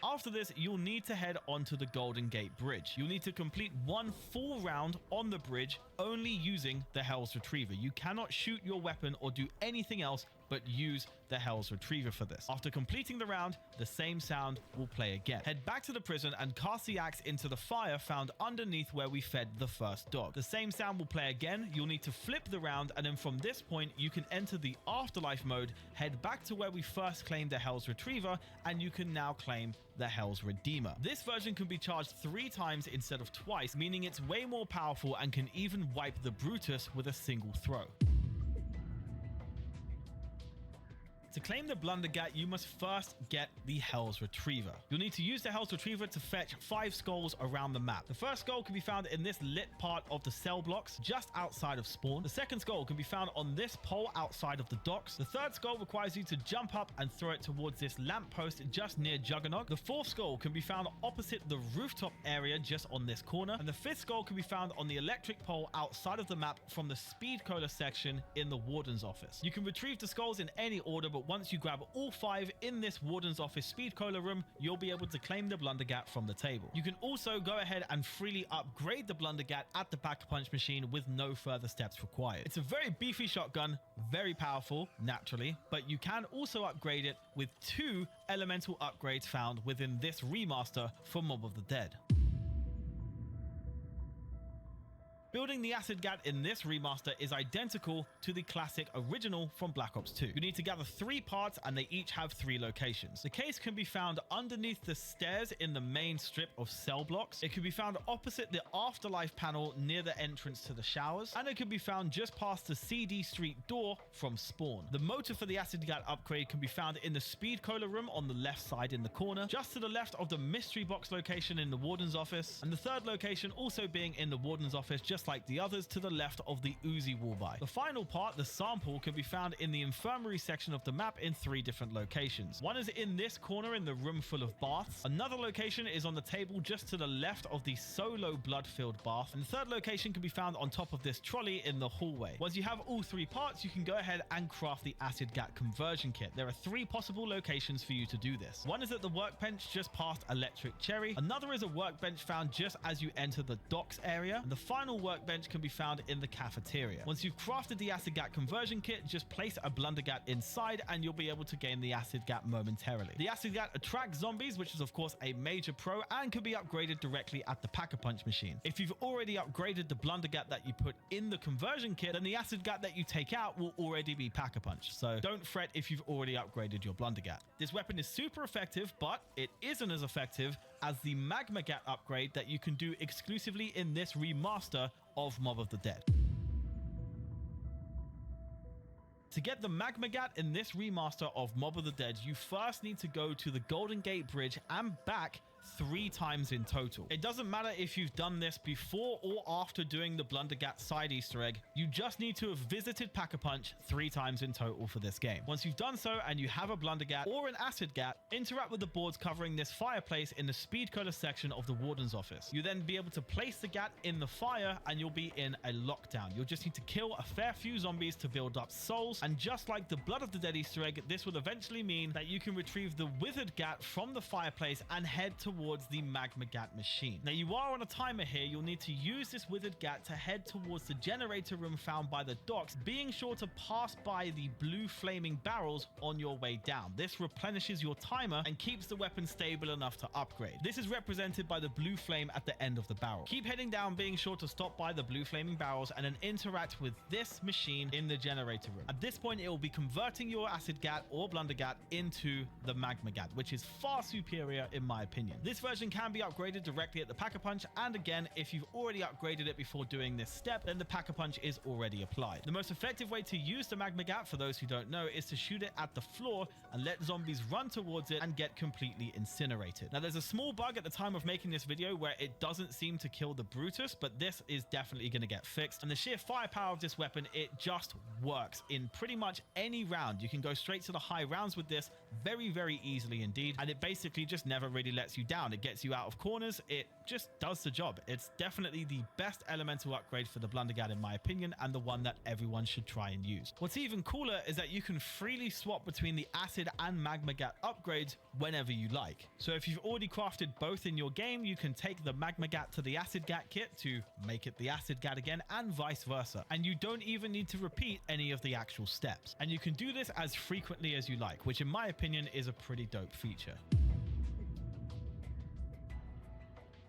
After this, you'll need to head onto the Golden Gate Bridge. You'll need to complete 1 full round on the bridge only using the Hell's Retriever. You cannot shoot your weapon or do anything else but use the Hell's Retriever for this. After completing the round, the same sound will play again. Head back to the prison and cast the axe into the fire found underneath where we fed the first dog. The same sound will play again. You'll need to flip the round, and then from this point, you can enter the Afterlife mode, head back to where we first claimed the Hell's Retriever, and you can now claim the Hell's Redeemer. This version can be charged 3 times instead of twice, meaning it's way more powerful and can even wipe the Brutus with a single throw. To claim the Blundergat, you must first get the Hell's Retriever. You'll need to use the Hell's Retriever to fetch 5 skulls around the map. The first skull can be found in this lit part of the cell blocks just outside of spawn. The second skull can be found on this pole outside of the docks. The third skull requires you to jump up and throw it towards this lamppost just near Juggernog. The fourth skull can be found opposite the rooftop area just on this corner. And the fifth skull can be found on the electric pole outside of the map from the speed cola section in the warden's office. You can retrieve the skulls in any order, but once you grab all 5 in this warden's office speed cola room, you'll be able to claim the Blundergat from the table. You can also go ahead and freely upgrade the Blundergat at the Pack-a-Punch machine with no further steps required. It's a very beefy shotgun, very powerful, naturally, but you can also upgrade it with 2 elemental upgrades found within this remaster for Mob of the Dead. Building the Acid Gat in this remaster is identical to the classic original from Black Ops 2. You need to gather 3 parts and they each have 3 locations. The case can be found underneath the stairs in the main strip of cell blocks. It can be found opposite the Afterlife panel near the entrance to the showers, and it can be found just past the CD Street door from spawn. The motor for the Acid Gat upgrade can be found in the Speed Cola room on the left side in the corner, just to the left of the mystery box location in the warden's office, and the third location also being in the warden's office just like the others to the left of the Uzi wallby. The final part, the sample, can be found in the infirmary section of the map in 3 different locations. One is in this corner in the room full of baths. Another location is on the table just to the left of the solo blood-filled bath. And the third location can be found on top of this trolley in the hallway. Once you have all 3 parts, you can go ahead and craft the Acid Gat conversion kit. There are 3 possible locations for you to do this. One is at the workbench just past Electric Cherry. Another is a workbench found just as you enter the docks area. And the final workbench can be found in the cafeteria. Once you've crafted the Acid Gat conversion kit, just place a Blundergat inside and you'll be able to gain the Acid Gat momentarily. The Acid Gat attracts zombies, which is of course a major pro and can be upgraded directly at the Pack-a-Punch machine. If you've already upgraded the Blundergat that you put in the conversion kit, then the Acid Gat that you take out will already be Pack-a-Punch. So don't fret if you've already upgraded your Blundergat. This weapon is super effective, but it isn't as effective as the Magma Gat upgrade that you can do exclusively in this remaster of Mob of the Dead. To get the Magma Gat in this remaster of Mob of the Dead, you first need to go to the Golden Gate Bridge and back 3 times in total. It doesn't matter if you've done this before or after doing the Blundergat side Easter egg, you just need to have visited Pack-a-Punch 3 times in total for this game. Once you've done so and you have a Blundergat or an Acid Gat, interact with the boards covering this fireplace in the Speed Cola section of the warden's office. You then be able to place the Gat in the fire and you'll be in a lockdown. You'll just need to kill a fair few zombies to build up souls, and just like the Blood of the Dead Easter egg, this will eventually mean that you can retrieve the Withered Gat from the fireplace and head towards the Magma Gat machine. Now you are on a timer here. You'll need to use this Withered Gat to head towards the generator room found by the docks, being sure to pass by the blue flaming barrels on your way down. This replenishes your timer and keeps the weapon stable enough to upgrade. This is represented by the blue flame at the end of the barrel. Keep heading down, being sure to stop by the blue flaming barrels and then interact with this machine in the generator room. At this point, it will be converting your Acid Gat or Blundergat into the Magma Gat, which is far superior in my opinion. This version can be upgraded directly at the Pack-a-Punch, and again, if you've already upgraded it before doing this step, then the Pack-a-Punch is already applied. The most effective way to use the Magma Gat, for those who don't know, is to shoot it at the floor and let zombies run towards it and get completely incinerated. Now, there's a small bug at the time of making this video where it doesn't seem to kill the Brutus, but this is definitely going to get fixed. And the sheer firepower of this weapon, it just works in pretty much any round. You can go straight to the high rounds with this very, very easily indeed, and it basically just never really lets you down. It gets you out of corners. It just does the job. It's definitely the best elemental upgrade for the Blundergat in my opinion, and the one that everyone should try and use. What's even cooler is that you can freely swap between the Acid and Magma Gat upgrades whenever you like. So if you've already crafted both in your game, you can take the Magma Gat to the Acid Gat kit to make it the Acid Gat again, and vice versa. And you don't even need to repeat any of the actual steps. And you can do this as frequently as you like, which in my opinion is a pretty dope feature.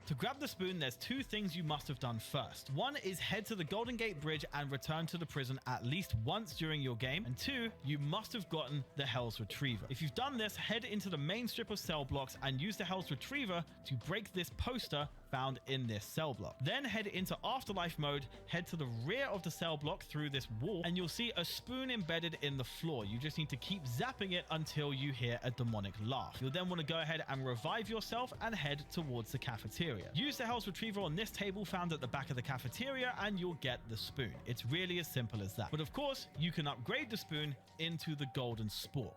To grab the spoon, there's 2 things you must have done first. One is head to the Golden Gate Bridge and return to the prison at least once during your game. And 2, you must have gotten the Hell's Retriever. If you've done this, head into the main strip of cell blocks and use the Hell's Retriever to break this poster found in this cell block. Then head into Afterlife mode, head to the rear of the cell block through this wall, and you'll see a spoon embedded in the floor. You just need to keep zapping it until you hear a demonic laugh. You'll then want to go ahead and revive yourself and head towards the cafeteria. Use the Hell's Retriever on this table found at the back of the cafeteria and you'll get the spoon. It's really as simple as that. But of course, you can upgrade the spoon into the golden spork.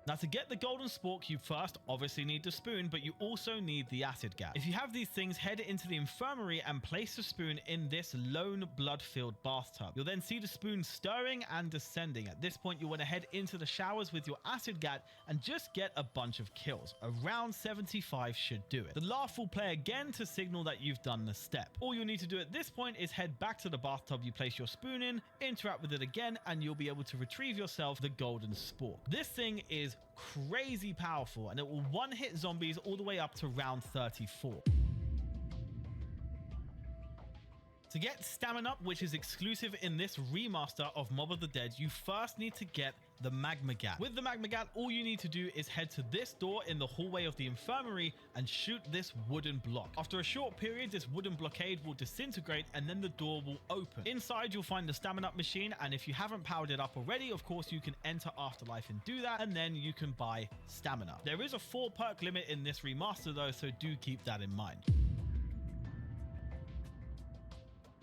Now, to get the golden spork, you first obviously need the spoon, but you also need the acid gas. If you have these things, head into the infirmary and place the spoon in this lone blood-filled bathtub. You'll then see the spoon stirring and descending. At this point, you want to head into the showers with your acid gas and just get a bunch of kills. Around 75 should do it. The laugh will play again to signal that you've done the step. All you need to do at this point is head back to the bathtub you place your spoon in, interact with it again, and you'll be able to retrieve yourself the golden spork. This thing is crazy powerful and it will one-hit zombies all the way up to round 34. To get Stamina Up, which is exclusive in this remaster of Mob of the Dead, you first need to get the Magma Gat. With the Magma Gat, all you need to do is head to this door in the hallway of the infirmary and shoot this wooden block. After a short period, this wooden blockade will disintegrate and then the door will open. Inside, you'll find the Stamina Up machine, and if you haven't powered it up already, of course, you can enter Afterlife and do that, and then you can buy Stamina. There is a 4 perk limit in this remaster though, so do keep that in mind.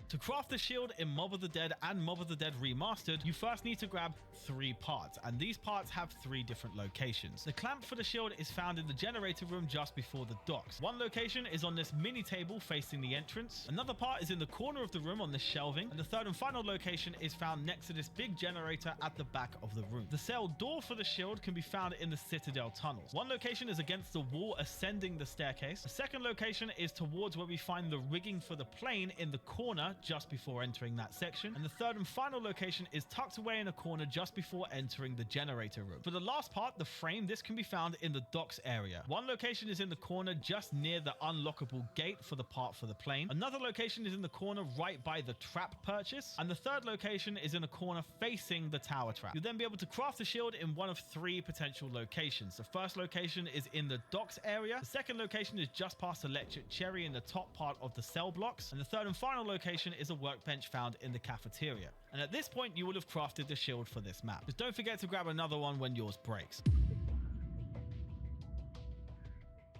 To craft the shield in Mob of the Dead and Mob of the Dead Remastered, you first need to grab 3 parts, and these parts have 3 different locations. The clamp for the shield is found in the generator room just before the docks. One location is on this mini table facing the entrance. Another part is in the corner of the room on this shelving, and the third and final location is found next to this big generator at the back of the room. The cell door for the shield can be found in the Citadel tunnels. One location is against the wall ascending the staircase. The second location is towards where we find the rigging for the plane in the corner just before entering that section, and the third and final location is tucked away in a corner just before entering the generator room. For the last part, the frame, this can be found in the docks area. One location is in the corner just near the unlockable gate for the part for the plane. Another location is in the corner right by the trap purchase, and the third location is in a corner facing the tower trap. You'll then be able to craft the shield in one of 3 potential locations. The first location is in the docks area, the second location is just past Electric Cherry in the top part of the cell blocks, and the third and final location is a workbench found in the cafeteria. And at this point, you will have crafted the shield for this map. Just don't forget to grab another one when yours breaks.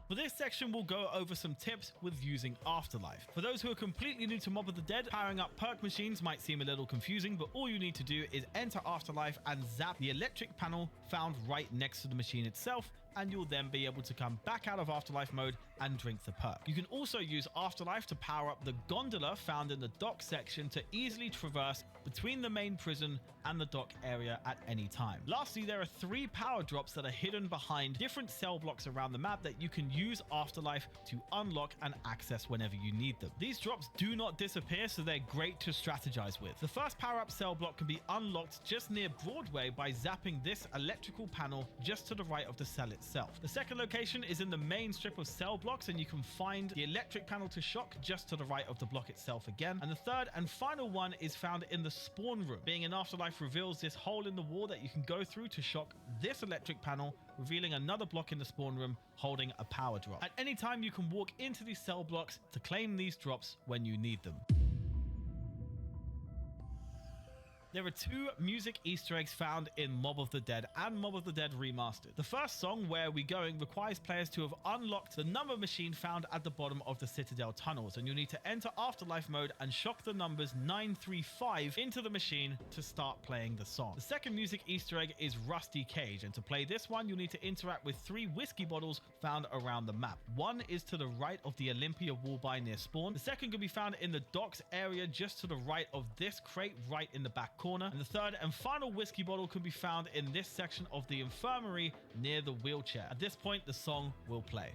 For this section, we'll go over some tips with using Afterlife. For those who are completely new to Mob of the Dead, powering up perk machines might seem a little confusing, but all you need to do is enter Afterlife and zap the electric panel found right next to the machine itself, and you'll then be able to come back out of Afterlife mode and drink the perk. You can also use Afterlife to power up the gondola found in the dock section to easily traverse between the main prison and the dock area at any time. Lastly, there are 3 power drops that are hidden behind different cell blocks around the map that you can use Afterlife to unlock and access whenever you need them. These drops do not disappear, so they're great to strategize with. The first power-up cell block can be unlocked just near Broadway by zapping this electrical panel just to the right of the cell itself. The second location is in the main strip of cell blocks, and you can find the electric panel to shock just to the right of the block itself again. And the third and final one is found in the spawn room. Being in Afterlife reveals this hole in the wall that you can go through to shock this electric panel, revealing another block in the spawn room holding a power drop. At any time, you can walk into these cell blocks to claim these drops when you need them. There are 2 music Easter eggs found in Mob of the Dead and Mob of the Dead Remastered. The first song, Where Are We Going, requires players to have unlocked the number machine found at the bottom of the Citadel tunnels, and you'll need to enter Afterlife mode and shock the numbers 935 into the machine to start playing the song. The second music Easter egg is Rusty Cage, and to play this one, you'll need to interact with 3 whiskey bottles found around the map. One is to the right of the Olympia wallby near spawn. The second can be found in the docks area just to the right of this crate right in the back corner, and the third and final whiskey bottle can be found in this section of the infirmary near the wheelchair. At this point, the song will play.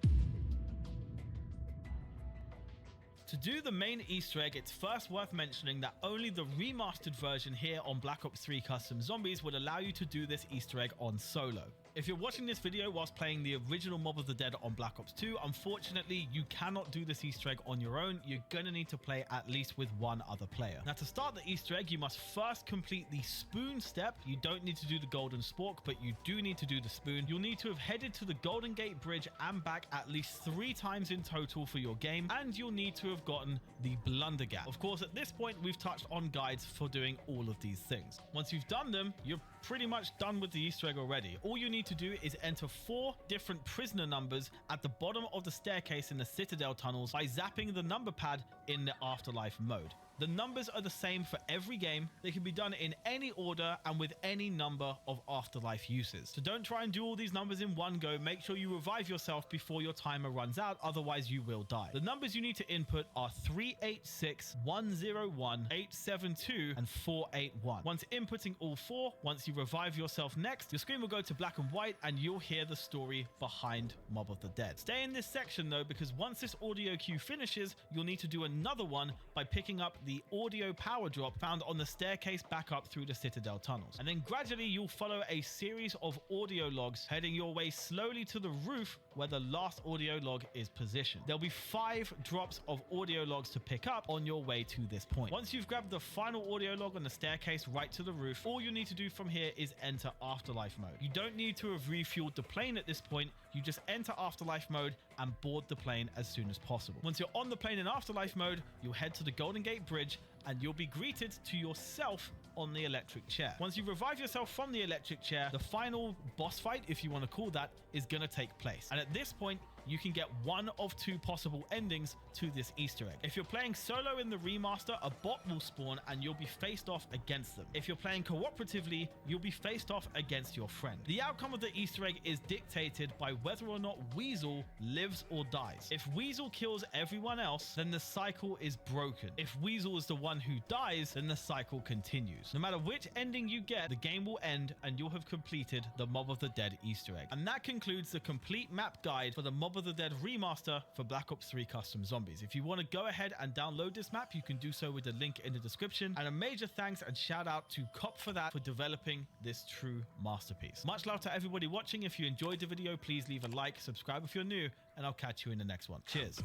To do the main Easter egg, it's first worth mentioning that only the remastered version here on Black Ops 3 Custom Zombies would allow you to do this Easter egg on solo. If you're watching this video whilst playing the original Mob of the Dead on Black Ops 2, unfortunately, you cannot do this Easter egg on your own. You're gonna need to play at least with one other player. Now, to start the Easter egg, you must first complete the spoon step. You don't need to do the golden spork, but you do need to do the spoon. You'll need to have headed to the Golden Gate Bridge and back at least 3 times in total for your game, and you'll need to have gotten the blunder gap. Of course, at this point, we've touched on guides for doing all of these things. Once you've done them, you're pretty much done with the Easter egg already. All you need to do is enter 4 different prisoner numbers at the bottom of the staircase in the Citadel tunnels by zapping the number pad in the Afterlife mode. The numbers are the same for every game. They can be done in any order and with any number of Afterlife uses. So don't try and do all these numbers in one go. Make sure you revive yourself before your timer runs out, otherwise you will die. The numbers you need to input are 386, 101, 872, and 481. Once inputting all 4, once you revive yourself next, your screen will go to black and white and you'll hear the story behind Mob of the Dead. Stay in this section though, because once this audio cue finishes, you'll need to do another one by picking up the audio power drop found on the staircase back up through the Citadel tunnels. And then gradually you'll follow a series of audio logs heading your way slowly to the roof where the last audio log is positioned. There'll be 5 drops of audio logs to pick up on your way to this point. Once you've grabbed the final audio log on the staircase right to the roof, all you need to do from here is enter Afterlife mode. You don't need to have refueled the plane at this point. You just enter Afterlife mode and board the plane as soon as possible. Once you're on the plane in Afterlife mode, you'll head to the Golden Gate Bridge and you'll be greeted to yourself on the electric chair. Once you revive yourself from the electric chair, the final boss fight, if you want to call that, is going to take place. And at this point, you can get one of 2 possible endings to this Easter egg. If you're playing solo in the remaster, a bot will spawn and you'll be faced off against them. If you're playing cooperatively, you'll be faced off against your friend. The outcome of the Easter egg is dictated by whether or not Weasel lives or dies. If Weasel kills everyone else, then the cycle is broken. If Weasel is the one who dies, then the cycle continues. No matter which ending you get, the game will end and you'll have completed the Mob of the Dead Easter egg. And that concludes the complete map guide for the Mob of the Dead remaster for Black Ops 3 Custom Zombies. If you want to go ahead and download this map, you can do so with the link in the description. And a major thanks and shout out to Cop for that for developing this true masterpiece. Much love to everybody watching. If you enjoyed the video, please leave a like, subscribe if you're new, and I'll catch you in the next one. Cheers.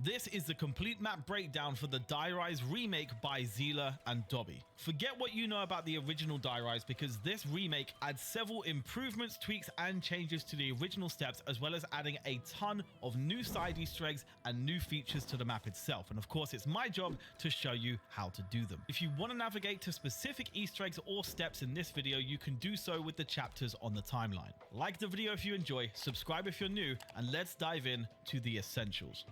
This is the complete map breakdown for the Die Rise remake by Zila and Dobby. Forget what you know about the original Die Rise, because this remake adds several improvements, tweaks, and changes to the original steps, as well as adding a ton of new side Easter eggs and new features to the map itself. And of course, it's my job to show you how to do them. If you want to navigate to specific Easter eggs or steps in this video, you can do so with the chapters on the timeline. Like the video if you enjoy, subscribe if you're new, and let's dive in to the essentials.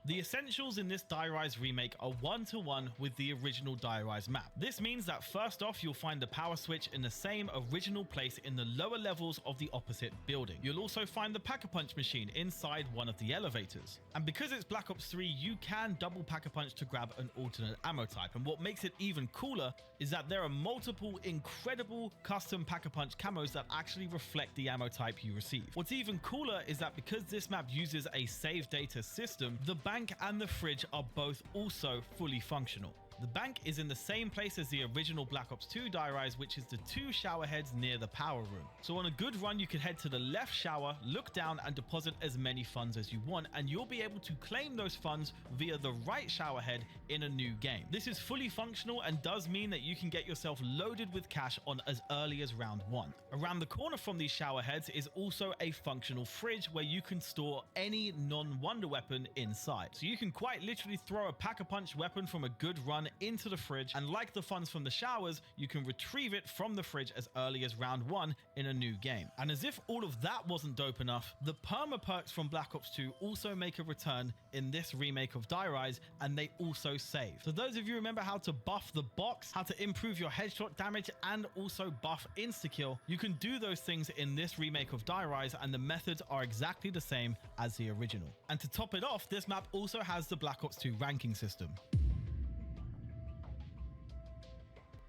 The essentials in this Die Rise remake are 1-to-1 with the original Die Rise map. This means that first off, you'll find the power switch in the same original place in the lower levels of the opposite building. You'll also find the Pack-a-Punch machine inside one of the elevators. And because it's Black Ops 3, you can double Pack-a-Punch to grab an alternate ammo type. And what makes it even cooler is that there are multiple incredible custom Pack-a-Punch camos that actually reflect the ammo type you receive. What's even cooler is that because this map uses a save data system, the bank and the fridge are both also fully functional. The bank is in the same place as the original Black Ops 2 Die Rise, which is the 2 shower heads near the power room. So on a good run, you can head to the left shower, look down and deposit as many funds as you want, and you'll be able to claim those funds via the right shower head in a new game. This is fully functional and does mean that you can get yourself loaded with cash on as early as round 1. Around the corner from these shower heads is also a functional fridge where you can store any non-wonder weapon inside. So you can quite literally throw a Pack-a-Punch weapon from a good run into the fridge, and like the funds from the showers, you can retrieve it from the fridge as early as round 1 in a new game. And as if all of that wasn't dope enough, the perma perks from Black Ops 2 also make a return in this remake of Die Rise, and they also save. So those of you remember how to buff the box, how to improve your headshot damage, and also buff insta-kill, you can do those things in this remake of Die Rise, and the methods are exactly the same as the original. And to top it off, this map also has the Black Ops 2 ranking system.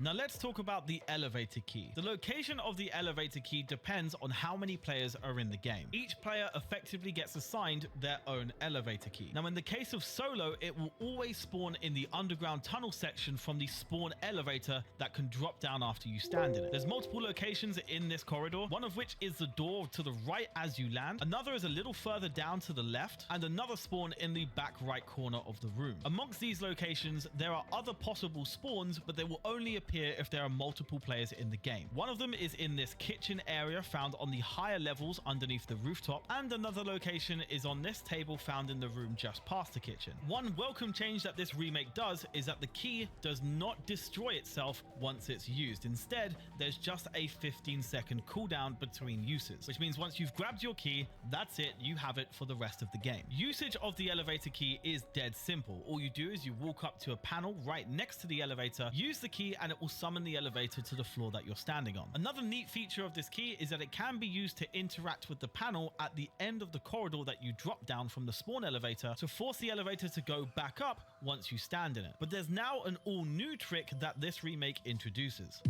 Now let's talk about the elevator key. The location of the elevator key depends on how many players are in the game. Each player effectively gets assigned their own elevator key. Now in the case of solo, it will always spawn in the underground tunnel section from the spawn elevator that can drop down after you stand in it. There's multiple locations in this corridor, one of which is the door to the right as you land, another is a little further down to the left, and another spawn in the back right corner of the room. Amongst these locations, there are other possible spawns, but they will only appear if there are multiple players in the game. One of them is in this kitchen area found on the higher levels underneath the rooftop, and another location is on this table found in the room just past the kitchen. One welcome change that this remake does is that the key does not destroy itself once it's used. Instead, there's just a 15-second cooldown between uses, which means once you've grabbed your key, that's it, you have it for the rest of the game. Usage of the elevator key is dead simple. All you do is you walk up to a panel right next to the elevator, use the key, and it will summon the elevator to the floor that you're standing on. Another neat feature of this key is that it can be used to interact with the panel at the end of the corridor that you drop down from the spawn elevator to force the elevator to go back up once you stand in it. But there's now an all new trick that this remake introduces.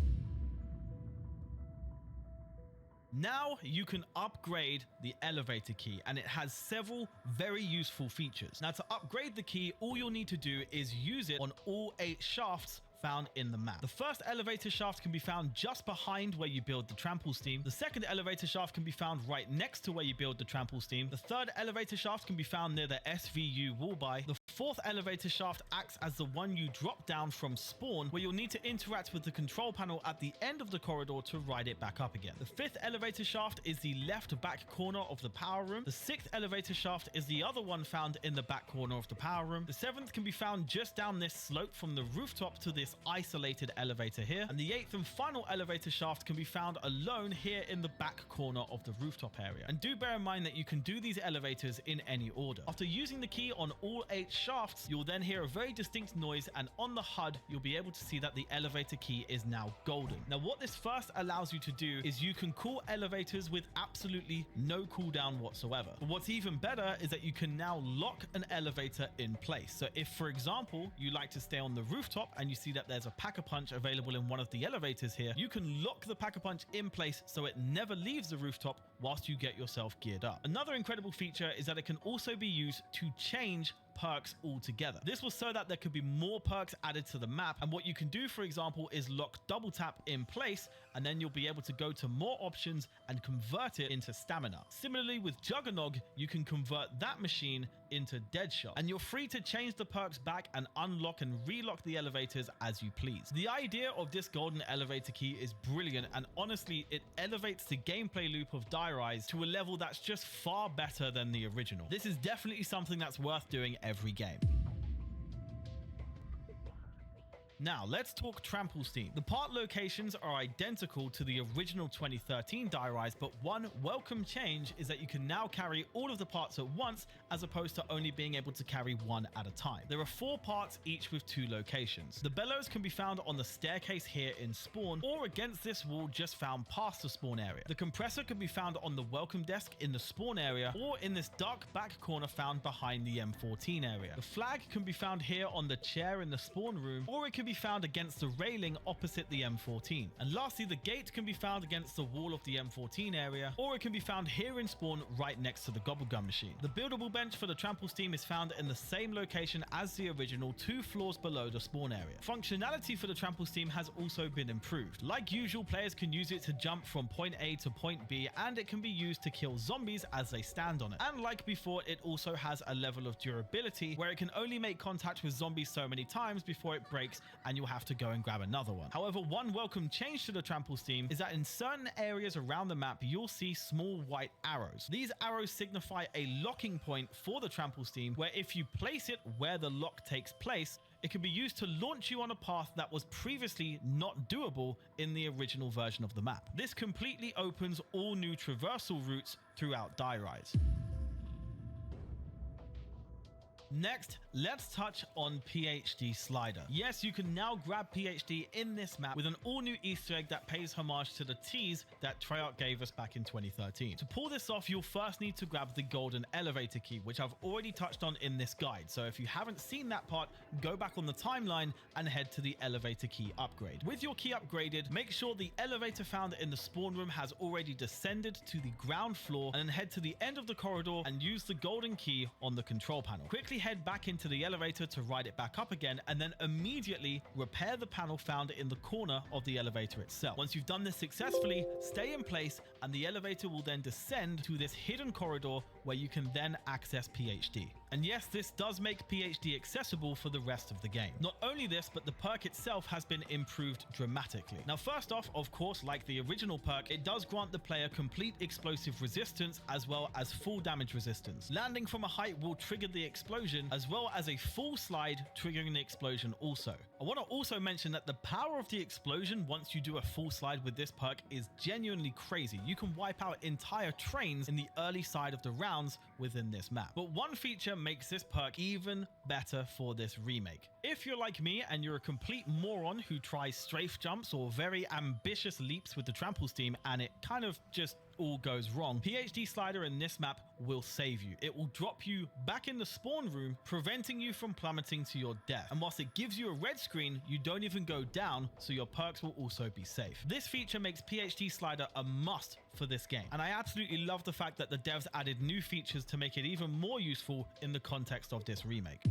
Now you can upgrade the elevator key, and it has several very useful features. Now to upgrade the key, all you'll need to do is use it on all 8 shafts found in the map. The first elevator shaft can be found just behind where you build the trample steam. The second elevator shaft can be found right next to where you build the trample steam. The third elevator shaft can be found near the SVU wall by. The fourth elevator shaft acts as the one you drop down from spawn, where you'll need to interact with the control panel at the end of the corridor to ride it back up again. The fifth elevator shaft is the left back corner of the power room. The sixth elevator shaft is the other one found in the back corner of the power room. The seventh can be found just down this slope from the rooftop to this isolated elevator here. And the eighth and final elevator shaft can be found alone here in the back corner of the rooftop area. And do bear in mind that you can do these elevators in any order. After using the key on all 8 shafts, you'll then hear a very distinct noise, and on the HUD, you'll be able to see that the elevator key is now golden. Now, what this first allows you to do is you can call elevators with absolutely no cooldown whatsoever. But what's even better is that you can now lock an elevator in place. So if, for example, you like to stay on the rooftop and you see that there's a pack-a-punch available in one of the elevators here, you can lock the pack-a-punch in place so it never leaves the rooftop whilst you get yourself geared up. Another incredible feature is that it can also be used to change perks altogether. This was so that there could be more perks added to the map, and what you can do, for example, is lock double tap in place, and then you'll be able to go to more options and convert it into stamina. Similarly with Juggernog, you can convert that machine into Deadshot, and you're free to change the perks back and unlock and relock the elevators as you please. The idea of this golden elevator key is brilliant, and honestly, it elevates the gameplay loop of Die Rise to a level that's just far better than the original. This is definitely something that's worth doing every game. Now, let's talk trample steam. The part locations are identical to the original 2013 Die Rise, but one welcome change is that you can now carry all of the parts at once as opposed to only being able to carry one at a time. There are 4 parts, each with 2 locations. The bellows can be found on the staircase here in spawn, or against this wall just found past the spawn area. The compressor can be found on the welcome desk in the spawn area, or in this dark back corner found behind the M14 area. The flag can be found here on the chair in the spawn room, or it can be found against the railing opposite the M14. And lastly, the gate can be found against the wall of the M14 area, or it can be found here in spawn right next to the gobble gun machine. The buildable bench for the trample steam is found in the same location as the original, 2 floors below the spawn area. Functionality for the trample steam has also been improved. Like usual, players can use it to jump from point A to point B, and it can be used to kill zombies as they stand on it. And like before, it also has a level of durability where it can only make contact with zombies so many times before it breaks and you'll have to go and grab another one. However, one welcome change to the trample steam is that in certain areas around the map, you'll see small white arrows. These arrows signify a locking point for the trample steam, where if you place it where the lock takes place, it can be used to launch you on a path that was previously not doable in the original version of the map. This completely opens all new traversal routes throughout Die Rise. Next, let's touch on PhD Slider. Yes, you can now grab PhD in this map with an all-new Easter egg that pays homage to the tease that Treyarch gave us back in 2013. To pull this off, you'll first need to grab the golden elevator key, which I've already touched on in this guide. So if you haven't seen that part, go back on the timeline and head to the elevator key upgrade. With your key upgraded, make sure the elevator found in the spawn room has already descended to the ground floor, and then head to the end of the corridor and use the golden key on the control panel. Quickly head back into the elevator to ride it back up again, and then immediately repair the panel found in the corner of the elevator itself. Once you've done this successfully, stay in place and the elevator will then descend to this hidden corridor where you can then access PhD. And yes, this does make PhD accessible for the rest of the game. Not only this, but the perk itself has been improved dramatically. Now, first off, of course, like the original perk, it does grant the player complete explosive resistance as well as full damage resistance. Landing from a height will trigger the explosion, as well as a full slide triggering the explosion also. I want to also mention that the power of the explosion once you do a full slide with this perk is genuinely crazy. You can wipe out entire trains in the early side of the rounds within this map. But one feature makes this perk even better for this remake. If you're like me and you're a complete moron who tries strafe jumps or very ambitious leaps with the trample steam and it kind of just all goes wrong, PhD Slider in this map will save you. It will drop you back in the spawn room, preventing you from plummeting to your death. And whilst it gives you a red screen, you don't even go down, so your perks will also be safe. This feature makes PhD Slider a must for this game, and I absolutely love the fact that the devs added new features to make it even more useful in the context of this remake.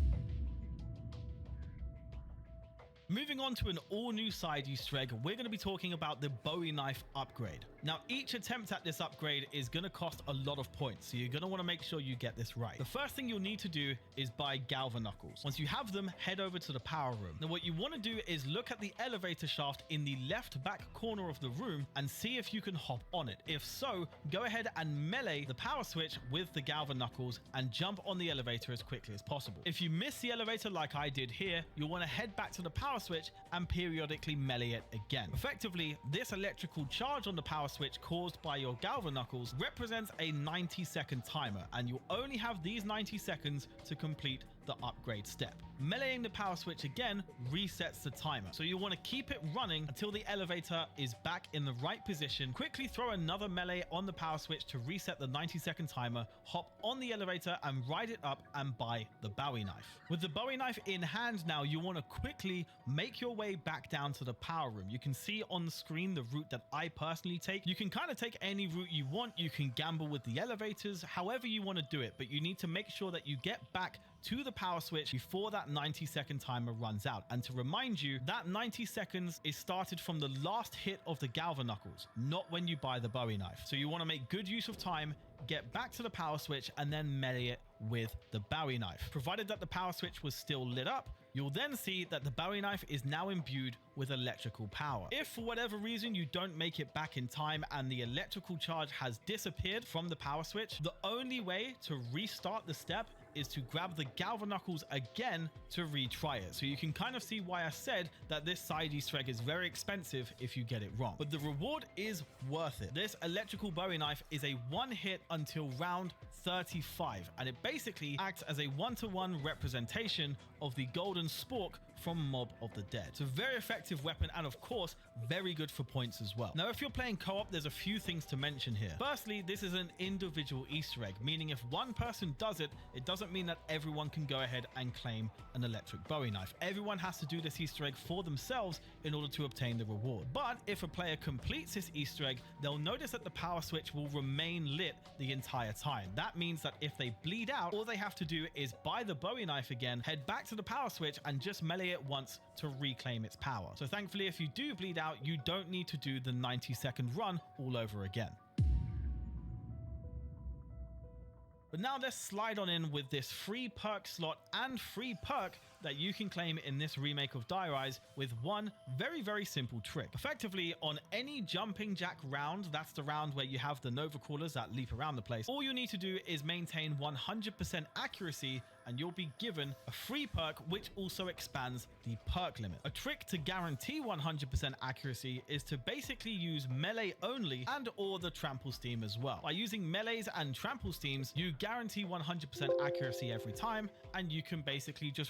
Moving on to an all-new side Easter egg, we're going to be talking about the Bowie knife upgrade. Now, each attempt at this upgrade is going to cost a lot of points, so you're going to want to make sure you get this right. The first thing you'll need to do is buy Galvanuckles. Once you have them, head over to the power room. Now, what you want to do is look at the elevator shaft in the left back corner of the room and see if you can hop on it. If so, go ahead and melee the power switch with the Galvanuckles and jump on the elevator as quickly as possible. If you miss the elevator like I did here, you'll want to head back to the power switch and periodically melee it again. Effectively, this electrical charge on the power switch caused by your Galvanuckles represents a 90-second timer, and you only have these 90 seconds to complete the upgrade step. Meleeing the power switch again resets the timer, so you want to keep it running until the elevator is back in the right position. Quickly throw another melee on the power switch to reset the 90-second timer, hop on the elevator and ride it up and buy the Bowie knife. With the Bowie knife in hand now, you want to quickly make your way back down to the power room. You can see on the screen the route that I personally take. You can kind of take any route you want. You can gamble with the elevators, however you want to do it, but you need to make sure that you get back to the power switch before that 90-second timer runs out. And to remind you, that 90 seconds is started from the last hit of the Galvanuckles, not when you buy the Bowie knife. So you want to make good use of time, get back to the power switch, and then melee it with the Bowie knife. Provided that the power switch was still lit up, you'll then see that the Bowie knife is now imbued with electrical power. If for whatever reason you don't make it back in time and the electrical charge has disappeared from the power switch, the only way to restart the step is to grab the Galvanuckles again to retry it. So you can kind of see why I said that this side Easter egg is very expensive if you get it wrong. But the reward is worth it. This electrical Bowie knife is a one hit until round 35, and it basically acts as a one-to-one representation of the golden spork from Mob of the Dead. It's a very effective weapon and of course very good for points as well. Now, if you're playing co-op, there's a few things to mention here. Firstly, this is an individual Easter egg, meaning if one person does it, it doesn't mean that everyone can go ahead and claim an electric Bowie knife. Everyone has to do this Easter egg for themselves in order to obtain the reward. But if a player completes this Easter egg, they'll notice that the power switch will remain lit the entire time. That means that if they bleed out, all they have to do is buy the Bowie knife again, head back to the power switch and just melee it once to reclaim its power. So thankfully, if you do bleed out, you don't need to do the 90-second run all over again. But now let's slide on in with this free perk slot and free perk that you can claim in this remake of Die Rise with one very, very simple trick. Effectively, on any jumping jack round, that's the round where you have the Nova Crawlers that leap around the place, all you need to do is maintain 100% accuracy and you'll be given a free perk which also expands the perk limit. A trick to guarantee 100% accuracy is to basically use melee only and or the trample steam as well. By using melees and trample steams, you guarantee 100% accuracy every time and you can basically just